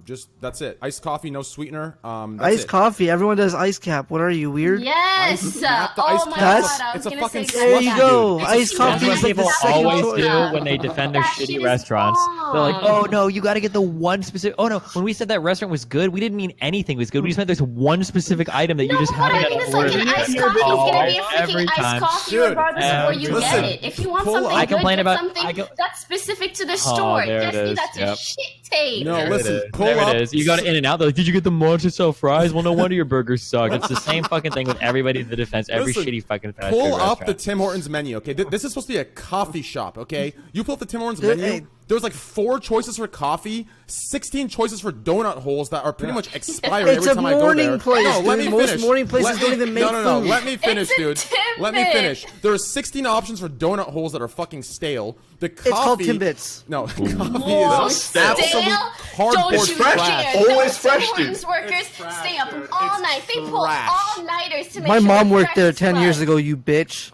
Speaker 1: Just that's it. Iced coffee, no sweetener. That's
Speaker 10: Iced
Speaker 1: it.
Speaker 10: coffee. Everyone does ice cap. What are you, weird?
Speaker 9: Yes.
Speaker 1: Not the
Speaker 9: Oh
Speaker 1: iced
Speaker 9: my
Speaker 1: cap.
Speaker 9: god, I
Speaker 1: It's
Speaker 9: was
Speaker 1: a
Speaker 9: gonna
Speaker 1: fucking
Speaker 9: say
Speaker 10: There you
Speaker 1: slushy,
Speaker 10: go.
Speaker 1: dude.
Speaker 10: Iced coffee
Speaker 2: That's
Speaker 10: is
Speaker 2: what
Speaker 10: like the
Speaker 2: people
Speaker 10: second
Speaker 2: always
Speaker 10: choice.
Speaker 2: do when they defend their
Speaker 9: That shit
Speaker 2: shitty
Speaker 9: is
Speaker 2: restaurants. They're like,
Speaker 9: bomb.
Speaker 2: "Oh no, you got to get the one specific." Oh no, when we said that restaurant was good, we didn't mean anything was good. We just meant there's one specific item that you
Speaker 9: No,
Speaker 2: just
Speaker 9: but what
Speaker 2: haven't
Speaker 9: I mean
Speaker 2: got
Speaker 9: is
Speaker 2: to
Speaker 9: like
Speaker 2: order.
Speaker 9: an iced coffee is gonna be a
Speaker 2: Every
Speaker 9: freaking iced
Speaker 2: time.
Speaker 9: coffee
Speaker 1: Dude,
Speaker 9: regardless of where you
Speaker 1: listen,
Speaker 9: get it. If you want
Speaker 1: pull
Speaker 9: something
Speaker 1: up.
Speaker 2: I
Speaker 9: good,
Speaker 2: complain
Speaker 9: get
Speaker 2: about-
Speaker 9: something that's specific to the store.
Speaker 2: there it
Speaker 9: Destiny,
Speaker 2: is.
Speaker 9: that's a
Speaker 2: Yep.
Speaker 9: shit take.
Speaker 1: No,
Speaker 2: There
Speaker 1: listen.
Speaker 2: it is.
Speaker 1: Pull
Speaker 2: There
Speaker 1: up.
Speaker 2: it is. You go to In-N-Out. They're like, "Did you get the monster style fries?" Well, no wonder your burgers suck. It's the same fucking thing with everybody in the defense. Every
Speaker 1: Listen,
Speaker 2: shitty fucking fast food
Speaker 1: pull up
Speaker 2: restaurant.
Speaker 1: the Tim Hortons menu, okay? This is supposed to be a coffee shop, okay? You pull up the Tim Hortons
Speaker 10: Dude,
Speaker 1: menu.
Speaker 10: hey.
Speaker 1: There's like 4 choices for coffee, 16 choices for donut holes that are pretty much expired
Speaker 10: It's
Speaker 1: every
Speaker 10: a
Speaker 1: time I go
Speaker 10: morning
Speaker 1: there.
Speaker 10: place,
Speaker 1: No, let
Speaker 10: dude.
Speaker 1: me
Speaker 10: Most
Speaker 1: finish.
Speaker 10: morning places
Speaker 1: Let
Speaker 10: don't
Speaker 1: me-
Speaker 10: even make
Speaker 1: No.
Speaker 10: food.
Speaker 1: Let me finish,
Speaker 9: It's a
Speaker 1: dude. Let me
Speaker 9: Timbit.
Speaker 1: finish. There are 16 options for donut holes that are fucking stale. The coffee.
Speaker 10: It's called Timbits.
Speaker 1: No, coffee
Speaker 9: Whoa,
Speaker 1: is
Speaker 4: stale.
Speaker 1: absolute
Speaker 9: Don't
Speaker 1: cardboard
Speaker 9: you
Speaker 4: fresh.
Speaker 1: trash.
Speaker 9: dare.
Speaker 4: Always
Speaker 9: Those
Speaker 4: fresh,
Speaker 9: Tim Hortons
Speaker 4: dude.
Speaker 9: workers stay up all night. They pull
Speaker 1: trash.
Speaker 9: all-nighters to make
Speaker 10: My
Speaker 9: sure
Speaker 10: mom
Speaker 9: they're
Speaker 10: worked there
Speaker 9: fresh as
Speaker 10: 10 years
Speaker 9: fuck.
Speaker 10: ago, you bitch.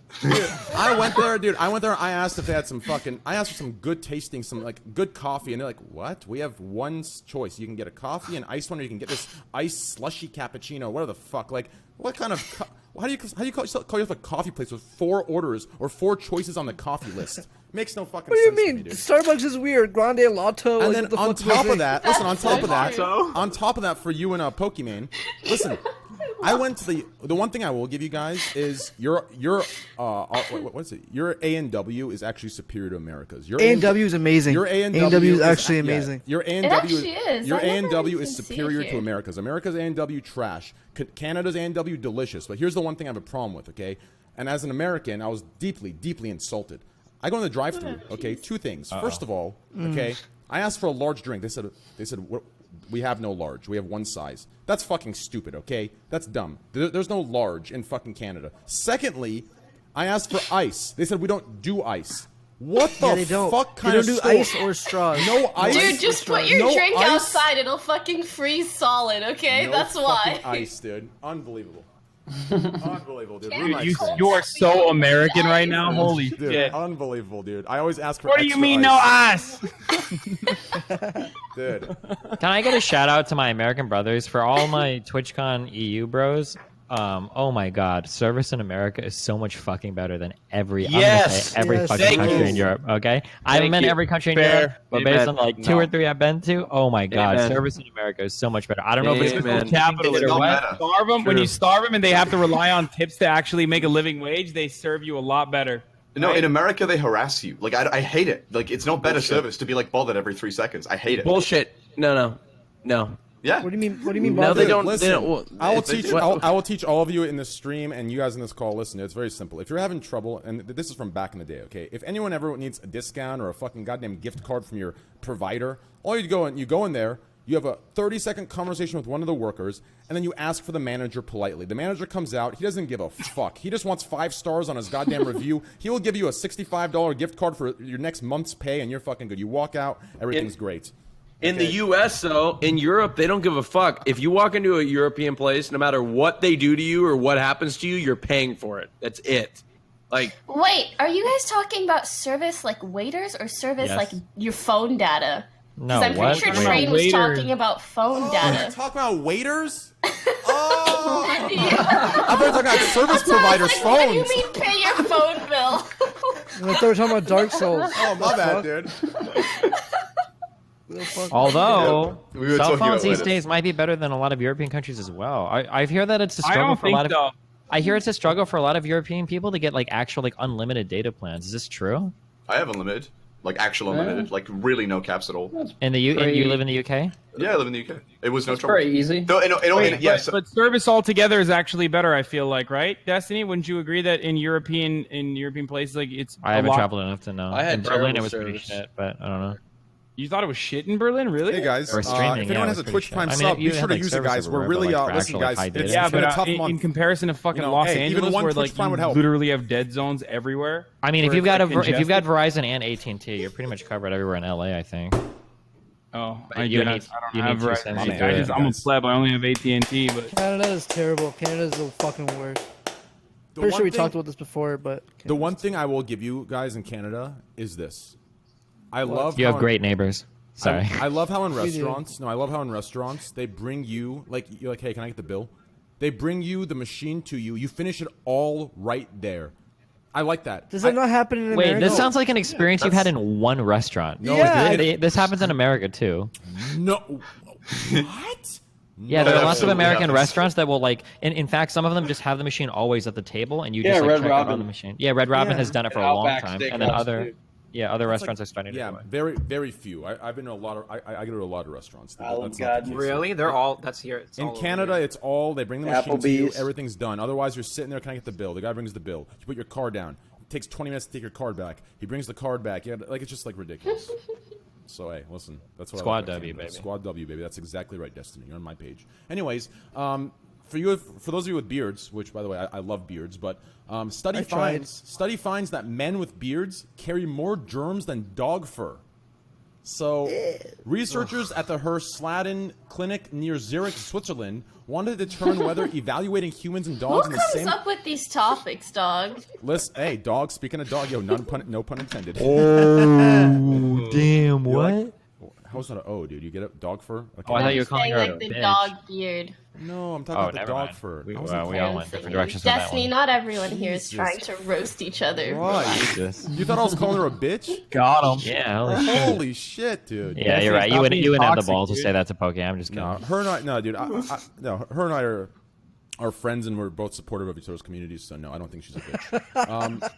Speaker 1: I went there, dude. I went there. I asked if they had some fucking. I asked for some good tasting, some like good coffee, and they're like, "What? We have one choice. You can get a coffee, an iced one, or you can get this iced slushy cappuccino. Whatever the fuck. Like, what kind of? How do you call yourself a coffee place with 4 orders or 4 choices on the coffee list? Makes no fucking
Speaker 10: What do you
Speaker 1: sense to
Speaker 10: mean?
Speaker 1: me, dude.
Speaker 10: Starbucks is weird. Grande Lotto.
Speaker 1: And
Speaker 10: like,
Speaker 1: then
Speaker 10: what the
Speaker 1: on
Speaker 10: fuck do I
Speaker 1: top of
Speaker 10: think?
Speaker 1: that, listen, on top of that,
Speaker 10: Lotto.
Speaker 1: on top of that, for you and Pokemon, listen, I went to the one thing I will give you guys is your what is it? Your A&W is actually superior to America's. Your
Speaker 10: A&W is amazing.
Speaker 1: Your A&W
Speaker 10: is actually amazing.
Speaker 1: Your A&W
Speaker 9: actually is.
Speaker 1: Your
Speaker 9: I never
Speaker 1: A&W
Speaker 9: even
Speaker 1: is
Speaker 9: see it
Speaker 1: superior to
Speaker 9: here.
Speaker 1: America's. America's A&W trash. Canada's A&W delicious. But here's the one thing I have a problem with, okay? And as an American, I was deeply, deeply insulted. I go in the drive-thru, okay? 2 things. First of all, okay, I asked for a large drink. They said we have no large. We have one size. That's fucking stupid, okay? That's dumb. There's no large in fucking Canada. Secondly, I asked for ice. They said we don't do ice. What the
Speaker 10: They don't.
Speaker 1: fuck kind
Speaker 10: They
Speaker 1: of
Speaker 10: don't do
Speaker 1: store-
Speaker 10: ice or straws.
Speaker 1: No ice.
Speaker 13: Dude, just put your
Speaker 1: No
Speaker 13: drink
Speaker 1: ice?
Speaker 13: outside. It'll fucking freeze solid, okay?
Speaker 1: No
Speaker 13: That's
Speaker 1: fucking
Speaker 13: why.
Speaker 1: ice, dude. Unbelievable. Unbelievable, dude. Ruin my
Speaker 3: You
Speaker 1: experience.
Speaker 3: are so American right now. Holy
Speaker 1: Dude,
Speaker 3: shit.
Speaker 1: unbelievable, dude. I always ask for
Speaker 3: What do you
Speaker 1: extra
Speaker 3: mean
Speaker 1: ice.
Speaker 3: no ass?
Speaker 1: Dude.
Speaker 2: Can I get a shout out to my American brothers for all my TwitchCon EU bros? Oh my God, service in America is so much fucking better than every I'm gonna
Speaker 11: Yes.
Speaker 2: say every
Speaker 10: Yes.
Speaker 2: fucking
Speaker 11: Thank
Speaker 2: country
Speaker 11: you.
Speaker 2: in Europe. Okay, I haven't
Speaker 11: Thank
Speaker 2: been
Speaker 11: you.
Speaker 2: every country in
Speaker 11: Fair.
Speaker 2: Europe, but
Speaker 11: Amen.
Speaker 2: based on like 2 or 3 I've been to, oh my God,
Speaker 11: Amen.
Speaker 2: service in America is so much better. I don't know if it's
Speaker 11: Amen.
Speaker 2: because
Speaker 3: Capitalism.
Speaker 4: It's not
Speaker 3: When
Speaker 4: better.
Speaker 3: you starve them, when
Speaker 11: True.
Speaker 3: you starve them and they have to rely on tips to actually make a living wage, they serve you a lot better.
Speaker 4: No,
Speaker 3: Right?
Speaker 4: in America they harass you. Like I hate it. Like it's no better
Speaker 11: Bullshit.
Speaker 4: service to be like bothered every 3 seconds. I hate it.
Speaker 11: Bullshit. No.
Speaker 4: Yeah.
Speaker 10: What do you mean? What do you mean?
Speaker 11: No,
Speaker 10: bother?
Speaker 11: they don't.
Speaker 1: Listen,
Speaker 11: They don't well,
Speaker 1: I will
Speaker 11: it's-
Speaker 1: teach.
Speaker 11: what-
Speaker 1: I will teach all of you in this stream and you guys in this call. Listen, it's very simple. If you're having trouble, and this is from back in the day, okay? If anyone ever needs a discount or a fucking goddamn gift card from your provider, all you go in there. You have a 30-second conversation with one of the workers, and then you ask for the manager politely. The manager comes out. He doesn't give a fuck. He just wants 5 stars on his goddamn review. He will give you a $65 gift card for your next month's pay, and you're fucking good. You walk out, everything's great.
Speaker 11: In the U.S., though, in Europe, they don't give a fuck. If you walk into a European place, no matter what they do to you or what happens to you, you're paying for it. That's it. Like,
Speaker 9: Wait, are you guys talking about service like waiters or service
Speaker 2: Yes.
Speaker 9: like your phone data?
Speaker 2: No,
Speaker 9: Because I'm
Speaker 2: what?
Speaker 9: pretty sure
Speaker 2: Wait.
Speaker 9: Train was
Speaker 3: Waiters.
Speaker 9: talking about phone
Speaker 1: You're
Speaker 9: data.
Speaker 1: talking about waiters? Oh! I thought you were talking about service providers'
Speaker 9: Like, what do you
Speaker 1: phones.
Speaker 9: mean pay your phone bill?
Speaker 10: I thought we were talking about Dark Souls.
Speaker 1: Oh, my bad, dude.
Speaker 2: Although
Speaker 4: We were
Speaker 2: cell
Speaker 4: talking about
Speaker 2: phones these
Speaker 4: later.
Speaker 2: days might be better than a lot of European countries as well. I hear that it's a
Speaker 3: I
Speaker 2: struggle
Speaker 3: don't
Speaker 2: for a
Speaker 3: think
Speaker 2: lot of.
Speaker 3: so.
Speaker 2: I hear it's a struggle for a lot of European people to get like actual like unlimited data plans. Is this true?
Speaker 4: I have unlimited. Like actual unlimited. Like really no caps at all.
Speaker 2: In the and you live in the UK?
Speaker 4: Yeah, I live in the UK. It was no trouble.
Speaker 8: Pretty easy.
Speaker 4: No, yes.
Speaker 3: But service altogether is actually better. I feel like, right, Destiny? Wouldn't you agree that in European places, like it's
Speaker 2: I
Speaker 3: a
Speaker 2: haven't
Speaker 3: lot-
Speaker 2: traveled enough to know.
Speaker 11: I had
Speaker 2: in Berlin,
Speaker 11: terrible
Speaker 2: it was pretty
Speaker 11: service.
Speaker 2: shit, but I don't know.
Speaker 3: You thought it was shit in Berlin, really?
Speaker 1: Hey guys,
Speaker 2: Or streaming,
Speaker 1: if anyone has a Twitch Prime sub, be sure to use it, guys. We're really listen, guys. It's been a tough month.
Speaker 3: In comparison to fucking Los Angeles, where like you literally have dead zones everywhere.
Speaker 2: I mean, if you've got Verizon and AT&T, you're pretty much covered everywhere in LA, I think.
Speaker 3: Oh,
Speaker 2: But
Speaker 3: I
Speaker 2: you
Speaker 3: guess.
Speaker 2: need-
Speaker 3: I don't
Speaker 2: you
Speaker 3: have
Speaker 2: need
Speaker 3: Verizon.
Speaker 2: to send
Speaker 3: I'm a pleb. I only have AT&T, but
Speaker 10: Canada is terrible. Canada's the fucking worst. Pretty sure we talked about this before, but
Speaker 1: the one thing I will give you guys in Canada is this. I love
Speaker 2: You
Speaker 1: how
Speaker 2: have great neighbors. Sorry.
Speaker 1: I love how in
Speaker 10: We do.
Speaker 1: restaurants. No, I love how in restaurants they bring you you're like, hey, can I get the bill? They bring you the machine to you. You finish it all right there. I like that.
Speaker 10: Does that not happen in
Speaker 2: Wait,
Speaker 10: America?
Speaker 2: this sounds like an experience you've had in one restaurant.
Speaker 1: No,
Speaker 10: Yeah.
Speaker 2: This happens in America too.
Speaker 1: No. What?
Speaker 2: Yeah, there are lots of
Speaker 11: absolutely
Speaker 2: American
Speaker 11: happens.
Speaker 2: restaurants that will like. In fact, some of them just have the machine always at the table, and you just
Speaker 11: Yeah,
Speaker 2: like,
Speaker 11: Red
Speaker 2: check it
Speaker 11: Robin.
Speaker 2: on the machine. Yeah, Red Robin
Speaker 10: Yeah.
Speaker 2: has done it for
Speaker 11: And
Speaker 2: a long
Speaker 11: Outback
Speaker 2: time,
Speaker 11: Steakhouse,
Speaker 2: and then other
Speaker 11: too.
Speaker 2: other restaurants are starting to
Speaker 1: Yeah,
Speaker 2: do it.
Speaker 1: very few. I've been to a lot of. I go to a lot of restaurants.
Speaker 11: Olive
Speaker 1: That's not the
Speaker 11: Garden.
Speaker 1: case.
Speaker 7: Really? They're all. That's here. It's
Speaker 1: In
Speaker 7: all over
Speaker 1: Canada,
Speaker 7: here.
Speaker 1: it's all they bring the machine to you.
Speaker 11: Applebee's.
Speaker 1: Everything's done. Otherwise, you're sitting there. Can I get the bill? The guy brings the bill. You put your card down. It takes 20 minutes to take your card back. He brings the card back. Yeah, like it's just like ridiculous. So hey, listen, that's what I
Speaker 2: Squad
Speaker 1: like about
Speaker 2: W,
Speaker 1: Canada.
Speaker 2: baby.
Speaker 1: Squad W, baby. That's exactly right, Destiny. You're on my page. Anyways, for those of you with beards, which by the way I love beards, but study finds that men with beards carry more germs than dog fur. So, researchers at the Hersladen Clinic near Zurich, Switzerland, wanted to determine whether evaluating humans and dogs
Speaker 13: Who
Speaker 1: in the
Speaker 13: comes
Speaker 1: same
Speaker 13: up with these topics, dog?
Speaker 1: list. Hey, dog. Speaking of dog, yo, no pun intended.
Speaker 2: Oh, damn! What?
Speaker 1: How's that? Oh, dude, you get it? Dog fur? Okay.
Speaker 2: Oh, I thought you were calling
Speaker 13: Saying
Speaker 2: her
Speaker 13: like
Speaker 2: a
Speaker 13: the
Speaker 2: bitch.
Speaker 13: dog beard.
Speaker 1: No, I'm talking
Speaker 2: Oh,
Speaker 1: about the
Speaker 2: never
Speaker 1: dog
Speaker 2: mind.
Speaker 1: fur.
Speaker 2: We
Speaker 1: I was
Speaker 2: all went different directions with that
Speaker 13: Destiny,
Speaker 2: one.
Speaker 13: not everyone here is
Speaker 1: Jesus.
Speaker 13: trying to roast each other.
Speaker 1: Why?
Speaker 2: Jesus.
Speaker 1: You thought I was calling her a bitch?
Speaker 3: got him.
Speaker 2: Yeah. Holy shit.
Speaker 1: Holy shit, dude.
Speaker 2: Yeah, you're right.
Speaker 3: stop
Speaker 2: You wouldn't
Speaker 3: being
Speaker 2: have the
Speaker 3: toxic,
Speaker 2: balls to
Speaker 3: dude.
Speaker 2: say that to Poke. I'm just kidding.
Speaker 1: No, her and I. No, dude. No, her and I are friends, and we're both supportive of each other's communities. So no, I don't think she's a bitch.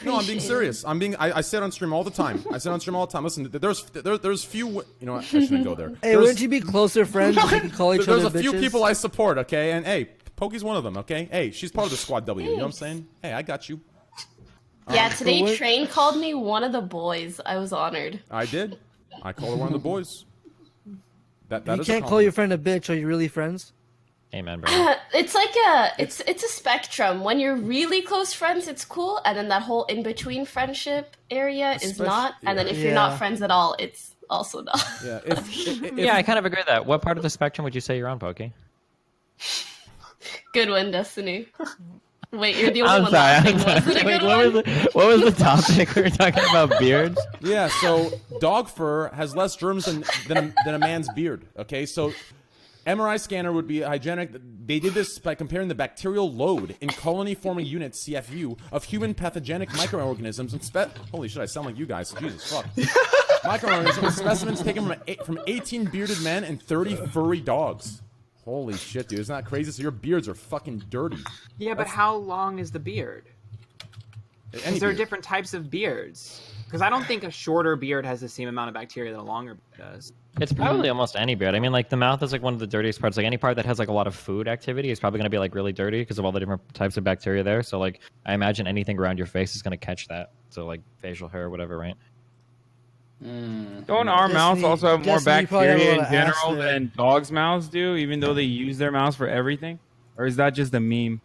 Speaker 1: No, I'm being serious. I say it on stream all the time. Listen, there's few. You know what? I shouldn't go there.
Speaker 10: Hey, wouldn't you be closer friends if you could call each
Speaker 1: There's
Speaker 10: other
Speaker 1: a few
Speaker 10: bitches?
Speaker 1: people I support. Okay, and hey, Pokey's one of them. Okay, hey, she's part of the Squad W. You know what I'm saying? Hey, I got you.
Speaker 13: Yeah, today
Speaker 10: what-
Speaker 13: Train called me one of the boys. I was honored.
Speaker 1: I did. I called her one of the boys. That
Speaker 10: You
Speaker 1: is a
Speaker 10: can't call your
Speaker 1: compliment.
Speaker 10: friend a bitch. Are you really friends?
Speaker 2: Amen, bro.
Speaker 13: It's like it's a spectrum. When you're really close friends, it's cool, and then that whole in between friendship area is
Speaker 1: Especially-
Speaker 13: not. And then if you're
Speaker 10: Yeah.
Speaker 13: not friends at all, it's also not.
Speaker 1: Yeah, if
Speaker 2: Yeah, I kind of agree with that. What part of the spectrum would you say you're on, Poke?
Speaker 13: Good one, Destiny. Wait, you're the only
Speaker 2: I'm
Speaker 13: one
Speaker 2: sorry.
Speaker 13: laughing.
Speaker 2: I'm sorry.
Speaker 13: Was it a
Speaker 2: Wait,
Speaker 13: good one?
Speaker 2: what was the topic? We were talking about beards.
Speaker 1: Yeah, so dog fur has less germs than a man's beard. Okay, so MRI scanner would be hygienic. They did this by comparing the bacterial load in colony-forming units (CFU) of human pathogenic microorganisms and holy shit, I sound like you guys. Jesus fuck. Microorganisms specimens taken from 18 bearded men and 30 furry dogs. Holy shit, dude! Isn't that crazy? So your beards are fucking dirty.
Speaker 7: Yeah, but how long is the beard?
Speaker 1: Any
Speaker 7: Because there are
Speaker 1: beard.
Speaker 7: different types of beards. Because I don't think a shorter beard has the same amount of bacteria that a longer beard does.
Speaker 2: It's probably almost any beard. I mean, like the mouth is like one of the dirtiest parts. Like any part that has like a lot of food activity is probably going to be like really dirty because of all the different types of bacteria there. So like I imagine anything around your face is going to catch that. So like facial hair or whatever, right?
Speaker 3: Don't our mouths also have more
Speaker 10: Destiny, you probably have a
Speaker 3: bacteria
Speaker 10: lot
Speaker 3: in
Speaker 10: of ass
Speaker 3: general
Speaker 10: there.
Speaker 3: than dogs' mouths do, even though they use their mouths for everything? Or is that just a meme?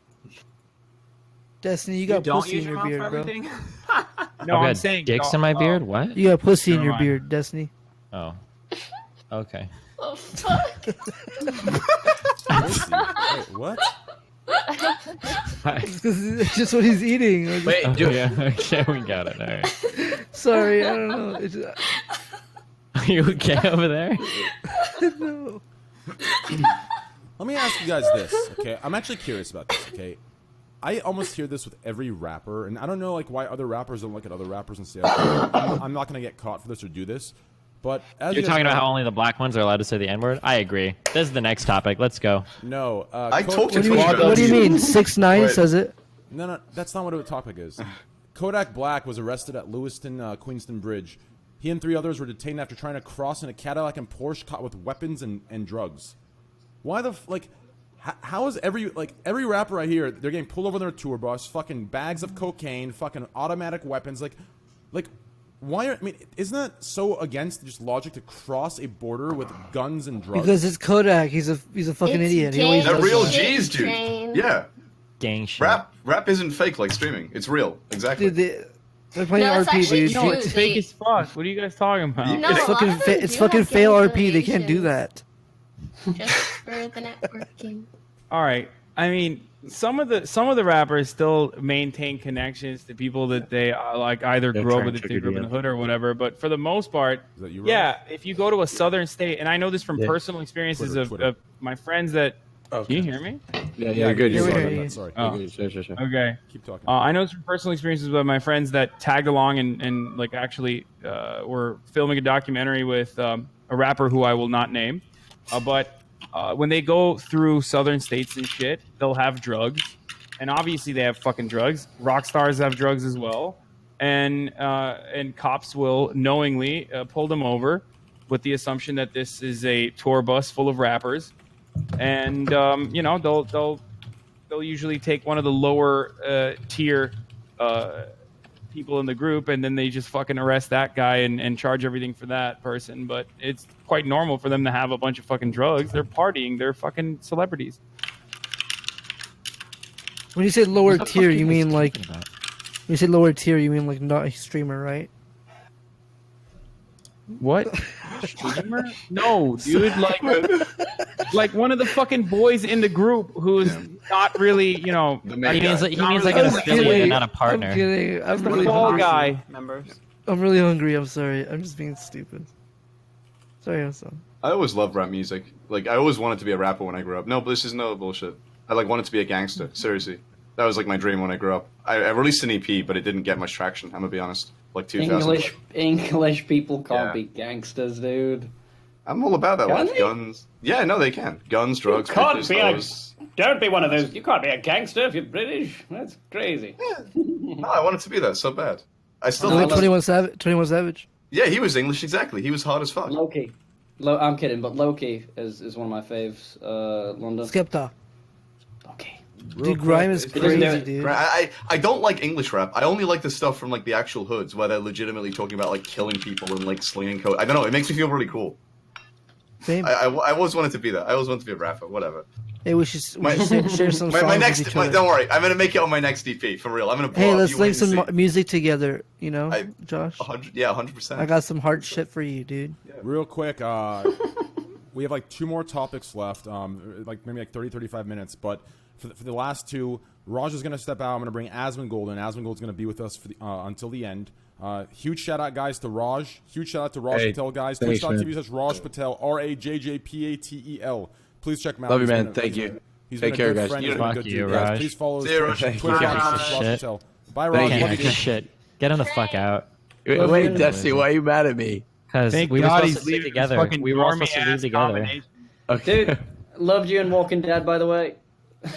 Speaker 10: Destiny, you
Speaker 7: You
Speaker 10: got
Speaker 7: don't
Speaker 10: pussy
Speaker 7: use
Speaker 10: in
Speaker 7: your
Speaker 10: your
Speaker 7: mouth
Speaker 10: beard,
Speaker 7: for
Speaker 10: bro.
Speaker 7: everything?
Speaker 3: No,
Speaker 2: I've
Speaker 3: I'm
Speaker 2: got
Speaker 3: saying
Speaker 2: dicks in my beard. What?
Speaker 10: You got pussy in
Speaker 3: Never
Speaker 10: your
Speaker 3: mind.
Speaker 10: beard, Destiny.
Speaker 2: Oh. Okay.
Speaker 13: Oh fuck!
Speaker 1: Wait, what?
Speaker 10: It's just what he's eating. Like,
Speaker 2: Wait, yeah. Okay, we got it. All right.
Speaker 10: sorry, I don't know. It's just,
Speaker 2: Are you okay over there?
Speaker 10: no.
Speaker 1: Let me ask you guys this, okay? I'm actually curious about this, okay? I almost hear this with every rapper, and I don't know like why other rappers don't look at other rappers and say, I'm not gonna get caught for this or do this. But as
Speaker 2: You're
Speaker 1: you guys
Speaker 2: talking
Speaker 1: know-
Speaker 2: about how only the black ones are allowed to say the N-word? I agree. This is the next topic. Let's go.
Speaker 1: No,
Speaker 4: I
Speaker 1: Kodak-
Speaker 4: talked to
Speaker 10: What do you mean?
Speaker 4: Twitch
Speaker 10: What do you
Speaker 4: about
Speaker 10: mean? 6ix9ine
Speaker 4: Wait.
Speaker 10: says it.
Speaker 1: No, that's not what the topic is. Kodak Black was arrested at Lewiston, Queenston Bridge. He and 3 others were detained after trying to cross in a Cadillac and Porsche caught with weapons and drugs. Why the how is every rapper I hear, they're getting pulled over on their tour bus, fucking bags of cocaine, fucking automatic weapons, like Why? I mean, isn't that so against just logic to cross a border with guns and drugs?
Speaker 10: Because it's Kodak. He's a fucking
Speaker 13: It's
Speaker 10: idiot. He always
Speaker 13: gang
Speaker 10: does
Speaker 4: They're real
Speaker 10: that.
Speaker 4: G's, dude.
Speaker 13: Train.
Speaker 4: Yeah.
Speaker 2: Gang shit.
Speaker 4: Rap isn't fake like streaming. It's real. Exactly.
Speaker 10: Dude, they're playing
Speaker 13: No, it's
Speaker 10: RP,
Speaker 13: actually
Speaker 10: dude.
Speaker 13: true.
Speaker 3: No, it's fake as fuck. What are you guys talking about?
Speaker 13: No,
Speaker 10: It's
Speaker 13: a lot
Speaker 10: fucking
Speaker 13: of them
Speaker 10: it's
Speaker 13: do
Speaker 10: fucking
Speaker 13: have
Speaker 10: fail
Speaker 13: gang
Speaker 10: RP. They can't do
Speaker 13: affiliations.
Speaker 10: that.
Speaker 13: Just for the networking.
Speaker 3: All right. I mean, some of the rappers still maintain connections to people that they like either
Speaker 12: They're
Speaker 3: grew up
Speaker 12: trying
Speaker 3: with if
Speaker 12: to
Speaker 3: they grew up in the
Speaker 12: trigger
Speaker 3: hood or whatever. But for the most part,
Speaker 1: Is that you,
Speaker 3: yeah, if you go to a southern state, and I know this from
Speaker 12: Yeah.
Speaker 3: personal experiences
Speaker 1: Twitter.
Speaker 3: of my friends that.
Speaker 11: Okay.
Speaker 3: Can you hear me?
Speaker 11: Yeah, you're good.
Speaker 10: Yeah,
Speaker 11: You're
Speaker 10: we
Speaker 11: good.
Speaker 10: hear you.
Speaker 1: Sorry.
Speaker 3: Oh.
Speaker 11: Sure.
Speaker 3: Okay.
Speaker 1: Keep talking.
Speaker 3: I know it's from personal experiences with my friends that tagged along and like actually were filming a documentary with a rapper who I will not name. But when they go through southern states and shit, they'll have drugs. And obviously they have fucking drugs. Rock stars have drugs as well. And cops will knowingly pull them over with the assumption that this is a tour bus full of rappers. And, you know, they'll usually take one of the lower tier people in the group, and then they just fucking arrest that guy and charge everything for that person. But it's quite normal for them to have a bunch of fucking drugs. They're partying. They're fucking celebrities.
Speaker 10: When you say lower
Speaker 2: What the
Speaker 10: tier,
Speaker 2: fuck are
Speaker 10: you
Speaker 2: guys
Speaker 10: mean like
Speaker 2: talking about?
Speaker 10: when you say lower tier, you mean like not a streamer, right?
Speaker 3: What? Streamer? No, dude. Like one of the fucking boys in the group who's not really, you know.
Speaker 4: The
Speaker 2: He
Speaker 4: main
Speaker 2: means
Speaker 4: guy.
Speaker 2: like an affiliate and not a
Speaker 10: I'm
Speaker 2: partner.
Speaker 10: kidding. I'm
Speaker 3: The
Speaker 10: really
Speaker 3: fall
Speaker 10: hungry.
Speaker 3: guy.
Speaker 7: Members.
Speaker 10: I'm really hungry. I'm sorry. I'm just being stupid. Sorry, I'm sorry.
Speaker 4: I always loved rap music. Like, I always wanted to be a rapper when I grew up. No, but this is no bullshit. I like wanted to be a gangster. Seriously, that was like my dream when I grew up. I released an EP, but it didn't get much traction. I'm gonna be honest. Like 2000.
Speaker 8: English people can't
Speaker 4: Yeah.
Speaker 8: be gangsters, dude.
Speaker 4: I'm all about that
Speaker 8: Can
Speaker 4: life.
Speaker 8: they?
Speaker 4: Guns. Yeah, no, they can. Guns, drugs. bitches, hoes.
Speaker 8: Don't be one of those. You can't be a gangster if you're British. That's crazy.
Speaker 4: No, I wanted to be that so bad. I still
Speaker 10: Like
Speaker 4: think.
Speaker 10: 21 Savage. 21 Savage.
Speaker 4: Yeah, he was English exactly. He was hard as fuck.
Speaker 8: Loki. I'm kidding, but Loki is one of my faves. London.
Speaker 10: Skepta.
Speaker 8: Loki.
Speaker 10: Dude, grime is
Speaker 4: It's
Speaker 10: crazy,
Speaker 8: just-
Speaker 10: dude.
Speaker 4: I don't like English rap. I only like the stuff from like the actual hoods where they're legitimately talking about like killing people and like slinging code. I don't know. It makes me feel really cool.
Speaker 10: Same.
Speaker 4: I always wanted to be that. I always wanted to be a rapper. Whatever.
Speaker 10: Hey, we should share some songs
Speaker 4: My
Speaker 10: with
Speaker 4: next.
Speaker 10: each other.
Speaker 4: Don't worry. I'm gonna make it on my next EP for real. I'm gonna. Blow
Speaker 10: Hey,
Speaker 4: up.
Speaker 10: let's
Speaker 4: You
Speaker 10: link
Speaker 4: wait and
Speaker 10: some
Speaker 4: see.
Speaker 10: music together. You know,
Speaker 4: I-
Speaker 10: Josh.
Speaker 4: 100%.
Speaker 10: I got some hard shit for you, dude.
Speaker 1: Real quick, we have like 2 more topics left, like maybe like 30, 35 minutes. But for the last 2, Raj is going to step out. I'm going to bring Asmongold, and Asmongold's going to be with us for until the end. Huge shout out, guys, to Raj. Huge shout out to Raj Patel, guys.
Speaker 11: thanks,
Speaker 1: Twitch.tv/ Raj Patel, RAJJPATEL. Please check him out.
Speaker 11: Love you,
Speaker 1: He's
Speaker 11: man.
Speaker 1: been a-
Speaker 11: Thank
Speaker 1: he's
Speaker 11: you.
Speaker 1: been- He's
Speaker 11: Take
Speaker 1: been a
Speaker 11: care,
Speaker 1: good
Speaker 11: guys.
Speaker 1: friend. He's been a
Speaker 2: Fuck
Speaker 1: good
Speaker 2: you,
Speaker 1: dude, guys.
Speaker 2: Raj.
Speaker 1: Please follow
Speaker 4: See you,
Speaker 1: his
Speaker 4: Raj.
Speaker 1: Twitter
Speaker 2: Thank
Speaker 1: account,
Speaker 2: you.
Speaker 1: Raj
Speaker 2: Shit.
Speaker 1: Patel. Bye, Raj.
Speaker 11: Thank you.
Speaker 1: Love you, dude.
Speaker 2: Shit. Get him the fuck out.
Speaker 11: Wait, Dusty, why are you mad at me?
Speaker 2: Because
Speaker 3: Thank
Speaker 2: we were
Speaker 3: God
Speaker 2: supposed
Speaker 3: he's
Speaker 2: to leave
Speaker 3: leaving this
Speaker 2: together.
Speaker 3: fucking
Speaker 2: We were all supposed to
Speaker 3: normie-ass
Speaker 2: leave together.
Speaker 3: combination.
Speaker 11: Okay.
Speaker 8: Dude, loved you in Walking Dead, by the way.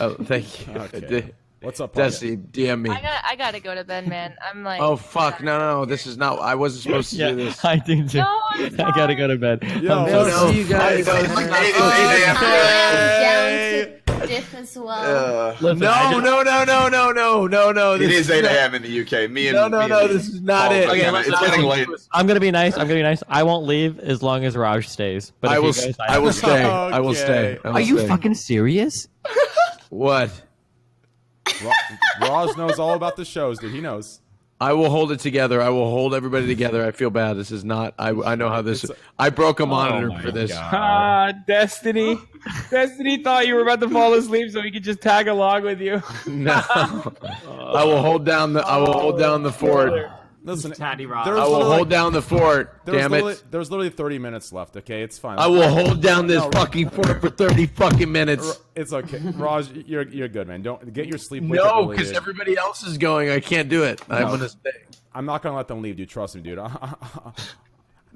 Speaker 11: Oh, thank you.
Speaker 1: Okay. What's up, Pocket?
Speaker 11: Dusty, DM me.
Speaker 6: I gotta go to bed, man. I'm like.
Speaker 11: Oh fuck! No! This is not. I wasn't supposed to do this.
Speaker 2: I do too.
Speaker 6: No, I'm
Speaker 2: I gotta go to bed.
Speaker 1: Yo,
Speaker 2: I'm
Speaker 10: I'll
Speaker 2: so
Speaker 10: see you guys.
Speaker 4: It's like 8 a.m.
Speaker 13: I am down to dip as well.
Speaker 2: Listen,
Speaker 11: No!
Speaker 4: It
Speaker 11: This
Speaker 4: is 8 a.m. in the UK. Me and
Speaker 11: No, this is not it.
Speaker 4: Okay,
Speaker 11: Okay,
Speaker 4: it's getting late.
Speaker 2: I'm gonna be nice. I won't leave as long as Raj stays. But
Speaker 11: I
Speaker 2: if
Speaker 11: will.
Speaker 2: you guys,
Speaker 11: I will stay. I will stay. I will
Speaker 2: Are you
Speaker 11: stay.
Speaker 2: fucking serious?
Speaker 11: What?
Speaker 1: Roz knows all about the shows, dude. He knows.
Speaker 11: I will hold it together. I will hold everybody together. I feel bad. This is not. I know how this. I broke a monitor
Speaker 2: my
Speaker 11: for this.
Speaker 3: Destiny. Destiny thought you were about to fall asleep so he could just tag along with you.
Speaker 11: No. I will hold down the. I will hold down the fort.
Speaker 1: Listen,
Speaker 7: Tatty Rob.
Speaker 1: there's
Speaker 11: I will
Speaker 1: literally-
Speaker 11: hold down the fort. Damn it!
Speaker 1: There's literally 30 minutes left. Okay, it's fine.
Speaker 11: I will hold down this fucking fort for 30 fucking minutes.
Speaker 1: It's okay, Raj. You're good, man. Don't get your sleep. Wake up
Speaker 11: No,
Speaker 1: early,
Speaker 11: because
Speaker 1: dude.
Speaker 11: everybody else is going. I can't do it. I'm gonna stay.
Speaker 1: I'm not gonna let them leave, dude. Trust me, dude.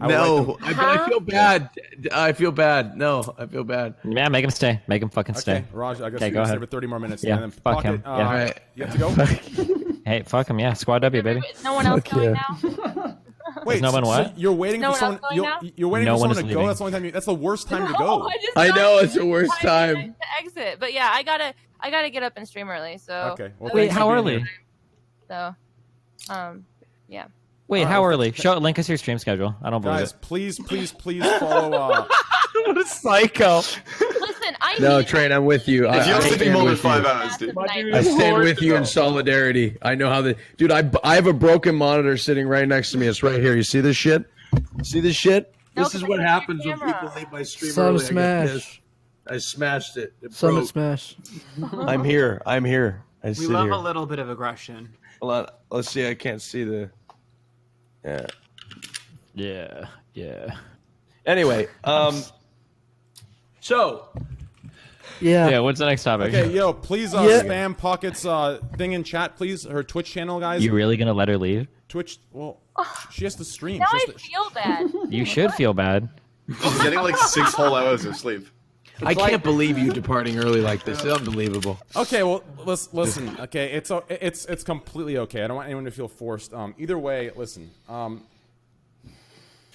Speaker 11: No, but I feel bad. I feel bad. No, I feel bad.
Speaker 2: Yeah, make him stay. Make him fucking
Speaker 1: Okay,
Speaker 2: stay.
Speaker 1: Raj. I guess
Speaker 2: Okay,
Speaker 1: we're
Speaker 2: go
Speaker 1: gonna stay
Speaker 2: ahead.
Speaker 1: for 30 more minutes.
Speaker 2: Yeah,
Speaker 1: and then
Speaker 2: fuck
Speaker 1: Pocket,
Speaker 2: him. Yeah.
Speaker 11: All right.
Speaker 1: You have to go.
Speaker 2: Hey, fuck him. Yeah, squad W, baby.
Speaker 6: No one else
Speaker 11: Fuck
Speaker 6: going
Speaker 11: yeah.
Speaker 6: now.
Speaker 1: Wait,
Speaker 2: no one
Speaker 1: so
Speaker 2: what?
Speaker 1: you're waiting
Speaker 6: No
Speaker 1: for
Speaker 6: one else
Speaker 1: someone.
Speaker 6: going now?
Speaker 1: You're waiting
Speaker 2: No
Speaker 1: for
Speaker 2: one
Speaker 1: someone
Speaker 2: is
Speaker 1: to go.
Speaker 2: leaving.
Speaker 1: That's the only time. That's the worst time to
Speaker 6: No,
Speaker 1: go.
Speaker 6: just
Speaker 11: I
Speaker 6: got
Speaker 11: know
Speaker 6: here
Speaker 11: it's the worst
Speaker 6: to
Speaker 11: time.
Speaker 6: exit, but yeah, I gotta get up and stream early. So
Speaker 1: Okay. Well,
Speaker 2: Wait,
Speaker 1: thanks for
Speaker 2: how
Speaker 1: being
Speaker 2: early?
Speaker 1: here.
Speaker 6: So, yeah.
Speaker 2: Wait, how early? Link us your stream schedule. I don't believe
Speaker 1: Guys,
Speaker 2: it.
Speaker 1: please follow.
Speaker 12: What a psycho.
Speaker 6: Listen,
Speaker 11: No, Train, I'm with you.
Speaker 4: If you're
Speaker 11: I
Speaker 4: sleeping
Speaker 11: stand
Speaker 4: more than
Speaker 11: with you.
Speaker 4: 5 hours, dude.
Speaker 11: I stand with you in solidarity. I know how dude. I have a broken monitor sitting right next to me. It's right here. You see this shit? See this shit? This is what happens when people leave my stream
Speaker 10: Summit
Speaker 11: early. I get
Speaker 10: smash.
Speaker 11: pissed. I smashed it. It
Speaker 10: Summit
Speaker 11: broke.
Speaker 10: smash.
Speaker 11: I'm here. I
Speaker 7: We
Speaker 11: sit
Speaker 7: love
Speaker 11: here.
Speaker 7: a little bit of aggression.
Speaker 11: Hold on. Let's see. I can't see the.
Speaker 2: Yeah.
Speaker 11: Anyway, so
Speaker 2: Yeah, what's the next topic?
Speaker 1: Okay, yo, please spam Pocket's thing in chat, please. Her Twitch channel, guys.
Speaker 2: You really gonna let her leave?
Speaker 1: Twitch. Well, she has to stream.
Speaker 6: Now
Speaker 1: She
Speaker 6: I
Speaker 1: has to-
Speaker 6: feel bad.
Speaker 2: You should feel bad.
Speaker 4: She's getting like 6 whole hours of sleep.
Speaker 11: I can't believe you departing early like this. It's unbelievable.
Speaker 1: Okay, well, listen. Okay, it's completely okay. I don't want anyone to feel forced. Either way, listen.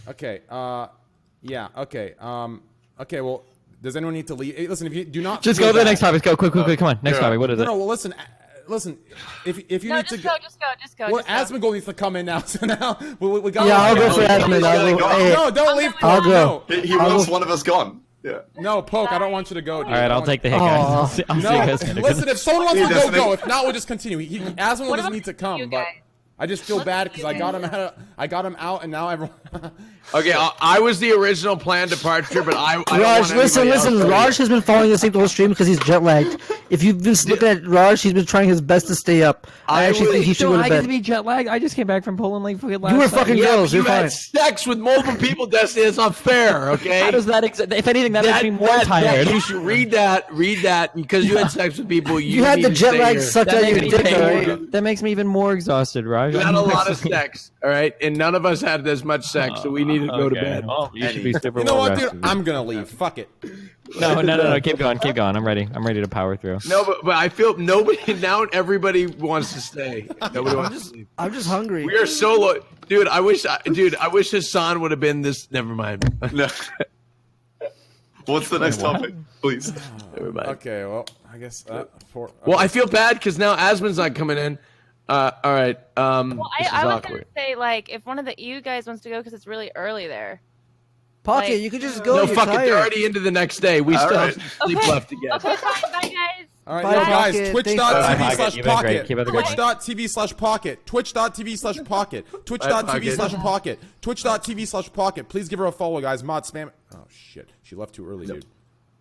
Speaker 1: Okay. Yeah. Okay. Okay. Well, does anyone need to leave? Hey, listen, if you do not
Speaker 2: Just
Speaker 1: feel
Speaker 2: go to the
Speaker 1: bad-
Speaker 2: next topic. Go quick. Come on. Next topic. What is it?
Speaker 1: No, well, listen. If you
Speaker 6: No,
Speaker 1: need to
Speaker 6: just go. Just go.
Speaker 1: Well, Asmongold needs to come in now. So now we got.
Speaker 10: Yeah, I'll go for Asmon. I'll go. Hey,
Speaker 1: No, don't leave.
Speaker 10: I'll
Speaker 1: Poke,
Speaker 10: go.
Speaker 1: no.
Speaker 4: He wants one of us gone. Yeah.
Speaker 1: No, Poke, I don't want you to go, dude.
Speaker 2: All right, I'll take the hit, guys. I'll see you
Speaker 1: No,
Speaker 2: guys later.
Speaker 1: listen, if someone wants
Speaker 4: Yeah,
Speaker 1: to
Speaker 4: definitely.
Speaker 1: go. If not, we'll just continue. Asmon
Speaker 6: What
Speaker 1: doesn't
Speaker 6: about
Speaker 1: need to
Speaker 6: you
Speaker 1: come, but
Speaker 6: guys?
Speaker 1: I just feel bad because I got him out, and now everyone.
Speaker 11: Okay, I was the original planned departure, but I don't
Speaker 10: Raj,
Speaker 11: want
Speaker 10: listen.
Speaker 11: anybody else to
Speaker 10: Raj
Speaker 11: leave.
Speaker 10: has been falling asleep the whole stream because he's jet lagged. If you've been looking at Raj, he's been trying his best to stay up. I actually think he should go to
Speaker 12: I get to
Speaker 10: bed.
Speaker 12: be jet lagged. I just came back from Poland like fucking last
Speaker 10: You were
Speaker 12: night.
Speaker 10: fucking
Speaker 11: Yeah,
Speaker 10: girls.
Speaker 11: but you
Speaker 10: You're fine.
Speaker 11: had sex with multiple people, Destiny. It's not fair, okay?
Speaker 12: How does that? If anything, that makes me more tired.
Speaker 11: You should read that, because you had sex with people.
Speaker 10: You had
Speaker 11: need
Speaker 10: the
Speaker 11: to
Speaker 10: jet
Speaker 11: stay
Speaker 10: lag
Speaker 11: here.
Speaker 10: sucked
Speaker 12: That
Speaker 10: out your
Speaker 12: makes me
Speaker 10: dick,
Speaker 12: more-
Speaker 10: alright?
Speaker 12: That makes me even more exhausted, Raj.
Speaker 11: You had a lot of sex, all right, and none of us had as much sex, so we needed to go to
Speaker 12: Okay.
Speaker 11: bed.
Speaker 12: Well, you should be super
Speaker 1: You know
Speaker 12: well
Speaker 1: what, dude?
Speaker 12: rested.
Speaker 1: I'm gonna leave. Fuck it.
Speaker 2: No. Keep going. I'm ready. I'm ready to power through.
Speaker 11: No, but I feel nobody now. Everybody wants to stay. Nobody wants to leave.
Speaker 10: I'm just hungry.
Speaker 11: We are so low, dude. I wish Hassan would have been this. Never mind.
Speaker 4: No. What's the next topic, please?
Speaker 11: Never mind.
Speaker 1: Okay, well, I guess.
Speaker 11: Well, I feel bad because now Asmon's not coming in. All right.
Speaker 6: Well,
Speaker 11: This is
Speaker 6: I was
Speaker 11: awkward.
Speaker 6: gonna say like if one of you guys wants to go because it's really early there.
Speaker 10: Pocket,
Speaker 6: Like-
Speaker 10: you could just go.
Speaker 11: No,
Speaker 10: you're
Speaker 11: fuck it.
Speaker 10: tired.
Speaker 11: They're already into the next day. We
Speaker 4: All
Speaker 11: still
Speaker 4: right.
Speaker 11: have some sleep
Speaker 6: Okay.
Speaker 11: left to get.
Speaker 6: Okay, fine. Bye, guys.
Speaker 1: All right,
Speaker 10: Bye,
Speaker 1: yo, guys.
Speaker 10: Pocket.
Speaker 1: Twitch.tv
Speaker 10: Thanks,
Speaker 1: slash
Speaker 2: You've been great.
Speaker 1: pocket.
Speaker 2: Keep up the great work.
Speaker 1: Twitch.tv slash pocket. Twitch.tv slash pocket. Twitch.tv slash pocket. Twitch.tv slash pocket. Please give her a follow, guys. Mod spam. Oh shit, she left too early, dude.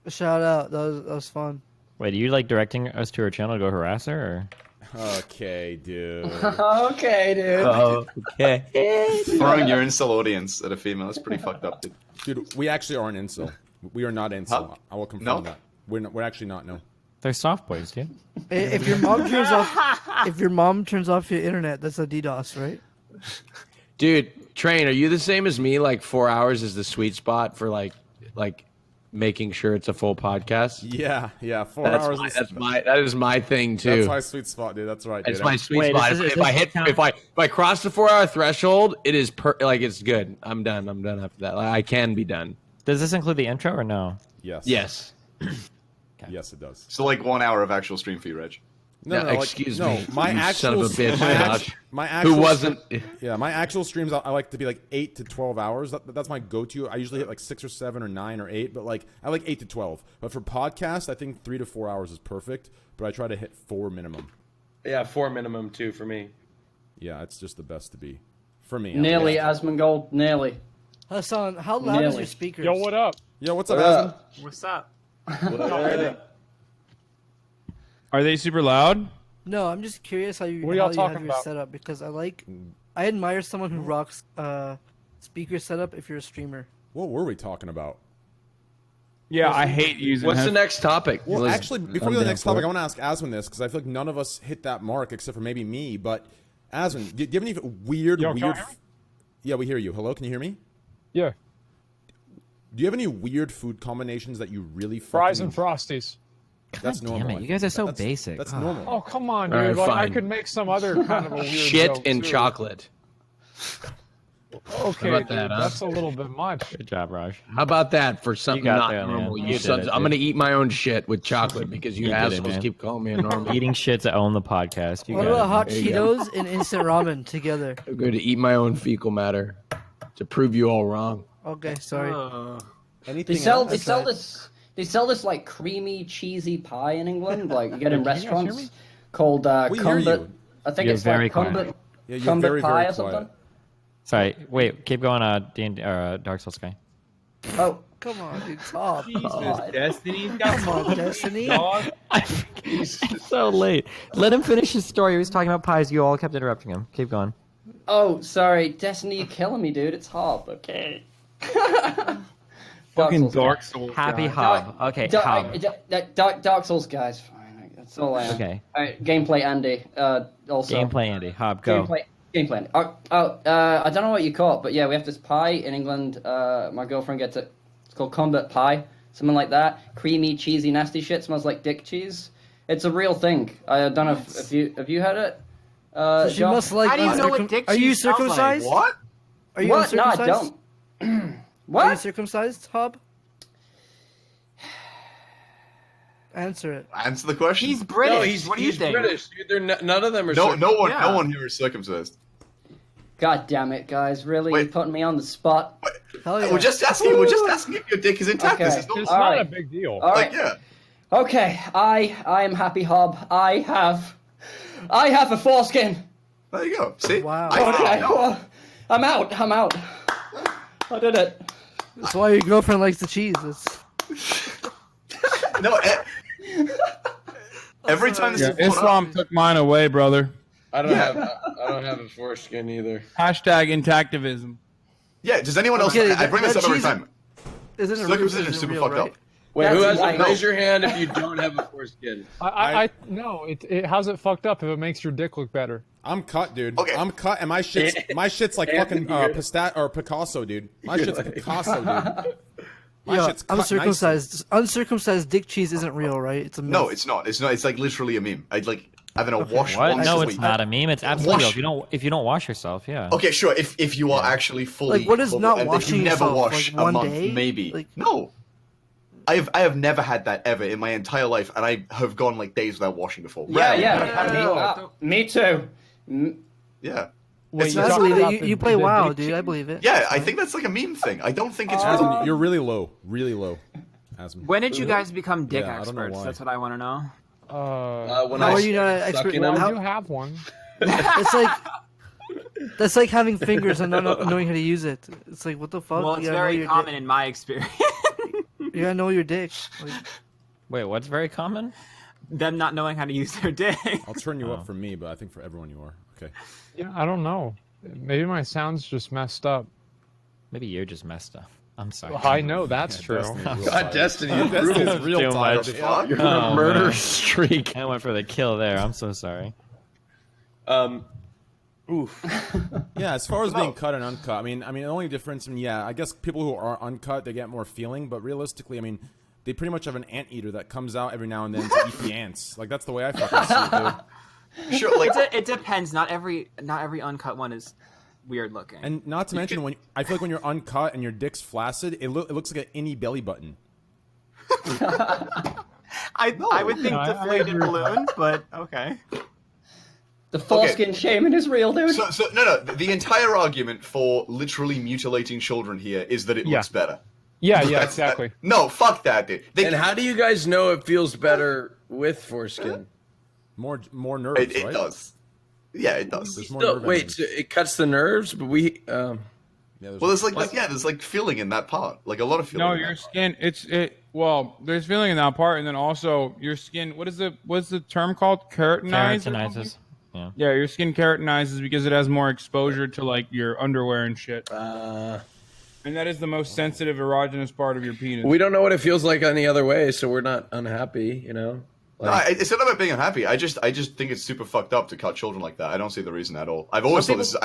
Speaker 10: Shout out. That was fun.
Speaker 2: Wait, are you like directing us to her channel to go harass her? Or?
Speaker 1: Okay, dude.
Speaker 8: Okay, dude.
Speaker 11: Oh, okay.
Speaker 4: Throwing your incel audience at a female is pretty fucked up, dude.
Speaker 1: Dude, we actually are an incel. We are not incel.
Speaker 4: Huh?
Speaker 1: I will confirm
Speaker 4: No?
Speaker 1: that. We're actually not. No.
Speaker 2: They're soft boys, dude.
Speaker 10: If your mom turns off your internet, that's a DDoS, right?
Speaker 11: Dude, Train, are you the same as me? Like 4 hours is the sweet spot for like making sure it's a full podcast.
Speaker 1: Yeah. 4 hours.
Speaker 11: That is my thing too.
Speaker 1: That's my sweet spot, dude. That's right, dude.
Speaker 11: It's my sweet
Speaker 7: Wait,
Speaker 11: spot.
Speaker 7: is this
Speaker 11: If I cross the 4 hour threshold, it is it's good. I'm done after that. Like, I can be done.
Speaker 2: Does this include the intro or no?
Speaker 1: Yes.
Speaker 11: Yes.
Speaker 1: Yes, it does.
Speaker 4: So like 1 hour of actual stream fee, Reg.
Speaker 11: No,
Speaker 1: like,
Speaker 11: excuse
Speaker 1: no,
Speaker 11: me.
Speaker 1: My
Speaker 11: you
Speaker 1: actual,
Speaker 11: son of a bitch, Josh.
Speaker 1: my actual,
Speaker 11: who wasn't.
Speaker 1: Yeah, my actual streams I like to be like 8 to 12 hours. That's my go-to. I usually hit like 6 or 7 or 9 or 8, but like I like 8 to 12. But for podcast, I think 3 to 4 hours is perfect. But I try to hit 4 minimum.
Speaker 11: Yeah, 4 minimum too for me.
Speaker 1: Yeah, it's just the best to be for me.
Speaker 8: Nearly, Asmongold. Nearly.
Speaker 10: Hassan, how loud is
Speaker 8: Nearly.
Speaker 10: your speakers?
Speaker 14: Yo, what up?
Speaker 1: Yo, what's up, Asmon?
Speaker 7: What's up?
Speaker 3: Are they super loud?
Speaker 10: No, I'm just curious how you
Speaker 14: What are y'all
Speaker 10: have
Speaker 14: talking
Speaker 10: your
Speaker 14: about?
Speaker 10: setup because I admire someone who rocks speaker setup if you're a streamer.
Speaker 1: What were we talking about?
Speaker 3: Yeah, I hate using.
Speaker 11: What's the next topic?
Speaker 1: Well,
Speaker 11: Liz,
Speaker 1: actually, before
Speaker 11: I'm
Speaker 1: we go to the
Speaker 11: down
Speaker 1: next
Speaker 11: for
Speaker 1: topic,
Speaker 11: it.
Speaker 1: I want to ask Aswin this because I feel like none of us hit that mark except for maybe me. But Aswin, do you have any weird?
Speaker 14: Yo, can I hear me?
Speaker 1: Yeah, we hear you. Hello, can you hear me?
Speaker 14: Yeah.
Speaker 1: Do you have any weird food combinations that you really
Speaker 14: Fries
Speaker 1: fucking...
Speaker 14: and Frosties.
Speaker 1: That's
Speaker 2: Damn
Speaker 1: normal.
Speaker 2: it,
Speaker 1: I
Speaker 2: you guys
Speaker 1: think.
Speaker 2: are so
Speaker 1: That's-
Speaker 2: basic.
Speaker 1: That's
Speaker 2: Ah.
Speaker 1: normal.
Speaker 14: Oh, come on, dude.
Speaker 11: All right,
Speaker 14: Like, I
Speaker 11: fine.
Speaker 14: could make some other kind of a weird
Speaker 11: Shit
Speaker 14: joke,
Speaker 11: and
Speaker 14: too.
Speaker 11: chocolate.
Speaker 14: Okay,
Speaker 11: How about
Speaker 14: dude,
Speaker 11: that, huh?
Speaker 14: that's a little bit much.
Speaker 2: Good job, Raj.
Speaker 11: How about that for something
Speaker 2: got
Speaker 11: not
Speaker 2: there, man.
Speaker 11: normal?
Speaker 2: You
Speaker 11: You
Speaker 2: did
Speaker 11: sons.
Speaker 2: it,
Speaker 11: I'm
Speaker 2: dude.
Speaker 11: gonna eat my own shit with chocolate because you,
Speaker 2: You did it,
Speaker 11: assholes
Speaker 2: man.
Speaker 11: keep calling me a normal.
Speaker 2: Eating shit to own the podcast. You
Speaker 10: What
Speaker 2: got
Speaker 10: about
Speaker 2: it,
Speaker 10: hot
Speaker 11: There you go.
Speaker 10: Cheetos and instant ramen together?
Speaker 11: I'm going to eat my own fecal matter to prove you all wrong.
Speaker 10: Okay, sorry.
Speaker 8: They sell this like creamy, cheesy pie in England. Like you get in
Speaker 1: Can you guys hear
Speaker 8: restaurants
Speaker 1: me?
Speaker 8: called
Speaker 1: We hear
Speaker 8: Cumbit.
Speaker 1: you.
Speaker 8: I think
Speaker 2: You're
Speaker 8: it's
Speaker 2: very
Speaker 8: like
Speaker 2: quiet.
Speaker 8: Cumbit,
Speaker 1: Yeah, you're
Speaker 8: Cumbit
Speaker 1: very,
Speaker 8: pie
Speaker 1: very
Speaker 8: or something.
Speaker 1: quiet.
Speaker 2: Sorry, wait, keep going. Dark Souls guy.
Speaker 8: Oh,
Speaker 10: Come on, dude. Stop.
Speaker 3: Jesus,
Speaker 8: God.
Speaker 3: Destiny's got
Speaker 10: Come on, Destiny.
Speaker 3: dog.
Speaker 2: It's so late. Let him finish his story. He was talking about pies. You all kept interrupting him. Keep going.
Speaker 8: Oh, sorry, Destiny, you're killing me, dude. It's hard. Okay.
Speaker 3: Fucking
Speaker 8: Souls
Speaker 3: Dark
Speaker 8: guys.
Speaker 3: Souls.
Speaker 2: Happy
Speaker 3: guy.
Speaker 2: Hob. Okay, Hob.
Speaker 8: Dark Souls guys. Fine. That's all I am.
Speaker 2: Okay.
Speaker 8: All right, gameplay Andy. Also.
Speaker 2: Gameplay, Andy. Hob, go.
Speaker 8: Gameplay. Andy. I don't know what you call it, but yeah, we have this pie in England. My girlfriend gets it. It's called combat pie, something like that. Creamy, cheesy, nasty shit. Smells like dick cheese. It's a real thing. I don't know if you have you had it.
Speaker 10: So she
Speaker 8: Josh?
Speaker 10: must like.
Speaker 7: How do you know what dick
Speaker 10: Are you
Speaker 7: cheese smells like?
Speaker 10: circumcised?
Speaker 4: What?
Speaker 10: Are you
Speaker 8: What? No, I
Speaker 10: uncircumcised?
Speaker 8: don't.
Speaker 10: Are you
Speaker 8: What?
Speaker 10: circumcised, Hob? Answer it.
Speaker 4: Answer the question.
Speaker 7: He's British.
Speaker 5: No, he's
Speaker 7: what do you think?
Speaker 5: British. Dude, none of them are.
Speaker 4: No, no one,
Speaker 7: Yeah.
Speaker 4: no one here is circumcised.
Speaker 8: God damn it, guys! Really,
Speaker 4: Wait.
Speaker 8: you're putting me on the spot.
Speaker 10: Hell yeah.
Speaker 4: We're just asking. We're just asking if your dick is intact.
Speaker 8: Okay.
Speaker 4: This is not
Speaker 14: It's
Speaker 8: All
Speaker 14: not
Speaker 8: right.
Speaker 14: a big deal.
Speaker 8: All
Speaker 4: like
Speaker 8: right.
Speaker 4: yeah.
Speaker 8: Okay, I am happy, Hob. I have a foreskin.
Speaker 4: There you go. See?
Speaker 10: Wow.
Speaker 8: Okay, well, I'm out. I did it.
Speaker 10: That's why your girlfriend likes the cheese.
Speaker 4: No. Every time this
Speaker 3: Yeah,
Speaker 4: is brought up,
Speaker 3: Islam took mine away, brother.
Speaker 5: I don't have a foreskin either.
Speaker 3: Hashtag intactivism.
Speaker 4: yeah. Does anyone else?
Speaker 10: Okay,
Speaker 4: I bring this
Speaker 10: that
Speaker 4: up every
Speaker 10: cheese-
Speaker 4: time.
Speaker 10: Isn't it
Speaker 4: Circumcision is
Speaker 10: isn't
Speaker 4: super
Speaker 10: real,
Speaker 4: fucked
Speaker 10: right?
Speaker 4: up.
Speaker 5: Wait, who has
Speaker 8: That's-
Speaker 5: to raise your hand if you don't have a foreskin?
Speaker 14: No, how's it fucked up if it makes your dick look better?
Speaker 1: I'm cut, dude.
Speaker 4: Okay.
Speaker 1: I'm cut, and my shit's like fucking Picasso, dude. My shit's Picasso, dude. My
Speaker 10: Yeah,
Speaker 1: shit's cut
Speaker 10: uncircumcised. Uncircumcised dick cheese isn't real, right? It's a myth.
Speaker 4: No, it's not. It's not. It's like literally a meme. I'd like having a wash
Speaker 2: What?
Speaker 4: once
Speaker 2: No,
Speaker 4: a
Speaker 2: it's
Speaker 4: week.
Speaker 2: not a meme. It's absolutely
Speaker 4: Wash.
Speaker 2: real. If you don't wash yourself, yeah.
Speaker 4: Okay, sure. If you are actually fully
Speaker 10: Like, what is not
Speaker 4: and if
Speaker 10: washing
Speaker 4: you never
Speaker 10: yourself,
Speaker 4: wash
Speaker 10: like,
Speaker 4: a
Speaker 10: one
Speaker 4: month,
Speaker 10: day?
Speaker 4: maybe.
Speaker 10: Like-
Speaker 4: No. I have never had that ever in my entire life, and I have gone like days without washing before.
Speaker 8: Yeah,
Speaker 4: Rarely.
Speaker 8: yeah. Me too.
Speaker 4: Yeah.
Speaker 14: Wait,
Speaker 4: It's
Speaker 14: you
Speaker 10: I
Speaker 4: just-
Speaker 14: talking
Speaker 10: believe
Speaker 14: about
Speaker 10: it.
Speaker 14: the-
Speaker 10: You play
Speaker 14: the
Speaker 10: WoW,
Speaker 14: dick
Speaker 10: dude.
Speaker 14: cheese?
Speaker 10: I believe it.
Speaker 4: Yeah, I think that's like a meme thing. I don't think it's real.
Speaker 1: Asm, you're really low. Really low. Asm.
Speaker 7: When did you guys become dick
Speaker 1: Yeah, I don't know
Speaker 7: experts?
Speaker 1: why.
Speaker 7: That's what I want to know.
Speaker 5: When
Speaker 10: How
Speaker 5: I
Speaker 10: are you not an expert?
Speaker 5: sucking
Speaker 14: Well,
Speaker 5: them-
Speaker 10: How-
Speaker 14: you have one.
Speaker 10: It's like that's like having fingers and not knowing how to use it. It's like what the fuck?
Speaker 7: Well,
Speaker 10: You
Speaker 7: it's
Speaker 10: gotta know
Speaker 7: very
Speaker 10: your
Speaker 7: common in my experience.
Speaker 10: You gotta know your dick. Like,
Speaker 2: Wait, what's very common?
Speaker 7: Them not knowing how to use their dick.
Speaker 1: I'll turn you up for me, but I think for everyone you are. Okay.
Speaker 14: Yeah, I don't know. Maybe my sound's just messed up.
Speaker 2: Maybe you're just messed up. I'm sorry.
Speaker 14: Well, I know that's true.
Speaker 1: Destiny's real
Speaker 5: God,
Speaker 1: tired.
Speaker 5: Destiny, you're
Speaker 1: Destiny's
Speaker 5: brutal.
Speaker 1: real
Speaker 2: Too
Speaker 1: tired.
Speaker 2: much.
Speaker 1: Fuck.
Speaker 11: You're
Speaker 2: Oh,
Speaker 11: on a murder
Speaker 2: man.
Speaker 11: streak.
Speaker 2: I went for the kill there. I'm so sorry.
Speaker 1: Yeah, as far as being cut and uncut, I mean, the only difference, and yeah, I guess people who are uncut, they get more feeling, but realistically, I mean, they pretty much have an anteater that comes out every now and then to eat the ants. Like, that's the way I fucking see it, dude.
Speaker 4: Sure, like
Speaker 7: It depends. Not every uncut one is weird looking.
Speaker 1: And not to mention, I feel like when you're uncut and your dick's flaccid, it looks like an innie belly button.
Speaker 7: I would think
Speaker 14: No, I
Speaker 7: deflated
Speaker 14: agree with
Speaker 7: balloon, but okay.
Speaker 8: The foreskin shaming is real, dude.
Speaker 4: so no. The entire argument for literally mutilating children here is that it
Speaker 14: Yeah.
Speaker 4: looks better.
Speaker 14: Yeah,
Speaker 4: That's-
Speaker 14: exactly.
Speaker 4: No, fuck that, dude.
Speaker 5: And how do you guys know it feels better with foreskin?
Speaker 1: More nerves,
Speaker 4: It
Speaker 1: right?
Speaker 4: does. Yeah, it does.
Speaker 1: There's more
Speaker 5: Still,
Speaker 1: nerve
Speaker 5: wait,
Speaker 1: endings.
Speaker 5: so it cuts the nerves, but we.
Speaker 1: Yeah,
Speaker 4: Well, there's there's like feeling in that part, like a lot of feeling.
Speaker 3: No,
Speaker 4: in
Speaker 3: your
Speaker 4: that part.
Speaker 3: skin. Well, there's feeling in that part, and then also your skin. What's the term called? Keratinized. or something?
Speaker 2: Keratinizes. Yeah.
Speaker 3: Yeah, your skin keratinizes because it has more exposure to like your underwear and shit. And that is the most sensitive erogenous part of your penis.
Speaker 5: We don't know what it feels like any other way, so we're not unhappy, you know?
Speaker 4: No, it's not about being unhappy. I just think it's super fucked up to cut children like that. I don't see the reason at all. I've always thought this is.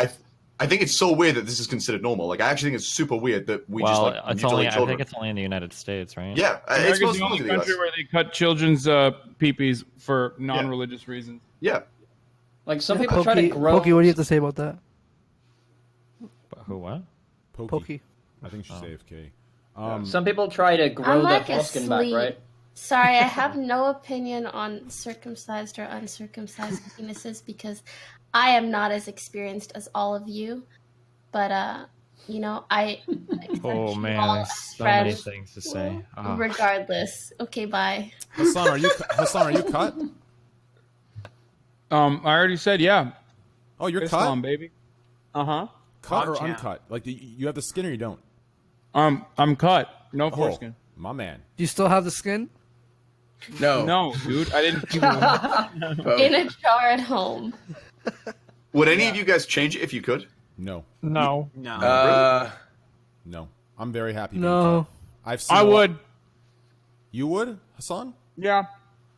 Speaker 4: I think it's so weird that this is considered normal. Like, I actually think it's super weird that we just like
Speaker 2: it's
Speaker 4: mutilate
Speaker 2: only. I
Speaker 4: children.
Speaker 2: think it's only in the United States, right?
Speaker 4: Yeah, it's
Speaker 3: America's
Speaker 4: mostly
Speaker 3: the only
Speaker 4: in the
Speaker 3: country
Speaker 4: US.
Speaker 3: where they cut children's peepees for non-religious reasons.
Speaker 4: Yeah.
Speaker 8: Like some people try to grow.
Speaker 10: Pokey, what do you have to say about that?
Speaker 12: Who? What?
Speaker 1: Pokey. I think she's AFK.
Speaker 8: Some people try to grow
Speaker 9: I'm
Speaker 8: their
Speaker 9: like
Speaker 8: foreskin back,
Speaker 9: asleep.
Speaker 8: right?
Speaker 9: Sorry, I have no opinion on circumcised or uncircumcised penises because I am not as experienced as all of you. But you know, I
Speaker 12: Oh
Speaker 9: you
Speaker 12: man,
Speaker 9: all
Speaker 12: there's
Speaker 9: as
Speaker 12: so many
Speaker 9: friends.
Speaker 12: things to say.
Speaker 9: Regardless. Okay, bye.
Speaker 1: Hassan, are you cut?
Speaker 3: I already said yeah.
Speaker 1: Oh, you're
Speaker 3: Islam,
Speaker 1: cut,
Speaker 3: baby. Cut
Speaker 1: Cut or uncut? Like, you have the skin or you don't?
Speaker 3: I'm cut. No foreskin.
Speaker 1: My man.
Speaker 10: Do you still have the skin?
Speaker 3: No, dude. I didn't.
Speaker 9: In a jar at home.
Speaker 4: Would any of you guys change it if you could?
Speaker 1: No.
Speaker 14: No.
Speaker 5: No.
Speaker 1: No. I'm very happy.
Speaker 10: No.
Speaker 1: I've seen.
Speaker 3: I would.
Speaker 1: You would, Hassan?
Speaker 3: Yeah.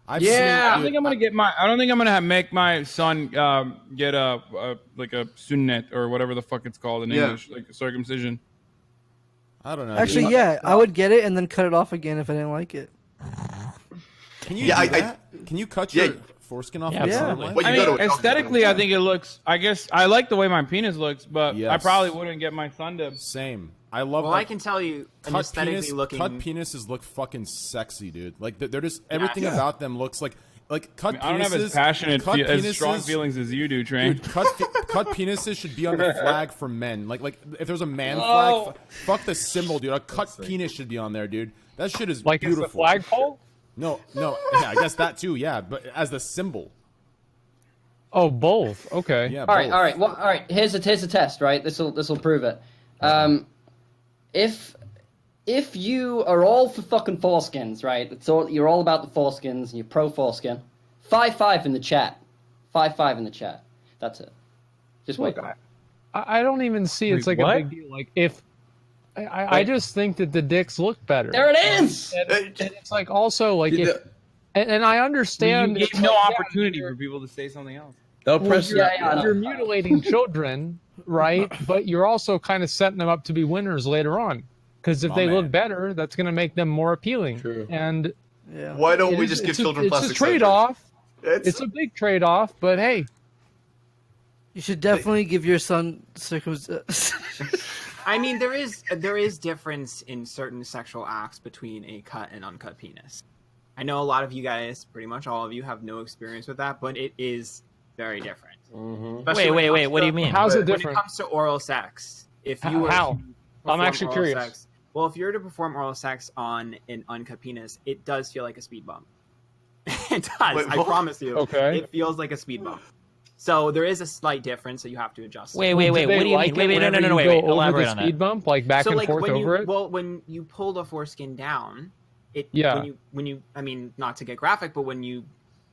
Speaker 1: I've
Speaker 3: I
Speaker 1: seen,
Speaker 3: don't think I'm gonna get my. I don't think I'm gonna make my son get a like a sunnet or whatever the fuck it's called in English, like a circumcision.
Speaker 1: I don't know.
Speaker 10: Actually,
Speaker 1: dude.
Speaker 10: yeah, I would get it and then cut it off again if I didn't like it.
Speaker 1: Can you do that? Can you cut your foreskin off?
Speaker 10: Yeah.
Speaker 3: I mean, aesthetically, I think it looks. I guess I like the way my penis looks, but I probably wouldn't get my son to.
Speaker 1: Same. I love.
Speaker 7: Well, I can tell you, an aesthetically looking.
Speaker 1: Cut penises look fucking sexy, dude. Like they're just everything about them looks like cut.
Speaker 3: I don't have as passionate, as strong feelings as you do, Train.
Speaker 1: Dude, cut penises should be on the flag for men. Like if there's a man flag, fuck the symbol, dude. A cut penis should be on there, dude. That shit is
Speaker 14: like
Speaker 1: beautiful.
Speaker 14: Is the flagpole?
Speaker 1: No. Yeah, I guess that too. Yeah, but as the symbol.
Speaker 14: Oh, both. Okay.
Speaker 1: Yeah.
Speaker 8: All right. Well, all right. Here's a test, right? This will prove it. If you are all for fucking foreskins, right? You're all about the foreskins and you're pro foreskin. 5-5 in the chat. 5-5 in the chat. That's it. Just wait.
Speaker 14: Look, I don't even see it's like a big deal. Like if I just think that the dicks look better.
Speaker 8: There it is.
Speaker 14: And it's like also like if, and I understand.
Speaker 3: You gave no opportunity for people to say something else.
Speaker 11: They'll press.
Speaker 14: You're mutilating children, right? But you're also kind of setting them up to be winners later on. Because if they look better, that's going to make them more appealing.
Speaker 11: True.
Speaker 14: And
Speaker 4: why don't we just give children plastic
Speaker 14: surgery? It's a trade-off. It's a big trade-off, but hey.
Speaker 10: You should definitely give your son circumcision.
Speaker 7: I mean, there is difference in certain sexual acts between a cut and uncut penis. I know a lot of you guys, pretty much all of you, have no experience with that, but it is very different.
Speaker 2: Mm-hmm. Wait. What do you mean?
Speaker 14: How's it different?
Speaker 7: When it comes to oral sex, if you were
Speaker 14: how?
Speaker 7: to
Speaker 14: I'm actually
Speaker 7: oral
Speaker 14: curious.
Speaker 7: Sex, well, if you were to perform oral sex on an uncut penis, it does feel like a speed bump. It does.
Speaker 4: Wait,
Speaker 7: I promise you.
Speaker 14: Okay.
Speaker 7: It feels like a speed bump. So there is a slight difference, so you have to adjust.
Speaker 2: Wait. What do you mean? Wait. Elaborate on that.
Speaker 14: Speed bump, like back
Speaker 7: so
Speaker 14: and
Speaker 7: like
Speaker 14: forth
Speaker 7: when
Speaker 14: over it.
Speaker 7: Well, when you pull the foreskin down,
Speaker 14: Yeah.
Speaker 7: When you, I mean, not to get graphic, but when you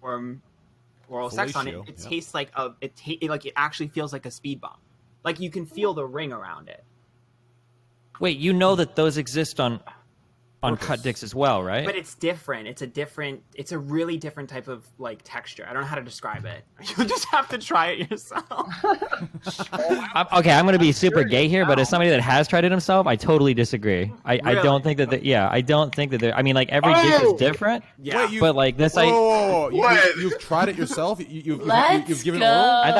Speaker 7: perform oral sex on it, it tastes like it actually feels like a speed bump. Like you can feel the ring around it.
Speaker 2: Wait, you know that those exist on cut dicks as well, right?
Speaker 7: But it's different. It's a really different type of like texture. I don't know how to describe it. You'll just have to try it yourself.
Speaker 2: Okay, I'm going to be super gay here, but as somebody that has tried it himself, I totally disagree. I don't think that I don't think that I mean, like every dick is different.
Speaker 7: Yeah.
Speaker 2: Wait, but like this,
Speaker 1: you've tried it yourself. You've given
Speaker 9: go.
Speaker 1: oral.
Speaker 2: I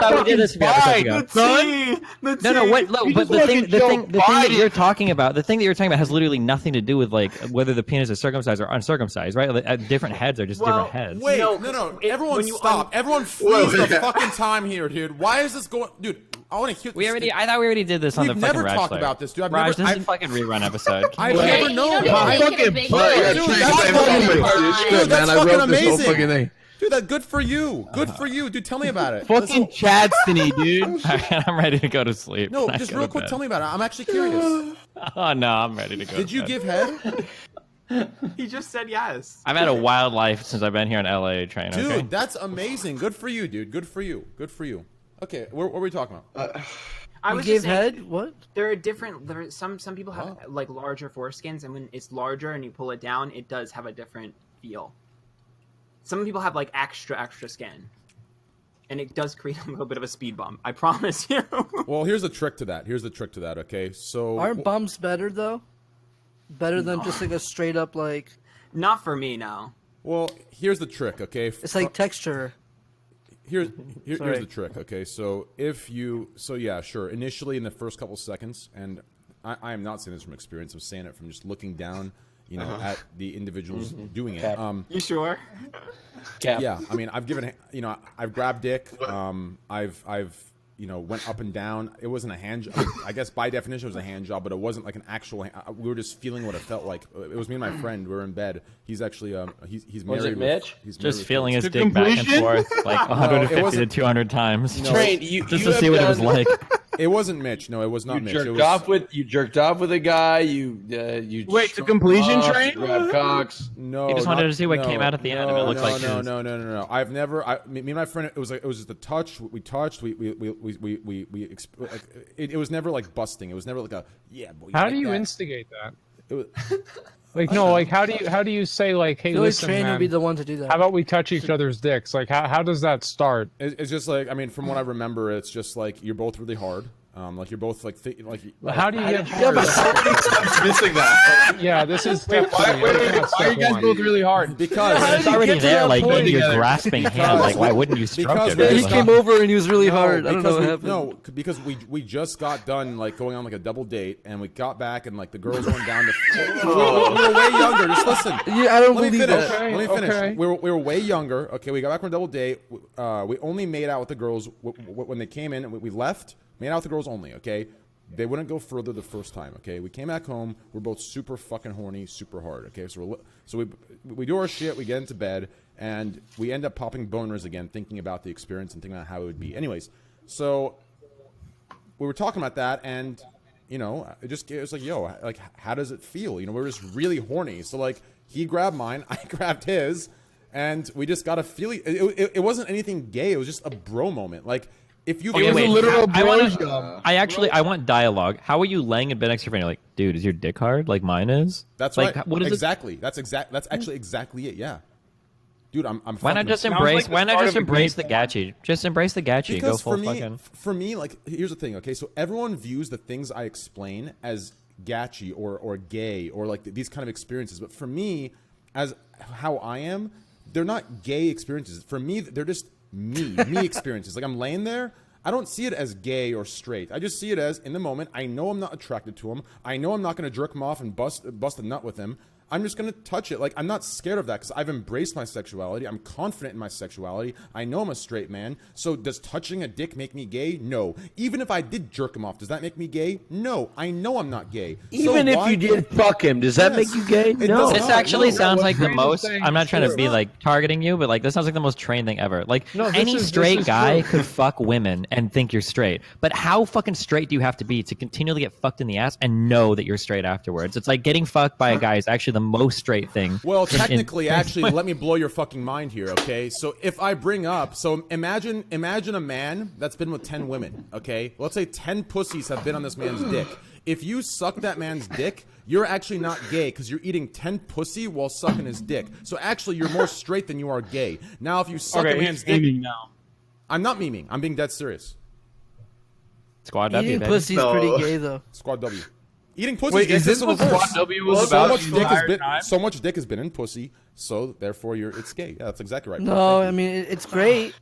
Speaker 2: thought we did this a few episodes ago. No. What? Look, but the thing that you're talking about has literally nothing to do with like whether the penis is circumcised or uncircumcised, right? Like, different heads are just different heads.
Speaker 1: Wait, no. Everyone stop. Everyone freeze the fucking time here, dude. Why is this going, dude? I want to hear.
Speaker 2: I thought we already did this on the
Speaker 1: We've
Speaker 2: fucking
Speaker 1: never
Speaker 2: Raj
Speaker 1: talked
Speaker 2: Slayer.
Speaker 1: about this, dude.
Speaker 2: Raj, this is a fucking rerun episode.
Speaker 1: I've never known.
Speaker 11: That's fucking amazing.
Speaker 1: Dude, that's good for you. Good for you, dude. Tell me about it.
Speaker 3: Fucking Chadstony, dude.
Speaker 2: I'm ready to go to sleep.
Speaker 1: No, just real quick, tell me about it. I'm actually curious.
Speaker 2: Oh no, I'm ready to go.
Speaker 1: Did you give head?
Speaker 7: He just said yes.
Speaker 2: I've had a wild life since I've been here in LA, Train.
Speaker 1: Dude,
Speaker 2: okay?
Speaker 1: that's amazing. Good for you, dude. Good for you. Good for you. Okay, what were we talking about?
Speaker 7: I was
Speaker 10: gave
Speaker 7: just saying,
Speaker 10: head? What?
Speaker 7: There are different. Some people have like larger foreskins, and when it's larger and you pull it down, it does have a different feel. Some people have like extra skin, and it does create a little bit of a speed bump. I promise you.
Speaker 1: Well, here's the trick to that. Okay, so
Speaker 10: Aren't bumps better though? Better than just like a straight up like.
Speaker 7: Not for me, no.
Speaker 1: Well, here's the trick. Okay,
Speaker 10: It's like texture.
Speaker 1: here's
Speaker 10: Sorry.
Speaker 1: the trick. Okay, so yeah, sure. Initially, in the first couple seconds, and I am not saying this from experience. I'm saying it from just looking down, at the individuals doing it.
Speaker 7: You sure?
Speaker 1: Yeah, I mean, I've given, I've grabbed dick. I've went up and down. It wasn't a hand job. I guess by definition it was a hand job, but it wasn't like an actual. We were just feeling what it felt like. It was me and my friend. We were in bed. He's actually he's married.
Speaker 11: Was it Mitch?
Speaker 1: He's
Speaker 2: Just
Speaker 1: married
Speaker 2: feeling
Speaker 1: with-
Speaker 2: his dick back and forth like 150 to 200 times.
Speaker 11: Train,
Speaker 2: Just to see what it was like.
Speaker 1: It wasn't Mitch. No, it was not Mitch.
Speaker 11: You jerked off with a guy. You
Speaker 3: wait to completion train.
Speaker 11: Grab cocks.
Speaker 1: No,
Speaker 2: He just wanted to see what came out at the end, and it looked like
Speaker 1: no. I've never. Me and my friend. It was just a touch. We touched. It was never like busting. It was never like a boy.
Speaker 14: How
Speaker 1: like
Speaker 14: do you
Speaker 1: that.
Speaker 14: instigate that?
Speaker 1: It was,
Speaker 14: How do you say like, hey, listen,
Speaker 10: Train
Speaker 14: man,
Speaker 10: would be the one to do that.
Speaker 14: how about we touch each other's dicks? Like, how does that start?
Speaker 1: it's just like, I mean, from what I remember, it's just like you're both really hard. Like you're both like
Speaker 14: How do you get
Speaker 4: Yeah, but somebody stops missing that.
Speaker 14: Yeah, this is
Speaker 3: Wait, why are you guys both really hard?
Speaker 1: Because
Speaker 2: it's already there, like you're grasping hand. Like, why wouldn't you stroke it?
Speaker 10: Yeah, he
Speaker 2: Like,
Speaker 10: came over and he was really hard. I don't know what happened.
Speaker 1: No, because we just got done like going on like a double date, and we got back and like the girls went down to. we were way younger. Just listen.
Speaker 10: Yeah, I don't
Speaker 1: Let me
Speaker 10: believe
Speaker 1: finish.
Speaker 10: that.
Speaker 1: Let me finish.
Speaker 14: Okay.
Speaker 1: We were way younger. Okay, we got back from a double date. We only made out with the girls when they came in. We left. Made out with the girls only. Okay. They wouldn't go further the first time, okay? We came back home. We're both super fucking horny, super hard, okay? So we do our shit. We get into bed, and we end up popping boners again, thinking about the experience and thinking about how it would be. Anyways, so we were talking about that, and it was like, yo, like, how does it feel? We were just really horny. So like, he grabbed mine, I grabbed his, and we just got a feeling. It wasn't anything gay. It was just a bro moment, like. If you
Speaker 3: It was a literal bro job.
Speaker 2: I want dialogue. How are you laying in bed next to your friend? You're like, dude, is your dick hard like mine is?
Speaker 1: That's
Speaker 2: like,
Speaker 1: right.
Speaker 2: What is
Speaker 1: exactly? That's actually exactly it. Yeah, dude, I'm.
Speaker 2: Why not just embrace? Why not just embrace the gachi? Just embrace the gachi. Go full fucking.
Speaker 1: For me, like, here's the thing. Okay, so everyone views the things I explain as gachi or gay or like these kind of experiences, but for me, as how I am, they're not gay experiences. For me, they're just me experiences. Like, I'm laying there. I don't see it as gay or straight. I just see it as, in the moment, I know I'm not attracted to him. I know I'm not going to jerk him off and bust a nut with him. I'm just going to touch it. Like, I'm not scared of that because I've embraced my sexuality. I'm confident in my sexuality. I know I'm a straight man. So does touching a dick make me gay? No. Even if I did jerk him off, does that make me gay? No. I know I'm not gay.
Speaker 11: Even if you did fuck him, does that make you gay? No.
Speaker 2: This actually sounds like the most. I'm not trying to be like targeting you, but like this sounds like the most trained thing ever. Like any straight guy could fuck women and think you're straight, but how fucking straight do you have to be to continually get fucked in the ass and know that you're straight afterwards? It's like getting fucked by a guy is actually the most straight thing.
Speaker 1: Well, technically, actually, let me blow your fucking mind here, okay? So if I bring up, so imagine a man that's been with 10 women, okay? Let's say 10 pussies have been on this man's dick. If you suck that man's dick, you're actually not gay because you're eating 10 pussy while sucking his dick. So actually, you're more straight than you are gay. Now, if you suck a man's dick,
Speaker 3: now.
Speaker 1: I'm not memeing. I'm being dead serious.
Speaker 2: Squad W.
Speaker 10: Eating
Speaker 2: Baby.
Speaker 10: pussy's pretty gay though.
Speaker 1: Squad W. Eating pussy.
Speaker 3: Wait, is this what Squad W was about?
Speaker 1: So much dick has been in pussy, so therefore it's gay. Yeah, that's exactly right.
Speaker 10: No, I mean it's great,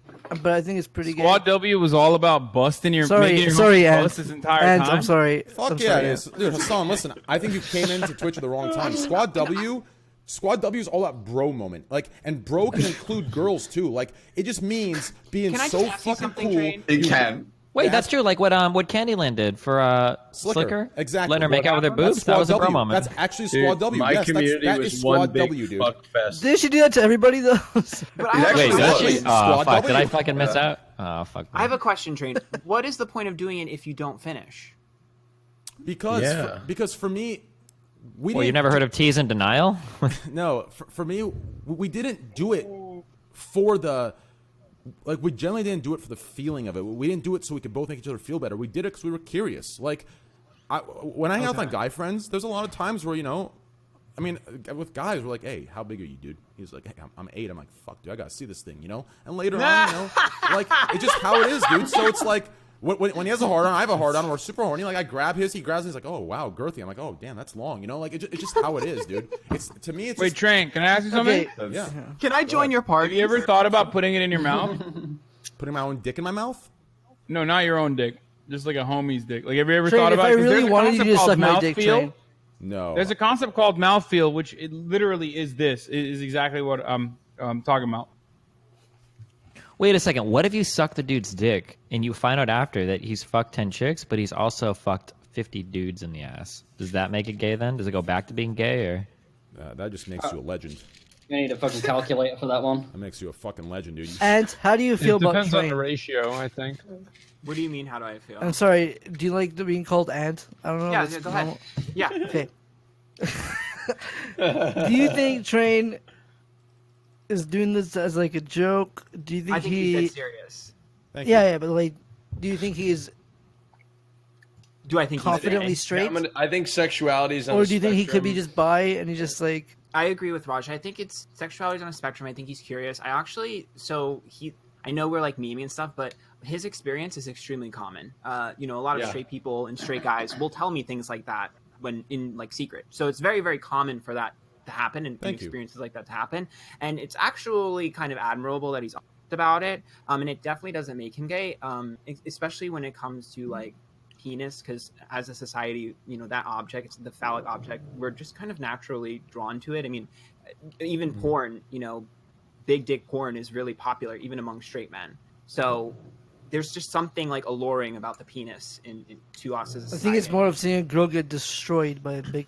Speaker 10: but I think it's pretty gay.
Speaker 3: Squad W was all about busting your. making your
Speaker 10: Sorry,
Speaker 3: homie
Speaker 10: Ant.
Speaker 3: bust his entire
Speaker 10: Ant,
Speaker 3: time.
Speaker 10: I'm sorry.
Speaker 1: Fuck
Speaker 10: I'm
Speaker 1: yeah,
Speaker 10: sorry,
Speaker 1: it is. Dude, Hassan, listen, I think you came into Twitch at the wrong time. Squad W is all that bro moment. Like, and bro can include girls too. Like, it just means being
Speaker 7: Can I
Speaker 1: so
Speaker 7: just ask you
Speaker 1: fucking
Speaker 7: something,
Speaker 1: cool.
Speaker 7: Train?
Speaker 4: It can.
Speaker 2: Wait, that's true. Like what Candyland did for Slicker.
Speaker 1: Exactly.
Speaker 2: Letting her make out with her boobs.
Speaker 1: That's
Speaker 2: That was a
Speaker 1: Squad
Speaker 2: bro
Speaker 1: W.
Speaker 2: moment.
Speaker 1: That's actually Squad W.
Speaker 11: My
Speaker 1: Yes,
Speaker 11: community
Speaker 1: that
Speaker 11: was
Speaker 1: is
Speaker 11: one
Speaker 1: Squad
Speaker 11: big
Speaker 1: W, dude.
Speaker 11: fuck fest.
Speaker 10: Did she do that to everybody though?
Speaker 7: But I
Speaker 2: Wait, did
Speaker 1: actually
Speaker 2: she?
Speaker 1: was.
Speaker 2: Oh,
Speaker 1: Squad
Speaker 2: fuck. Did I
Speaker 1: W.
Speaker 2: fucking miss out? Oh, fuck.
Speaker 7: I have a question, Train. What is the point of doing it if you don't finish?
Speaker 1: Because for me,
Speaker 2: Well, you never heard of Tease and Denial?
Speaker 1: No, for me, we didn't do it for the. Like, we generally didn't do it for the feeling of it. We didn't do it so we could both make each other feel better. We did it because we were curious. Like, when I hang out with my guy friends, there's a lot of times where, I mean, with guys, we're like, hey, how big are you, dude? He's like, hey, I'm 8. I'm like, fuck, dude, I gotta see this thing, And later on, like, it's just how it is, dude. So it's like, when he has a hard on, I have a hard on. We're super horny. Like, I grab his, he grabs me. He's like, oh wow, girthy. I'm like, oh damn, that's long. Like, it's just how it is, dude. It's to me. It's
Speaker 3: Wait,
Speaker 1: just,
Speaker 3: Train, can I ask you something?
Speaker 10: Okay.
Speaker 1: yeah.
Speaker 7: Can I join your
Speaker 3: Have
Speaker 7: party?
Speaker 3: you ever thought about putting it in your mouth?
Speaker 1: Putting my own dick in my mouth?
Speaker 3: No, not your own dick. Just like a homie's dick. Like, have you ever
Speaker 10: Train,
Speaker 3: thought
Speaker 10: if
Speaker 3: about
Speaker 10: I
Speaker 3: it? 'Cause
Speaker 10: really
Speaker 3: there's a
Speaker 10: wanted you
Speaker 3: concept
Speaker 10: to
Speaker 3: called
Speaker 10: suck my dick,
Speaker 3: mouthfeel.
Speaker 10: Train.
Speaker 1: No.
Speaker 3: There's a concept called mouthfeel, which it literally is this. It is exactly what I'm talking about.
Speaker 2: Wait a second. What if you suck the dude's dick and you find out after that he's fucked 10 chicks, but he's also fucked 50 dudes in the ass? Does that make it gay then? Does it go back to being gay or?
Speaker 1: That just makes you a legend.
Speaker 8: You need a fucking calculator for that one.
Speaker 1: That makes you a fucking legend, dude.
Speaker 10: And how do you feel
Speaker 14: It
Speaker 10: about
Speaker 14: depends on
Speaker 10: Train?
Speaker 14: the ratio, I think.
Speaker 7: What do you mean? How do I feel?
Speaker 10: I'm sorry. Do you like being called Ant? I don't know.
Speaker 7: Yeah,
Speaker 10: if it's
Speaker 7: go ahead.
Speaker 10: normal.
Speaker 7: Yeah.
Speaker 10: Okay. Do you think Train is doing this as like a joke? Do you think
Speaker 7: I think
Speaker 10: he?
Speaker 7: he's dead serious.
Speaker 10: Yeah, but like, do you think he's
Speaker 7: Do I think
Speaker 10: confidently
Speaker 7: he's
Speaker 10: straight?
Speaker 11: I think sexuality is on
Speaker 10: Or
Speaker 11: a
Speaker 10: do you think he could be
Speaker 11: spectrum.
Speaker 10: just bi and he's just like?
Speaker 7: I agree with Raj. I think it's sexuality on a spectrum. I think he's curious. I know we're like memeing and stuff, but his experience is extremely common. A lot of
Speaker 11: Yeah.
Speaker 7: straight people and straight guys will tell me things like that when in like secret. So it's very, very common for that to happen and
Speaker 1: Thank you.
Speaker 7: experiences like that to happen. And it's actually kind of admirable that he's honest about it. And it definitely doesn't make him gay, especially when it comes to like penis, because as a society, that object, it's the phallic object, we're just kind of naturally drawn to it. I mean, even porn, big dick porn is really popular even among straight men. So there's just something like alluring about the penis to us as a
Speaker 10: I
Speaker 7: society.
Speaker 10: think it's more of seeing a girl get destroyed by a big.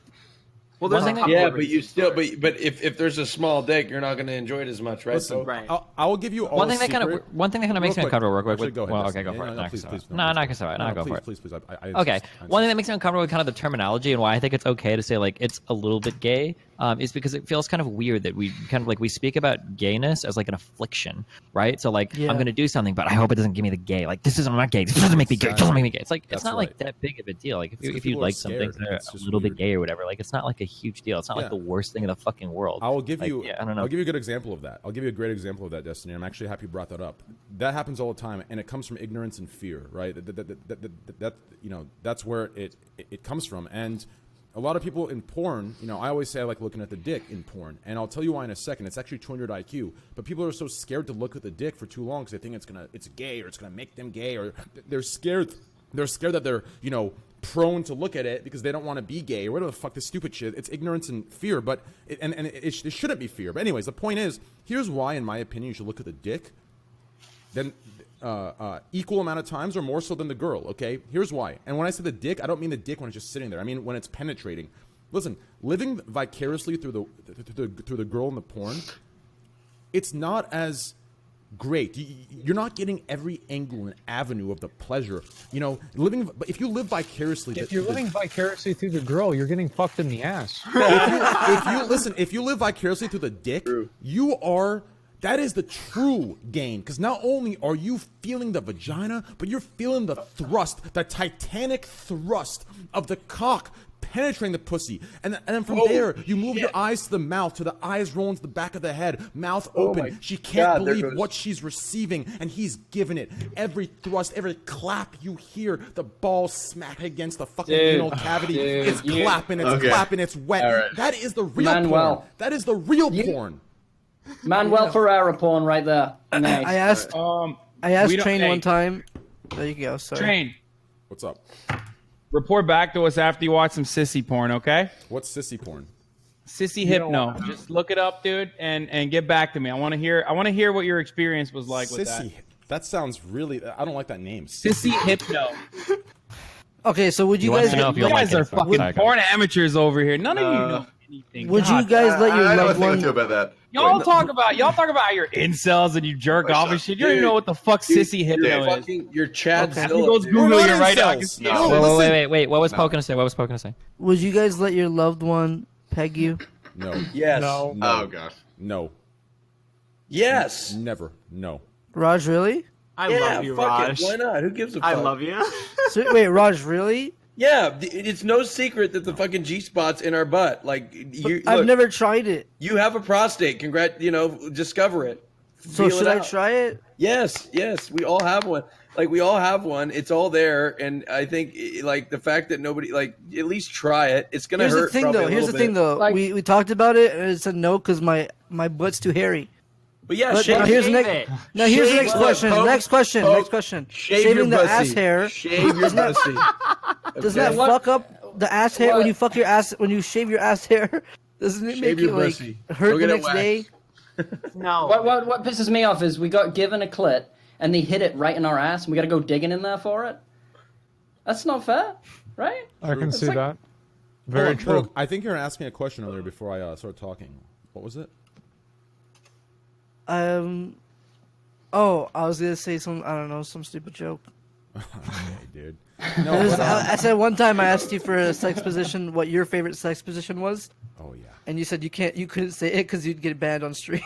Speaker 7: Well, there's a couple
Speaker 11: Yeah,
Speaker 7: of
Speaker 11: but you
Speaker 7: reasons
Speaker 11: still,
Speaker 7: for it.
Speaker 11: but if there's a small dick, you're not going to enjoy it as much, right?
Speaker 1: Listen,
Speaker 11: So,
Speaker 1: I will give you all
Speaker 2: One thing
Speaker 1: a
Speaker 2: that kind
Speaker 1: secret.
Speaker 2: of makes me
Speaker 1: Real quick.
Speaker 2: uncomfortable real quick.
Speaker 1: Actually, go ahead,
Speaker 2: Well,
Speaker 1: Dustin.
Speaker 2: okay, go for it.
Speaker 1: No,
Speaker 2: No,
Speaker 1: please, please.
Speaker 2: no, not sorry. No, go for it.
Speaker 1: Please. I
Speaker 2: Okay.
Speaker 1: insist.
Speaker 2: One thing that makes me uncomfortable with kind of the terminology and why I think it's okay to say like it's a little bit gay is because it feels kind of weird that we kind of like we speak about gayness as like an affliction, right? So like
Speaker 10: Yeah.
Speaker 2: I'm gonna do something, but I hope it doesn't give me the gay. Like this isn't not gay. This doesn't make me gay. It doesn't make me gay. It's like
Speaker 1: That's
Speaker 2: it's not
Speaker 1: right.
Speaker 2: like that big of a deal. Like
Speaker 1: It's 'cause
Speaker 2: if you
Speaker 1: people are
Speaker 2: like something
Speaker 1: scared.
Speaker 2: that are
Speaker 1: It's
Speaker 2: a
Speaker 1: just
Speaker 2: little
Speaker 1: weird.
Speaker 2: bit gay or whatever, like it's not like a huge deal. It's not
Speaker 1: Yeah.
Speaker 2: like the worst thing in the fucking world.
Speaker 1: I will give
Speaker 2: Like,
Speaker 1: you.
Speaker 2: yeah, I don't know.
Speaker 1: I'll give you a good example of that. I'll give you a great example of that, Destiny. I'm actually happy you brought that up. That happens all the time, and it comes from ignorance and fear, right? That that's where it comes from. And a lot of people in porn, I always say I like looking at the dick in porn, and I'll tell you why in a second. It's actually 200 IQ, but people are so scared to look at the dick for too long because they think it's gay or it's gonna make them gay, or they're scared. They're scared that they're prone to look at it because they don't want to be gay or whatever the fuck this stupid shit. It's ignorance and fear, but it shouldn't be fear. But anyways, the point is, here's why, in my opinion, you should look at the dick. Then equal amount of times or more so than the girl. Okay, here's why. And when I say the dick, I don't mean the dick when it's just sitting there. I mean when it's penetrating. Listen, living vicariously through the girl in the porn, it's not as great. You're not getting every angle and avenue of the pleasure. But if you live vicariously,
Speaker 14: If you're living vicariously through the girl, you're getting fucked in the ass.
Speaker 1: if you live vicariously through the dick, that is the true gain. Because not only are you feeling the vagina, but you're feeling the thrust, the titanic thrust of the cock penetrating the pussy. And then from there, you move your eyes to the mouth, to the eyes rolling to the back of the head, mouth open. She can't believe what she's receiving, and he's giving it. Every thrust, every clap you hear, the balls smack against the fucking anal cavity. It's clapping, it's wet.
Speaker 4: Right.
Speaker 1: That is the real
Speaker 8: Manuel.
Speaker 1: porn. That is the real porn.
Speaker 8: Manuel Ferreira porn right there. Nice.
Speaker 10: I asked
Speaker 3: we don't-
Speaker 10: Train
Speaker 3: hey.
Speaker 10: one time. There you go. Sorry.
Speaker 3: Train.
Speaker 1: What's up?
Speaker 3: Report back to us after you watch some sissy porn, okay?
Speaker 1: What's sissy porn?
Speaker 3: Sissy hypno. Just look it up, dude, and get back to me. I want to hear what your experience was like with that.
Speaker 1: Sissy. That sounds really. I don't like that name.
Speaker 3: Sissy hypno.
Speaker 10: Okay, so would you
Speaker 2: He wants
Speaker 10: guys?
Speaker 2: to know if
Speaker 3: You
Speaker 2: you'll
Speaker 3: guys
Speaker 2: like
Speaker 3: are
Speaker 2: it.
Speaker 3: fucking
Speaker 2: Sorry,
Speaker 3: porn amateurs over here. None of you know anything.
Speaker 10: Would you
Speaker 3: God.
Speaker 10: guys let your
Speaker 4: I know a
Speaker 10: loved
Speaker 4: thing or
Speaker 10: one?
Speaker 4: two about that.
Speaker 3: Y'all talk about how you're incels and you jerk off and shit. You don't even know what the fuck sissy hypno is.
Speaker 11: fucking, you're Chad
Speaker 10: Okay.
Speaker 3: He
Speaker 11: Phillips,
Speaker 3: goes
Speaker 11: dude.
Speaker 3: Google
Speaker 1: We're
Speaker 3: it
Speaker 1: not
Speaker 3: right now. I
Speaker 1: incels.
Speaker 3: can see
Speaker 1: No.
Speaker 3: it.
Speaker 2: Wait. What was Poke gonna say? What was Poke gonna say?
Speaker 10: Would you guys let your loved one peg you?
Speaker 1: No.
Speaker 11: Yes.
Speaker 14: No.
Speaker 4: Oh gosh.
Speaker 1: No.
Speaker 11: Yes.
Speaker 1: Never. No.
Speaker 10: Raj, really?
Speaker 7: I
Speaker 11: Yeah,
Speaker 7: love you,
Speaker 11: fuck
Speaker 7: Raj.
Speaker 11: it. Why not? Who gives a fuck?
Speaker 7: I love you.
Speaker 10: So, wait, Raj, really?
Speaker 11: Yeah, it's no secret that the fucking G spot's in our butt. Like
Speaker 10: I've
Speaker 11: look,
Speaker 10: never tried it.
Speaker 11: You have a prostate. Discover it.
Speaker 10: So
Speaker 11: Feel it
Speaker 10: should I
Speaker 11: out.
Speaker 10: try it?
Speaker 11: Yes, we all have one. Like we all have one. It's all there, and I think like the fact that nobody like at least try it. It's gonna
Speaker 10: Here's the
Speaker 11: hurt.
Speaker 10: thing,
Speaker 11: probably
Speaker 10: though.
Speaker 11: a
Speaker 10: Here's the
Speaker 11: little
Speaker 10: thing,
Speaker 11: bit.
Speaker 10: though.
Speaker 8: Like-
Speaker 10: we talked about it, and it said no because my butt's too hairy.
Speaker 11: But yeah,
Speaker 10: But
Speaker 11: shave,
Speaker 10: now here's the
Speaker 7: shave
Speaker 10: next.
Speaker 7: it.
Speaker 10: Now here's the
Speaker 11: Shave
Speaker 10: next
Speaker 11: it.
Speaker 10: question.
Speaker 11: Poke,
Speaker 10: Next question.
Speaker 11: poke,
Speaker 10: Next question.
Speaker 11: shave
Speaker 10: Shaving
Speaker 11: your
Speaker 10: the
Speaker 11: pussy.
Speaker 10: ass hair.
Speaker 11: Shave your pussy.
Speaker 10: Does that
Speaker 11: Okay.
Speaker 10: fuck up the ass hair when
Speaker 8: What?
Speaker 10: you fuck your ass when you shave your ass hair? Doesn't it
Speaker 11: Shave
Speaker 10: make
Speaker 11: your
Speaker 10: you like
Speaker 11: pussy.
Speaker 10: hurt
Speaker 11: Go
Speaker 10: the
Speaker 11: get it
Speaker 10: next
Speaker 11: waxed.
Speaker 10: day?
Speaker 7: No.
Speaker 8: What pisses me off is we got given a clit and they hit it right in our ass and we got to go digging in there for it. That's not fair, right?
Speaker 14: I can
Speaker 8: It's
Speaker 14: see
Speaker 8: like-
Speaker 14: that. Very
Speaker 1: Hold on,
Speaker 14: true.
Speaker 1: Poke, I think you were asking a question earlier before I started talking. What was it?
Speaker 10: Oh, I was gonna say some. I don't know, some stupid joke.
Speaker 1: Hey, dude.
Speaker 10: It
Speaker 1: No,
Speaker 10: was-
Speaker 1: but,
Speaker 10: I said one time I asked you for a sex position, what your favorite sex position was,
Speaker 1: oh yeah.
Speaker 10: and you said you couldn't say it because you'd get banned on stream.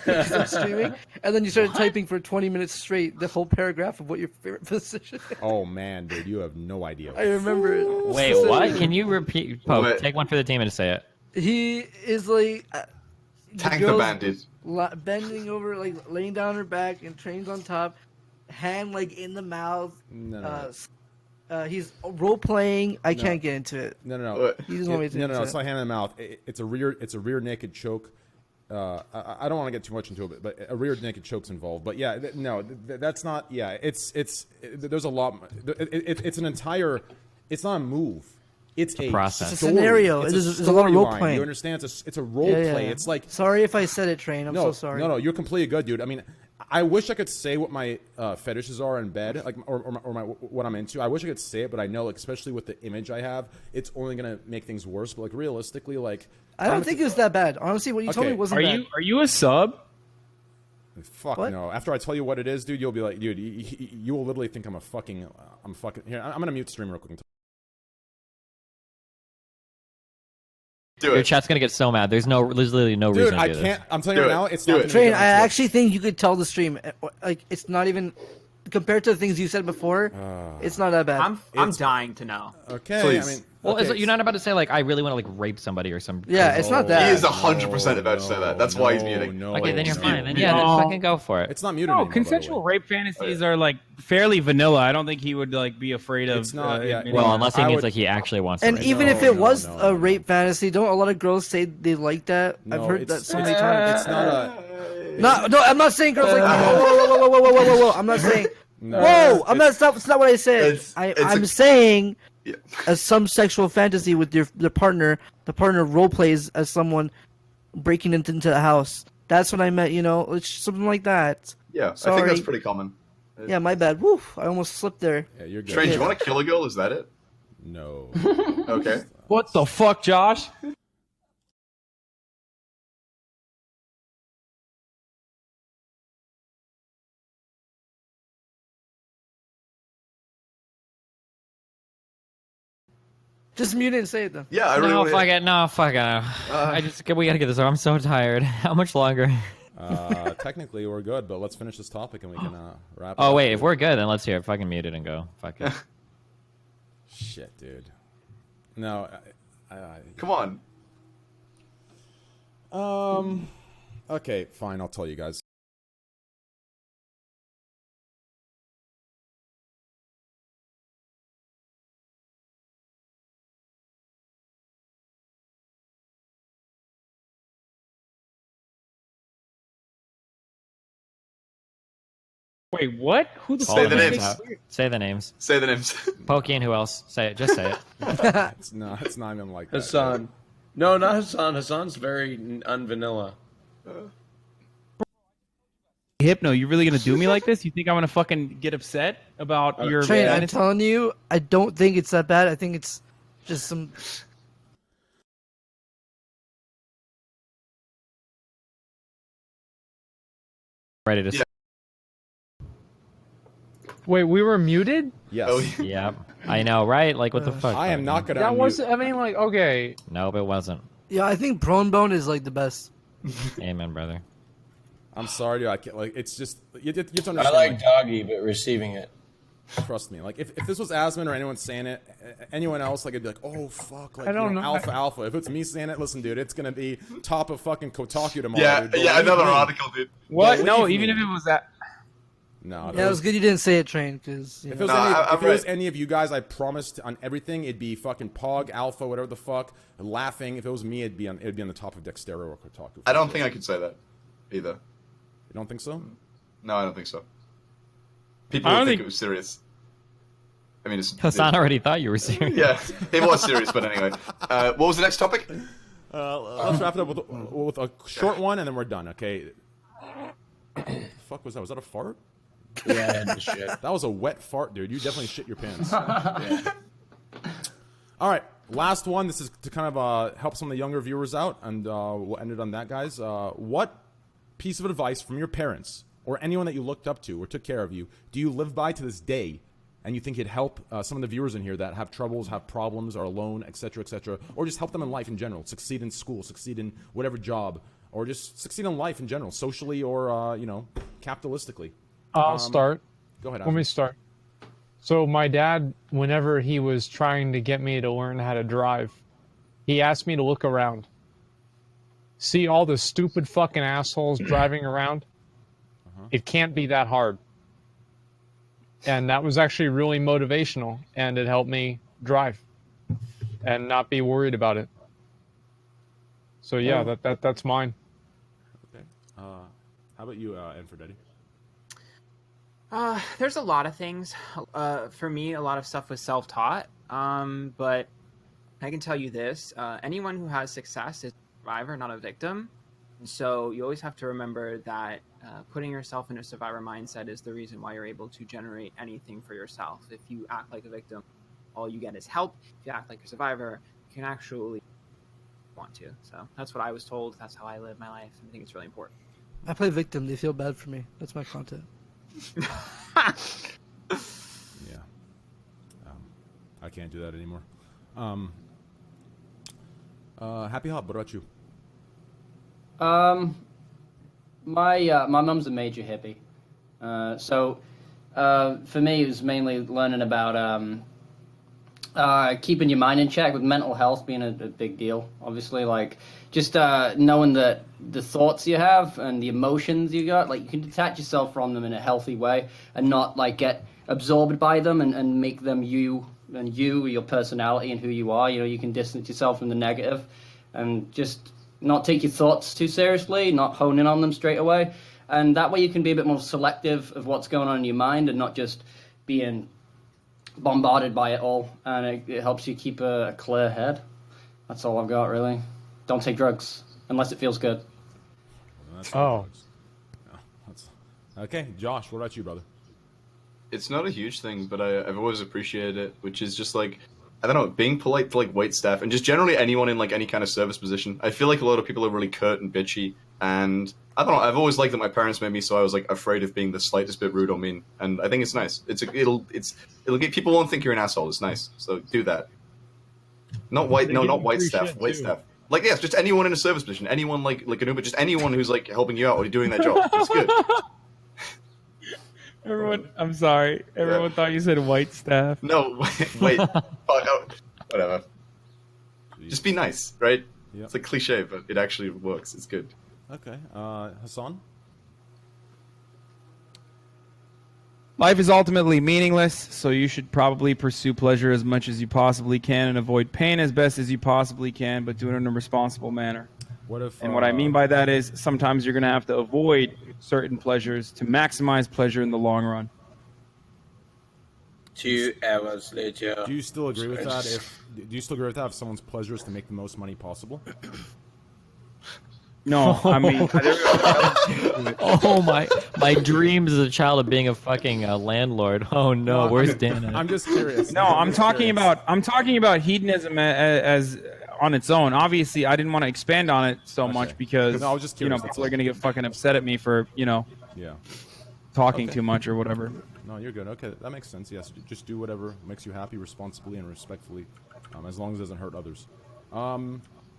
Speaker 10: Because I'm streaming, and then you started typing for 20 minutes straight the whole paragraph of what your favorite position.
Speaker 1: Oh man, dude, you have no idea.
Speaker 10: I remember it.
Speaker 2: Wait, what? Can you repeat? Poke,
Speaker 4: Wait.
Speaker 2: take one for the team and say it.
Speaker 10: He is like
Speaker 4: Tank the
Speaker 10: girl's
Speaker 4: bandit.
Speaker 10: bending over, like laying down her back, and Train's on top, hand like in the mouth.
Speaker 1: No.
Speaker 10: He's role playing. I can't get into it.
Speaker 1: No.
Speaker 10: He doesn't want me to.
Speaker 1: No.
Speaker 10: into
Speaker 1: It's
Speaker 10: it.
Speaker 1: not hand in the mouth. It's a rear naked choke. I don't want to get too much into it, but a rear naked choke's involved. But yeah, that's not. Yeah, there's a lot. It's an entire. It's not a move. It's a
Speaker 2: process.
Speaker 10: It's a scenario.
Speaker 1: It's
Speaker 10: There's a lot of role
Speaker 1: storyline.
Speaker 10: playing.
Speaker 1: You understand? It's a role
Speaker 10: Yeah.
Speaker 1: play. It's like.
Speaker 10: Sorry if I said it, Train. I'm
Speaker 1: no,
Speaker 10: so sorry.
Speaker 1: No, you're completely good, dude. I mean, I wish I could say what my fetishes are in bed, like, or what I'm into. I wish I could say it, but I know, like, especially with the image I have, it's only gonna make things worse. But like, realistically, like,
Speaker 10: I don't think it was that bad. Honestly, what you told me
Speaker 1: Okay.
Speaker 10: wasn't bad.
Speaker 3: Are you a sub?
Speaker 1: Fuck
Speaker 10: What?
Speaker 1: no. After I tell you what it is, dude, you'll be like, dude, you will literally think I'm fucking. Here, I'm gonna mute stream real quick.
Speaker 4: Do
Speaker 2: Your
Speaker 4: it.
Speaker 2: chat's gonna get so mad. There's literally no
Speaker 1: Dude,
Speaker 2: reason to
Speaker 1: I
Speaker 2: do
Speaker 1: can't.
Speaker 2: this.
Speaker 1: I'm telling you
Speaker 4: Do
Speaker 1: right
Speaker 4: it.
Speaker 1: now, it's
Speaker 4: Do
Speaker 1: not.
Speaker 4: it.
Speaker 1: gonna
Speaker 10: Train,
Speaker 1: make
Speaker 10: I
Speaker 1: it on Twitch.
Speaker 10: actually think you could tell the stream. Like, it's not even compared to the things you said before. It's not that bad.
Speaker 7: I'm dying to know.
Speaker 1: Okay,
Speaker 4: Please.
Speaker 1: I mean,
Speaker 2: Well,
Speaker 1: okay,
Speaker 2: you're not about to say like I really want to like rape somebody or some.
Speaker 10: Yeah,
Speaker 2: crazy-
Speaker 10: it's not
Speaker 4: He
Speaker 10: that.
Speaker 4: is 100% about to say that. That's why he's muting.
Speaker 1: No,
Speaker 2: Okay, then you're
Speaker 1: no.
Speaker 2: fine. Then yeah,
Speaker 3: No.
Speaker 2: then fucking go for it.
Speaker 1: It's not muted
Speaker 3: No,
Speaker 1: anymore, by the
Speaker 3: consensual
Speaker 1: way.
Speaker 3: rape fantasies are like fairly vanilla. I don't think he would like be afraid of.
Speaker 1: It's not- yeah,
Speaker 3: admitting
Speaker 2: Well,
Speaker 3: that.
Speaker 2: unless he
Speaker 1: I
Speaker 2: means
Speaker 1: would-
Speaker 2: like he actually wants to.
Speaker 10: And
Speaker 2: rape
Speaker 10: even
Speaker 2: them.
Speaker 10: if it
Speaker 1: no,
Speaker 10: was
Speaker 1: no,
Speaker 10: a
Speaker 1: no.
Speaker 10: rape fantasy, don't a lot of girls say they like that? I've
Speaker 1: No,
Speaker 10: heard
Speaker 1: it's-
Speaker 10: that so many times.
Speaker 1: It's not a.
Speaker 10: No, I'm not saying girls like. Whoa. I'm not saying.
Speaker 1: No,
Speaker 10: Whoa,
Speaker 1: it's-
Speaker 10: That's not what I said.
Speaker 4: It's a-
Speaker 10: I'm saying,
Speaker 4: Yeah.
Speaker 10: as some sexual fantasy with the partner role plays as someone breaking into the house. That's what I meant. It's something like that.
Speaker 4: Yeah, I
Speaker 10: Sorry.
Speaker 4: think that's pretty common.
Speaker 10: Yeah, my bad. Woo, I almost slipped there.
Speaker 1: Yeah, you're good.
Speaker 4: Strange, you want to kill a girl? Is that it?
Speaker 1: No.
Speaker 4: Okay.
Speaker 3: What the fuck, Josh?
Speaker 10: Just mute it and say it then.
Speaker 4: Yeah, I really
Speaker 2: No,
Speaker 4: want
Speaker 2: fuck it. No, fuck it. We gotta get this over. I'm so tired. How much longer?
Speaker 1: Technically, we're good, but let's finish this topic and we can wrap it
Speaker 2: Oh
Speaker 1: up.
Speaker 2: wait, if we're good, then let's hear it. Fucking mute it and go. Fuck it.
Speaker 1: Shit, dude. No.
Speaker 4: Come on.
Speaker 1: Okay, fine. I'll tell you guys.
Speaker 3: Wait, what? Who the
Speaker 4: Say
Speaker 3: fuck
Speaker 4: the
Speaker 3: is
Speaker 4: names.
Speaker 3: this?
Speaker 2: Say the names.
Speaker 4: Say the names.
Speaker 2: Pokey and who else? Say it. Just say it.
Speaker 1: It's not even like that.
Speaker 11: Hassan. No, not Hassan. Hassan's very unvanilla.
Speaker 3: Hypno, you really gonna do me like this? You think I'm gonna fucking get upset about your
Speaker 10: Train, I'm
Speaker 3: fantasy?
Speaker 10: telling you, I don't think it's that bad. I think it's just some.
Speaker 2: Ready to.
Speaker 4: Yeah.
Speaker 14: Wait, we were muted?
Speaker 1: Yes.
Speaker 4: Oh,
Speaker 2: Yep. I know, right? Like, what the fuck?
Speaker 1: I am not gonna.
Speaker 14: That
Speaker 1: unmute-
Speaker 14: was, I mean, like, okay.
Speaker 2: Nope, it wasn't.
Speaker 10: Yeah, I think prone bone is like the best.
Speaker 2: Amen, brother.
Speaker 1: I'm sorry, dude. I can't. Like, it's just you have to
Speaker 11: I
Speaker 1: understand.
Speaker 11: like doggy, but receiving it.
Speaker 1: Trust me. Like, if this was Asmon or anyone saying it, anyone else, like, it'd be like, oh fuck, like,
Speaker 14: I don't know.
Speaker 1: alpha. If it's me saying it, listen, dude, it's gonna be top of fucking Kotaku tomorrow.
Speaker 4: yeah,
Speaker 1: dude.
Speaker 4: yeah,
Speaker 1: Believe
Speaker 4: another
Speaker 1: me.
Speaker 4: article, dude.
Speaker 3: What?
Speaker 1: Believe
Speaker 3: No,
Speaker 1: me.
Speaker 3: even if it was that.
Speaker 1: No.
Speaker 10: Yeah, it was good you didn't say it, Train, because
Speaker 1: If it was,
Speaker 4: No,
Speaker 1: if it was
Speaker 4: right.
Speaker 1: any of you guys, I promised on everything, it'd be fucking Pog, Alpha, whatever the fuck, laughing. If it was me, it'd be on the top of Dexterra or Kotaku.
Speaker 4: I don't think I could say that. either.
Speaker 1: You don't think so?
Speaker 4: No, I don't think so. People
Speaker 3: I
Speaker 4: would
Speaker 3: don't
Speaker 4: think
Speaker 3: think-
Speaker 4: it was serious. I mean, it's
Speaker 2: Hassan already thought you were serious.
Speaker 4: Yeah, it was serious, but anyway. What was the next topic?
Speaker 1: Let's wrap it up with a short one, and then we're done. Okay. Fuck was that? Was that a fart?
Speaker 11: Yeah, shit.
Speaker 1: That was a wet fart, dude. You definitely shit your pants. Yeah. All right, last one. This is to kind of help some of the younger viewers out, and we'll end it on that, guys. What piece of advice from your parents or anyone that you looked up to or took care of you do you live by to this day, and you think it'd help some of the viewers in here that have troubles, have problems, are alone, etc., or just help them in life in general, succeed in school, succeed in whatever job, or just succeed in life in general, socially or capitalistically?
Speaker 14: I'll start.
Speaker 1: Go ahead.
Speaker 14: Let me start. So my dad, whenever he was trying to get me to learn how to drive, he asked me to look around. See all the stupid fucking assholes driving around? It can't be that hard. And that was actually really motivational, and it helped me drive and not be worried about it. So yeah, that's mine.
Speaker 1: Okay. How about you, Enfredetti?
Speaker 7: There's a lot of things. For me, a lot of stuff was self-taught. But I can tell you this: anyone who has success is a survivor, not a victim. So you always have to remember that putting yourself in a survivor mindset is the reason why you're able to generate anything for yourself. If you act like a victim, all you get is help. If you act like a survivor, you can actually want to. So that's what I was told. That's how I live my life. I think it's really important.
Speaker 10: I play victim. They feel bad for me. That's my content.
Speaker 1: Yeah. I can't do that anymore. Happy Hop, what about you?
Speaker 8: My mum's a major hippie. So for me, it was mainly learning about keeping your mind in check, with mental health being a big deal. Obviously, like just knowing that the thoughts you have and the emotions you got, like you can detach yourself from them in a healthy way and not like get absorbed by them and make them you and your personality and who you are. You know, you can distance yourself from the negative and just not take your thoughts too seriously, not hone in on them straight away. And that way you can be a bit more selective of what's going on in your mind and not just being bombarded by it all. And it helps you keep a clear head. That's all I've got, really. Don't take drugs unless it feels good.
Speaker 1: Okay, Josh, what about you, brother?
Speaker 4: It's not a huge thing, but I've always appreciated it, which is just like, I don't know, being polite to like wait staff and just generally anyone in like any kind of service position. I feel like a lot of people are really curt and bitchy, and I don't know. I've always liked that my parents made me, so I was like afraid of being the slightest bit rude or mean, and I think it's nice. It'll get people won't think you're an asshole. It's nice, so do that. Not white staff, wait staff. Like yes, just anyone in a service position, anyone like an Uber, just anyone who's like helping you out or doing their job. It's good.
Speaker 3: Everyone, I'm sorry. Everyone thought you said white staff.
Speaker 4: No, wait. Whatever. Just be nice, right?
Speaker 1: Yep.
Speaker 4: It's a cliche, but it actually works. It's good.
Speaker 1: Okay, Hassan?
Speaker 3: Life is ultimately meaningless, so you should probably pursue pleasure as much as you possibly can and avoid pain as best as you possibly can, but do it in a responsible manner.
Speaker 1: What if?
Speaker 3: And what I mean by that is sometimes you're going to have to avoid certain pleasures to maximize pleasure in the long run.
Speaker 5: 2 hours later.
Speaker 1: Do you still agree with that? Do you still agree with that? If someone's pleasure is to make the most money possible?
Speaker 3: No, I mean,
Speaker 2: oh my dreams as a child of being a fucking landlord. Oh no, where's Dan at?
Speaker 1: I'm just curious.
Speaker 3: No, I'm talking about hedonism as on its own. Obviously, I didn't want to expand on it so much because
Speaker 1: I was just curious,
Speaker 3: people are gonna get fucking upset at me for talking too much or whatever.
Speaker 1: No, you're good. Okay, that makes sense. Yes, just do whatever makes you happy, responsibly and respectfully, as long as it doesn't hurt others.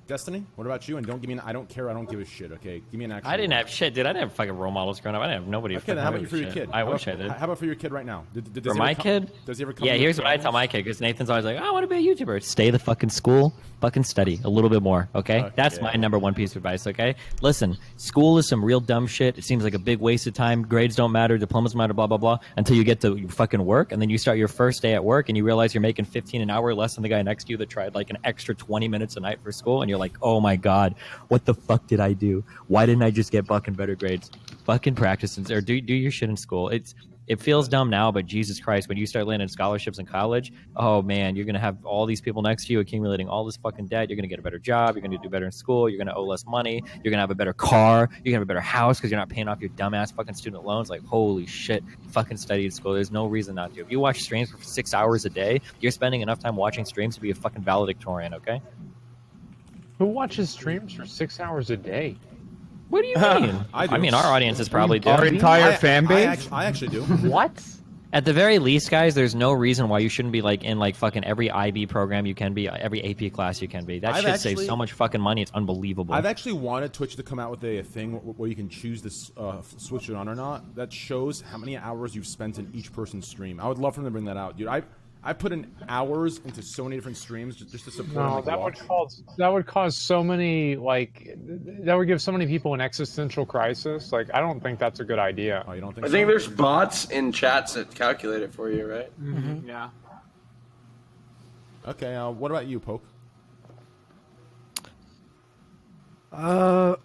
Speaker 1: Destiny, what about you? And don't give me an I don't care, I don't give a shit, okay? Give me an actual...
Speaker 2: I didn't have shit, dude. I didn't have fucking role models growing up. I didn't have nobody.
Speaker 1: Okay, then how about for your kid?
Speaker 2: I wish I did.
Speaker 1: How about for your kid right now?
Speaker 2: For my kid?
Speaker 1: Does he ever come?
Speaker 2: Yeah, here's what I tell my kid, because Nathan's always like, I want to be a YouTuber. Stay the fucking school, fucking study a little bit more, okay? That's my number one piece of advice, okay? Listen, school is some real dumb shit. It seems like a big waste of time. Grades don't matter, diplomas matter, blah, blah, blah, until you get to fucking work, and then you start your first day at work, and you realize you're making $15 an hour less than the guy next to you that tried like an extra 20 minutes a night for school, and you're you're like, oh my god, what the fuck did I do? Why didn't I just get fucking better grades? Fucking practice or do your shit in school. It feels dumb now, but Jesus Christ, when you start landing scholarships in college, oh man, you're gonna have all these people next to you accumulating all this fucking debt. You're gonna get a better job. You're gonna do better in school. You're gonna owe less money. You're gonna have a better car. You're gonna have a better house because you're not paying off your dumbass fucking student loans. Like, holy shit, fucking study in school. There's no reason not to. If you watch streams for 6 hours a day, you're spending enough time watching streams to be a fucking valedictorian. Okay?
Speaker 14: Who watches streams for 6 hours a day?
Speaker 2: What do you mean?
Speaker 1: I
Speaker 2: mean, our audiences probably do.
Speaker 3: Our entire fan base?
Speaker 1: I actually do.
Speaker 14: What?
Speaker 2: At the very least, guys, there's no reason why you shouldn't be like in like fucking every IB program you can be, every AP class you can be. That shit saves so much fucking money. It's unbelievable.
Speaker 1: I've actually wanted Twitch to come out with a thing where you can choose to switch it on or not. That shows how many hours you've spent in each person's stream. I would love for them to bring that out, dude. I put in hours into so many different streams just to support.
Speaker 14: No, that would cause so many that would give so many people an existential crisis. Like, I don't think that's a good idea.
Speaker 1: Oh, you don't think?
Speaker 5: I think there's bots in chats that calculate it for you, right?
Speaker 7: Mm-hmm. Yeah.
Speaker 1: Okay. What about you, Poke?
Speaker 10: Like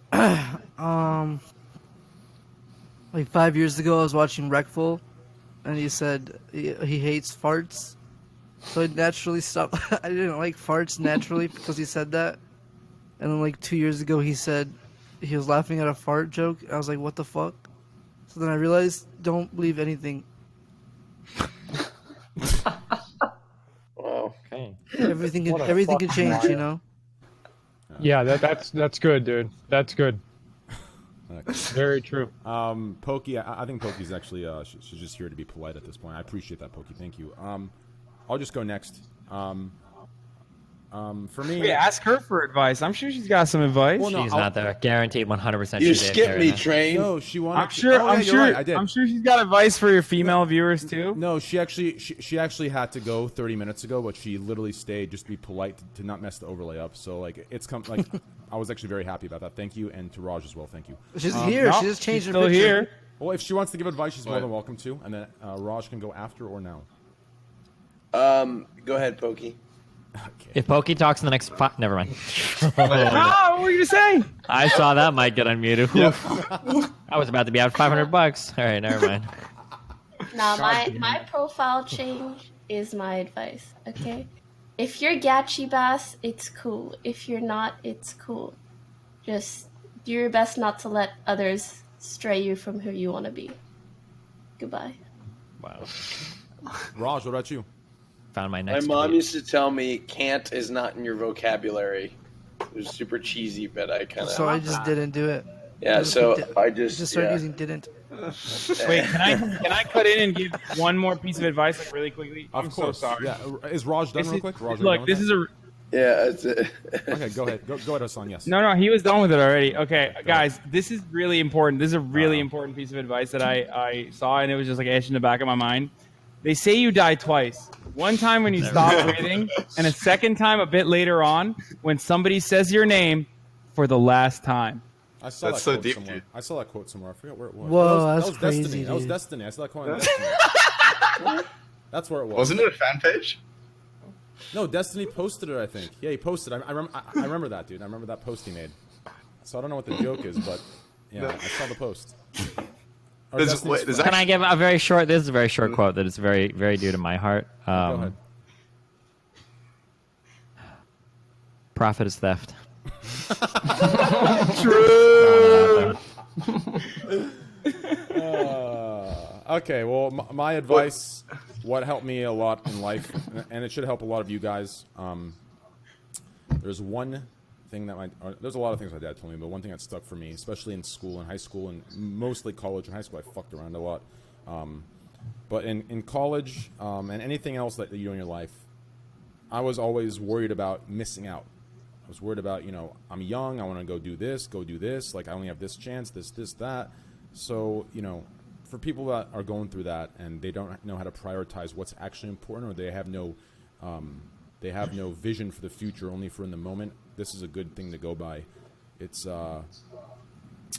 Speaker 10: 5 years ago, I was watching Wreckful, and he said he hates farts. So I naturally stopped. I didn't like farts naturally because he said that. And then like 2 years ago, he said he was laughing at a fart joke. I was like, what the fuck? So then I realized, don't believe anything.
Speaker 5: Wow.
Speaker 2: Okay.
Speaker 10: Everything can change, you know?
Speaker 14: Yeah, that's good, dude. That's good. Very true.
Speaker 1: Pokey, I think Pokey's actually she's just here to be polite at this point. I appreciate that, Pokey. Thank you. I'll just go next. For me,
Speaker 3: Wait, ask her for advice. I'm sure she's got some advice.
Speaker 1: Well, no,
Speaker 2: She's not there. Guaranteed 100%
Speaker 5: You
Speaker 2: she did.
Speaker 5: skipped me,
Speaker 2: Karina.
Speaker 5: Train.
Speaker 1: no, she wanted.
Speaker 3: I'm sure. I'm sure.
Speaker 1: Right, I did.
Speaker 3: I'm sure she's got advice for your female viewers too.
Speaker 1: No, she actually had to go 30 minutes ago, but she literally stayed just to be polite to not mess the overlay up. So like I was actually very happy about that. Thank you, and to Raj as well. Thank you.
Speaker 10: She's here.
Speaker 3: No,
Speaker 10: she just changed
Speaker 3: she's
Speaker 10: her
Speaker 3: still
Speaker 10: picture.
Speaker 3: here.
Speaker 1: Well, if she wants to give advice, she's more than welcome to, and then Raj can go after or now.
Speaker 5: Go ahead, Pokey.
Speaker 1: Okay.
Speaker 2: If Pokey talks in the next never mind.
Speaker 3: Ah, what were you gonna say?
Speaker 2: I saw that mic get unmuted. I was about to be out $500. All right, never mind.
Speaker 13: Now, my profile change is my advice, okay? If you're Gachi Bass, it's cool. If you're not, it's cool. Just do your best not to let others stray you from who you want to be. Goodbye.
Speaker 2: Wow.
Speaker 1: Raj, what about you?
Speaker 2: Found my
Speaker 5: My
Speaker 2: next.
Speaker 5: mom
Speaker 2: tweet.
Speaker 5: used to tell me "can't" is not in your vocabulary. It was super cheesy, but I kind of.
Speaker 10: So I just didn't do it.
Speaker 5: Yeah, so I
Speaker 10: Just started using didn't.
Speaker 3: Wait, can I cut in and give one more piece of advice, like really quickly?
Speaker 1: Of
Speaker 3: I'm
Speaker 1: course.
Speaker 3: so sorry.
Speaker 1: Yeah. Is Raj done real quick? Raj, are you done
Speaker 3: Look,
Speaker 1: with
Speaker 3: this
Speaker 1: that?
Speaker 3: is a.
Speaker 5: Yeah, it's
Speaker 1: Okay, go ahead. Go ahead, Hassan. Yes.
Speaker 3: No, he was done with it already. Okay, guys, this is really important. This is a really important piece of advice that I saw, and it was just like etched in the back of my mind. They say you die twice. One time when you stop breathing, and a second time a bit later on when somebody says your name for the last time.
Speaker 1: I saw
Speaker 4: That's
Speaker 1: that
Speaker 4: so
Speaker 1: quote
Speaker 4: deep,
Speaker 1: somewhere.
Speaker 4: dude.
Speaker 1: I saw that quote somewhere. I forget where it was.
Speaker 10: Whoa,
Speaker 1: that
Speaker 10: that's
Speaker 1: was
Speaker 10: crazy,
Speaker 1: Destiny. That was
Speaker 10: dude.
Speaker 1: Destiny. I saw that quote on Destiny. That's where it was.
Speaker 4: Wasn't it a fan page?
Speaker 1: No, Destiny posted it, I think. Yeah, he posted it. I remember that, dude. I remember that post he made. So I don't know what the joke is, but yeah, I saw the post. Or Destiny's friend.
Speaker 2: Can I give a very short? This is a very short quote that is very, very dear to my heart.
Speaker 1: Go ahead.
Speaker 2: Profit is theft.
Speaker 1: True. Okay, well, my advice, what helped me a lot in life, and it should help a lot of you guys. There's one thing that there's a lot of things my dad told me, but one thing that stuck for me, especially in school and high school, and mostly college and high school, I fucked around a lot. But in college and anything else that you do in your life, I was always worried about missing out. I was worried about, I'm young, I want to go do this, like I only have this chance, this, that. So, for people that are going through that and they don't know how to prioritize what's actually important, or they have no vision for the future, only for in the moment, this is a good thing to go by. It's and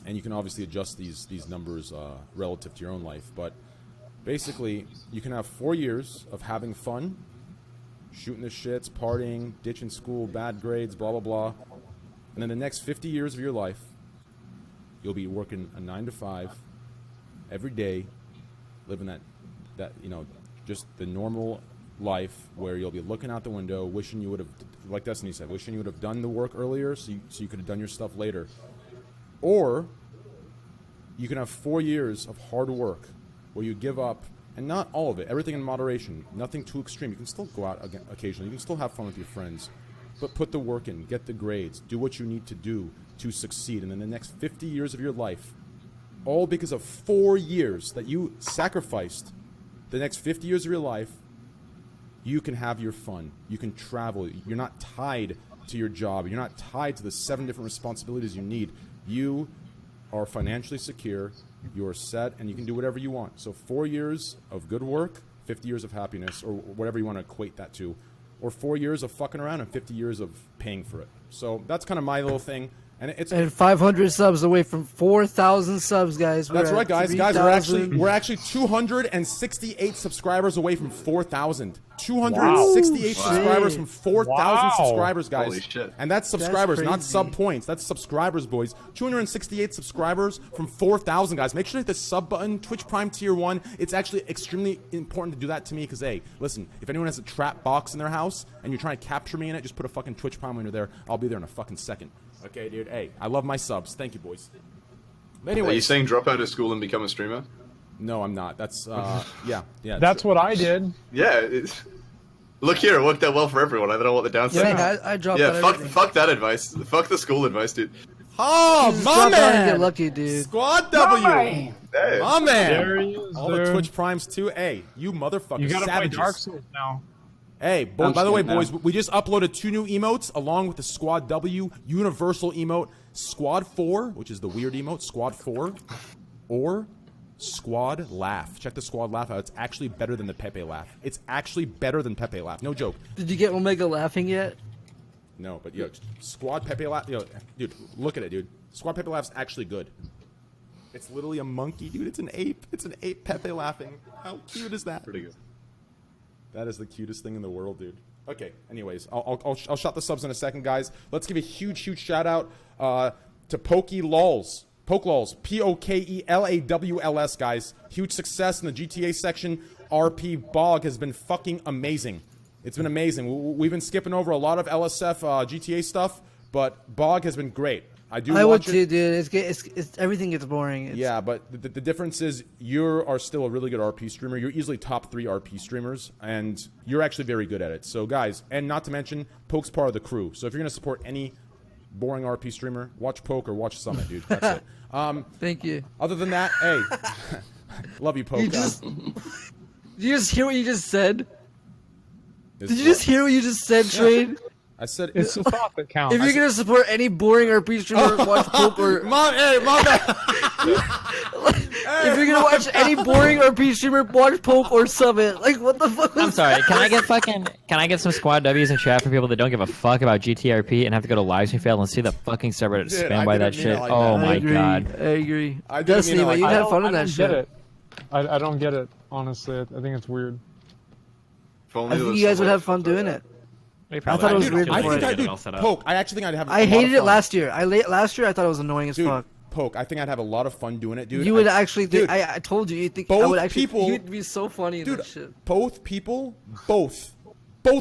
Speaker 1: you can obviously adjust these numbers relative to your own life, but basically you can have 4 years of having fun, shooting the shits, partying, ditching school, bad grades, blah blah blah, And in the next 50 years of your life, you'll be working a 9 to 5 every day, living that just the normal life where you'll be looking out the window, wishing you would have, like Destiny said, wishing you would have done the work earlier so you could have done your stuff later. Or you can have 4 years of hard work where you give up, and not all of it, everything in moderation, nothing too extreme. You can still go out occasionally, you can still have fun with your friends, but put the work in, get the grades, do what you need to do to succeed. And in the next 50 years of your life, all because of 4 years that you sacrificed, the next 50 years of your life, you can have your fun. You can travel. You're not tied to your job. You're not tied to the 7 different responsibilities you need. You are financially secure. You're set, and you can do whatever you want. So 4 years of good work, 50 years of happiness, or whatever you want to equate that to. Or 4 years of fucking around and 50 years of paying for it. So that's kind of my little thing. And
Speaker 10: 500 subs away from 4,000 subs, guys.
Speaker 1: That's right, guys. Guys, we're actually 268 subscribers away from 4,000. 268 subscribers from 4,000 subscribers, guys.
Speaker 4: Holy shit.
Speaker 1: And that's subscribers, not sub points. That's subscribers, boys. 268 subscribers from 4,000, guys. Make sure to hit the sub button, Twitch Prime Tier 1. It's actually extremely important to do that to me because, hey, listen, if anyone has a trap box in their house and you're trying to capture me in it, just put a fucking Twitch Prime when you're there. I'll be there in a fucking second. Okay, dude. Hey, I love my subs. Thank you, boys. Anyway,
Speaker 4: are you saying drop out of school and become a streamer?
Speaker 1: No, I'm not. That's yeah.
Speaker 14: That's what I did.
Speaker 4: Yeah. Look here, it worked out well for everyone. I don't know what the downside.
Speaker 10: Yeah, I dropped.
Speaker 4: Yeah, fuck that advice. Fuck the school advice, dude.
Speaker 1: Oh, my man!
Speaker 10: Get lucky, dude.
Speaker 1: Squad W.
Speaker 4: Hey.
Speaker 1: My man.
Speaker 14: There he is,
Speaker 1: all the Twitch Primes too. Hey, you motherfuckers.
Speaker 14: You gotta
Speaker 1: savages.
Speaker 14: play Dark Souls now.
Speaker 1: Hey, by the way, boys, we just uploaded 2 new emotes along with the Squad W universal emote, Squad 4, which is the weird emote, Squad 4, or Squad Laugh. Check the Squad Laugh out. It's actually better than the Pepe Laugh. It's actually better than Pepe Laugh. No joke.
Speaker 10: Did you get Omega laughing yet?
Speaker 1: No, but yo, Squad Pepe Laugh, dude, look at it, dude. Squad Pepe Laugh's actually good. It's literally a monkey, dude. It's an ape. It's an ape Pepe laughing. How cute is that?
Speaker 4: Pretty good.
Speaker 1: That is the cutest thing in the world, dude. Okay, anyways, I'll shut the subs in a second, guys. Let's give a huge shout out to PokeLawls. PokeLawls. PokeLawls, guys. Huge success in the GTA section. RP Bog has been fucking amazing. It's been amazing. We've been skipping over a lot of LSF GTA stuff, but Bog has been great. I
Speaker 10: would too, dude. It's everything gets boring.
Speaker 1: Yeah, but the difference is you are still a really good RP streamer. You're easily top 3 RP streamers, and you're actually very good at it. So, guys, and not to mention, Poke's part of the crew. So if you're going to support any boring RP streamer, watch Poke or watch Summit, dude. That's it.
Speaker 10: Thank you.
Speaker 1: Other than that, hey, love you, Poke.
Speaker 10: Did you just hear what you just said? Did you just hear what you just said, Trade?
Speaker 1: I said
Speaker 14: it's the thought that counts.
Speaker 10: If you're gonna support any boring RP streamer, watch Poke or
Speaker 1: my bad.
Speaker 10: If you're gonna watch any boring RP streamer, watch Poke or Summit. Like, what the fuck?
Speaker 2: I'm sorry. Can I get some Squad W's in chat for people that don't give a fuck about GTRP and have to go to livestream and see the fucking subreddit spam by that shit?
Speaker 1: Like
Speaker 2: oh
Speaker 1: that.
Speaker 2: my god.
Speaker 10: I agree. Destiny, you'd have fun in that shit.
Speaker 14: I don't get it. Honestly, I think it's weird.
Speaker 10: I think you guys would have fun doing it. I thought it was weird before.
Speaker 1: Poke, I actually think I'd have.
Speaker 10: I hated it last year. Last year I thought it was annoying as fuck.
Speaker 1: Poke, I think I'd have a lot of fun doing it, dude.
Speaker 10: You would actually, dude. I told you, you think I would actually. You'd be so funny in
Speaker 1: dude,
Speaker 10: that shit.
Speaker 1: Both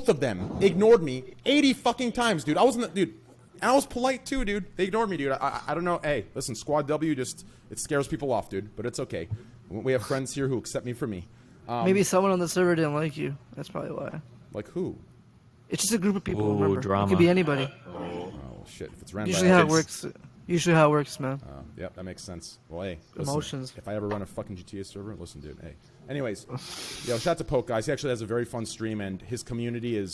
Speaker 1: of them ignored me 80 fucking times, dude. I wasn't, dude. And I was polite too, dude. They ignored me, dude. I don't know. Hey, listen, Squad W it scares people off, dude. But it's okay. We have friends here who accept me for me.
Speaker 10: Maybe someone on the server didn't like you. That's probably why.
Speaker 1: Like who?
Speaker 10: It's just a group of people.
Speaker 2: Ooh,
Speaker 10: remember,
Speaker 2: drama.
Speaker 10: it could be anybody.
Speaker 1: Oh shit! If it's random.
Speaker 10: Usually how it works, man.
Speaker 1: Yep, that makes sense. Well, hey, listen,
Speaker 10: emotions.
Speaker 1: If I ever run a fucking GTA server, listen, dude. Hey. Anyways, yo, shout out to Poke, guys. He actually has a very fun stream, and his community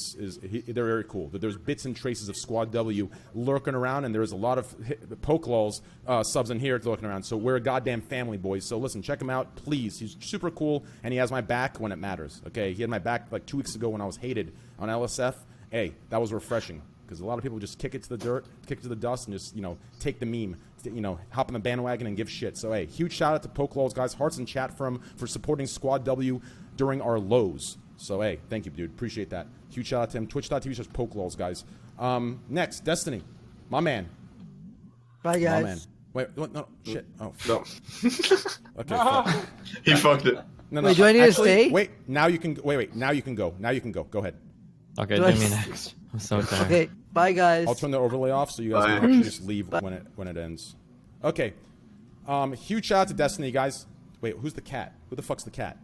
Speaker 1: they're very cool. There's bits and traces of Squad W lurking around, and there's a lot of PokeLawls subs in here lurking around. So we're a goddamn family, boys. So listen, check him out, please. He's super cool, and he has my back when it matters. Okay, he had my back like 2 weeks ago when I was hated on LSF. Hey, that was refreshing. Because a lot of people just kick it to the dirt, kick it to the dust, and just, take the meme, hop on the bandwagon and give shit. So, hey, huge shout out to PokeLawls, guys. Hearts in chat for him for supporting Squad W during our lows. So, hey, thank you, dude. Appreciate that. Huge shout out to him. Twitch.tv/PokeLawls, guys. Next, Destiny. My man.
Speaker 10: Bye,
Speaker 1: Oh, man.
Speaker 10: guys.
Speaker 1: Wait, what? No, shit. Oh,
Speaker 4: No.
Speaker 1: okay. Fuck.
Speaker 4: He fucked it.
Speaker 1: No,
Speaker 10: Wait, do I need to stay?
Speaker 1: Wait, now you can. Wait. Now you can go. Now you can go. Go ahead.
Speaker 2: Okay,
Speaker 10: Do I
Speaker 2: do me
Speaker 10: s-
Speaker 2: next. I'm so tired.
Speaker 10: Okay, bye, guys.
Speaker 1: I'll turn the overlay off so you guys
Speaker 4: Bye.
Speaker 1: can actually just leave when it ends. Okay. Huge shout out to Destiny, guys. Wait, who's the cat? Who the fuck's the cat?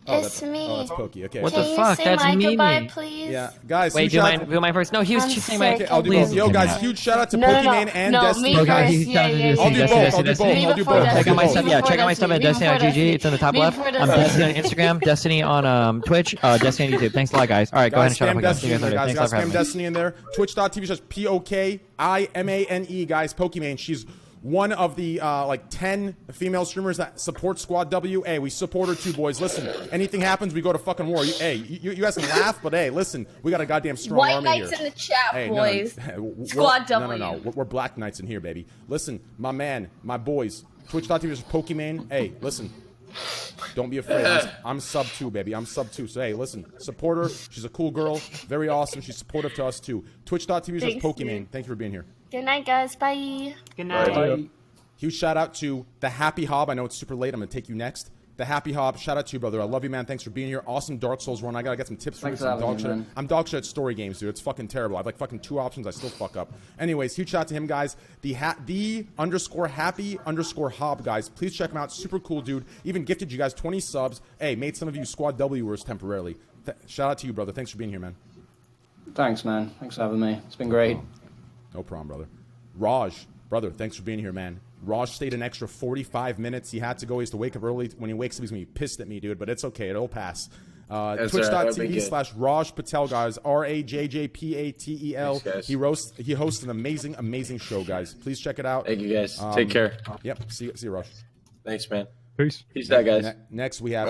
Speaker 13: It's
Speaker 1: that's,
Speaker 13: me.
Speaker 1: Oh, that's Pokey. Okay.
Speaker 2: What
Speaker 13: Can
Speaker 2: the
Speaker 13: you
Speaker 2: fuck?
Speaker 13: say
Speaker 2: That's
Speaker 13: my
Speaker 2: Mimi.
Speaker 13: goodbye, please?
Speaker 1: Yeah, guys.
Speaker 2: Wait,
Speaker 1: huge
Speaker 2: do
Speaker 1: shout
Speaker 2: mine,
Speaker 1: out
Speaker 2: do mine first. No, he was
Speaker 13: I'm
Speaker 2: just saying my.
Speaker 13: sick.
Speaker 1: Okay, I'll do
Speaker 2: Please
Speaker 1: both. Yo,
Speaker 2: do
Speaker 1: guys,
Speaker 2: that.
Speaker 1: huge shout out to
Speaker 13: No, no,
Speaker 1: Pokimane
Speaker 13: no.
Speaker 1: and
Speaker 13: No,
Speaker 1: Destiny.
Speaker 13: me
Speaker 2: Okay,
Speaker 13: first.
Speaker 2: he's
Speaker 13: Yeah,
Speaker 2: trying to
Speaker 13: yeah,
Speaker 2: do
Speaker 1: I'll do
Speaker 13: yeah.
Speaker 1: both. I'll do both.
Speaker 13: Me
Speaker 1: I'll do
Speaker 13: before
Speaker 1: both.
Speaker 13: Destiny.
Speaker 2: Check out my
Speaker 1: Me
Speaker 2: stuff.
Speaker 13: Me
Speaker 2: Yeah,
Speaker 13: before
Speaker 2: check out my stuff at Destiny on
Speaker 13: Destiny.
Speaker 2: GG. It's in the top
Speaker 13: Me
Speaker 2: left.
Speaker 13: before
Speaker 2: I'm Destiny on
Speaker 13: Destiny.
Speaker 2: Instagram, Destiny on Twitch, Destiny on YouTube. Thanks a lot, guys. All right, go ahead
Speaker 1: Guys,
Speaker 2: and shut
Speaker 1: spam
Speaker 2: up. Guys,
Speaker 1: Destiny in there, guys.
Speaker 2: Thanks a
Speaker 1: Guys,
Speaker 2: lot for having
Speaker 1: spam
Speaker 2: me.
Speaker 1: Destiny in there. Twitch.tv/POKIMANE, guys. Pokimane. She's one of the like 10 female streamers that support Squad W. Hey, we support her too, boys. Listen, anything happens, we go to fucking war. You guys can laugh, but hey, listen, we got a goddamn strong
Speaker 13: White
Speaker 1: army
Speaker 13: Knights
Speaker 1: here.
Speaker 13: in the chat,
Speaker 1: Hey,
Speaker 13: boys.
Speaker 1: We're-
Speaker 13: Squad
Speaker 1: No,
Speaker 13: W.
Speaker 1: no. We're Black Knights in here, baby. Listen, my man, my boys. Twitch.tv/Pokimane. Hey, listen. Don't be afraid. I'm sub 2, baby. I'm sub 2. So, hey, listen. Support her. She's a cool girl. Very awesome. She's supportive to us, too. Twitch.tv/Pokimane. Thank you for being here.
Speaker 13: Good night, guys. Bye.
Speaker 7: Good night.
Speaker 4: Bye.
Speaker 1: Huge shout out to the Happy Hob. I know it's super late. I'm going to take you next. The Happy Hob. Shout out to you, brother. I love you, man. Thanks for being here. Awesome Dark Souls run. I got to get some tips from you.
Speaker 8: Thanks for having me, man.
Speaker 1: I'm dog shit at story games, dude. It's fucking terrible. I have like fucking 2 options. I still fuck up. Anyways, huge shout out to him, guys. The _happy_hob, guys. Please check him out. Super cool, dude. Even gifted you guys 20 subs. Hey, made some of you Squad Wers temporarily. Shout out to you, brother. Thanks for being here, man.
Speaker 8: Thanks, man. Thanks for having me. It's been great.
Speaker 1: No problem, brother. Raj, brother, thanks for being here, man. Raj stayed an extra 45 minutes. He had to go. He has to wake up early. When he wakes up, he's going to be pissed at me, dude, but it's okay. It'll pass. Twitch.tv/Raj Patel, guys. RAJJPATEL.
Speaker 5: Thanks, guys.
Speaker 1: He hosts an amazing show, guys. Please check it out.
Speaker 5: Thank you, guys. Take care.
Speaker 1: Yep. See you, Raj.
Speaker 5: Thanks, man.
Speaker 14: Peace.
Speaker 5: Peace out, guys.
Speaker 1: Next, we have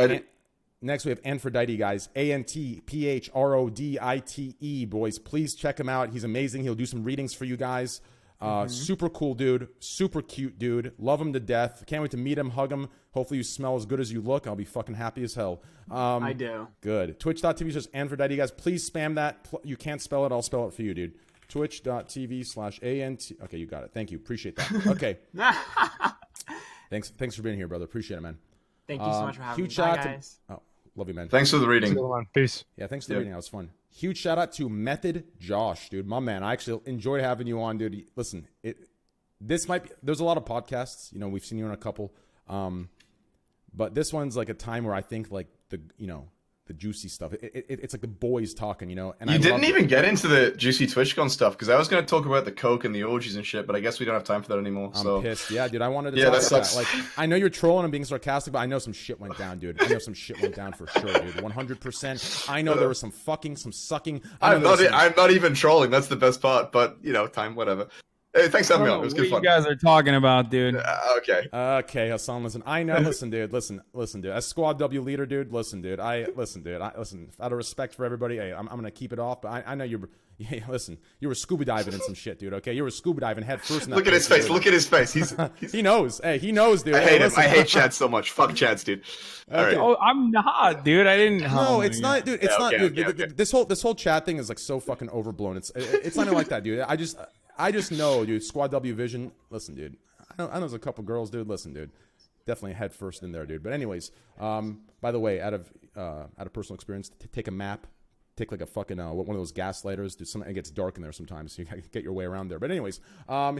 Speaker 1: Aphrodite, guys. ANTPHRODITE, boys. Please check him out. He's amazing. He'll do some readings for you guys. Super cool dude. Super cute dude. Love him to death. Can't wait to meet him, hug him. Hopefully you smell as good as you look. I'll be fucking happy as hell.
Speaker 7: I do.
Speaker 1: Good. Twitch.tv/Aphrodite, guys. Please spam that. You can't spell it. I'll spell it for you, dude. Twitch.tv/ANT. Okay, you got it. Thank you. Appreciate that. Okay. Thanks for being here, brother. Appreciate it, man.
Speaker 7: Thank you so much for having me.
Speaker 1: Huge
Speaker 7: Bye,
Speaker 1: shout out
Speaker 7: guys.
Speaker 1: to. Oh, love you, man.
Speaker 4: Thanks for the reading.
Speaker 14: Peace.
Speaker 1: Yeah, thanks for the reading. That was fun. Huge shout out to Method Josh, dude. My man. I actually enjoyed having you on, dude. Listen, this might be. There's a lot of podcasts. You know, we've seen you on a couple. But this one's like a time where I think like the juicy stuff. It's like the boys talking, you know. And
Speaker 4: You
Speaker 1: I
Speaker 4: didn't
Speaker 1: love
Speaker 4: even
Speaker 1: it.
Speaker 4: get into the juicy TwitchCon stuff because I was going to talk about the coke and the orgies and shit, but I guess we don't have time for that anymore.
Speaker 1: I'm pissed. Yeah, dude. I wanted to
Speaker 4: Yeah,
Speaker 1: talk
Speaker 4: that
Speaker 1: about
Speaker 4: sucks.
Speaker 1: that. Like, I know you're trolling and being sarcastic, but I know some shit went down, dude. I know some shit went down for sure, dude. 100%. I know there was some fucking, some sucking.
Speaker 4: I'm not even trolling. That's the best part. But time, whatever. Hey, thanks for having me on. It was good fun.
Speaker 3: You guys are talking about, dude.
Speaker 4: Okay,
Speaker 1: Hassan. Listen, I know. Listen, dude. Listen, dude. As Squad W leader, dude. Listen, dude. Listen. Out of respect for everybody, hey, I'm gonna keep it off. But I know you're. Yeah, listen, you were scuba diving in some shit, dude. Okay, you were scuba diving head first. In that
Speaker 4: Look at his
Speaker 1: place,
Speaker 4: face.
Speaker 1: dude.
Speaker 4: Look at his face.
Speaker 1: He knows. Hey, he knows, dude.
Speaker 4: I
Speaker 1: Hey,
Speaker 4: hate him.
Speaker 1: listen.
Speaker 4: I hate Chad so much. Fuck Chad's, dude. All right.
Speaker 3: Oh, I'm not, dude. I didn't.
Speaker 1: No, it's not, dude. It's
Speaker 4: Yeah,
Speaker 1: not,
Speaker 4: okay,
Speaker 1: dude.
Speaker 4: okay.
Speaker 1: This whole chat thing is like so fucking overblown. It's not even like that, dude. I just know, dude. Squad W vision. Listen, dude. I know there's a couple girls, dude. Listen, dude. Definitely head first in there, dude. But anyways, by the way, out of personal experience, take a map. Take like a fucking one of those gas lighters. Do something. It gets dark in there sometimes, so you gotta get your way around there. But anyways,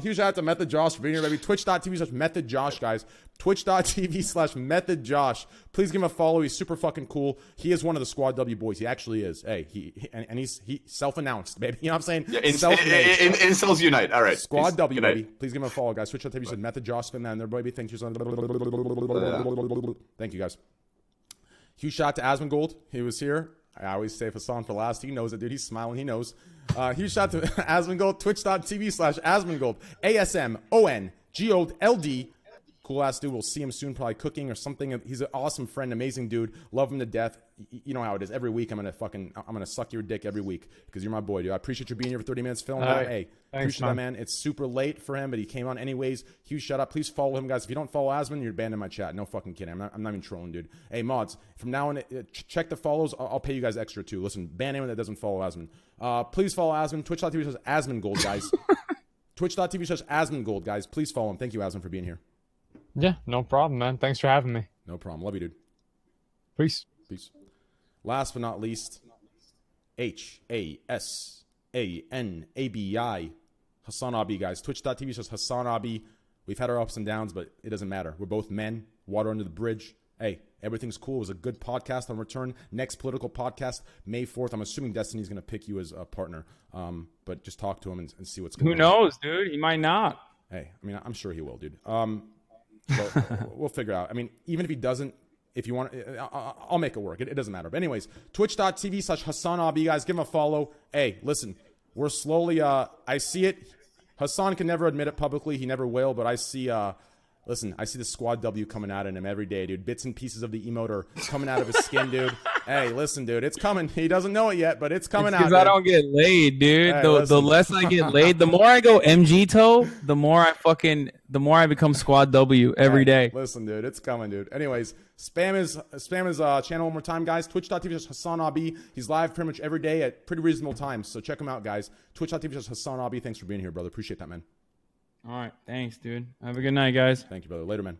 Speaker 1: huge shout out to Method Josh for being here, baby. Twitch.tv/Method Josh, guys. Twitch.tv/Method Josh. Please give him a follow. He's super fucking cool. He is one of the Squad W boys. He actually is. Hey, he's self-announced, baby. You know what I'm saying?
Speaker 4: Yeah,
Speaker 1: Self-made.
Speaker 4: incels unite. All right.
Speaker 1: Squad
Speaker 4: Peace.
Speaker 1: W,
Speaker 4: Good night.
Speaker 1: baby. Please give him a follow, guys. Twitch.tv/Method Josh. Spin that in there, baby. Thank you. Thank you, guys. Huge shout out to Asmongold. He was here. I always save Hassan for last. He knows it, dude. He's smiling. He knows. Huge shout out to Asmongold. Twitch.tv/Asmongold. ASMONGOLD. Cool ass dude. We'll see him soon, probably cooking or something. He's an awesome friend, amazing dude. Love him to death. You know how it is. Every week I'm gonna suck your dick every week because you're my boy, dude. I appreciate you being here for 30 minutes filming that. Hey,
Speaker 14: Thanks,
Speaker 1: appreciate that, man. It's super late for him, but he came on anyways. Huge shout out. Please follow him, guys. If you don't follow Asmon, you're banned in my chat. No fucking kidding. I'm not even trolling, dude. Hey, mods, from now on, check the follows. I'll pay you guys extra too. Listen, ban anyone that doesn't follow Asmon. Please follow Asmon. Twitch.tv/AsmonGold, guys. Twitch.tv/Asmongold, guys. Please follow him. Thank you, Asmon, for being here.
Speaker 14: Yeah, no problem, man. Thanks for having me.
Speaker 1: No problem. Love you, dude.
Speaker 14: Peace.
Speaker 1: Peace. Last but not least, HASANABI, Hassan Abi, guys. Twitch.tv/Hassan Abi. We've had our ups and downs, but it doesn't matter. We're both men. Water under the bridge. Hey, everything's cool. It was a good podcast on return. Next political podcast, May 4th. I'm assuming Destiny's going to pick you as a partner. But just talk to him and see what's going on.
Speaker 3: Who knows, dude? He might not.
Speaker 1: Hey, I mean, I'm sure he will, dude. We'll figure it out. I mean, even if he doesn't, if you want, I'll make it work. It doesn't matter. But anyways, twitch.tv/Hassan Abi, guys. Give him a follow. Hey, listen, we're slowly, I see it. Hassan can never admit it publicly. He never will. But I see, listen, I see the Squad W coming out in him every day, dude. Bits and pieces of the emote are coming out of his skin, dude. Hey, listen, dude, it's coming. He doesn't know it yet, but it's coming out.
Speaker 3: Because I don't get laid, dude.
Speaker 1: Hey,
Speaker 3: The less I get laid, the more I go MG toe, the more I become Squad W every day.
Speaker 1: Listen, dude, it's coming, dude. Anyways, spam his channel one more time, guys. Twitch.tv/Hassan Abi. He's live pretty much every day at pretty reasonable times, so check him out, guys. Twitch.tv/Hassan Abi. Thanks for being here, brother. Appreciate that, man.
Speaker 3: All right, thanks, dude. Have a good night, guys.
Speaker 1: Thank you, brother. Later, man.